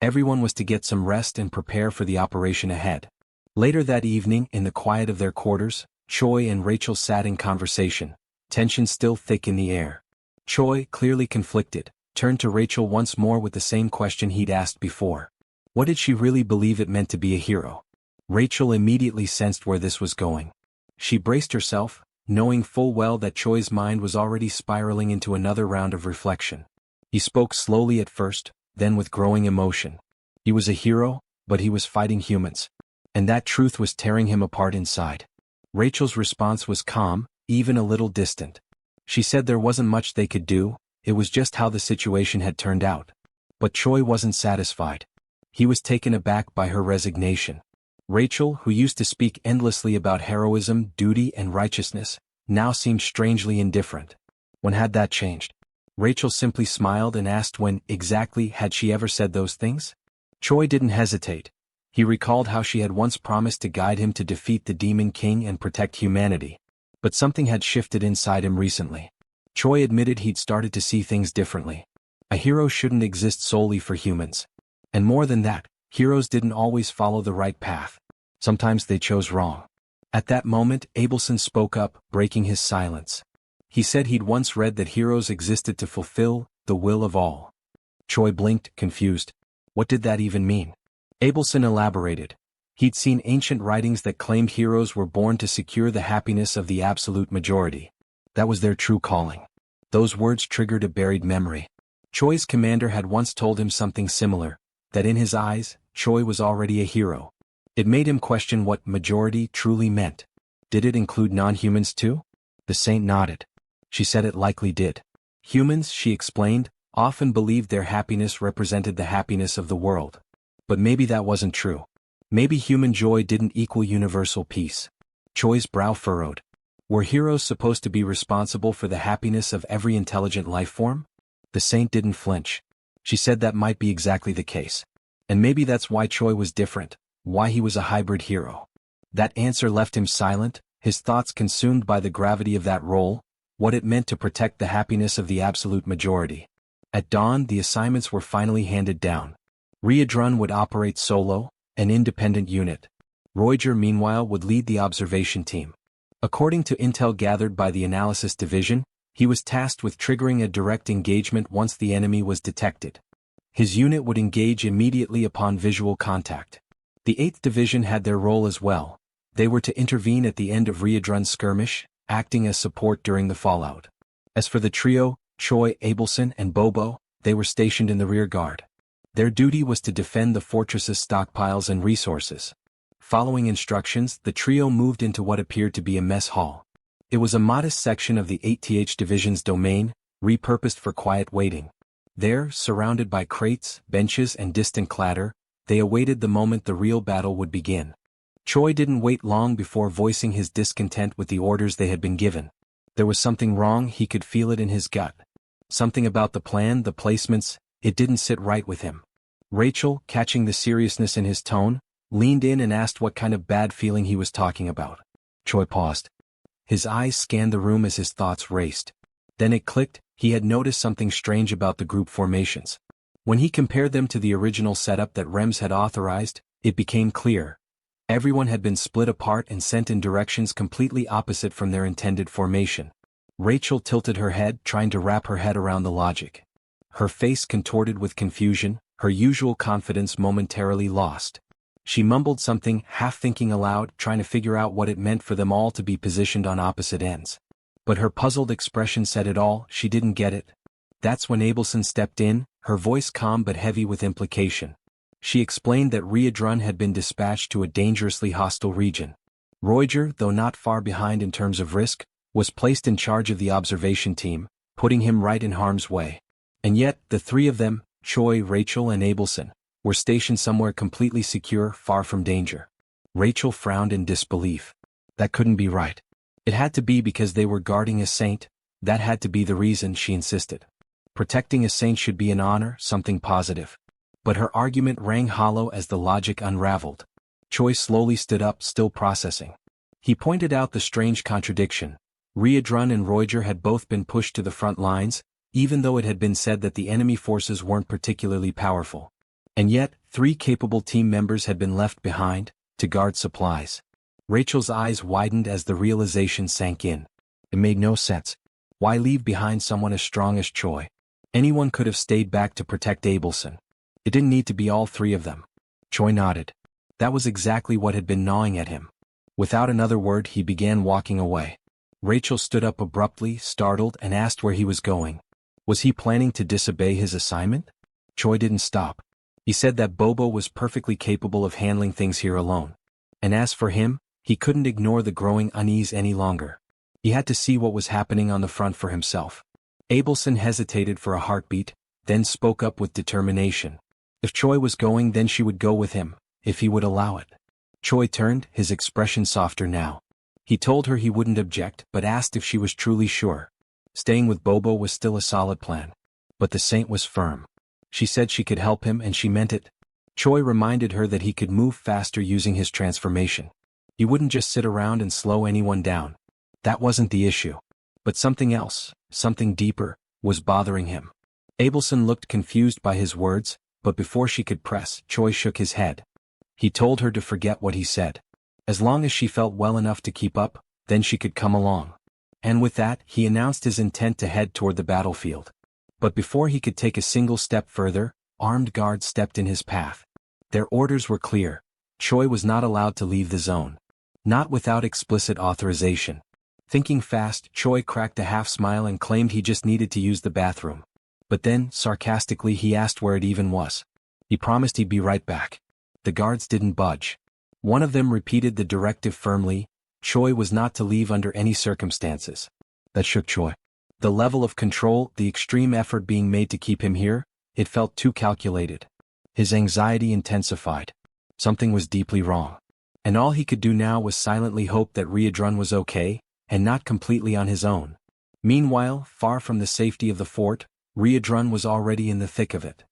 Everyone was to get some rest and prepare for the operation ahead. Later that evening, in the quiet of their quarters, Choi and Rachel sat in conversation, tension still thick in the air. Choi, clearly conflicted, turned to Rachel once more with the same question he'd asked before. What did she really believe it meant to be a hero? Rachel immediately sensed where this was going. She braced herself, knowing full well that Choi's mind was already spiraling into another round of reflection. He spoke slowly at first, then with growing emotion. He was a hero, but he was fighting humans. And that truth was tearing him apart inside. Rachel's response was calm, even a little distant. She said there wasn't much they could do, it was just how the situation had turned out. But Choi wasn't satisfied. He was taken aback by her resignation. Rachel, who used to speak endlessly about heroism, duty, and righteousness, now seemed strangely indifferent. When had that changed? Rachel simply smiled and asked when, exactly, had she ever said those things? Choi didn't hesitate. He recalled how she had once promised to guide him to defeat the Demon King and protect humanity. But something had shifted inside him recently. Choi admitted he'd started to see things differently. A hero shouldn't exist solely for humans. And more than that, heroes didn't always follow the right path. Sometimes they chose wrong. At that moment, Abelson spoke up, breaking his silence. He said he'd once read that heroes existed to fulfill the will of all. Choi blinked, confused. What did that even mean? Abelson elaborated. He'd seen ancient writings that claimed heroes were born to secure the happiness of the absolute majority. That was their true calling. Those words triggered a buried memory. Choi's commander had once told him something similar, that in his eyes, Choi was already a hero. It made him question what majority truly meant. Did it include non-humans too? The saint nodded. She said it likely did. Humans, she explained, often believed their happiness represented the happiness of the world. But maybe that wasn't true. Maybe human joy didn't equal universal peace. Choi's brow furrowed. Were heroes supposed to be responsible for the happiness of every intelligent life form? The saint didn't flinch. She said that might be exactly the case. And maybe that's why Choi was different, why he was a hybrid hero. That answer left him silent, his thoughts consumed by the gravity of that role, what it meant to protect the happiness of the absolute majority. At dawn, the assignments were finally handed down. Riedrun would operate solo, an independent unit. Roiger, meanwhile, would lead the observation team. According to intel gathered by the analysis division, he was tasked with triggering a direct engagement once the enemy was detected. His unit would engage immediately upon visual contact. The 8th Division had their role as well. They were to intervene at the end of Riedrun's skirmish, acting as support during the fallout. As for the trio, Choi, Abelson, and Bobo, they were stationed in the rear guard. Their duty was to defend the fortress's stockpiles and resources. Following instructions, the trio moved into what appeared to be a mess hall. It was a modest section of the 8th Division's domain, repurposed for quiet waiting. There, surrounded by crates, benches, and distant clatter, they awaited the moment the real battle would begin. Choi didn't wait long before voicing his discontent with the orders they had been given. There was something wrong, he could feel it in his gut. Something about the plan, the placements, it didn't sit right with him. Rachel, catching the seriousness in his tone, leaned in and asked what kind of bad feeling he was talking about. Choi paused. His eyes scanned the room as his thoughts raced. Then it clicked, he had noticed something strange about the group formations. When he compared them to the original setup that Rems had authorized, it became clear. Everyone had been split apart and sent in directions completely opposite from their intended formation. Rachel tilted her head, trying to wrap her head around the logic. Her face contorted with confusion, her usual confidence momentarily lost. She mumbled something, half thinking aloud, trying to figure out what it meant for them all to be positioned on opposite ends. But her puzzled expression said it all, she didn't get it. That's when Abelson stepped in, her voice calm but heavy with implication. She explained that Riedrun had been dispatched to a dangerously hostile region. Roiger, though not far behind in terms of risk, was placed in charge of the observation team, putting him right in harm's way. And yet, the three of them, Choi, Rachel, and Abelson, were stationed somewhere completely secure, far from danger. Rachel frowned in disbelief. That couldn't be right. It had to be because they were guarding a saint, that had to be the reason, she insisted. Protecting a saint should be an honor, something positive. But her argument rang hollow as the logic unraveled. Choi slowly stood up, still processing. He pointed out the strange contradiction. Riedrun and Roiger had both been pushed to the front lines, even though it had been said that the enemy forces weren't particularly powerful. And yet, 3 capable team members had been left behind, to guard supplies. Rachel's eyes widened as the realization sank in. It made no sense. Why leave behind someone as strong as Choi? Anyone could have stayed back to protect Abelson. It didn't need to be all 3 of them. Choi nodded. That was exactly what had been gnawing at him. Without another word, he began walking away. Rachel stood up abruptly, startled, and asked where he was going. Was he planning to disobey his assignment? Choi didn't stop. He said that Bobo was perfectly capable of handling things here alone. And as for him, he couldn't ignore the growing unease any longer. He had to see what was happening on the front for himself. Abelson hesitated for a heartbeat, then spoke up with determination. If Choi was going, then she would go with him, if he would allow it. Choi turned, his expression softer now. He told her he wouldn't object but asked if she was truly sure. Staying with Bobo was still a solid plan. But the saint was firm. She said she could help him and she meant it. Choi reminded her that he could move faster using his transformation. He wouldn't just sit around and slow anyone down. That wasn't the issue. But something else, something deeper, was bothering him. Abelson looked confused by his words, but before she could press, Choi shook his head. He told her to forget what he said. As long as she felt well enough to keep up, then she could come along. And with that, he announced his intent to head toward the battlefield. But before he could take a single step further, armed guards stepped in his path. Their orders were clear. Choi was not allowed to leave the zone. Not without explicit authorization. Thinking fast, Choi cracked a half smile and claimed he just needed to use the bathroom. But then, sarcastically, he asked where it even was. He promised he'd be right back. The guards didn't budge. One of them repeated the directive firmly. Choi was not to leave under any circumstances. That shook Choi. The level of control, the extreme effort being made to keep him here, it felt too calculated. His anxiety intensified. Something was deeply wrong. And all he could do now was silently hope that Riedrun was okay, and not completely on his own. Meanwhile, far from the safety of the fort, Riedrun was already in the thick of it.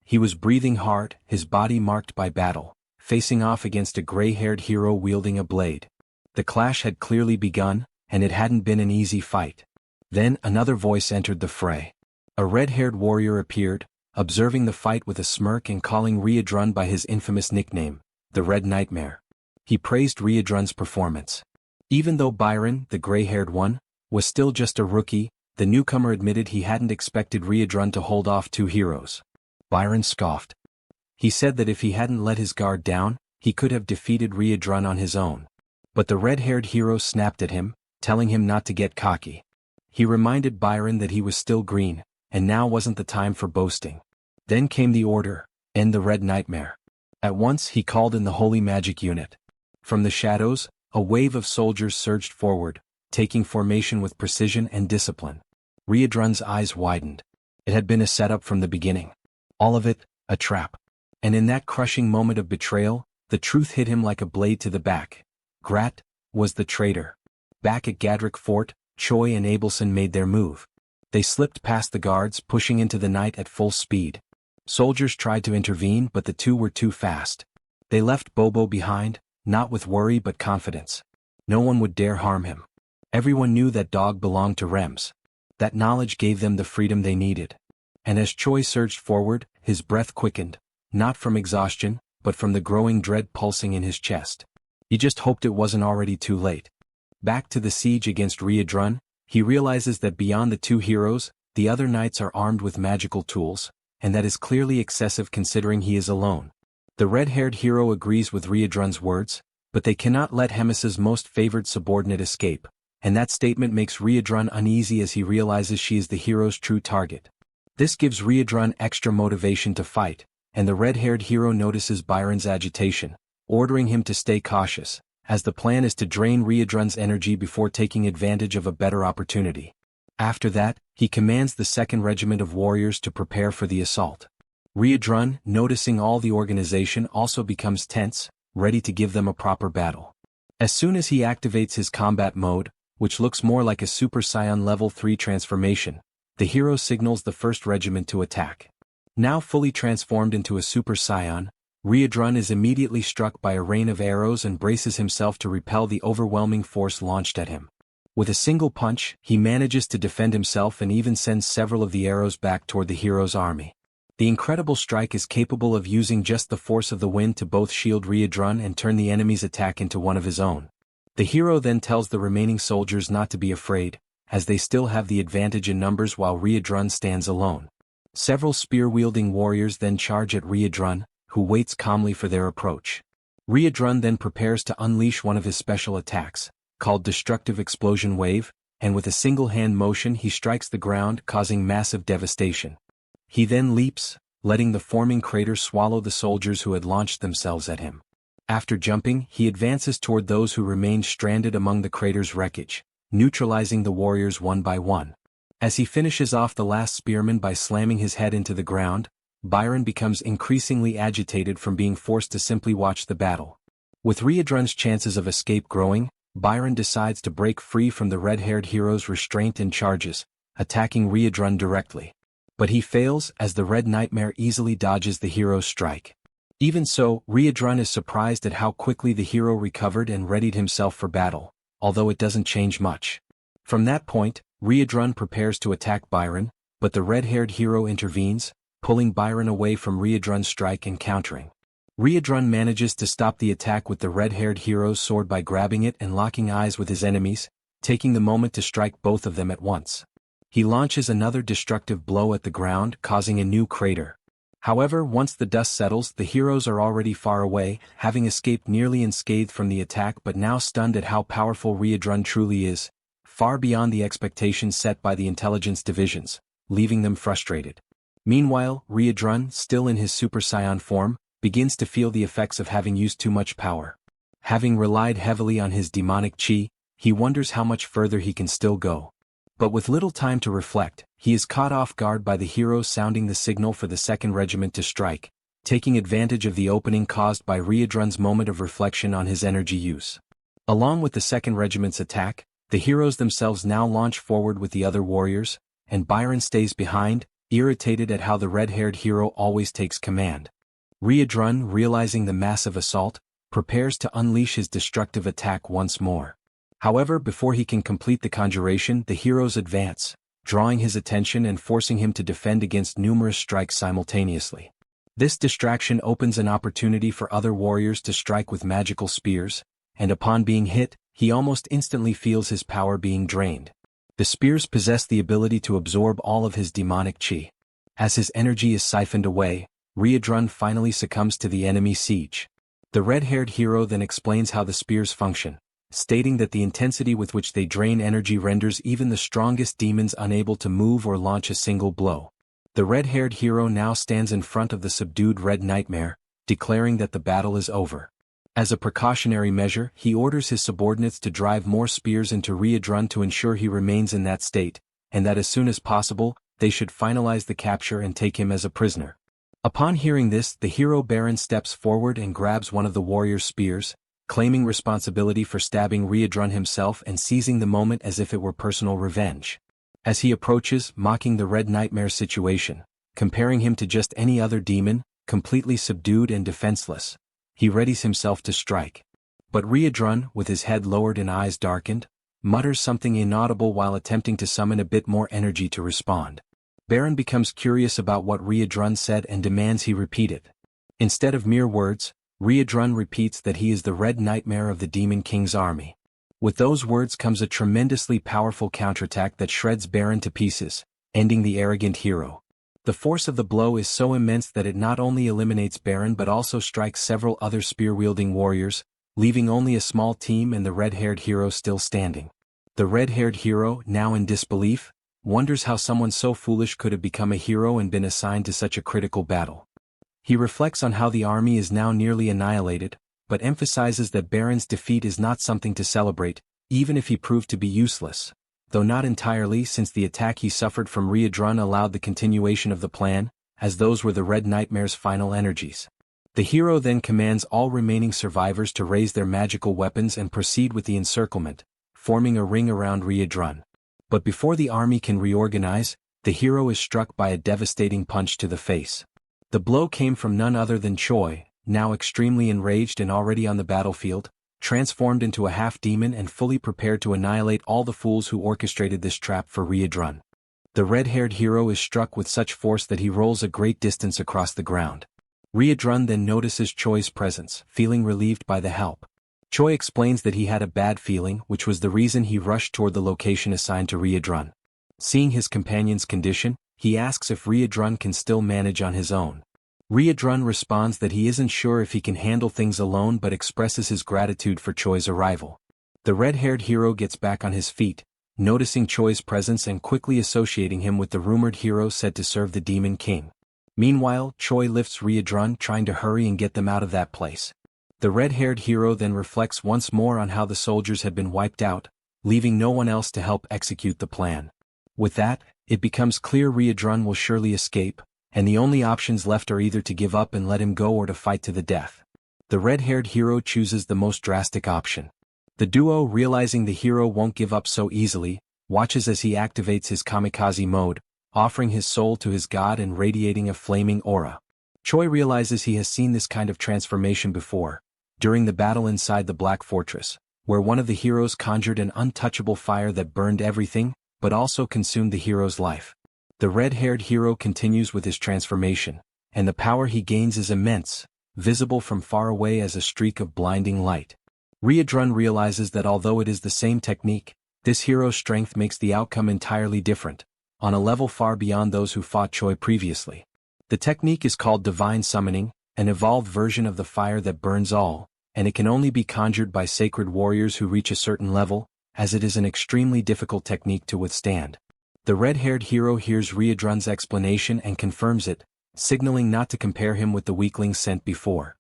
He was breathing hard, his body marked by battle, facing off against a gray-haired hero wielding a blade. The clash had clearly begun, and it hadn't been an easy fight. Then another voice entered the fray. A red-haired warrior appeared, observing the fight with a smirk and calling Riedrun by his infamous nickname, the Red Nightmare. He praised Riedrun's performance. Even though Byron, the gray-haired one, was still just a rookie, the newcomer admitted he hadn't expected Riedrun to hold off two heroes. Byron scoffed. He said that if he hadn't let his guard down, he could have defeated Riedrun on his own. But the red-haired hero snapped at him, telling him not to get cocky. He reminded Byron that he was still green, and now wasn't the time for boasting. Then came the order, end the Red Nightmare. At once he called in the Holy Magic Unit. From the shadows, a wave of soldiers surged forward, taking formation with precision and discipline. Riedrun's eyes widened. It had been a setup from the beginning. All of it, a trap. And in that crushing moment of betrayal, the truth hit him like a blade to the back. Grat was the traitor. Back at Gadrick Fort, Choi and Abelson made their move. They slipped past the guards, pushing into the night at full speed. Soldiers tried to intervene, but the two were too fast. They left Bobo behind, not with worry but confidence. No one would dare harm him. Everyone knew that dog belonged to Rems. That knowledge gave them the freedom they needed. And as Choi surged forward, his breath quickened, not from exhaustion, but from the growing dread pulsing in his chest. He just hoped it wasn't already too late. Back to the siege against Riedrun, he realizes that beyond the two heroes, the other knights are armed with magical tools, and that is clearly excessive considering he is alone. The red-haired hero agrees with Riedrun's words, but they cannot let Hemis's most favored subordinate escape, and that statement makes Riedrun uneasy as he realizes she is the hero's true target. This gives Riedrun extra motivation to fight, and the red-haired hero notices Byron's agitation, ordering him to stay cautious, as the plan is to drain Riedrun's energy before taking advantage of a better opportunity. After that, he commands the 2nd Regiment of Warriors to prepare for the assault. Riedrun, noticing all the organization, also becomes tense, ready to give them a proper battle. As soon as he activates his combat mode, which looks more like a Super Saiyan Level 3 transformation, the hero signals the 1st Regiment to attack. Now fully transformed into a Super Saiyan, Riedrun is immediately struck by a rain of arrows and braces himself to repel the overwhelming force launched at him. With a single punch, he manages to defend himself and even sends several of the arrows back toward the hero's army. The incredible strike is capable of using just the force of the wind to both shield Riedrun and turn the enemy's attack into one of his own. The hero then tells the remaining soldiers not to be afraid, as they still have the advantage in numbers while Riedrun stands alone. Several spear-wielding warriors then charge at Riedrun, who waits calmly for their approach. Riedrun then prepares to unleash one of his special attacks, called Destructive Explosion Wave, and with a single-hand motion he strikes the ground, causing massive devastation. He then leaps, letting the forming crater swallow the soldiers who had launched themselves at him. After jumping, he advances toward those who remained stranded among the crater's wreckage, neutralizing the warriors one by one. As he finishes off the last spearman by slamming his head into the ground, Byron becomes increasingly agitated from being forced to simply watch the battle. With Riedrun's chances of escape growing, Byron decides to break free from the red-haired hero's restraint and charges, attacking Riadrun directly. But he fails as the Red Nightmare easily dodges the hero's strike. Even so, Riadrun is surprised at how quickly the hero recovered and readied himself for battle, although it doesn't change much. From that point, Riadrun prepares to attack Byron, but the red-haired hero intervenes, pulling Byron away from Riadrun's strike and countering. Riadrun manages to stop the attack with the red-haired hero's sword by grabbing it and locking eyes with his enemies, taking the moment to strike both of them at once. He launches another destructive blow at the ground, causing a new crater. However, once the dust settles, the heroes are already far away, having escaped nearly unscathed from the attack but now stunned at how powerful Riadrun truly is, far beyond the expectations set by the intelligence divisions, leaving them frustrated. Meanwhile, Riadrun, still in his Super Saiyan form, begins to feel the effects of having used too much power. Having relied heavily on his demonic chi, he wonders how much further he can still go. But with little time to reflect, he is caught off guard by the heroes sounding the signal for the 2nd Regiment to strike, taking advantage of the opening caused by Riadrun's moment of reflection on his energy use. Along with the 2nd Regiment's attack, the heroes themselves now launch forward with the other warriors, and Byron stays behind, irritated at how the red-haired hero always takes command. Riadrun, realizing the massive assault, prepares to unleash his destructive attack once more. However, before he can complete the conjuration, the heroes advance, drawing his attention and forcing him to defend against numerous strikes simultaneously. This distraction opens an opportunity for other warriors to strike with magical spears, and upon being hit, he almost instantly feels his power being drained. The spears possess the ability to absorb all of his demonic chi. As his energy is siphoned away, Riadrun finally succumbs to the enemy siege. The red-haired hero then explains how the spears function, stating that the intensity with which they drain energy renders even the strongest demons unable to move or launch a single blow. The red-haired hero now stands in front of the subdued Red Nightmare, declaring that the battle is over. As a precautionary measure, he orders his subordinates to drive more spears into Riadrun to ensure he remains in that state, and that as soon as possible, they should finalize the capture and take him as a prisoner. Upon hearing this, the hero Baron steps forward and grabs one of the warrior's spears, claiming responsibility for stabbing Riadrun himself and seizing the moment as if it were personal revenge. As he approaches, mocking the Red Nightmare's situation, comparing him to just any other demon, completely subdued and defenseless, he readies himself to strike. But Riadrun, with his head lowered and eyes darkened, mutters something inaudible while attempting to summon a bit more energy to respond. Baron becomes curious about what Riadrun said and demands he repeat it. Instead of mere words, Riadrun repeats that he is the Red Nightmare of the Demon King's army. With those words comes a tremendously powerful counterattack that shreds Baron to pieces, ending the arrogant hero. The force of the blow is so immense that it not only eliminates Baron but also strikes several other spear-wielding warriors, leaving only a small team and the red-haired hero still standing. The red-haired hero, now in disbelief, wonders how someone so foolish could have become a hero and been assigned to such a critical battle. He reflects on how the army is now nearly annihilated, but emphasizes that Baron's defeat is not something to celebrate, even if he proved to be useless, though not entirely since the attack he suffered from Riadrun allowed the continuation of the plan, as those were the Red Nightmare's final energies. The hero then commands all remaining survivors to raise their magical weapons and proceed with the encirclement, forming a ring around Riadrun. But before the army can reorganize, the hero is struck by a devastating punch to the face. The blow came from none other than Choi, now extremely enraged and already on the battlefield, transformed into a half-demon and fully prepared to annihilate all the fools who orchestrated this trap for Riadrun. The red-haired hero is struck with such force that he rolls a great distance across the ground. Riadrun then notices Choi's presence, feeling relieved by the help. Choi explains that he had a bad feeling, which was the reason he rushed toward the location assigned to Riadrun. Seeing his companion's condition, he asks if Riadrun can still manage on his own. Riadrun responds that he isn't sure if he can handle things alone but expresses his gratitude for Choi's arrival. The red-haired hero gets back on his feet, noticing Choi's presence and quickly associating him with the rumored hero said to serve the Demon King. Meanwhile, Choi lifts Riadrun, trying to hurry and get them out of that place. The red-haired hero then reflects once more on how the soldiers had been wiped out, leaving no one else to help execute the plan. With that, it becomes clear Riadrun will surely escape, and the only options left are either to give up and let him go or to fight to the death. The red-haired hero chooses the most drastic option. The duo, realizing the hero won't give up so easily, watches as he activates his kamikaze mode, offering his soul to his god and radiating a flaming aura. Choi realizes he has seen this kind of transformation before, during the battle inside the Black Fortress, where one of the heroes conjured an untouchable fire that burned everything, but also consumed the hero's life. The red-haired hero continues with his transformation, and the power he gains is immense, visible from far away as a streak of blinding light. Ryudrun realizes that although it is the same technique, this hero's strength makes the outcome entirely different, on a level far beyond those who fought Choi previously. The technique is called Divine Summoning, an evolved version of the fire that burns all, and it can only be conjured by sacred warriors who reach a certain level, as it is an extremely difficult technique to withstand. The red-haired hero hears Ryudrun's explanation and confirms it, signaling not to compare him with the weaklings sent before.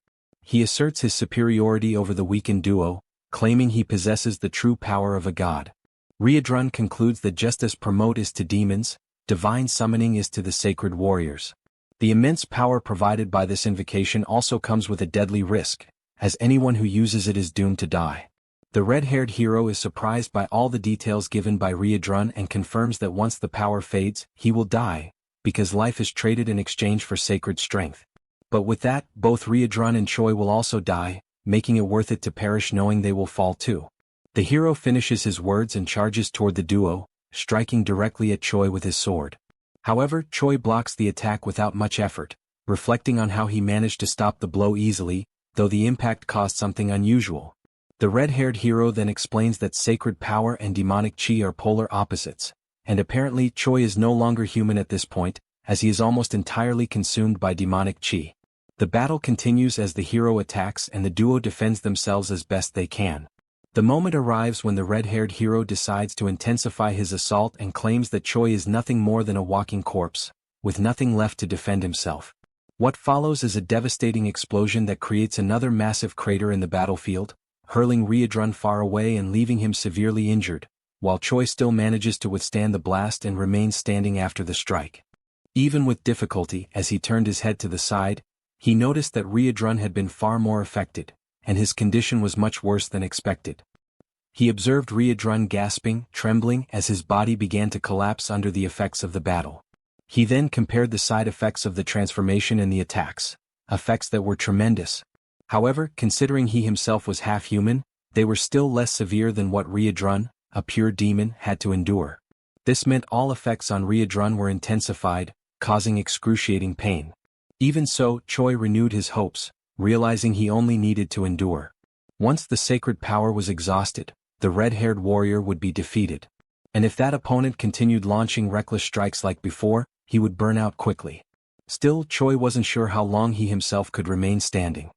He asserts his superiority over the weakened duo, claiming he possesses the true power of a god. Ryudrun concludes that just as promote is to demons, divine summoning is to the sacred warriors. The immense power provided by this invocation also comes with a deadly risk, as anyone who uses it is doomed to die. The red-haired hero is surprised by all the details given by Ryudrun and confirms that once the power fades, he will die, because life is traded in exchange for sacred strength. But with that, both Ryudrun and Choi will also die, making it worth it to perish knowing they will fall too. The hero finishes his words and charges toward the duo, striking directly at Choi with his sword. However, Choi blocks the attack without much effort, reflecting on how he managed to stop the blow easily, though the impact caused something unusual. The red-haired hero then explains that sacred power and demonic chi are polar opposites, and apparently Choi is no longer human at this point, as he is almost entirely consumed by demonic chi. The battle continues as the hero attacks and the duo defends themselves as best they can. The moment arrives when the red-haired hero decides to intensify his assault and claims that Choi is nothing more than a walking corpse, with nothing left to defend himself. What follows is a devastating explosion that creates another massive crater in the battlefield, hurling Ryudrun far away and leaving him severely injured, while Choi still manages to withstand the blast and remains standing after the strike. Even with difficulty, as he turned his head to the side, he noticed that Ryudrun had been far more affected, and his condition was much worse than expected. He observed Ryudrun gasping, trembling as his body began to collapse under the effects of the battle. He then compared the side effects of the transformation and the attacks, effects that were tremendous. However, considering he himself was half-human, they were still less severe than what Ryudrun, a pure demon, had to endure. This meant all effects on Ryudrun were intensified, causing excruciating pain. Even so, Choi renewed his hopes, realizing he only needed to endure. Once the sacred power was exhausted, the red-haired warrior would be defeated. And if that opponent continued launching reckless strikes like before, he would burn out quickly. Still, Choi wasn't sure how long he himself could remain standing.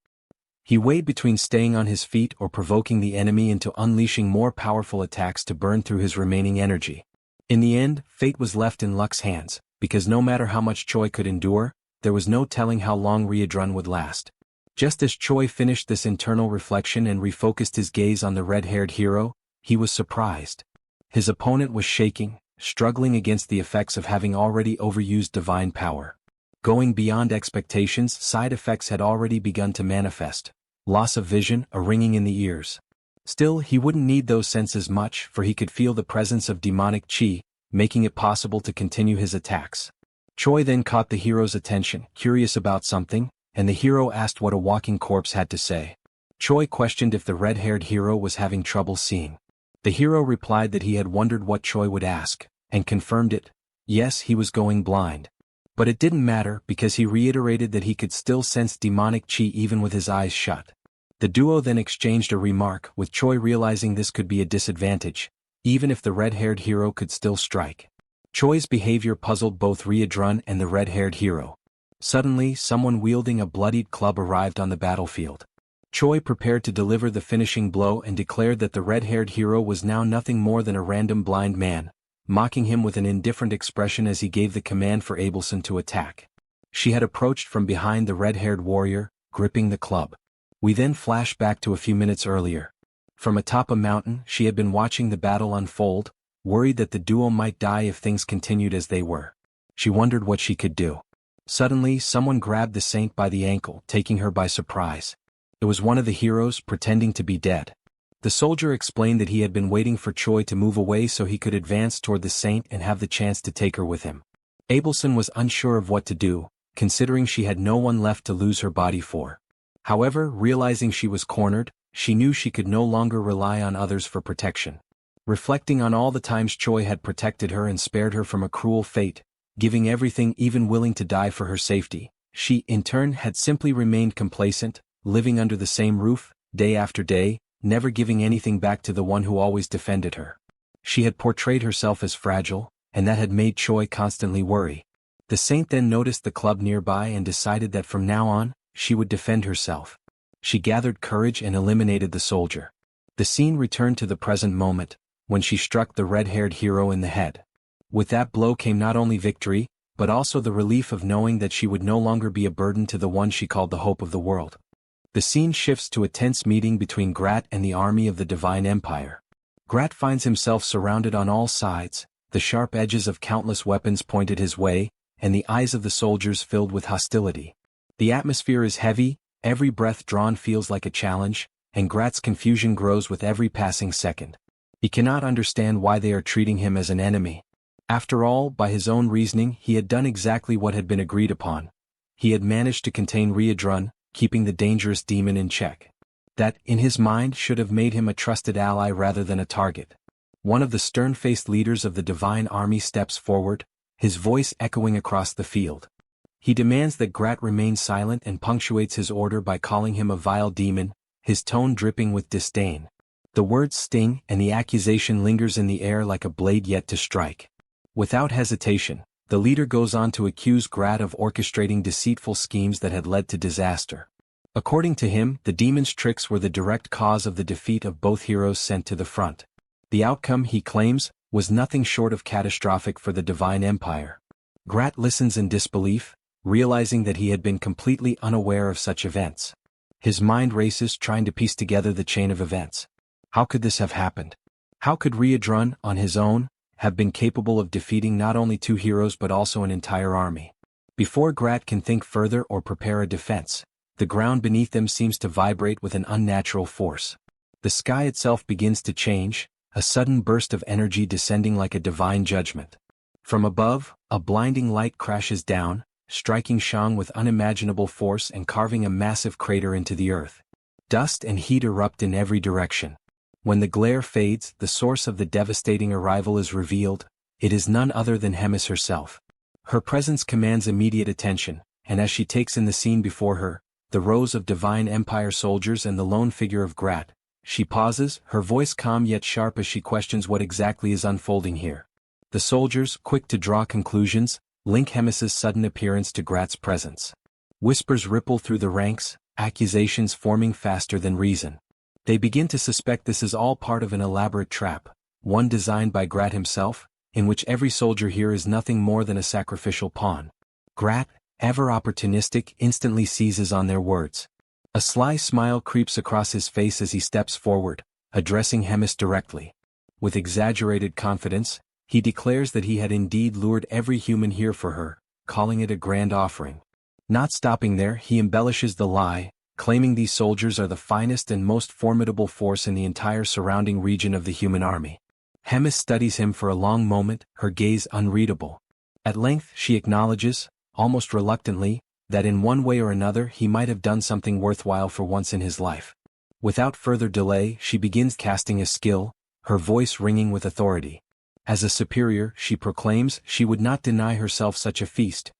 He weighed between staying on his feet or provoking the enemy into unleashing more powerful attacks to burn through his remaining energy. In the end, fate was left in luck's hands, because no matter how much Choi could endure, there was no telling how long Ryudrun would last. Just as Choi finished this internal reflection and refocused his gaze on the red-haired hero, he was surprised. His opponent was shaking, struggling against the effects of having already overused divine power. Going beyond expectations, side effects had already begun to manifest. Loss of vision, a ringing in the ears. Still, he wouldn't need those senses much, for he could feel the presence of demonic chi, making it possible to continue his attacks. Choi then caught the hero's attention, curious about something, and the hero asked what a walking corpse had to say. Choi questioned if the red-haired hero was having trouble seeing. The hero replied that he had wondered what Choi would ask, and confirmed it. Yes, he was going blind. But it didn't matter because he reiterated that he could still sense demonic chi even with his eyes shut. The duo then exchanged a remark, with Choi realizing this could be a disadvantage, even if the red-haired hero could still strike. Choi's behavior puzzled both Ryudrun and the red-haired hero. Suddenly, someone wielding a bloodied club arrived on the battlefield. Choi prepared to deliver the finishing blow and declared that the red-haired hero was now nothing more than a random blind man, mocking him with an indifferent expression as he gave the command for Abelson to attack. She had approached from behind the red-haired warrior, gripping the club. We then flash back to a few minutes earlier. From atop a mountain, she had been watching the battle unfold, worried that the duo might die if things continued as they were. She wondered what she could do. Suddenly, someone grabbed the saint by the ankle, taking her by surprise. It was one of the heroes, pretending to be dead. The soldier explained that he had been waiting for Choi to move away so he could advance toward the saint and have the chance to take her with him. Abelson was unsure of what to do, considering she had no one left to lose her body for. However, realizing she was cornered, she knew she could no longer rely on others for protection. Reflecting on all the times Choi had protected her and spared her from a cruel fate, giving everything, even willing to die for her safety, she, in turn, had simply remained complacent, living under the same roof, day after day, never giving anything back to the one who always defended her. She had portrayed herself as fragile, and that had made Choi constantly worry. The saint then noticed the club nearby and decided that from now on, she would defend herself. She gathered courage and eliminated the soldier. The scene returned to the present moment, when she struck the red-haired hero in the head. With that blow came not only victory, but also the relief of knowing that she would no longer be a burden to the one she called the hope of the world. The scene shifts to a tense meeting between Grat and the army of the Divine Empire. Grat finds himself surrounded on all sides, the sharp edges of countless weapons pointed his way, and the eyes of the soldiers filled with hostility. The atmosphere is heavy, every breath drawn feels like a challenge, and Grat's confusion grows with every passing second. He cannot understand why they are treating him as an enemy. After all, by his own reasoning, he had done exactly what had been agreed upon. He had managed to contain Riadrun, keeping the dangerous demon in check. That, in his mind, should have made him a trusted ally rather than a target. One of the stern-faced leaders of the Divine Army steps forward, his voice echoing across the field. He demands that Grat remain silent and punctuates his order by calling him a vile demon, his tone dripping with disdain. The words sting, and the accusation lingers in the air like a blade yet to strike. Without hesitation, the leader goes on to accuse Grat of orchestrating deceitful schemes that had led to disaster. According to him, the demon's tricks were the direct cause of the defeat of both heroes sent to the front. The outcome, he claims, was nothing short of catastrophic for the Divine Empire. Grat listens in disbelief, realizing that he had been completely unaware of such events. His mind races trying to piece together the chain of events. How could this have happened? How could Riadrun, on his own, have been capable of defeating not only two heroes but also an entire army? Before Grat can think further or prepare a defense, the ground beneath them seems to vibrate with an unnatural force. The sky itself begins to change, a sudden burst of energy descending like a divine judgment. From above, a blinding light crashes down, striking Shang with unimaginable force and carving a massive crater into the earth. Dust and heat erupt in every direction. When the glare fades, the source of the devastating arrival is revealed. It is none other than Hemis herself. Her presence commands immediate attention, and as she takes in the scene before her, the rows of Divine Empire soldiers and the lone figure of Grat, she pauses, her voice calm yet sharp as she questions what exactly is unfolding here. The soldiers, quick to draw conclusions, link Hemis's sudden appearance to Grat's presence. Whispers ripple through the ranks, accusations forming faster than reason. They begin to suspect this is all part of an elaborate trap, one designed by Grat himself, in which every soldier here is nothing more than a sacrificial pawn. Grat, ever opportunistic, instantly seizes on their words. A sly smile creeps across his face as he steps forward, addressing Hemis directly. With exaggerated confidence, he declares that he had indeed lured every human here for her, calling it a grand offering. Not stopping there, he embellishes the lie, claiming these soldiers are the finest and most formidable force in the entire surrounding region of the human army. Hemis studies him for a long moment, her gaze unreadable. At length she acknowledges, almost reluctantly, that in one way or another he might have done something worthwhile for once in his life. Without further delay, she begins casting a skill, her voice ringing with authority. As a superior, she proclaims she would not deny herself such a feast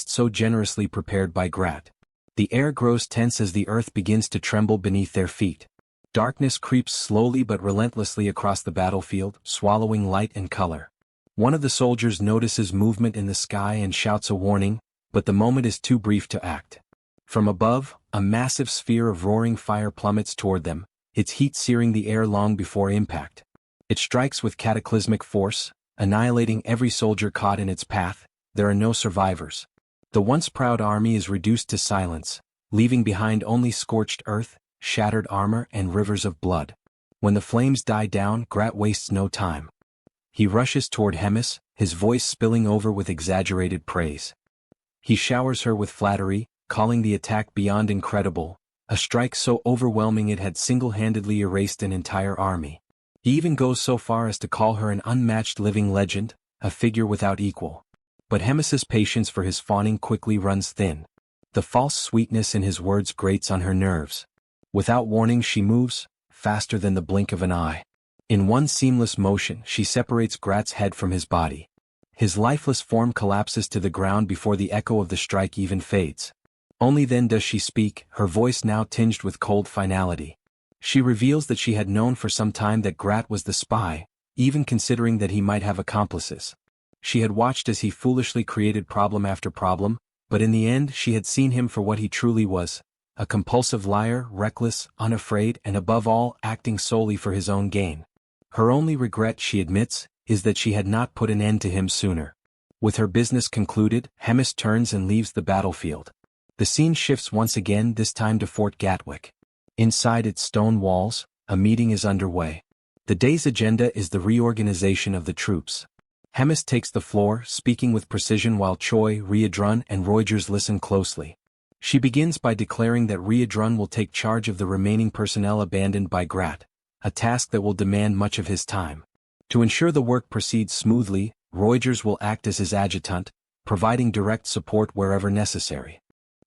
so generously prepared by Grat. The air grows tense as the earth begins to tremble beneath their feet. Darkness creeps slowly but relentlessly across the battlefield, swallowing light and color. One of the soldiers notices movement in the sky and shouts a warning, but the moment is too brief to act. From above, a massive sphere of roaring fire plummets toward them, its heat searing the air long before impact. It strikes with cataclysmic force, annihilating every soldier caught in its path. There are no survivors. The once proud army is reduced to silence, leaving behind only scorched earth, shattered armor and rivers of blood. When the flames die down, Grat wastes no time. He rushes toward Hemis, his voice spilling over with exaggerated praise. He showers her with flattery, calling the attack beyond incredible, a strike so overwhelming it had single-handedly erased an entire army. He even goes so far as to call her an unmatched living legend, a figure without equal. But Hemis's patience for his fawning quickly runs thin. The false sweetness in his words grates on her nerves. Without warning she moves, faster than the blink of an eye. In one seamless motion she separates Grat's head from his body. His lifeless form collapses to the ground before the echo of the strike even fades. Only then does she speak, her voice now tinged with cold finality. She reveals that she had known for some time that Grat was the spy, even considering that he might have accomplices. She had watched as he foolishly created problem after problem, but in the end she had seen him for what he truly was, a compulsive liar, reckless, unafraid, and above all, acting solely for his own gain. Her only regret, she admits, is that she had not put an end to him sooner. With her business concluded, Hemis turns and leaves the battlefield. The scene shifts once again, this time to Fort Gatwick. Inside its stone walls, a meeting is underway. The day's agenda is the reorganization of the troops. Hemis takes the floor, speaking with precision while Choi, Ryedrun, and Reuters listen closely. She begins by declaring that Ryedrun will take charge of the remaining personnel abandoned by Grat, a task that will demand much of his time. To ensure the work proceeds smoothly, Reuters will act as his adjutant, providing direct support wherever necessary.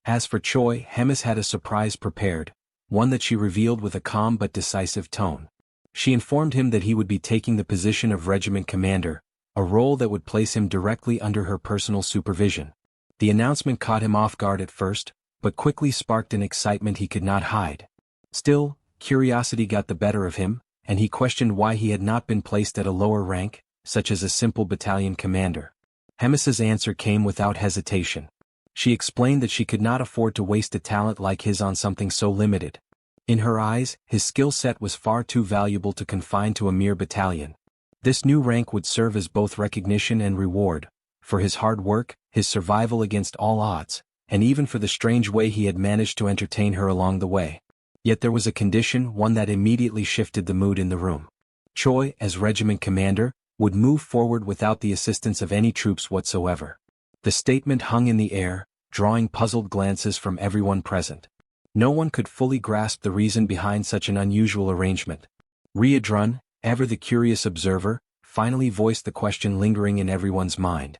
As for Choi, Hemis had a surprise prepared, one that she revealed with a calm but decisive tone. She informed him that he would be taking the position of regiment commander, a role that would place him directly under her personal supervision. The announcement caught him off guard at first, but quickly sparked an excitement he could not hide. Still, curiosity got the better of him, and he questioned why he had not been placed at a lower rank, such as a simple battalion commander. Hemis's answer came without hesitation. She explained that she could not afford to waste a talent like his on something so limited. In her eyes, his skill set was far too valuable to confine to a mere battalion. This new rank would serve as both recognition and reward, for his hard work, his survival against all odds, and even for the strange way he had managed to entertain her along the way. Yet there was a condition, one that immediately shifted the mood in the room. Choi, as regiment commander, would move forward without the assistance of any troops whatsoever. The statement hung in the air, drawing puzzled glances from everyone present. No one could fully grasp the reason behind such an unusual arrangement. Ryedrun, ever the curious observer, finally voiced the question lingering in everyone's mind.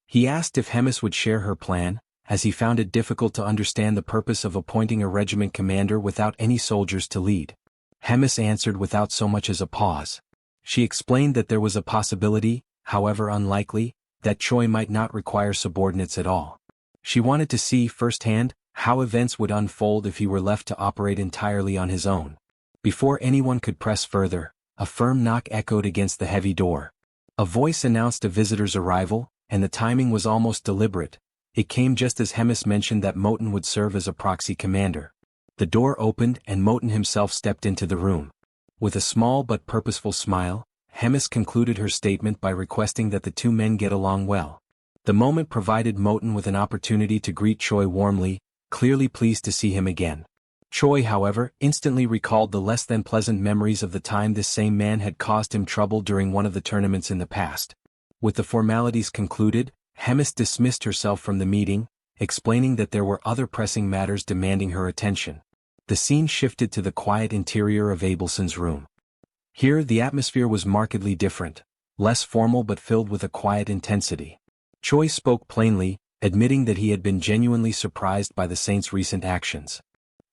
He asked if Hemis would share her plan, as he found it difficult to understand the purpose of appointing a regiment commander without any soldiers to lead. Hemis answered without so much as a pause. She explained that there was a possibility, however unlikely, that Choi might not require subordinates at all. She wanted to see firsthand how events would unfold if he were left to operate entirely on his own. Before anyone could press further, a firm knock echoed against the heavy door. A voice announced a visitor's arrival, and the timing was almost deliberate. It came just as Hemis mentioned that Moten would serve as a proxy commander. The door opened and Moten himself stepped into the room. With a small but purposeful smile, Hemis concluded her statement by requesting that the two men get along well. The moment provided Moten with an opportunity to greet Choi warmly, clearly pleased to see him again. Choi, however, instantly recalled the less than pleasant memories of the time this same man had caused him trouble during one of the tournaments in the past. With the formalities concluded, Hemis dismissed herself from the meeting, explaining that there were other pressing matters demanding her attention. The scene shifted to the quiet interior of Abelson's room. Here the atmosphere was markedly different, less formal but filled with a quiet intensity. Choi spoke plainly, admitting that he had been genuinely surprised by the saint's recent actions.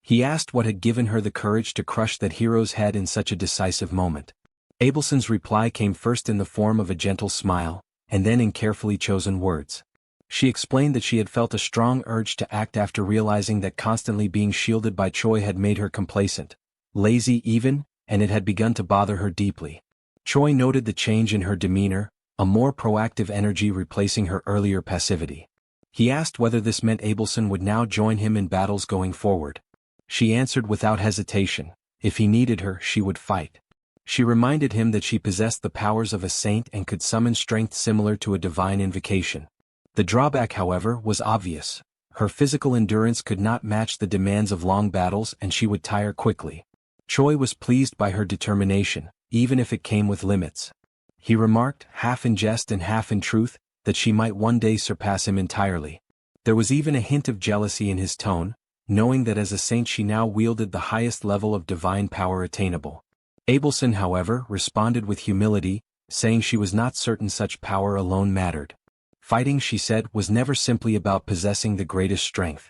He asked what had given her the courage to crush that hero's head in such a decisive moment. Abelson's reply came first in the form of a gentle smile, and then in carefully chosen words. She explained that she had felt a strong urge to act after realizing that constantly being shielded by Choi had made her complacent, lazy even, and it had begun to bother her deeply. Choi noted the change in her demeanor, a more proactive energy replacing her earlier passivity. He asked whether this meant Abelson would now join him in battles going forward. She answered without hesitation, if he needed her, she would fight. She reminded him that she possessed the powers of a saint and could summon strength similar to a divine invocation. The drawback, however, was obvious. Her physical endurance could not match the demands of long battles and she would tire quickly. Choi was pleased by her determination, even if it came with limits. He remarked, half in jest and half in truth, that she might one day surpass him entirely. There was even a hint of jealousy in his tone, knowing that as a saint she now wielded the highest level of divine power attainable. Abelson, however, responded with humility, saying she was not certain such power alone mattered. Fighting, she said, was never simply about possessing the greatest strength.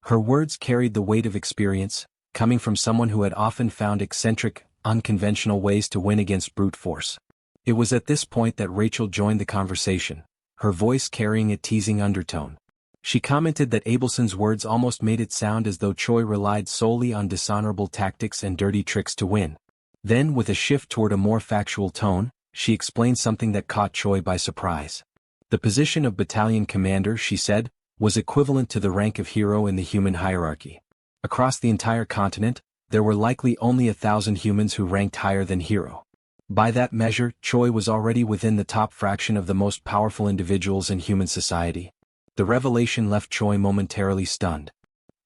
Her words carried the weight of experience, coming from someone who had often found eccentric, unconventional ways to win against brute force. It was at this point that Rachel joined the conversation, her voice carrying a teasing undertone. She commented that Abelson's words almost made it sound as though Choi relied solely on dishonorable tactics and dirty tricks to win. Then, with a shift toward a more factual tone, she explained something that caught Choi by surprise. The position of battalion commander, she said, was equivalent to the rank of hero in the human hierarchy. Across the entire continent, there were likely only 1,000 humans who ranked higher than hero. By that measure, Choi was already within the top fraction of the most powerful individuals in human society. The revelation left Choi momentarily stunned.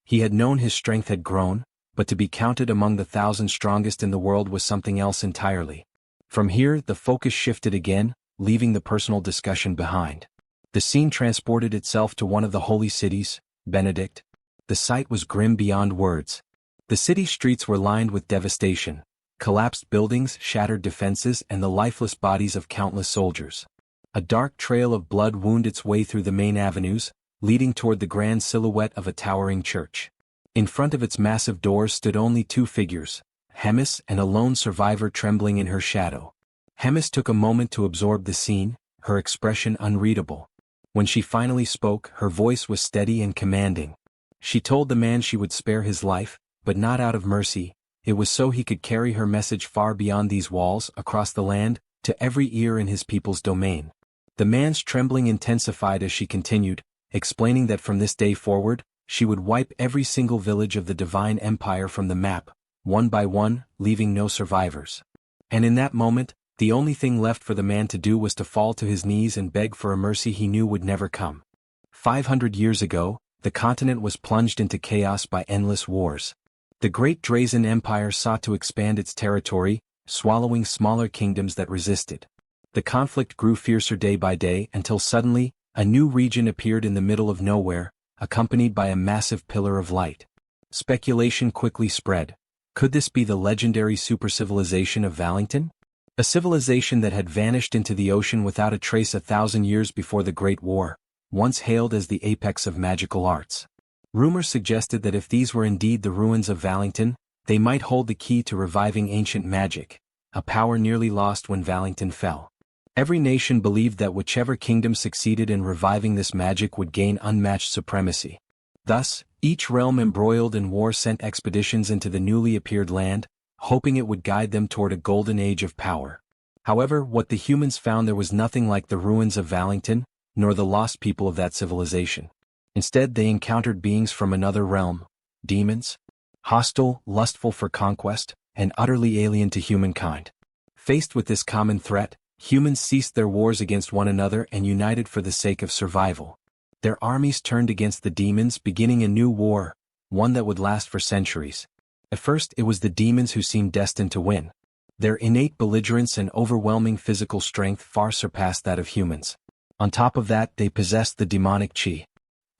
He had known his strength had grown, but to be counted among the 1,000 strongest in the world was something else entirely. From here, the focus shifted again, leaving the personal discussion behind. The scene transported itself to one of the holy cities, Benedict. The sight was grim beyond words. The city streets were lined with devastation, collapsed buildings, shattered defenses, and the lifeless bodies of countless soldiers. A dark trail of blood wound its way through the main avenues, leading toward the grand silhouette of a towering church. In front of its massive doors stood only two figures, Hemis and a lone survivor trembling in her shadow. Hemis took a moment to absorb the scene, her expression unreadable. When she finally spoke, her voice was steady and commanding. She told the man she would spare his life, but not out of mercy. It was so he could carry her message far beyond these walls, across the land, to every ear in his people's domain. The man's trembling intensified as she continued, explaining that from this day forward, she would wipe every single village of the Divine Empire from the map, one by one, leaving no survivors. And in that moment, the only thing left for the man to do was to fall to his knees and beg for a mercy he knew would never come. 500 years ago, the continent was plunged into chaos by endless wars. The Great Drazen Empire sought to expand its territory, swallowing smaller kingdoms that resisted. The conflict grew fiercer day by day until suddenly, a new region appeared in the middle of nowhere, accompanied by a massive pillar of light. Speculation quickly spread. Could this be the legendary supercivilization of Valington? A civilization that had vanished into the ocean without a trace 1,000 years before the Great War, once hailed as the apex of magical arts. Rumors suggested that if these were indeed the ruins of Valington, they might hold the key to reviving ancient magic, a power nearly lost when Valington fell. Every nation believed that whichever kingdom succeeded in reviving this magic would gain unmatched supremacy. Thus, each realm embroiled in war sent expeditions into the newly appeared land, hoping it would guide them toward a golden age of power. However, what the humans found there was nothing like the ruins of Valington, nor the lost people of that civilization. Instead, they encountered beings from another realm, demons, hostile, lustful for conquest, and utterly alien to humankind. Faced with this common threat, humans ceased their wars against one another and united for the sake of survival. Their armies turned against the demons, beginning a new war, one that would last for centuries. At first, it was the demons who seemed destined to win. Their innate belligerence and overwhelming physical strength far surpassed that of humans. On top of that, they possessed the demonic chi,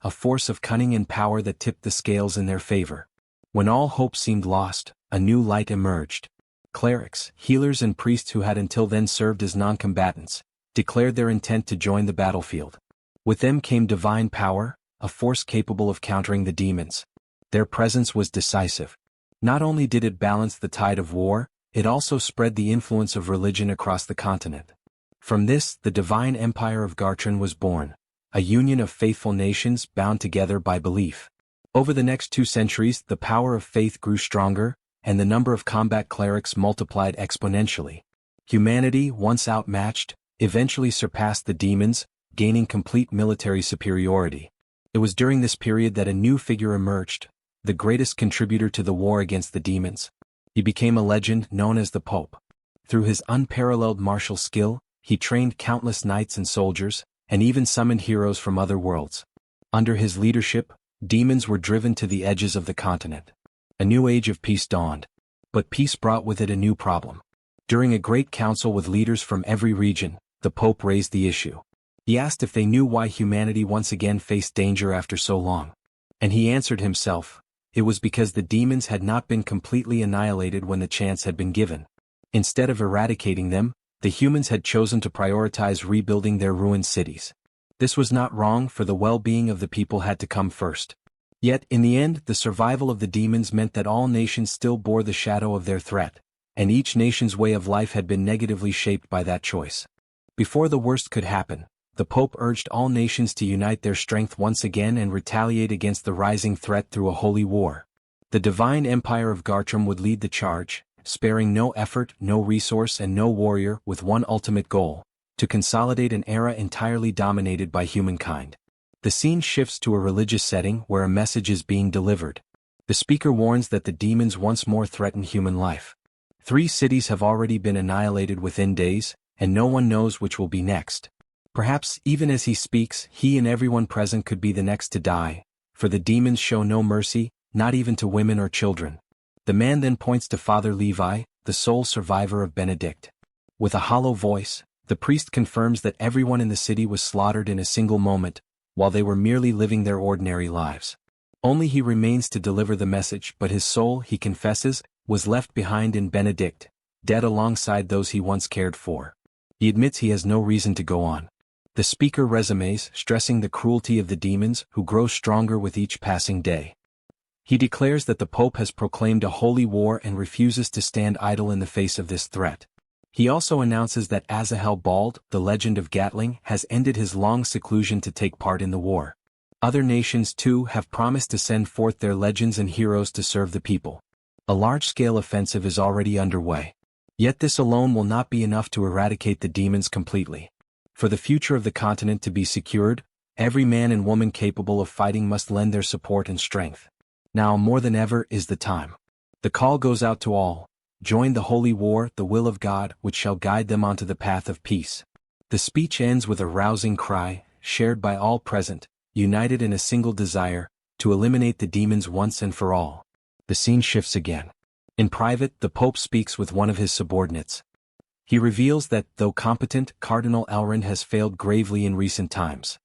a force of cunning and power that tipped the scales in their favor. When all hope seemed lost, a new light emerged. Clerics, healers and priests who had until then served as non-combatants, declared their intent to join the battlefield. With them came divine power, a force capable of countering the demons. Their presence was decisive. Not only did it balance the tide of war, it also spread the influence of religion across the continent. From this, the divine empire of Gartran was born, a union of faithful nations bound together by belief. Over the next 2 centuries, the power of faith grew stronger, and the number of combat clerics multiplied exponentially. Humanity, once outmatched, eventually surpassed the demons, gaining complete military superiority. It was during this period that a new figure emerged, the greatest contributor to the war against the demons. He became a legend known as the Pope. Through his unparalleled martial skill, he trained countless knights and soldiers, and even summoned heroes from other worlds. Under his leadership, demons were driven to the edges of the continent. A new age of peace dawned. But peace brought with it a new problem. During a great council with leaders from every region, the Pope raised the issue. He asked if they knew why humanity once again faced danger after so long. And he answered himself, It was because the demons had not been completely annihilated when the chance had been given. Instead of eradicating them, the humans had chosen to prioritize rebuilding their ruined cities. This was not wrong, for the well-being of the people had to come first. Yet, in the end, the survival of the demons meant that all nations still bore the shadow of their threat, and each nation's way of life had been negatively shaped by that choice. Before the worst could happen, the Pope urged all nations to unite their strength once again and retaliate against the rising threat through a holy war. The divine empire of Gartrum would lead the charge, sparing no effort, no resource and no warrior, with one ultimate goal: to consolidate an era entirely dominated by humankind. The scene shifts to a religious setting where a message is being delivered. The speaker warns that the demons once more threaten human life. 3 cities have already been annihilated within days, and no one knows which will be next. Perhaps, even as he speaks, he and everyone present could be the next to die, for the demons show no mercy, not even to women or children. The man then points to Father Levi, the sole survivor of Benedict. With a hollow voice, the priest confirms that everyone in the city was slaughtered in a single moment, while they were merely living their ordinary lives. Only he remains to deliver the message, but his soul, he confesses, was left behind in Benedict, dead alongside those he once cared for. He admits he has no reason to go on. The speaker resumes, stressing the cruelty of the demons, who grow stronger with each passing day. He declares that the Pope has proclaimed a holy war and refuses to stand idle in the face of this threat. He also announces that Azahel Bald, the legend of Gatling, has ended his long seclusion to take part in the war. Other nations too have promised to send forth their legends and heroes to serve the people. A large-scale offensive is already underway. Yet this alone will not be enough to eradicate the demons completely. For the future of the continent to be secured, every man and woman capable of fighting must lend their support and strength. Now more than ever is the time. The call goes out to all: join the holy war, the will of God, which shall guide them onto the path of peace. The speech ends with a rousing cry, shared by all present, united in a single desire: to eliminate the demons once and for all. The scene shifts again. In private, the Pope speaks with one of his subordinates. He reveals that, though competent, Cardinal Elrond has failed gravely in recent times.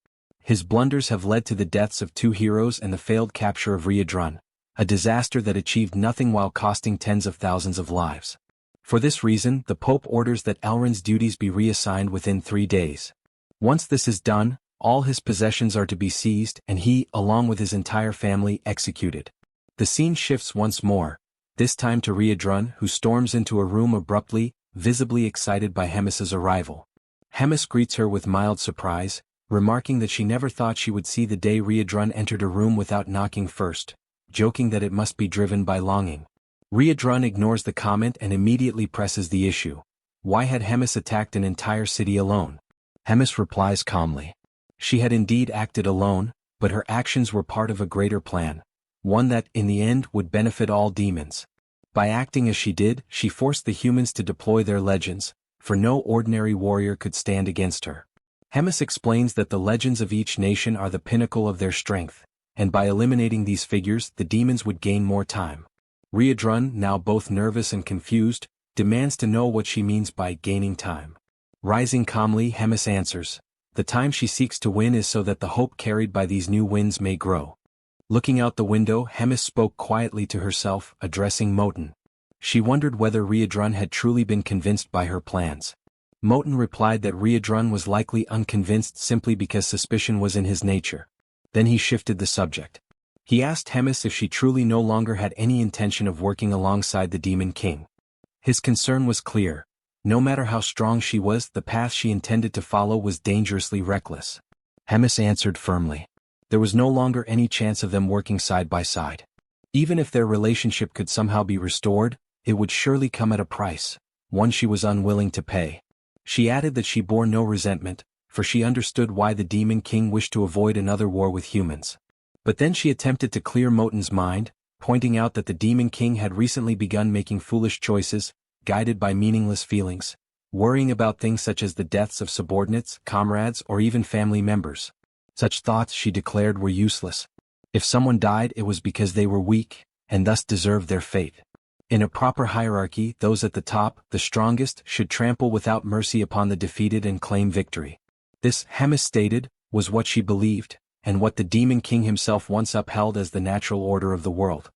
His blunders have led to the deaths of 2 heroes and the failed capture of Riadrun, a disaster that achieved nothing while costing tens of thousands of lives. For this reason, the Pope orders that Elrond's duties be reassigned within 3 days. Once this is done, all his possessions are to be seized and he, along with his entire family, executed. The scene shifts once more, this time to Riadrun, who storms into a room abruptly, visibly excited by Hemis's arrival. Hemis greets her with mild surprise, remarking that she never thought she would see the day Riadrun entered a room without knocking first, joking that it must be driven by longing. Riadrun ignores the comment and immediately presses the issue. Why had Hemis attacked an entire city alone? Hemis replies calmly. She had indeed acted alone, but her actions were part of a greater plan, one that, in the end, would benefit all demons. By acting as she did, she forced the humans to deploy their legends, for no ordinary warrior could stand against her. Hemis explains that the legends of each nation are the pinnacle of their strength, and by eliminating these figures, the demons would gain more time. Riadrun, now both nervous and confused, demands to know what she means by gaining time. Rising calmly, Hemis answers, the time she seeks to win is so that the hope carried by these new winds may grow. Looking out the window, Hemis spoke quietly to herself, addressing Moten. She wondered whether Riadrun had truly been convinced by her plans. Moten replied that Riadrun was likely unconvinced simply because suspicion was in his nature. Then he shifted the subject. He asked Hemis if she truly no longer had any intention of working alongside the Demon King. His concern was clear. No matter how strong she was, the path she intended to follow was dangerously reckless. Hemis answered firmly. There was no longer any chance of them working side by side. Even if their relationship could somehow be restored, it would surely come at a price, one she was unwilling to pay. She added that she bore no resentment, for she understood why the Demon King wished to avoid another war with humans. But then she attempted to clear Moten's mind, pointing out that the Demon King had recently begun making foolish choices, guided by meaningless feelings, worrying about things such as the deaths of subordinates, comrades, or even family members. Such thoughts, she declared, were useless. If someone died, it was because they were weak, and thus deserved their fate. In a proper hierarchy, those at the top, the strongest, should trample without mercy upon the defeated and claim victory. This, Hemis stated, was what she believed, and what the Demon King himself once upheld as the natural order of the world.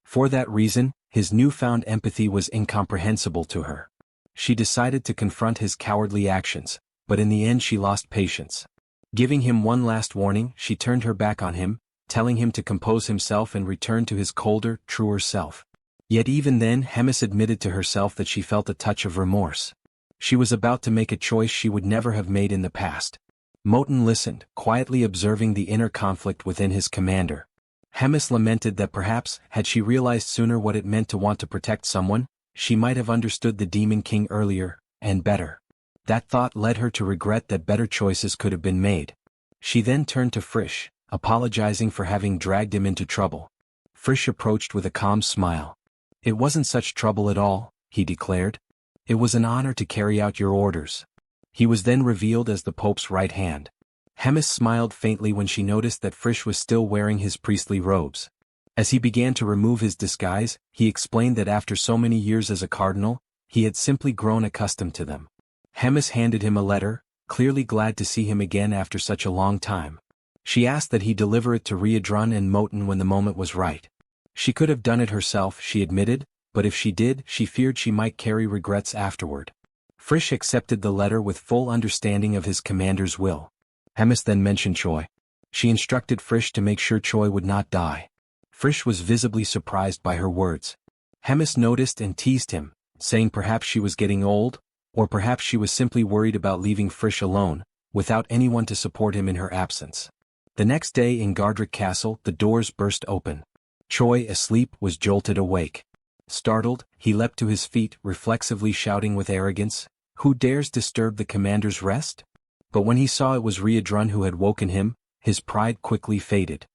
For that reason, his newfound empathy was incomprehensible to her. She decided to confront his cowardly actions, but in the end she lost patience. Giving him one last warning, she turned her back on him, telling him to compose himself and return to his colder, truer self. Yet even then Hemis admitted to herself that she felt a touch of remorse. She was about to make a choice she would never have made in the past. Moten listened, quietly observing the inner conflict within his commander. Hemis lamented that perhaps, had she realized sooner what it meant to want to protect someone, she might have understood the Demon King earlier, and better. That thought led her to regret that better choices could have been made. She then turned to Frisch, apologizing for having dragged him into trouble. Frisch approached with a calm smile. "It wasn't such trouble at all," he declared. "It was an honor to carry out your orders." He was then revealed as the Pope's right hand. Hemis smiled faintly when she noticed that Frisch was still wearing his priestly robes. As he began to remove his disguise, he explained that after so many years as a cardinal, he had simply grown accustomed to them. Hemis handed him a letter, clearly glad to see him again after such a long time. She asked that he deliver it to Riedrun and Moten when the moment was right. She could have done it herself, she admitted, but if she did, she feared she might carry regrets afterward. Frisch accepted the letter with full understanding of his commander's will. Hemis then mentioned Choi. She instructed Frisch to make sure Choi would not die. Frisch was visibly surprised by her words. Hemis noticed and teased him, saying perhaps she was getting old, or perhaps she was simply worried about leaving Frisch alone, without anyone to support him in her absence. The next day in Gardrick Castle, the doors burst open. Choi, asleep, was jolted awake. Startled, he leapt to his feet, reflexively shouting with arrogance, "Who dares disturb the commander's rest?" But when he saw it was Riedrun who had woken him, his pride quickly faded.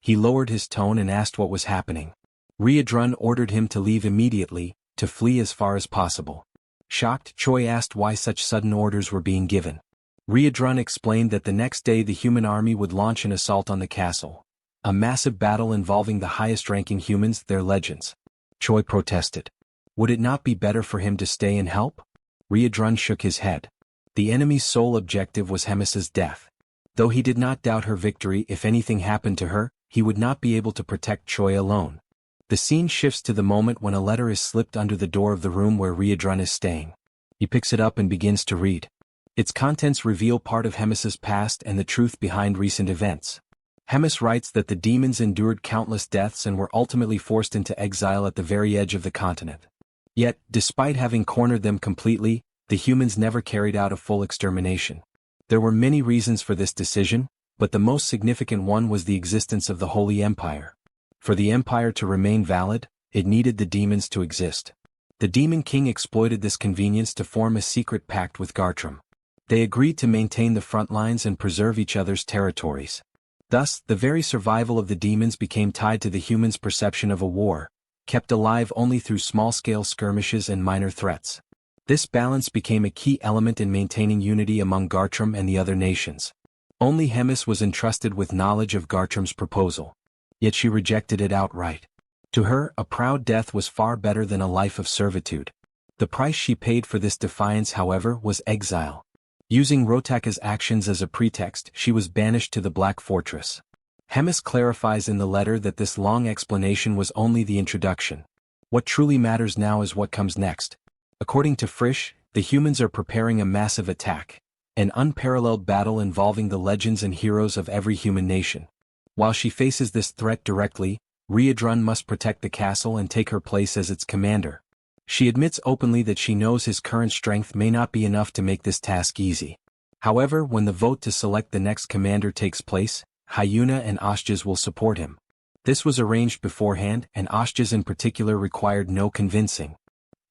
He lowered his tone and asked what was happening. Riedrun ordered him to leave immediately, to flee as far as possible. Shocked, Choi asked why such sudden orders were being given. Riedrun explained that the next day the human army would launch an assault on the castle. A massive battle involving the highest-ranking humans, their legends. Choi protested. Would it not be better for him to stay and help? Riedrun shook his head. The enemy's sole objective was Hemis's death. Though he did not doubt her victory, if anything happened to her, he would not be able to protect Choi alone. The scene shifts to the moment when a letter is slipped under the door of the room where Riedrun is staying. He picks it up and begins to read. Its contents reveal part of Hemis's past and the truth behind recent events. Hemis writes that the demons endured countless deaths and were ultimately forced into exile at the very edge of the continent. Yet, despite having cornered them completely, the humans never carried out a full extermination. There were many reasons for this decision, but the most significant one was the existence of the Holy Empire. For the Empire to remain valid, it needed the demons to exist. The Demon King exploited this convenience to form a secret pact with Gartrum. They agreed to maintain the front lines and preserve each other's territories. Thus, the very survival of the demons became tied to the humans' perception of a war, kept alive only through small-scale skirmishes and minor threats. This balance became a key element in maintaining unity among Gartrum and the other nations. Only Hemis was entrusted with knowledge of Gartrum's proposal. Yet she rejected it outright. To her, a proud death was far better than a life of servitude. The price she paid for this defiance, however, was exile. Using Rotaka's actions as a pretext, she was banished to the Black Fortress. Hemis clarifies in the letter that this long explanation was only the introduction. What truly matters now is what comes next. According to Frisch, the humans are preparing a massive attack, an unparalleled battle involving the legends and heroes of every human nation. While she faces this threat directly, Riedrun must protect the castle and take her place as its commander. She admits openly that she knows his current strength may not be enough to make this task easy. However, when the vote to select the next commander takes place, Hyuna and Ashjas will support him. This was arranged beforehand, and Ashjas in particular required no convincing.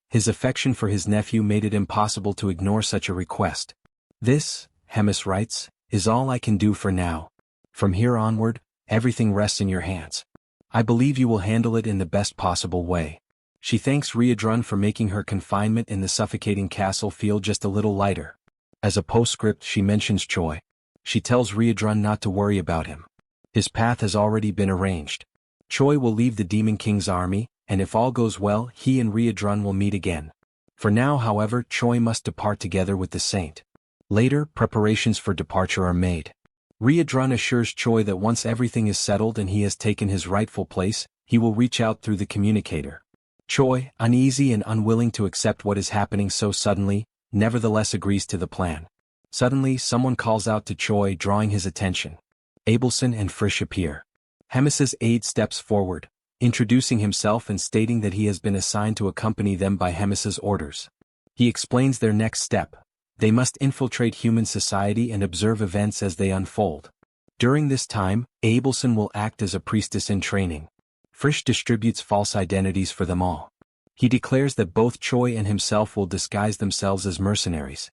His affection for his nephew made it impossible to ignore such a request. "This," Hemis writes, "is all I can do for now. From here onward, everything rests in your hands. I believe you will handle it in the best possible way." She thanks Riedrun for making her confinement in the suffocating castle feel just a little lighter. As a postscript, she mentions Choi. She tells Riedrun not to worry about him. His path has already been arranged. Choi will leave the Demon King's army, and if all goes well, he and Riedrun will meet again. For now, however, Choi must depart together with the saint. Later, preparations for departure are made. Riedrun assures Choi that once everything is settled and he has taken his rightful place, he will reach out through the communicator. Choi, uneasy and unwilling to accept what is happening so suddenly, nevertheless agrees to the plan. Suddenly someone calls out to Choi, drawing his attention. Abelson and Frisch appear. Hemis's aide steps forward, introducing himself and stating that he has been assigned to accompany them by Hemis's orders. He explains their next step. They must infiltrate human society and observe events as they unfold. During this time, Abelson will act as a priestess in training. Frisch distributes false identities for them all. He declares that both Choi and himself will disguise themselves as mercenaries.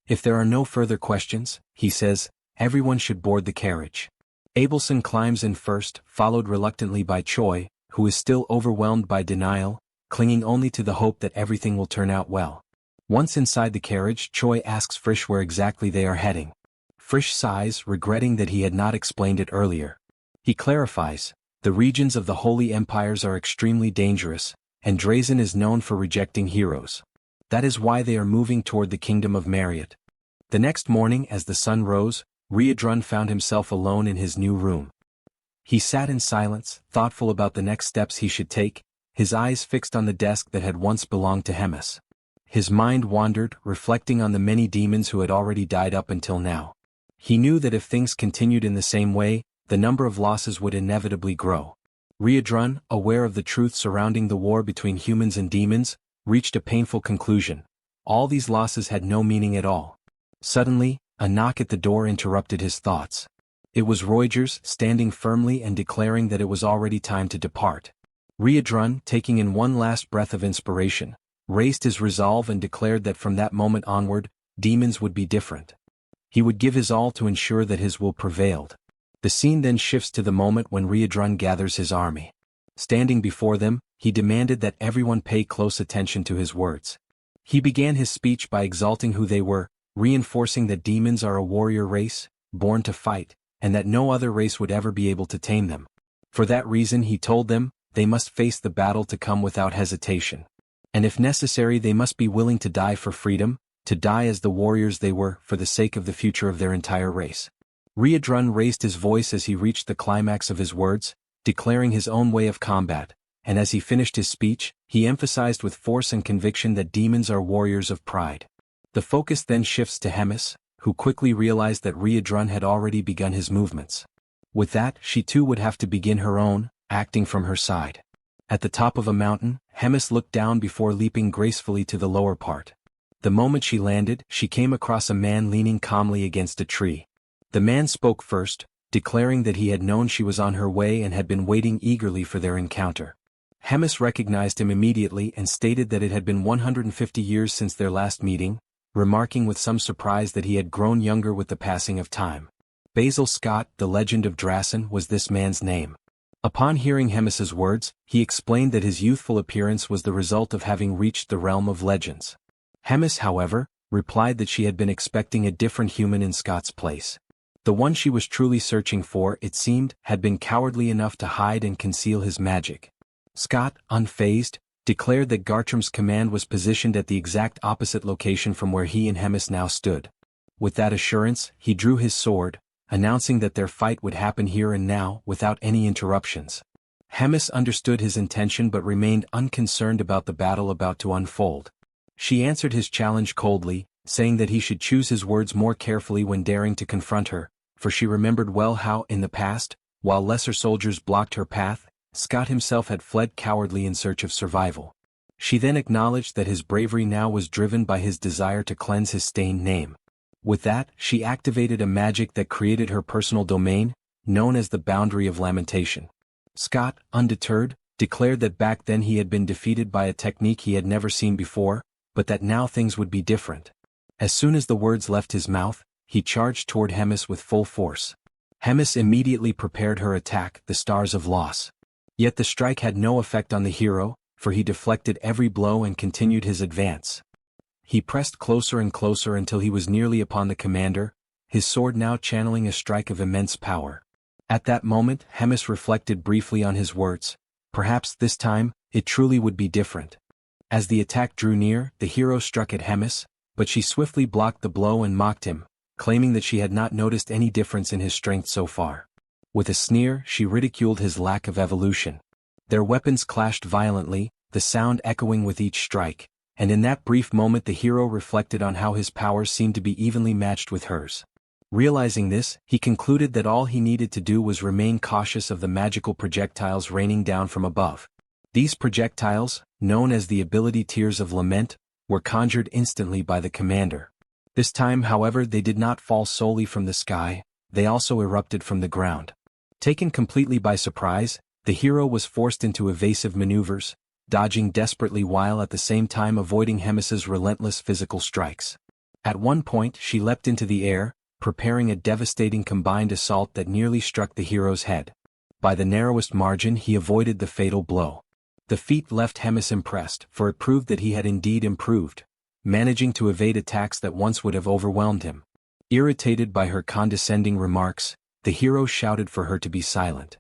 If there are no further questions, he says, everyone should board the carriage. Abelson climbs in first, followed reluctantly by Choi, who is still overwhelmed by denial, clinging only to the hope that everything will turn out well. Once inside the carriage, Choi asks Frisch where exactly they are heading. Frisch sighs, regretting that he had not explained it earlier. He clarifies, the regions of the Holy Empires are extremely dangerous, and Drazen is known for rejecting heroes. That is why they are moving toward the kingdom of Marriott. The next morning as the sun rose, Riedrun found himself alone in his new room. He sat in silence, thoughtful about the next steps he should take, his eyes fixed on the desk that had once belonged to Hemis. His mind wandered, reflecting on the many demons who had already died up until now. He knew that if things continued in the same way, the number of losses would inevitably grow. Riedrun, aware of the truth surrounding the war between humans and demons, reached a painful conclusion. All these losses had no meaning at all. Suddenly, a knock at the door interrupted his thoughts. It was Reuters, standing firmly and declaring that it was already time to depart. Riedrun, taking in one last breath of inspiration, raised his resolve and declared that from that moment onward, demons would be different. He would give his all to ensure that his will prevailed. The scene then shifts to the moment when Riedrun gathers his army. Standing before them, he demanded that everyone pay close attention to his words. He began his speech by exalting who they were, reinforcing that demons are a warrior race, born to fight, and that no other race would ever be able to tame them. For that reason, he told them, they must face the battle to come without hesitation. And if necessary, they must be willing to die for freedom, to die as the warriors they were, for the sake of the future of their entire race. Riedrun raised his voice as he reached the climax of his words, declaring his own way of combat, and as he finished his speech, he emphasized with force and conviction that demons are warriors of pride. The focus then shifts to Hemis, who quickly realized that Riedrun had already begun his movements. With that, she too would have to begin her own, acting from her side. At the top of a mountain, Hemis looked down before leaping gracefully to the lower part. The moment she landed, she came across a man leaning calmly against a tree. The man spoke first, declaring that he had known she was on her way and had been waiting eagerly for their encounter. Hemis recognized him immediately and stated that it had been 150 years since their last meeting, remarking with some surprise that he had grown younger with the passing of time. Basil Scott, the Legend of Drazen, was this man's name. Upon hearing Hemis's words, he explained that his youthful appearance was the result of having reached the realm of legends. Hemis, however, replied that she had been expecting a different human in Scott's place. The one she was truly searching for, it seemed, had been cowardly enough to hide and conceal his magic. Scott, unfazed, declared that Gartram's command was positioned at the exact opposite location from where he and Hemis now stood. With that assurance, he drew his sword, announcing that their fight would happen here and now, without any interruptions. Hemis understood his intention but remained unconcerned about the battle about to unfold. She answered his challenge coldly, saying that he should choose his words more carefully when daring to confront her, for she remembered well how, in the past, while lesser soldiers blocked her path, Scott himself had fled cowardly in search of survival. She then acknowledged that his bravery now was driven by his desire to cleanse his stained name. With that, she activated a magic that created her personal domain, known as the Boundary of Lamentation. Scott, undeterred, declared that back then he had been defeated by a technique he had never seen before, but that now things would be different. As soon as the words left his mouth, he charged toward Hemis with full force. Hemis immediately prepared her attack, the Stars of Loss. Yet the strike had no effect on the hero, for he deflected every blow and continued his advance. He pressed closer and closer until he was nearly upon the commander, his sword now channeling a strike of immense power. At that moment, Hemis reflected briefly on his words. Perhaps this time, it truly would be different. As the attack drew near, the hero struck at Hemis, but she swiftly blocked the blow and mocked him, claiming that she had not noticed any difference in his strength so far. With a sneer, she ridiculed his lack of evolution. Their weapons clashed violently, the sound echoing with each strike, and in that brief moment the hero reflected on how his powers seemed to be evenly matched with hers. Realizing this, he concluded that all he needed to do was remain cautious of the magical projectiles raining down from above. These projectiles, known as the ability Tears of Lament, were conjured instantly by the commander. This time, however, they did not fall solely from the sky, they also erupted from the ground. Taken completely by surprise, the hero was forced into evasive maneuvers, dodging desperately while at the same time avoiding Hemis's relentless physical strikes. At one point she leapt into the air, preparing a devastating combined assault that nearly struck the hero's head. By the narrowest margin he avoided the fatal blow. The feat left Hemis impressed, for it proved that he had indeed improved, managing to evade attacks that once would have overwhelmed him. Irritated by her condescending remarks, the hero shouted for her to be silent.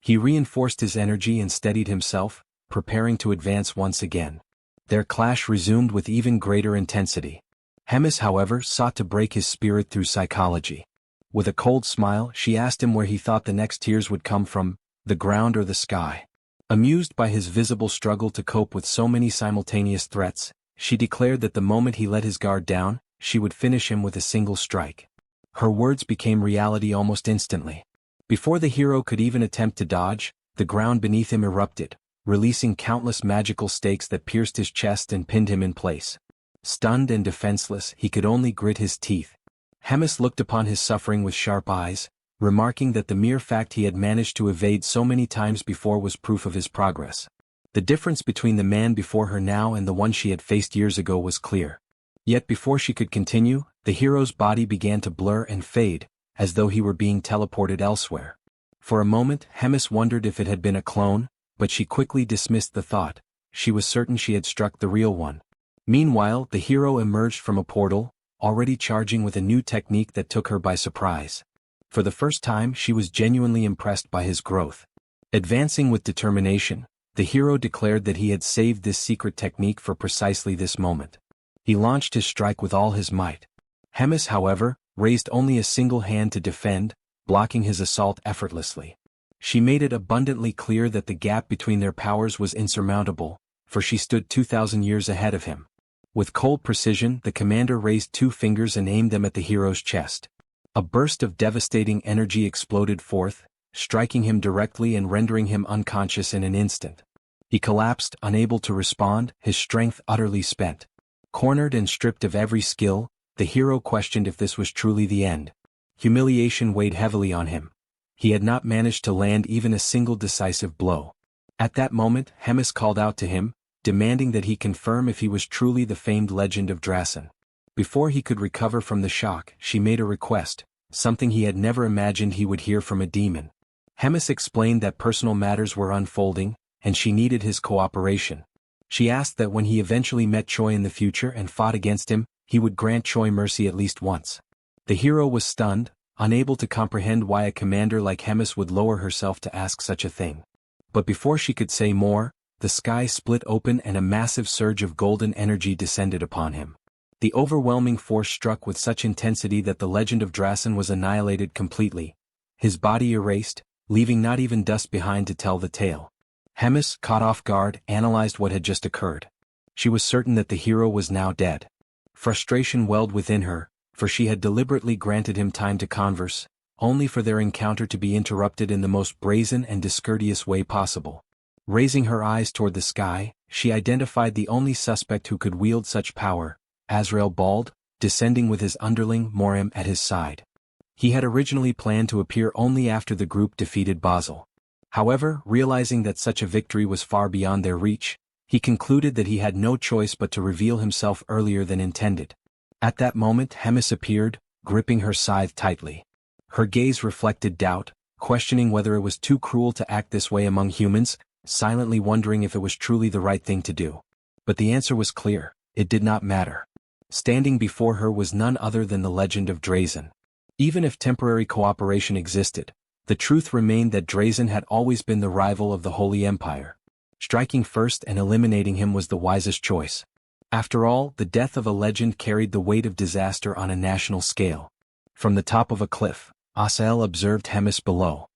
He reinforced his energy and steadied himself, preparing to advance once again. Their clash resumed with even greater intensity. Hemis, however, sought to break his spirit through psychology. With a cold smile, she asked him where he thought the next tears would come from, the ground or the sky. Amused by his visible struggle to cope with so many simultaneous threats, she declared that the moment he let his guard down, she would finish him with a single strike. Her words became reality almost instantly. Before the hero could even attempt to dodge, the ground beneath him erupted, releasing countless magical stakes that pierced his chest and pinned him in place. Stunned and defenseless, he could only grit his teeth. Hemis looked upon his suffering with sharp eyes, remarking that the mere fact he had managed to evade so many times before was proof of his progress. The difference between the man before her now and the one she had faced years ago was clear. Yet before she could continue, the hero's body began to blur and fade, as though he were being teleported elsewhere. For a moment, Hemis wondered if it had been a clone, but she quickly dismissed the thought. She was certain she had struck the real one. Meanwhile, the hero emerged from a portal, already charging with a new technique that took her by surprise. For the first time, she was genuinely impressed by his growth. Advancing with determination, the hero declared that he had saved this secret technique for precisely this moment. He launched his strike with all his might. Hemis, however, raised only a single hand to defend, blocking his assault effortlessly. She made it abundantly clear that the gap between their powers was insurmountable, for she stood 2,000 years ahead of him. With cold precision, the commander raised 2 fingers and aimed them at the hero's chest. A burst of devastating energy exploded forth, striking him directly and rendering him unconscious in an instant. He collapsed, unable to respond, his strength utterly spent. Cornered and stripped of every skill, the hero questioned if this was truly the end. Humiliation weighed heavily on him. He had not managed to land even a single decisive blow. At that moment, Hemis called out to him, demanding that he confirm if he was truly the famed legend of Drasen. Before he could recover from the shock, she made a request, something he had never imagined he would hear from a demon. Hemis explained that personal matters were unfolding, and she needed his cooperation. She asked that when he eventually met Choi in the future and fought against him, he would grant Choi mercy at least once. The hero was stunned, unable to comprehend why a commander like Hemis would lower herself to ask such a thing. But before she could say more, the sky split open and a massive surge of golden energy descended upon him. The overwhelming force struck with such intensity that the legend of Drasen was annihilated completely, his body erased, leaving not even dust behind to tell the tale. Hemis, caught off guard, analyzed what had just occurred. She was certain that the hero was now dead. Frustration welled within her, for she had deliberately granted him time to converse, only for their encounter to be interrupted in the most brazen and discourteous way possible. Raising her eyes toward the sky, she identified the only suspect who could wield such power, Azrael Bald, descending with his underling Morim at his side. He had originally planned to appear only after the group defeated Basel. However, realizing that such a victory was far beyond their reach, he concluded that he had no choice but to reveal himself earlier than intended. At that moment Hemis appeared, gripping her scythe tightly. Her gaze reflected doubt, questioning whether it was too cruel to act this way among humans, silently wondering if it was truly the right thing to do. But the answer was clear, it did not matter. Standing before her was none other than the legend of Drasen. Even if temporary cooperation existed, the truth remained that Drasen had always been the rival of the Holy Empire. Striking first and eliminating him was the wisest choice. After all, the death of a legend carried the weight of disaster on a national scale. From the top of a cliff, Asael observed Hemis below.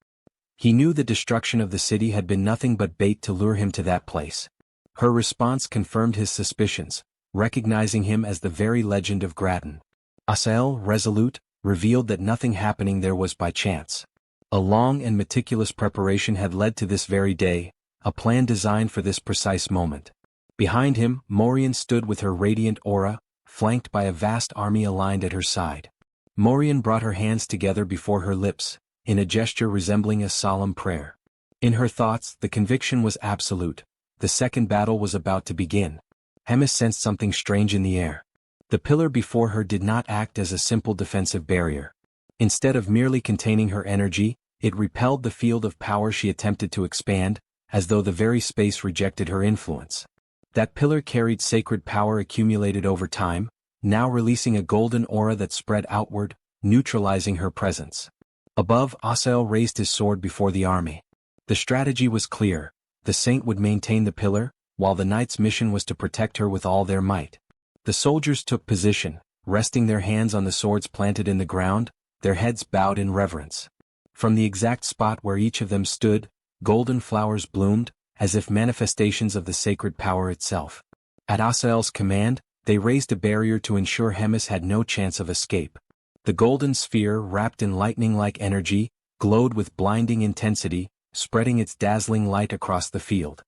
He knew the destruction of the city had been nothing but bait to lure him to that place. Her response confirmed his suspicions, recognizing him as the very legend of Grattan. Asael, resolute, revealed that nothing happening there was by chance. A long and meticulous preparation had led to this very day, a plan designed for this precise moment. Behind him, Morian stood with her radiant aura, flanked by a vast army aligned at her side. Morian brought her hands together before her lips, in a gesture resembling a solemn prayer. In her thoughts, the conviction was absolute. The second battle was about to begin. Hemis sensed something strange in the air. The pillar before her did not act as a simple defensive barrier. Instead of merely containing her energy, it repelled the field of power she attempted to expand, as though the very space rejected her influence. That pillar carried sacred power accumulated over time, now releasing a golden aura that spread outward, neutralizing her presence. Above, Asael raised his sword before the army. The strategy was clear. The saint would maintain the pillar, while the knight's mission was to protect her with all their might. The soldiers took position, resting their hands on the swords planted in the ground, their heads bowed in reverence. From the exact spot where each of them stood, golden flowers bloomed, as if manifestations of the sacred power itself. At Asael's command, they raised a barrier to ensure Hemis had no chance of escape. The golden sphere, wrapped in lightning-like energy, glowed with blinding intensity, spreading its dazzling light across the field.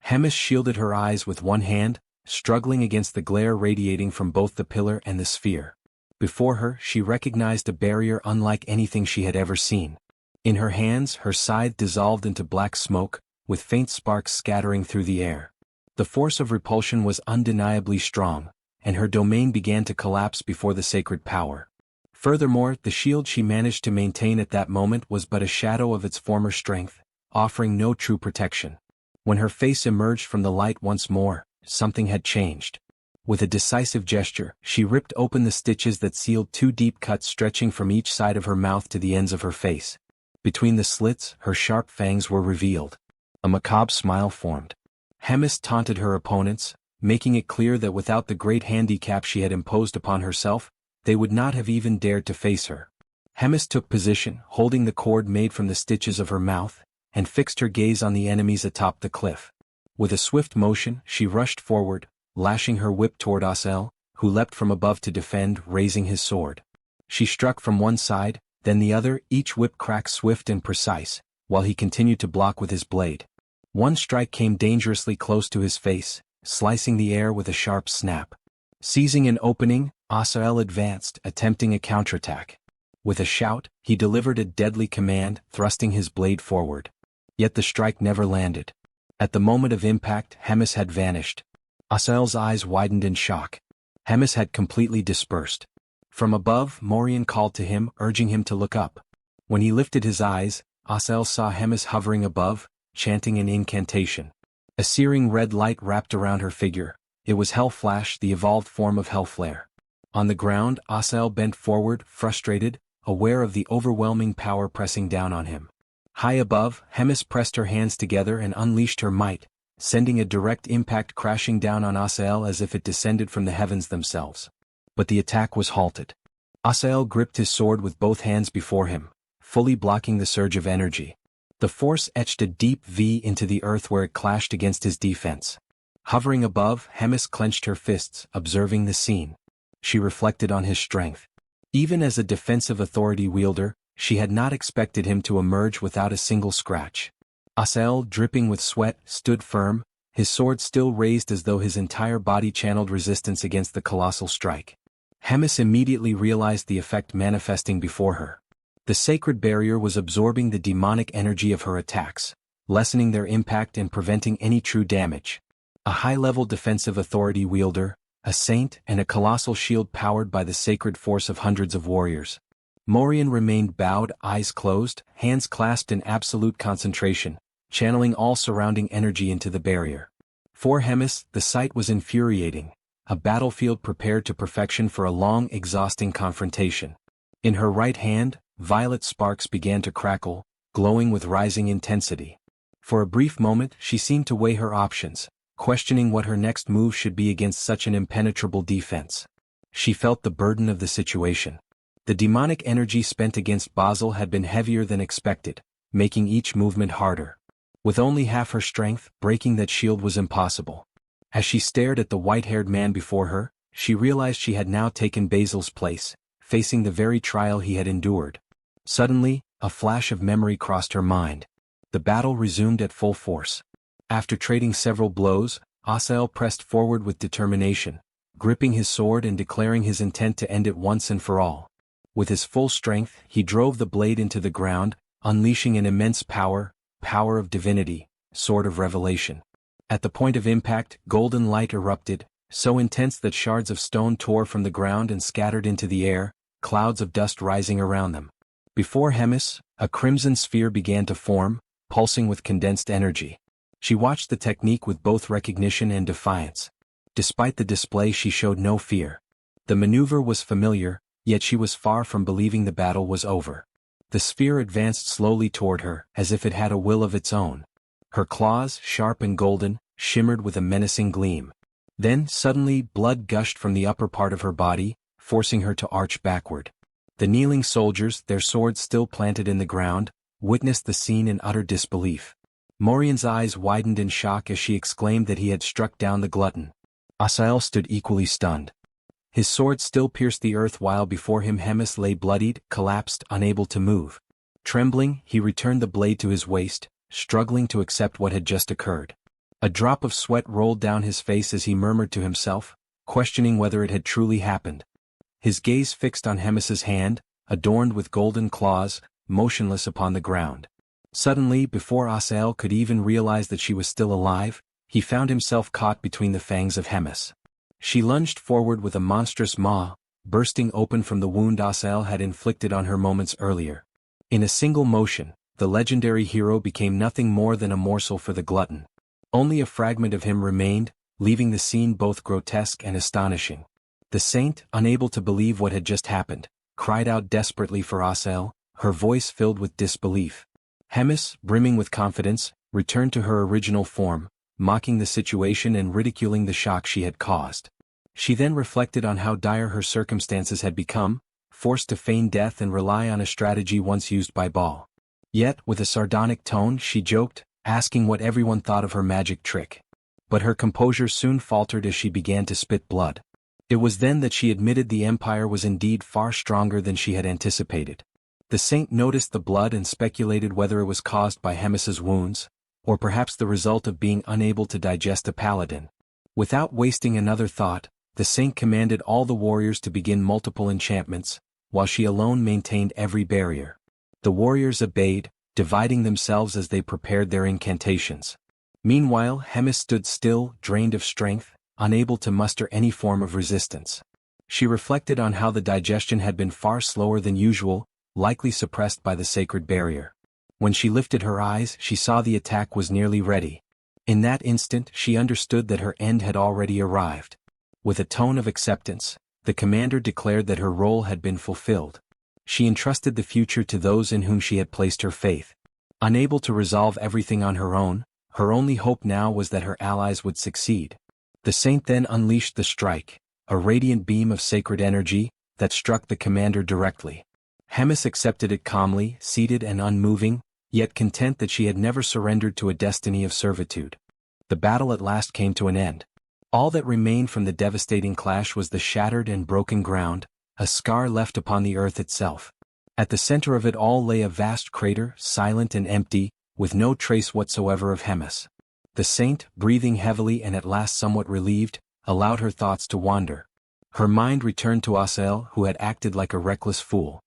Hemis shielded her eyes with one hand, struggling against the glare radiating from both the pillar and the sphere. Before her, she recognized a barrier unlike anything she had ever seen. In her hands, her scythe dissolved into black smoke, with faint sparks scattering through the air. The force of repulsion was undeniably strong, and her domain began to collapse before the sacred power. Furthermore, the shield she managed to maintain at that moment was but a shadow of its former strength, offering no true protection. When her face emerged from the light once more, something had changed. With a decisive gesture, she ripped open the stitches that sealed two deep cuts stretching from each side of her mouth to the ends of her face. Between the slits, her sharp fangs were revealed. A macabre smile formed. Hemis taunted her opponents, making it clear that without the great handicap she had imposed upon herself, they would not have even dared to face her. Hemis took position, holding the cord made from the stitches of her mouth, and fixed her gaze on the enemies atop the cliff. With a swift motion, she rushed forward, lashing her whip toward Asael, who leapt from above to defend, raising his sword. She struck from one side, then the other, each whip crack swift and precise, while he continued to block with his blade. One strike came dangerously close to his face, slicing the air with a sharp snap. Seizing an opening, Asael advanced, attempting a counterattack. With a shout, he delivered a deadly command, thrusting his blade forward. Yet the strike never landed. At the moment of impact, Hemis had vanished. Asael's eyes widened in shock. Hemis had completely dispersed. From above, Morian called to him, urging him to look up. When he lifted his eyes, Asael saw Hemis hovering above, chanting an incantation. A searing red light wrapped around her figure. It was Hellflash, the evolved form of Hellflare. On the ground, Asael bent forward, frustrated, aware of the overwhelming power pressing down on him. High above, Hemis pressed her hands together and unleashed her might, sending a direct impact crashing down on Asael as if it descended from the heavens themselves. But the attack was halted. Asael gripped his sword with both hands before him, fully blocking the surge of energy. The force etched a deep V into the earth where it clashed against his defense. Hovering above, Hemis clenched her fists, observing the scene. She reflected on his strength. Even as a defensive authority wielder, she had not expected him to emerge without a single scratch. Asael, dripping with sweat, stood firm, his sword still raised as though his entire body channeled resistance against the colossal strike. Hemis immediately realized the effect manifesting before her. The sacred barrier was absorbing the demonic energy of her attacks, lessening their impact and preventing any true damage. A high-level defensive authority wielder, a saint, and a colossal shield powered by the sacred force of hundreds of warriors. Morian remained bowed, eyes closed, hands clasped in absolute concentration, channeling all surrounding energy into the barrier. For Hemis, the sight was infuriating, a battlefield prepared to perfection for a long, exhausting confrontation. In her right hand, violet sparks began to crackle, glowing with rising intensity. For a brief moment, she seemed to weigh her options, questioning what her next move should be against such an impenetrable defense. She felt the burden of the situation. The demonic energy spent against Basel had been heavier than expected, making each movement harder. With only half her strength, breaking that shield was impossible. As she stared at the white-haired man before her, she realized she had now taken Basil's place, facing the very trial he had endured. Suddenly, a flash of memory crossed her mind. The battle resumed at full force. After trading several blows, Asael pressed forward with determination, gripping his sword and declaring his intent to end it once and for all. With his full strength, he drove the blade into the ground, unleashing an immense power of divinity, sword of revelation. At the point of impact, golden light erupted, so intense that shards of stone tore from the ground and scattered into the air, clouds of dust rising around them. Before Hemis, a crimson sphere began to form, pulsing with condensed energy. She watched the technique with both recognition and defiance. Despite the display, she showed no fear. The maneuver was familiar, yet she was far from believing the battle was over. The sphere advanced slowly toward her, as if it had a will of its own. Her claws, sharp and golden, shimmered with a menacing gleam. Then, suddenly, blood gushed from the upper part of her body, forcing her to arch backward. The kneeling soldiers, their swords still planted in the ground, witnessed the scene in utter disbelief. Morian's eyes widened in shock as she exclaimed that he had struck down the glutton. Asael stood equally stunned. His sword still pierced the earth while before him Hemis lay bloodied, collapsed, unable to move. Trembling, he returned the blade to his waist, struggling to accept what had just occurred. A drop of sweat rolled down his face as he murmured to himself, questioning whether it had truly happened. His gaze fixed on Hemis's hand, adorned with golden claws, motionless upon the ground. Suddenly, before Asael could even realize that she was still alive, he found himself caught between the fangs of Hemis. She lunged forward with a monstrous maw, bursting open from the wound Asael had inflicted on her moments earlier. In a single motion, the legendary hero became nothing more than a morsel for the glutton. Only a fragment of him remained, leaving the scene both grotesque and astonishing. The saint, unable to believe what had just happened, cried out desperately for Asael, her voice filled with disbelief. Hemis, brimming with confidence, returned to her original form, mocking the situation and ridiculing the shock she had caused. She then reflected on how dire her circumstances had become, forced to feign death and rely on a strategy once used by Baal. Yet, with a sardonic tone, she joked, asking what everyone thought of her magic trick. But her composure soon faltered as she began to spit blood. It was then that she admitted the Empire was indeed far stronger than she had anticipated. The saint noticed the blood and speculated whether it was caused by Hemis's wounds, or perhaps the result of being unable to digest a paladin. Without wasting another thought, the saint commanded all the warriors to begin multiple enchantments, while she alone maintained every barrier. The warriors obeyed, dividing themselves as they prepared their incantations. Meanwhile, Hemis stood still, drained of strength, unable to muster any form of resistance. She reflected on how the digestion had been far slower than usual, likely suppressed by the sacred barrier. When she lifted her eyes, she saw the attack was nearly ready. In that instant, she understood that her end had already arrived. With a tone of acceptance, the commander declared that her role had been fulfilled. She entrusted the future to those in whom she had placed her faith. Unable to resolve everything on her own, her only hope now was that her allies would succeed. The saint then unleashed the strike, a radiant beam of sacred energy, that struck the commander directly. Hemis accepted it calmly, seated and unmoving, yet content that she had never surrendered to a destiny of servitude. The battle at last came to an end. All that remained from the devastating clash was the shattered and broken ground, a scar left upon the earth itself. At the center of it all lay a vast crater, silent and empty, with no trace whatsoever of Hemis. The saint, breathing heavily and at last somewhat relieved, allowed her thoughts to wander. Her mind returned to Asael, who had acted like a reckless fool.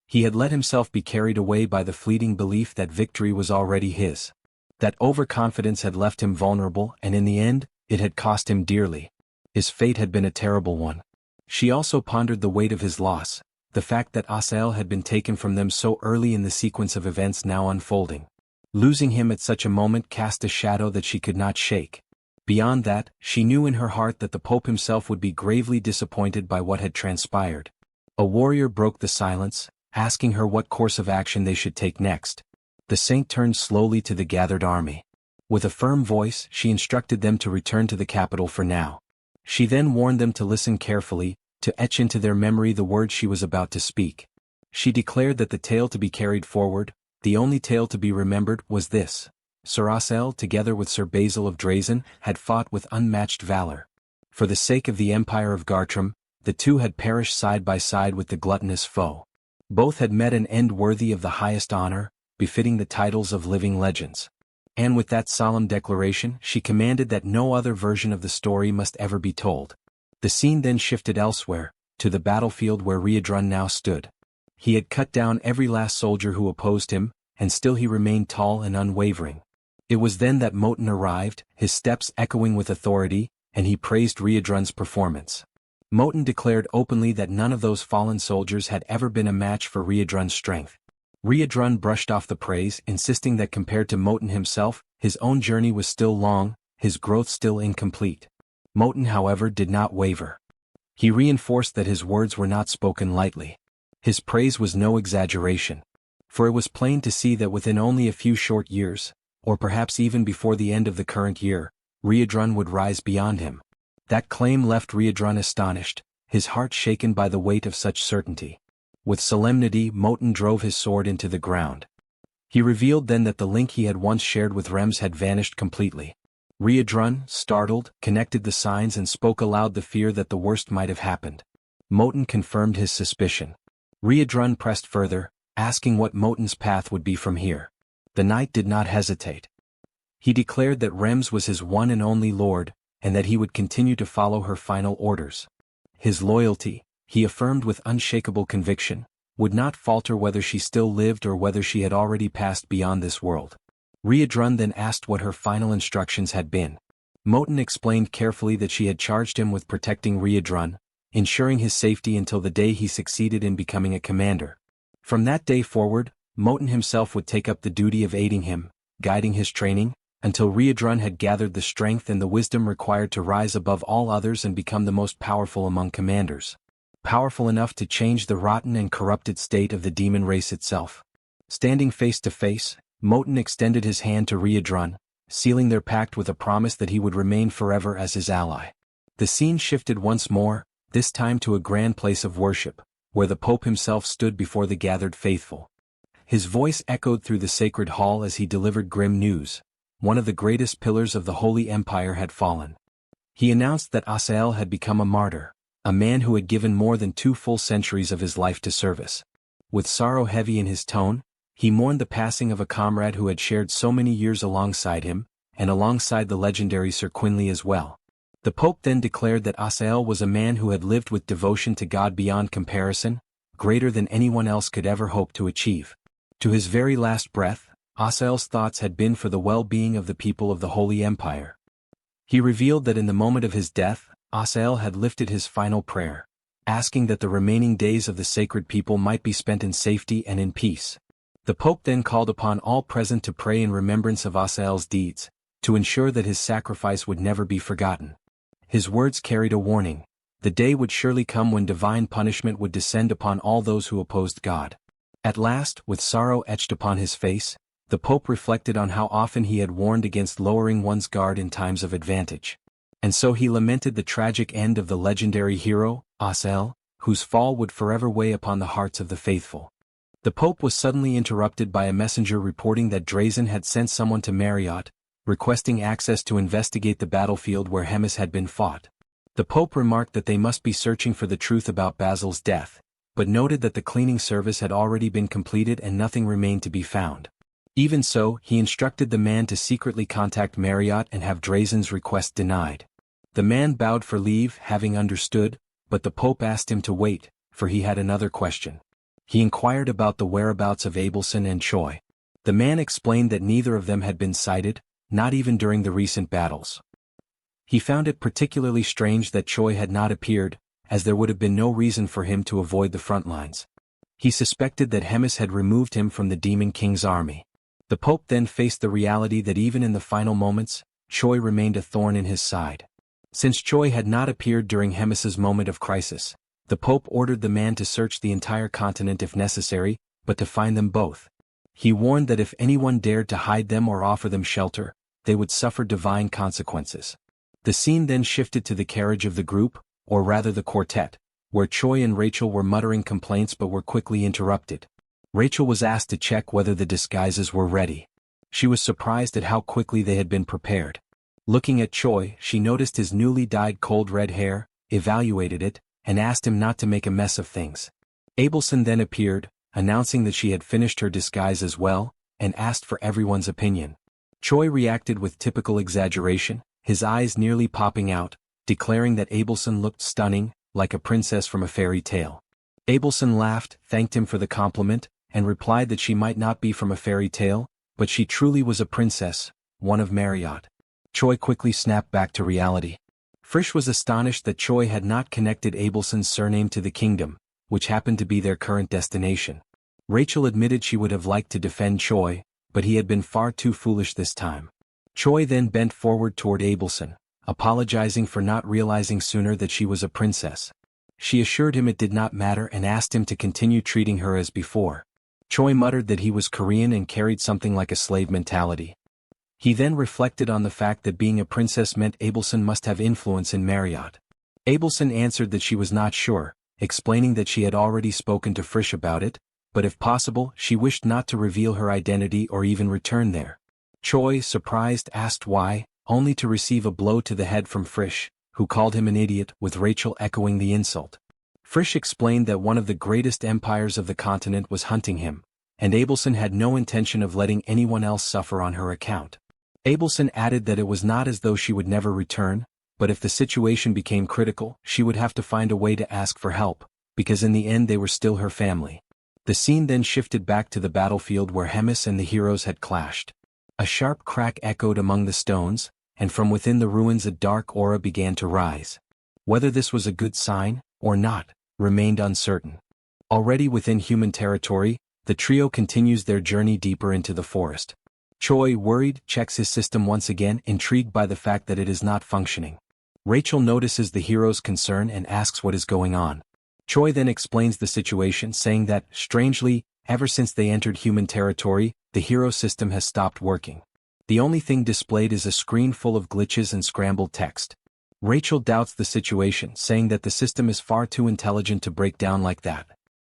He had let himself be carried away by the fleeting belief that victory was already his. That overconfidence had left him vulnerable, and in the end, it had cost him dearly. His fate had been a terrible one. She also pondered the weight of his loss, the fact that Asael had been taken from them so early in the sequence of events now unfolding. Losing him at such a moment cast a shadow that she could not shake. Beyond that, she knew in her heart that the Pope himself would be gravely disappointed by what had transpired. A warrior broke the silence, asking her what course of action they should take next. The saint turned slowly to the gathered army. With a firm voice, she instructed them to return to the capital for now. She then warned them to listen carefully, to etch into their memory the words she was about to speak. She declared that the tale to be carried forward, The only tale to be remembered was this. Sir Asel, together with Sir Basil of Drazen, had fought with unmatched valor. For the sake of the Empire of Gartram, the two had perished side by side with the gluttonous foe. Both had met an end worthy of the highest honor, befitting the titles of living legends. And with that solemn declaration, she commanded that no other version of the story must ever be told. The scene then shifted elsewhere, to the battlefield where Riadrun now stood. He had cut down every last soldier who opposed him, and still he remained tall and unwavering. It was then that Moten arrived, his steps echoing with authority, and he praised Riadrun's performance. Moten declared openly that none of those fallen soldiers had ever been a match for Riadrun's strength. Riadrun brushed off the praise, insisting that compared to Moten himself, his own journey was still long, his growth still incomplete. Moten, however, did not waver. He reinforced that his words were not spoken lightly. His praise was no exaggeration. For it was plain to see that within only a few short years, or perhaps even before the end of the current year, Riadrun would rise beyond him. That claim left Riadrun astonished, his heart shaken by the weight of such certainty. With solemnity, Moten drove his sword into the ground. He revealed then that the link he had once shared with Rems had vanished completely. Riadrun, startled, connected the signs and spoke aloud the fear that the worst might have happened. Moten confirmed his suspicion. Riadrun pressed further, asking what Moten's path would be from here. The knight did not hesitate. He declared that Rems was his one and only lord, and that he would continue to follow her final orders. His loyalty, he affirmed with unshakable conviction, would not falter whether she still lived or whether she had already passed beyond this world. Riadrun then asked what her final instructions had been. Moten explained carefully that she had charged him with protecting Riadrun, ensuring his safety until the day he succeeded in becoming a commander. From that day forward, Moten himself would take up the duty of aiding him, guiding his training, until Riadrun had gathered the strength and the wisdom required to rise above all others and become the most powerful among commanders. Powerful enough to change the rotten and corrupted state of the demon race itself. Standing face to face, Moten extended his hand to Riadrun, sealing their pact with a promise that he would remain forever as his ally. The scene shifted once more, this time to a grand place of worship, where the Pope himself stood before the gathered faithful. His voice echoed through the sacred hall as he delivered grim news. One of the greatest pillars of the Holy Empire had fallen. He announced that Asael had become a martyr, a man who had given more than 2 full centuries of his life to service. With sorrow heavy in his tone, he mourned the passing of a comrade who had shared so many years alongside him, and alongside the legendary Sir Quinley as well. The Pope then declared that Asael was a man who had lived with devotion to God beyond comparison, greater than anyone else could ever hope to achieve. To his very last breath, Asael's thoughts had been for the well-being of the people of the Holy Empire. He revealed that in the moment of his death, Asael had lifted his final prayer, asking that the remaining days of the sacred people might be spent in safety and in peace. The Pope then called upon all present to pray in remembrance of Asael's deeds, to ensure that his sacrifice would never be forgotten. His words carried a warning. The day would surely come when divine punishment would descend upon all those who opposed God. At last, with sorrow etched upon his face, the Pope reflected on how often he had warned against lowering one's guard in times of advantage. And so he lamented the tragic end of the legendary hero, Asael, whose fall would forever weigh upon the hearts of the faithful. The Pope was suddenly interrupted by a messenger reporting that Drazen had sent someone to Marriott, requesting access to investigate the battlefield where Hemis had been fought. The Pope remarked that they must be searching for the truth about Basil's death, but noted that the cleaning service had already been completed and nothing remained to be found. Even so, he instructed the man to secretly contact Marriott and have Drazen's request denied. The man bowed for leave, having understood, but the Pope asked him to wait, for he had another question. He inquired about the whereabouts of Abelson and Choi. The man explained that neither of them had been sighted, not even during the recent battles. He found it particularly strange that Choi had not appeared, as there would have been no reason for him to avoid the front lines. He suspected that Hemis had removed him from the Demon King's army. The Pope then faced the reality that even in the final moments, Choi remained a thorn in his side. Since Choi had not appeared during Hemis's moment of crisis, the Pope ordered the man to search the entire continent if necessary, but to find them both. He warned that if anyone dared to hide them or offer them shelter, they would suffer divine consequences. The scene then shifted to the carriage of the group, or rather the quartet, where Choi and Rachel were muttering complaints but were quickly interrupted. Rachel was asked to check whether the disguises were ready. She was surprised at how quickly they had been prepared. Looking at Choi, she noticed his newly dyed cold red hair, evaluated it, and asked him not to make a mess of things. Abelson then appeared, announcing that she had finished her disguise as well, and asked for everyone's opinion. Choi reacted with typical exaggeration, his eyes nearly popping out, declaring that Abelson looked stunning, like a princess from a fairy tale. Abelson laughed, thanked him for the compliment, and replied that she might not be from a fairy tale, but she truly was a princess, one of Marriott. Choi quickly snapped back to reality. Frisch was astonished that Choi had not connected Abelson's surname to the kingdom, which happened to be their current destination. Rachel admitted she would have liked to defend Choi, but he had been far too foolish this time. Choi then bent forward toward Abelson, apologizing for not realizing sooner that she was a princess. She assured him it did not matter and asked him to continue treating her as before. Choi muttered that he was Korean and carried something like a slave mentality. He then reflected on the fact that being a princess meant Abelson must have influence in Marriott. Abelson answered that she was not sure, explaining that she had already spoken to Frisch about it, but if possible, she wished not to reveal her identity or even return there. Choi, surprised, asked why, only to receive a blow to the head from Frisch, who called him an idiot, with Rachel echoing the insult. Frisch explained that one of the greatest empires of the continent was hunting him, and Abelson had no intention of letting anyone else suffer on her account. Abelson added that it was not as though she would never return, but if the situation became critical, she would have to find a way to ask for help, because in the end they were still her family. The scene then shifted back to the battlefield where Hemis and the heroes had clashed. A sharp crack echoed among the stones, and from within the ruins a dark aura began to rise. Whether this was a good sign, or not, remained uncertain. Already within human territory, the trio continues their journey deeper into the forest. Choi, worried, checks his system once again, intrigued by the fact that it is not functioning. Rachel notices the hero's concern and asks what is going on. Choi then explains the situation, saying that, strangely, ever since they entered human territory, the hero system has stopped working. The only thing displayed is a screen full of glitches and scrambled text. Rachel doubts the situation, saying that the system is far too intelligent to break down like that.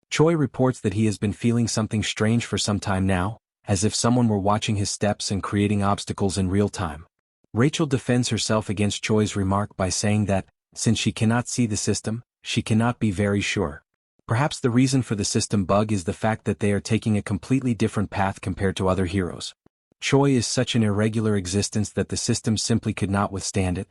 Choi reports that he has been feeling something strange for some time now, as if someone were watching his steps and creating obstacles in real time. Rachel defends herself against Choi's remark by saying that, since she cannot see the system, she cannot be very sure. Perhaps the reason for the system bug is the fact that they are taking a completely different path compared to other heroes. Choi is such an irregular existence that the system simply could not withstand it.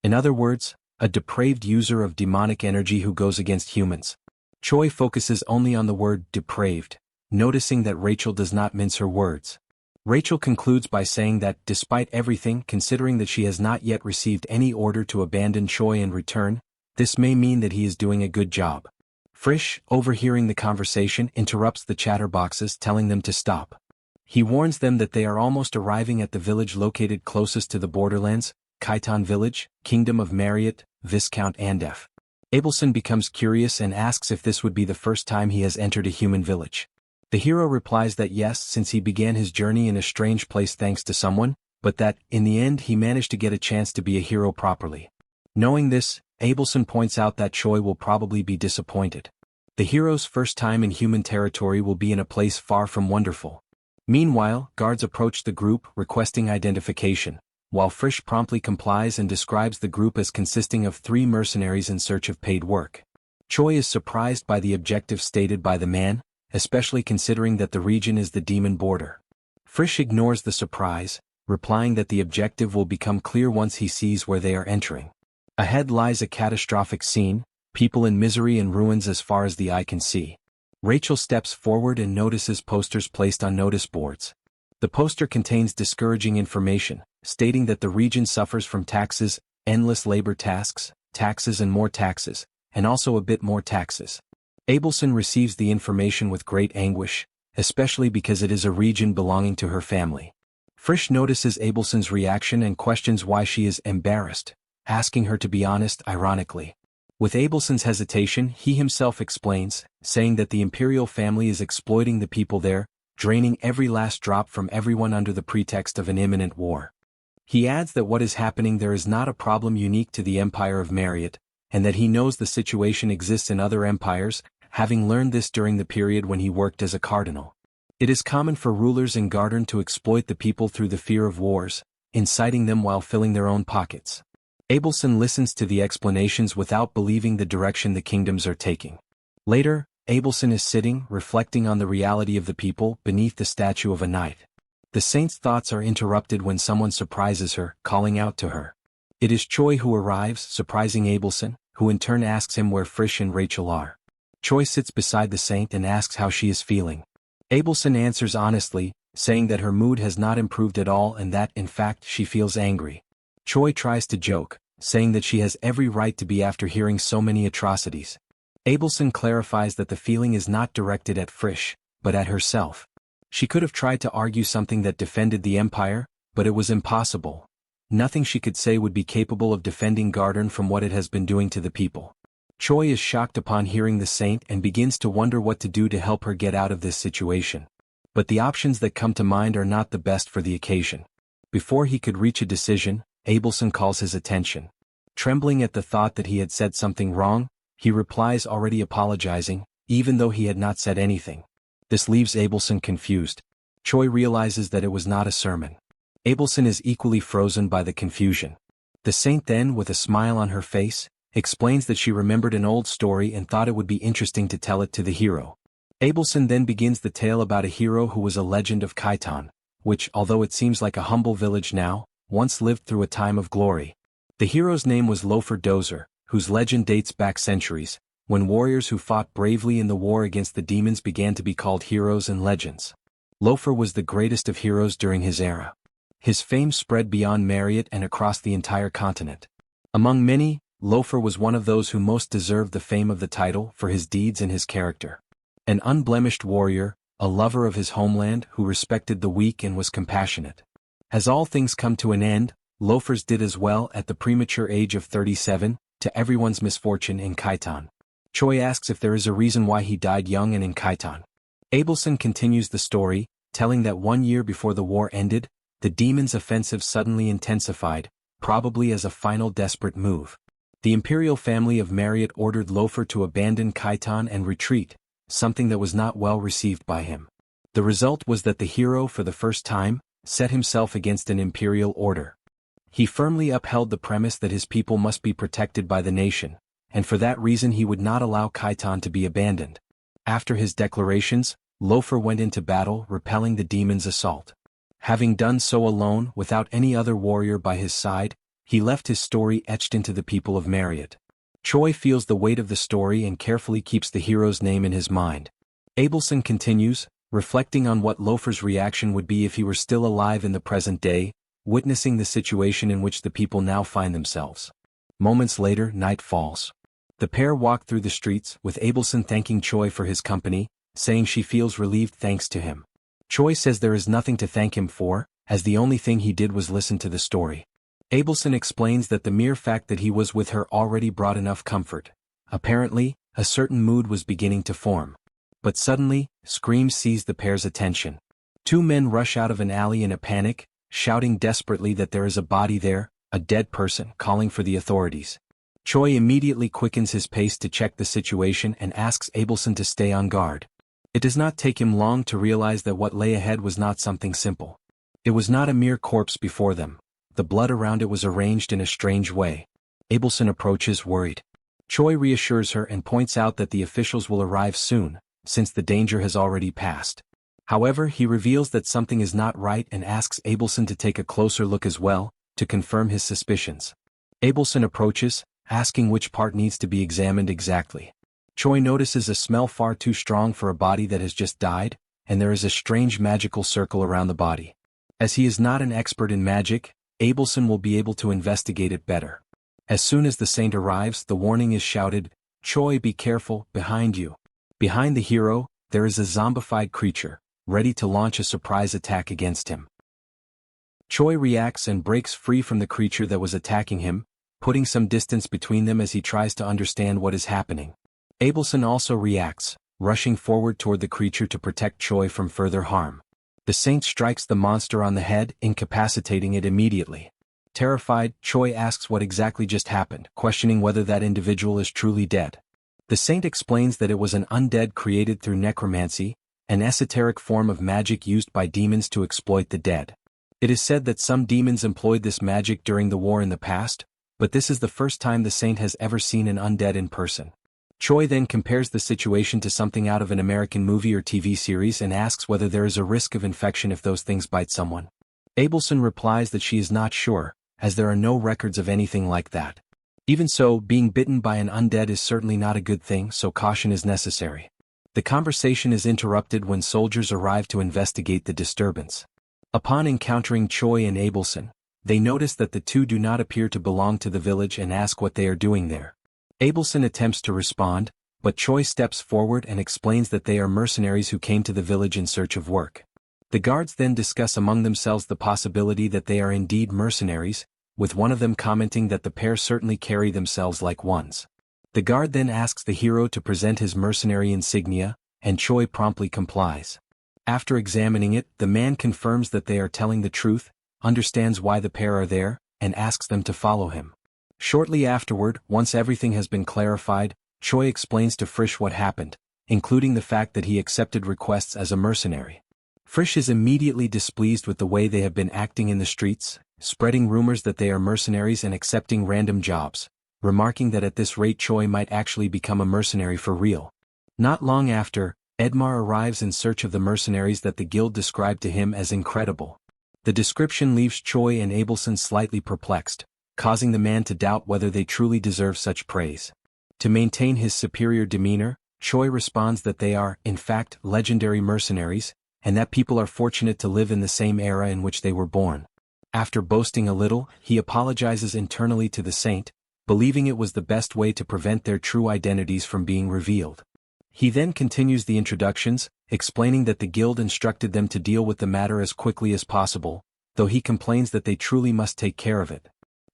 In other words, a depraved user of demonic energy who goes against humans. Choi focuses only on the word depraved, noticing that Rachel does not mince her words. Rachel concludes by saying that, despite everything, considering that she has not yet received any order to abandon Choi and return, this may mean that he is doing a good job. Frisch, overhearing the conversation, interrupts the chatterboxes, telling them to stop. He warns them that they are almost arriving at the village located closest to the borderlands, Khitan Village, Kingdom of Marriott, Viscount Andef. Abelson becomes curious and asks if this would be the first time he has entered a human village. The hero replies that yes, since he began his journey in a strange place thanks to someone, but that, in the end, he managed to get a chance to be a hero properly. Knowing this, Abelson points out that Choi will probably be disappointed. The hero's first time in human territory will be in a place far from wonderful. Meanwhile, guards approach the group, requesting identification, while Frisch promptly complies and describes the group as consisting of 3 mercenaries in search of paid work. Choi is surprised by the objective stated by the man, especially considering that the region is the demon border. Frisch ignores the surprise, replying that the objective will become clear once he sees where they are entering. Ahead lies a catastrophic scene, people in misery and ruins as far as the eye can see. Rachel steps forward and notices posters placed on notice boards. The poster contains discouraging information, stating that the region suffers from taxes, endless labor tasks, taxes and more taxes, and also a bit more taxes. Abelson receives the information with great anguish, especially because it is a region belonging to her family. Frisch notices Abelson's reaction and questions why she is embarrassed, asking her to be honest, ironically. With Abelson's hesitation, he himself explains, saying that the imperial family is exploiting the people there, draining every last drop from everyone under the pretext of an imminent war. He adds that what is happening there is not a problem unique to the Empire of Marriott, and that he knows the situation exists in other empires, having learned this during the period when he worked as a cardinal. It is common for rulers in Garden to exploit the people through the fear of wars, inciting them while filling their own pockets. Abelson listens to the explanations without believing the direction the kingdoms are taking. Later, Abelson is sitting, reflecting on the reality of the people, beneath the statue of a knight. The saint's thoughts are interrupted when someone surprises her, calling out to her. It is Choi who arrives, surprising Abelson, who in turn asks him where Frisch and Rachel are. Choi sits beside the saint and asks how she is feeling. Abelson answers honestly, saying that her mood has not improved at all and that, in fact, she feels angry. Choi tries to joke, saying that she has every right to be after hearing so many atrocities. Abelson clarifies that the feeling is not directed at Frisch, but at herself. She could have tried to argue something that defended the empire, but it was impossible. Nothing she could say would be capable of defending Garden from what it has been doing to the people. Choi is shocked upon hearing the saint and begins to wonder what to do to help her get out of this situation. But the options that come to mind are not the best for the occasion. Before he could reach a decision, Abelson calls his attention. Trembling at the thought that he had said something wrong, he replies already apologizing, even though he had not said anything. This leaves Abelson confused. Choi realizes that it was not a sermon. Abelson is equally frozen by the confusion. The saint then, with a smile on her face, explains that she remembered an old story and thought it would be interesting to tell it to the hero. Abelson then begins the tale about a hero who was a legend of Khitan, which, although it seems like a humble village now, once lived through a time of glory. The hero's name was Lofer Dozer, whose legend dates back centuries, when warriors who fought bravely in the war against the demons began to be called heroes and legends. Lofer was the greatest of heroes during his era. His fame spread beyond Marriott and across the entire continent. Among many, Lofer was one of those who most deserved the fame of the title for his deeds and his character. An unblemished warrior, a lover of his homeland who respected the weak and was compassionate. As all things come to an end, Lofer's did as well at the premature age of 37, to everyone's misfortune in Khitan. Choi asks if there is a reason why he died young and in Khitan. Abelson continues the story, telling that 1 year before the war ended, the demons' offensive suddenly intensified, probably as a final desperate move. The imperial family of Marriott ordered Lofer to abandon Khitan and retreat, something that was not well received by him. The result was that the hero, for the first time, set himself against an imperial order. He firmly upheld the premise that his people must be protected by the nation, and for that reason he would not allow Khitan to be abandoned. After his declarations, Lofer went into battle, repelling the demons' assault. Having done so alone, without any other warrior by his side, he left his story etched into the people of Marriott. Choi feels the weight of the story and carefully keeps the hero's name in his mind. Abelson continues, reflecting on what Lofer's reaction would be if he were still alive in the present day, witnessing the situation in which the people now find themselves. Moments later, night falls. The pair walk through the streets, with Abelson thanking Choi for his company, saying she feels relieved thanks to him. Choi says there is nothing to thank him for, as the only thing he did was listen to the story. Abelson explains that the mere fact that he was with her already brought enough comfort. Apparently, a certain mood was beginning to form. But suddenly, screams seize the pair's attention. Two men rush out of an alley in a panic, shouting desperately that there is a body there, a dead person, calling for the authorities. Choi immediately quickens his pace to check the situation and asks Abelson to stay on guard. It does not take him long to realize that what lay ahead was not something simple. It was not a mere corpse before them. The blood around it was arranged in a strange way. Abelson approaches, worried. Choi reassures her and points out that the officials will arrive soon, since the danger has already passed. However, he reveals that something is not right and asks Abelson to take a closer look as well, to confirm his suspicions. Abelson approaches, asking which part needs to be examined exactly. Choi notices a smell far too strong for a body that has just died, and there is a strange magical circle around the body. As he is not an expert in magic, Abelson will be able to investigate it better. As soon as the saint arrives, the warning is shouted, "Choi, be careful, behind you." Behind the hero, there is a zombified creature, ready to launch a surprise attack against him. Choi reacts and breaks free from the creature that was attacking him, putting some distance between them as he tries to understand what is happening. Abelson also reacts, rushing forward toward the creature to protect Choi from further harm. The saint strikes the monster on the head, incapacitating it immediately. Terrified, Choi asks what exactly just happened, questioning whether that individual is truly dead. The saint explains that it was an undead created through necromancy, an esoteric form of magic used by demons to exploit the dead. It is said that some demons employed this magic during the war in the past, but this is the first time the saint has ever seen an undead in person. Choi then compares the situation to something out of an American movie or TV series and asks whether there is a risk of infection if those things bite someone. Abelson replies that she is not sure, as there are no records of anything like that. Even so, being bitten by an undead is certainly not a good thing, so caution is necessary. The conversation is interrupted when soldiers arrive to investigate the disturbance. Upon encountering Choi and Abelson, they notice that the two do not appear to belong to the village and ask what they are doing there. Abelson attempts to respond, but Choi steps forward and explains that they are mercenaries who came to the village in search of work. The guards then discuss among themselves the possibility that they are indeed mercenaries, with one of them commenting that the pair certainly carry themselves like ones. The guard then asks the hero to present his mercenary insignia, and Choi promptly complies. After examining it, the man confirms that they are telling the truth, understands why the pair are there, and asks them to follow him. Shortly afterward, once everything has been clarified, Choi explains to Frisch what happened, including the fact that he accepted requests as a mercenary. Frisch is immediately displeased with the way they have been acting in the streets, spreading rumors that they are mercenaries and accepting random jobs, remarking that at this rate Choi might actually become a mercenary for real. Not long after, Edmar arrives in search of the mercenaries that the guild described to him as incredible. The description leaves Choi and Abelson slightly perplexed, causing the man to doubt whether they truly deserve such praise. To maintain his superior demeanor, Choi responds that they are, in fact, legendary mercenaries, and that people are fortunate to live in the same era in which they were born. After boasting a little, he apologizes internally to the saint, believing it was the best way to prevent their true identities from being revealed. He then continues the introductions, explaining that the guild instructed them to deal with the matter as quickly as possible, though he complains that they truly must take care of it.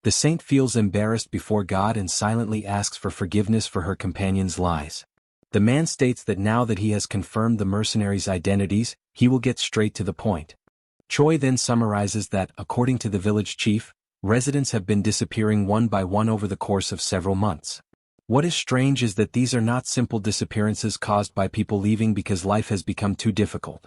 The saint feels embarrassed before God and silently asks for forgiveness for her companion's lies. The man states that now that he has confirmed the mercenaries' identities, he will get straight to the point. Choi then summarizes that, according to the village chief, residents have been disappearing one by one over the course of several months. What is strange is that these are not simple disappearances caused by people leaving because life has become too difficult.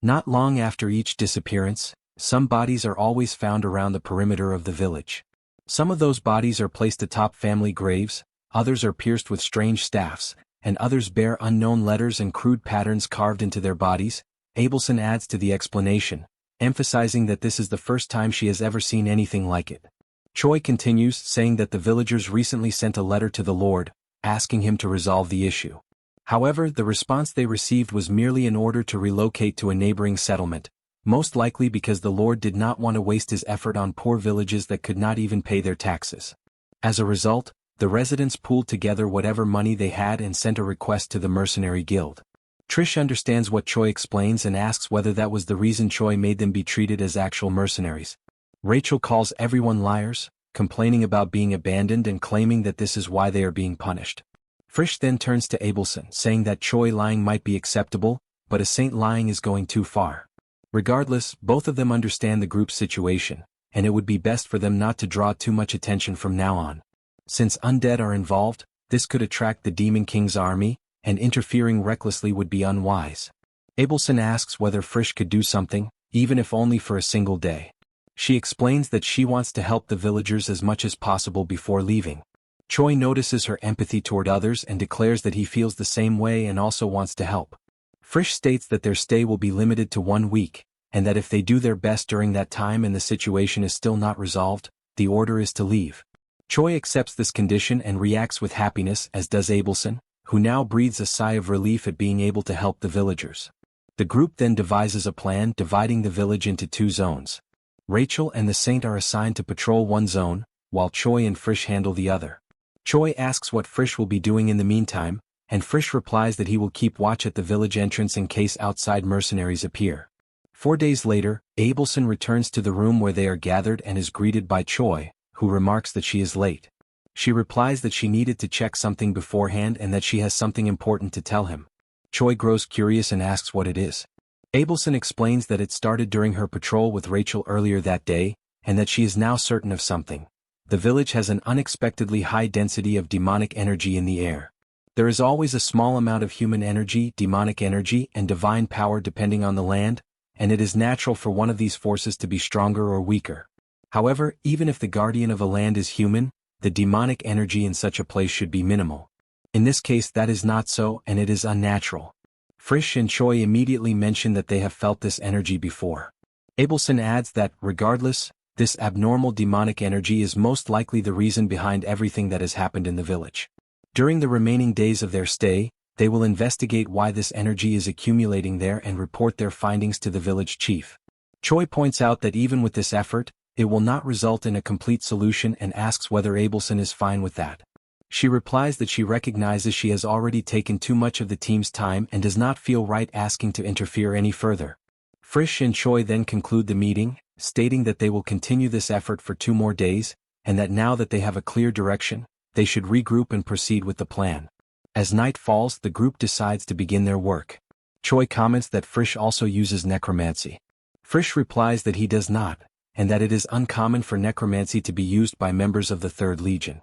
Not long after each disappearance, some bodies are always found around the perimeter of the village. Some of those bodies are placed atop family graves, others are pierced with strange staffs, and others bear unknown letters and crude patterns carved into their bodies. Abelson adds to the explanation, emphasizing that this is the first time she has ever seen anything like it. Choi continues, saying that the villagers recently sent a letter to the Lord, asking him to resolve the issue. However, the response they received was merely an order to relocate to a neighboring settlement, most likely because the Lord did not want to waste his effort on poor villages that could not even pay their taxes. As a result, the residents pooled together whatever money they had and sent a request to the mercenary guild. Trish understands what Choi explains and asks whether that was the reason Choi made them be treated as actual mercenaries. Rachel calls everyone liars, complaining about being abandoned and claiming that this is why they are being punished. Frisch then turns to Abelson, saying that Choi lying might be acceptable, but a saint lying is going too far. Regardless, both of them understand the group's situation, and it would be best for them not to draw too much attention from now on. Since undead are involved, this could attract the Demon King's army, and interfering recklessly would be unwise. Abelson asks whether Frisch could do something, even if only for a single day. She explains that she wants to help the villagers as much as possible before leaving. Choi notices her empathy toward others and declares that he feels the same way and also wants to help. Frisch states that their stay will be limited to 1 week, and that if they do their best during that time and the situation is still not resolved, the order is to leave. Choi accepts this condition and reacts with happiness, as does Abelson, who now breathes a sigh of relief at being able to help the villagers. The group then devises a plan dividing the village into 2 zones. Rachel and the saint are assigned to patrol one zone, while Choi and Frisch handle the other. Choi asks what Frisch will be doing in the meantime, and Frisch replies that he will keep watch at the village entrance in case outside mercenaries appear. 4 days later, Abelson returns to the room where they are gathered and is greeted by Choi, who remarks that she is late. She replies that she needed to check something beforehand and that she has something important to tell him. Choi grows curious and asks what it is. Abelson explains that it started during her patrol with Rachel earlier that day, and that she is now certain of something. The village has an unexpectedly high density of demonic energy in the air. There is always a small amount of human energy, demonic energy, and divine power depending on the land, and it is natural for one of these forces to be stronger or weaker. However, even if the guardian of a land is human, the demonic energy in such a place should be minimal. In this case that is not so, and it is unnatural. Frisch and Choi immediately mention that they have felt this energy before. Abelson adds that, regardless, this abnormal demonic energy is most likely the reason behind everything that has happened in the village. During the remaining days of their stay, they will investigate why this energy is accumulating there and report their findings to the village chief. Choi points out that even with this effort, it will not result in a complete solution and asks whether Abelson is fine with that. She replies that she recognizes she has already taken too much of the team's time and does not feel right asking to interfere any further. Frisch and Choi then conclude the meeting, stating that they will continue this effort for 2 more days, and that now that they have a clear direction, they should regroup and proceed with the plan. As night falls, the group decides to begin their work. Choi comments that Frisch also uses necromancy. Frisch replies that he does not, and that it is uncommon for necromancy to be used by members of the Third Legion.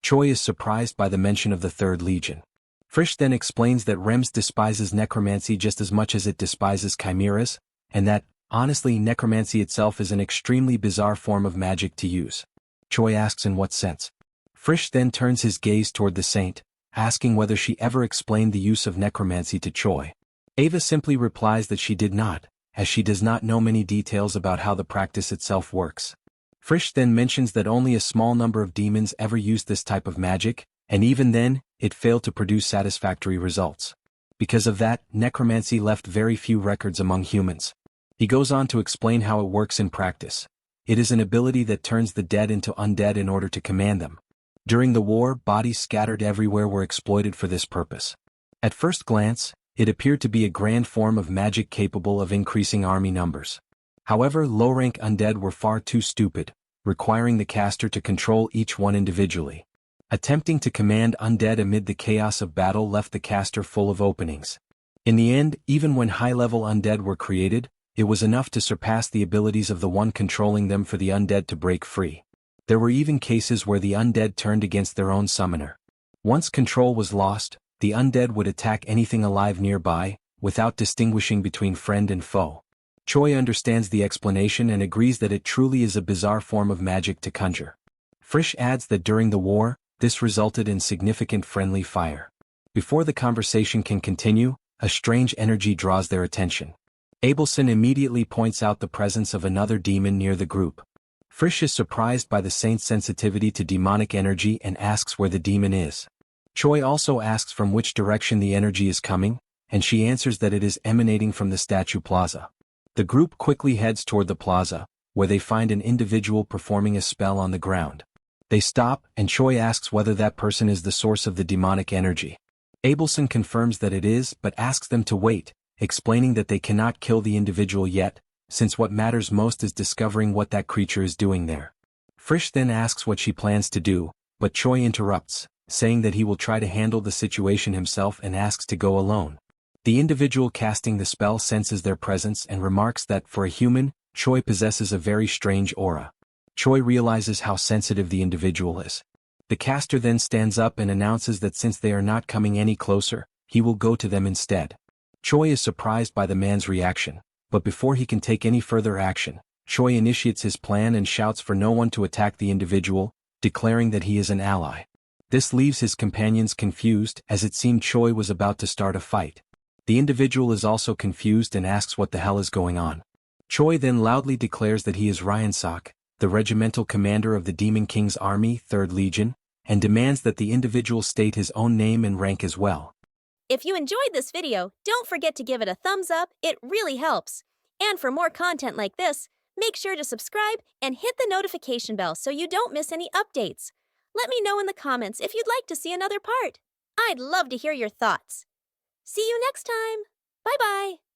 Choi is surprised by the mention of the Third Legion. Frisch then explains that Rems despises necromancy just as much as it despises chimeras, and that, honestly, necromancy itself is an extremely bizarre form of magic to use. Choi asks in what sense. Frisch then turns his gaze toward the saint, asking whether she ever explained the use of necromancy to Choi. Ava simply replies that she did not, as she does not know many details about how the practice itself works. Frisch then mentions that only a small number of demons ever used this type of magic, and even then, it failed to produce satisfactory results. Because of that, necromancy left very few records among humans. He goes on to explain how it works in practice. It is an ability that turns the dead into undead in order to command them. During the war, bodies scattered everywhere were exploited for this purpose. At first glance, it appeared to be a grand form of magic capable of increasing army numbers. However, low-rank undead were far too stupid, requiring the caster to control each one individually. Attempting to command undead amid the chaos of battle left the caster full of openings. In the end, even when high-level undead were created, it was enough to surpass the abilities of the one controlling them for the undead to break free. There were even cases where the undead turned against their own summoner. Once control was lost, the undead would attack anything alive nearby, without distinguishing between friend and foe. Choi understands the explanation and agrees that it truly is a bizarre form of magic to conjure. Frisch adds that during the war, this resulted in significant friendly fire. Before the conversation can continue, a strange energy draws their attention. Abelson immediately points out the presence of another demon near the group. Frisch is surprised by the saint's sensitivity to demonic energy and asks where the demon is. Choi also asks from which direction the energy is coming, and she answers that it is emanating from the statue plaza. The group quickly heads toward the plaza, where they find an individual performing a spell on the ground. They stop, and Choi asks whether that person is the source of the demonic energy. Abelson confirms that it is, but asks them to wait, explaining that they cannot kill the individual yet, since what matters most is discovering what that creature is doing there. Frisch then asks what she plans to do, but Choi interrupts, saying that he will try to handle the situation himself and asks to go alone. The individual casting the spell senses their presence and remarks that for a human, Choi possesses a very strange aura. Choi realizes how sensitive the individual is. The caster then stands up and announces that since they are not coming any closer, he will go to them instead. Choi is surprised by the man's reaction, but before he can take any further action, Choi initiates his plan and shouts for no one to attack the individual, declaring that he is an ally. This leaves his companions confused, as it seemed Choi was about to start a fight. The individual is also confused and asks what the hell is going on. Choi then loudly declares that he is Hyunseok, the regimental commander of the Demon King's army, 3rd Legion, and demands that the individual state his own name and rank as well. If you enjoyed this video, don't forget to give it a thumbs up, it really helps. And for more content like this, make sure to subscribe and hit the notification bell so you don't miss any updates. Let me know in the comments if you'd like to see another part. I'd love to hear your thoughts. See you next time. Bye-bye.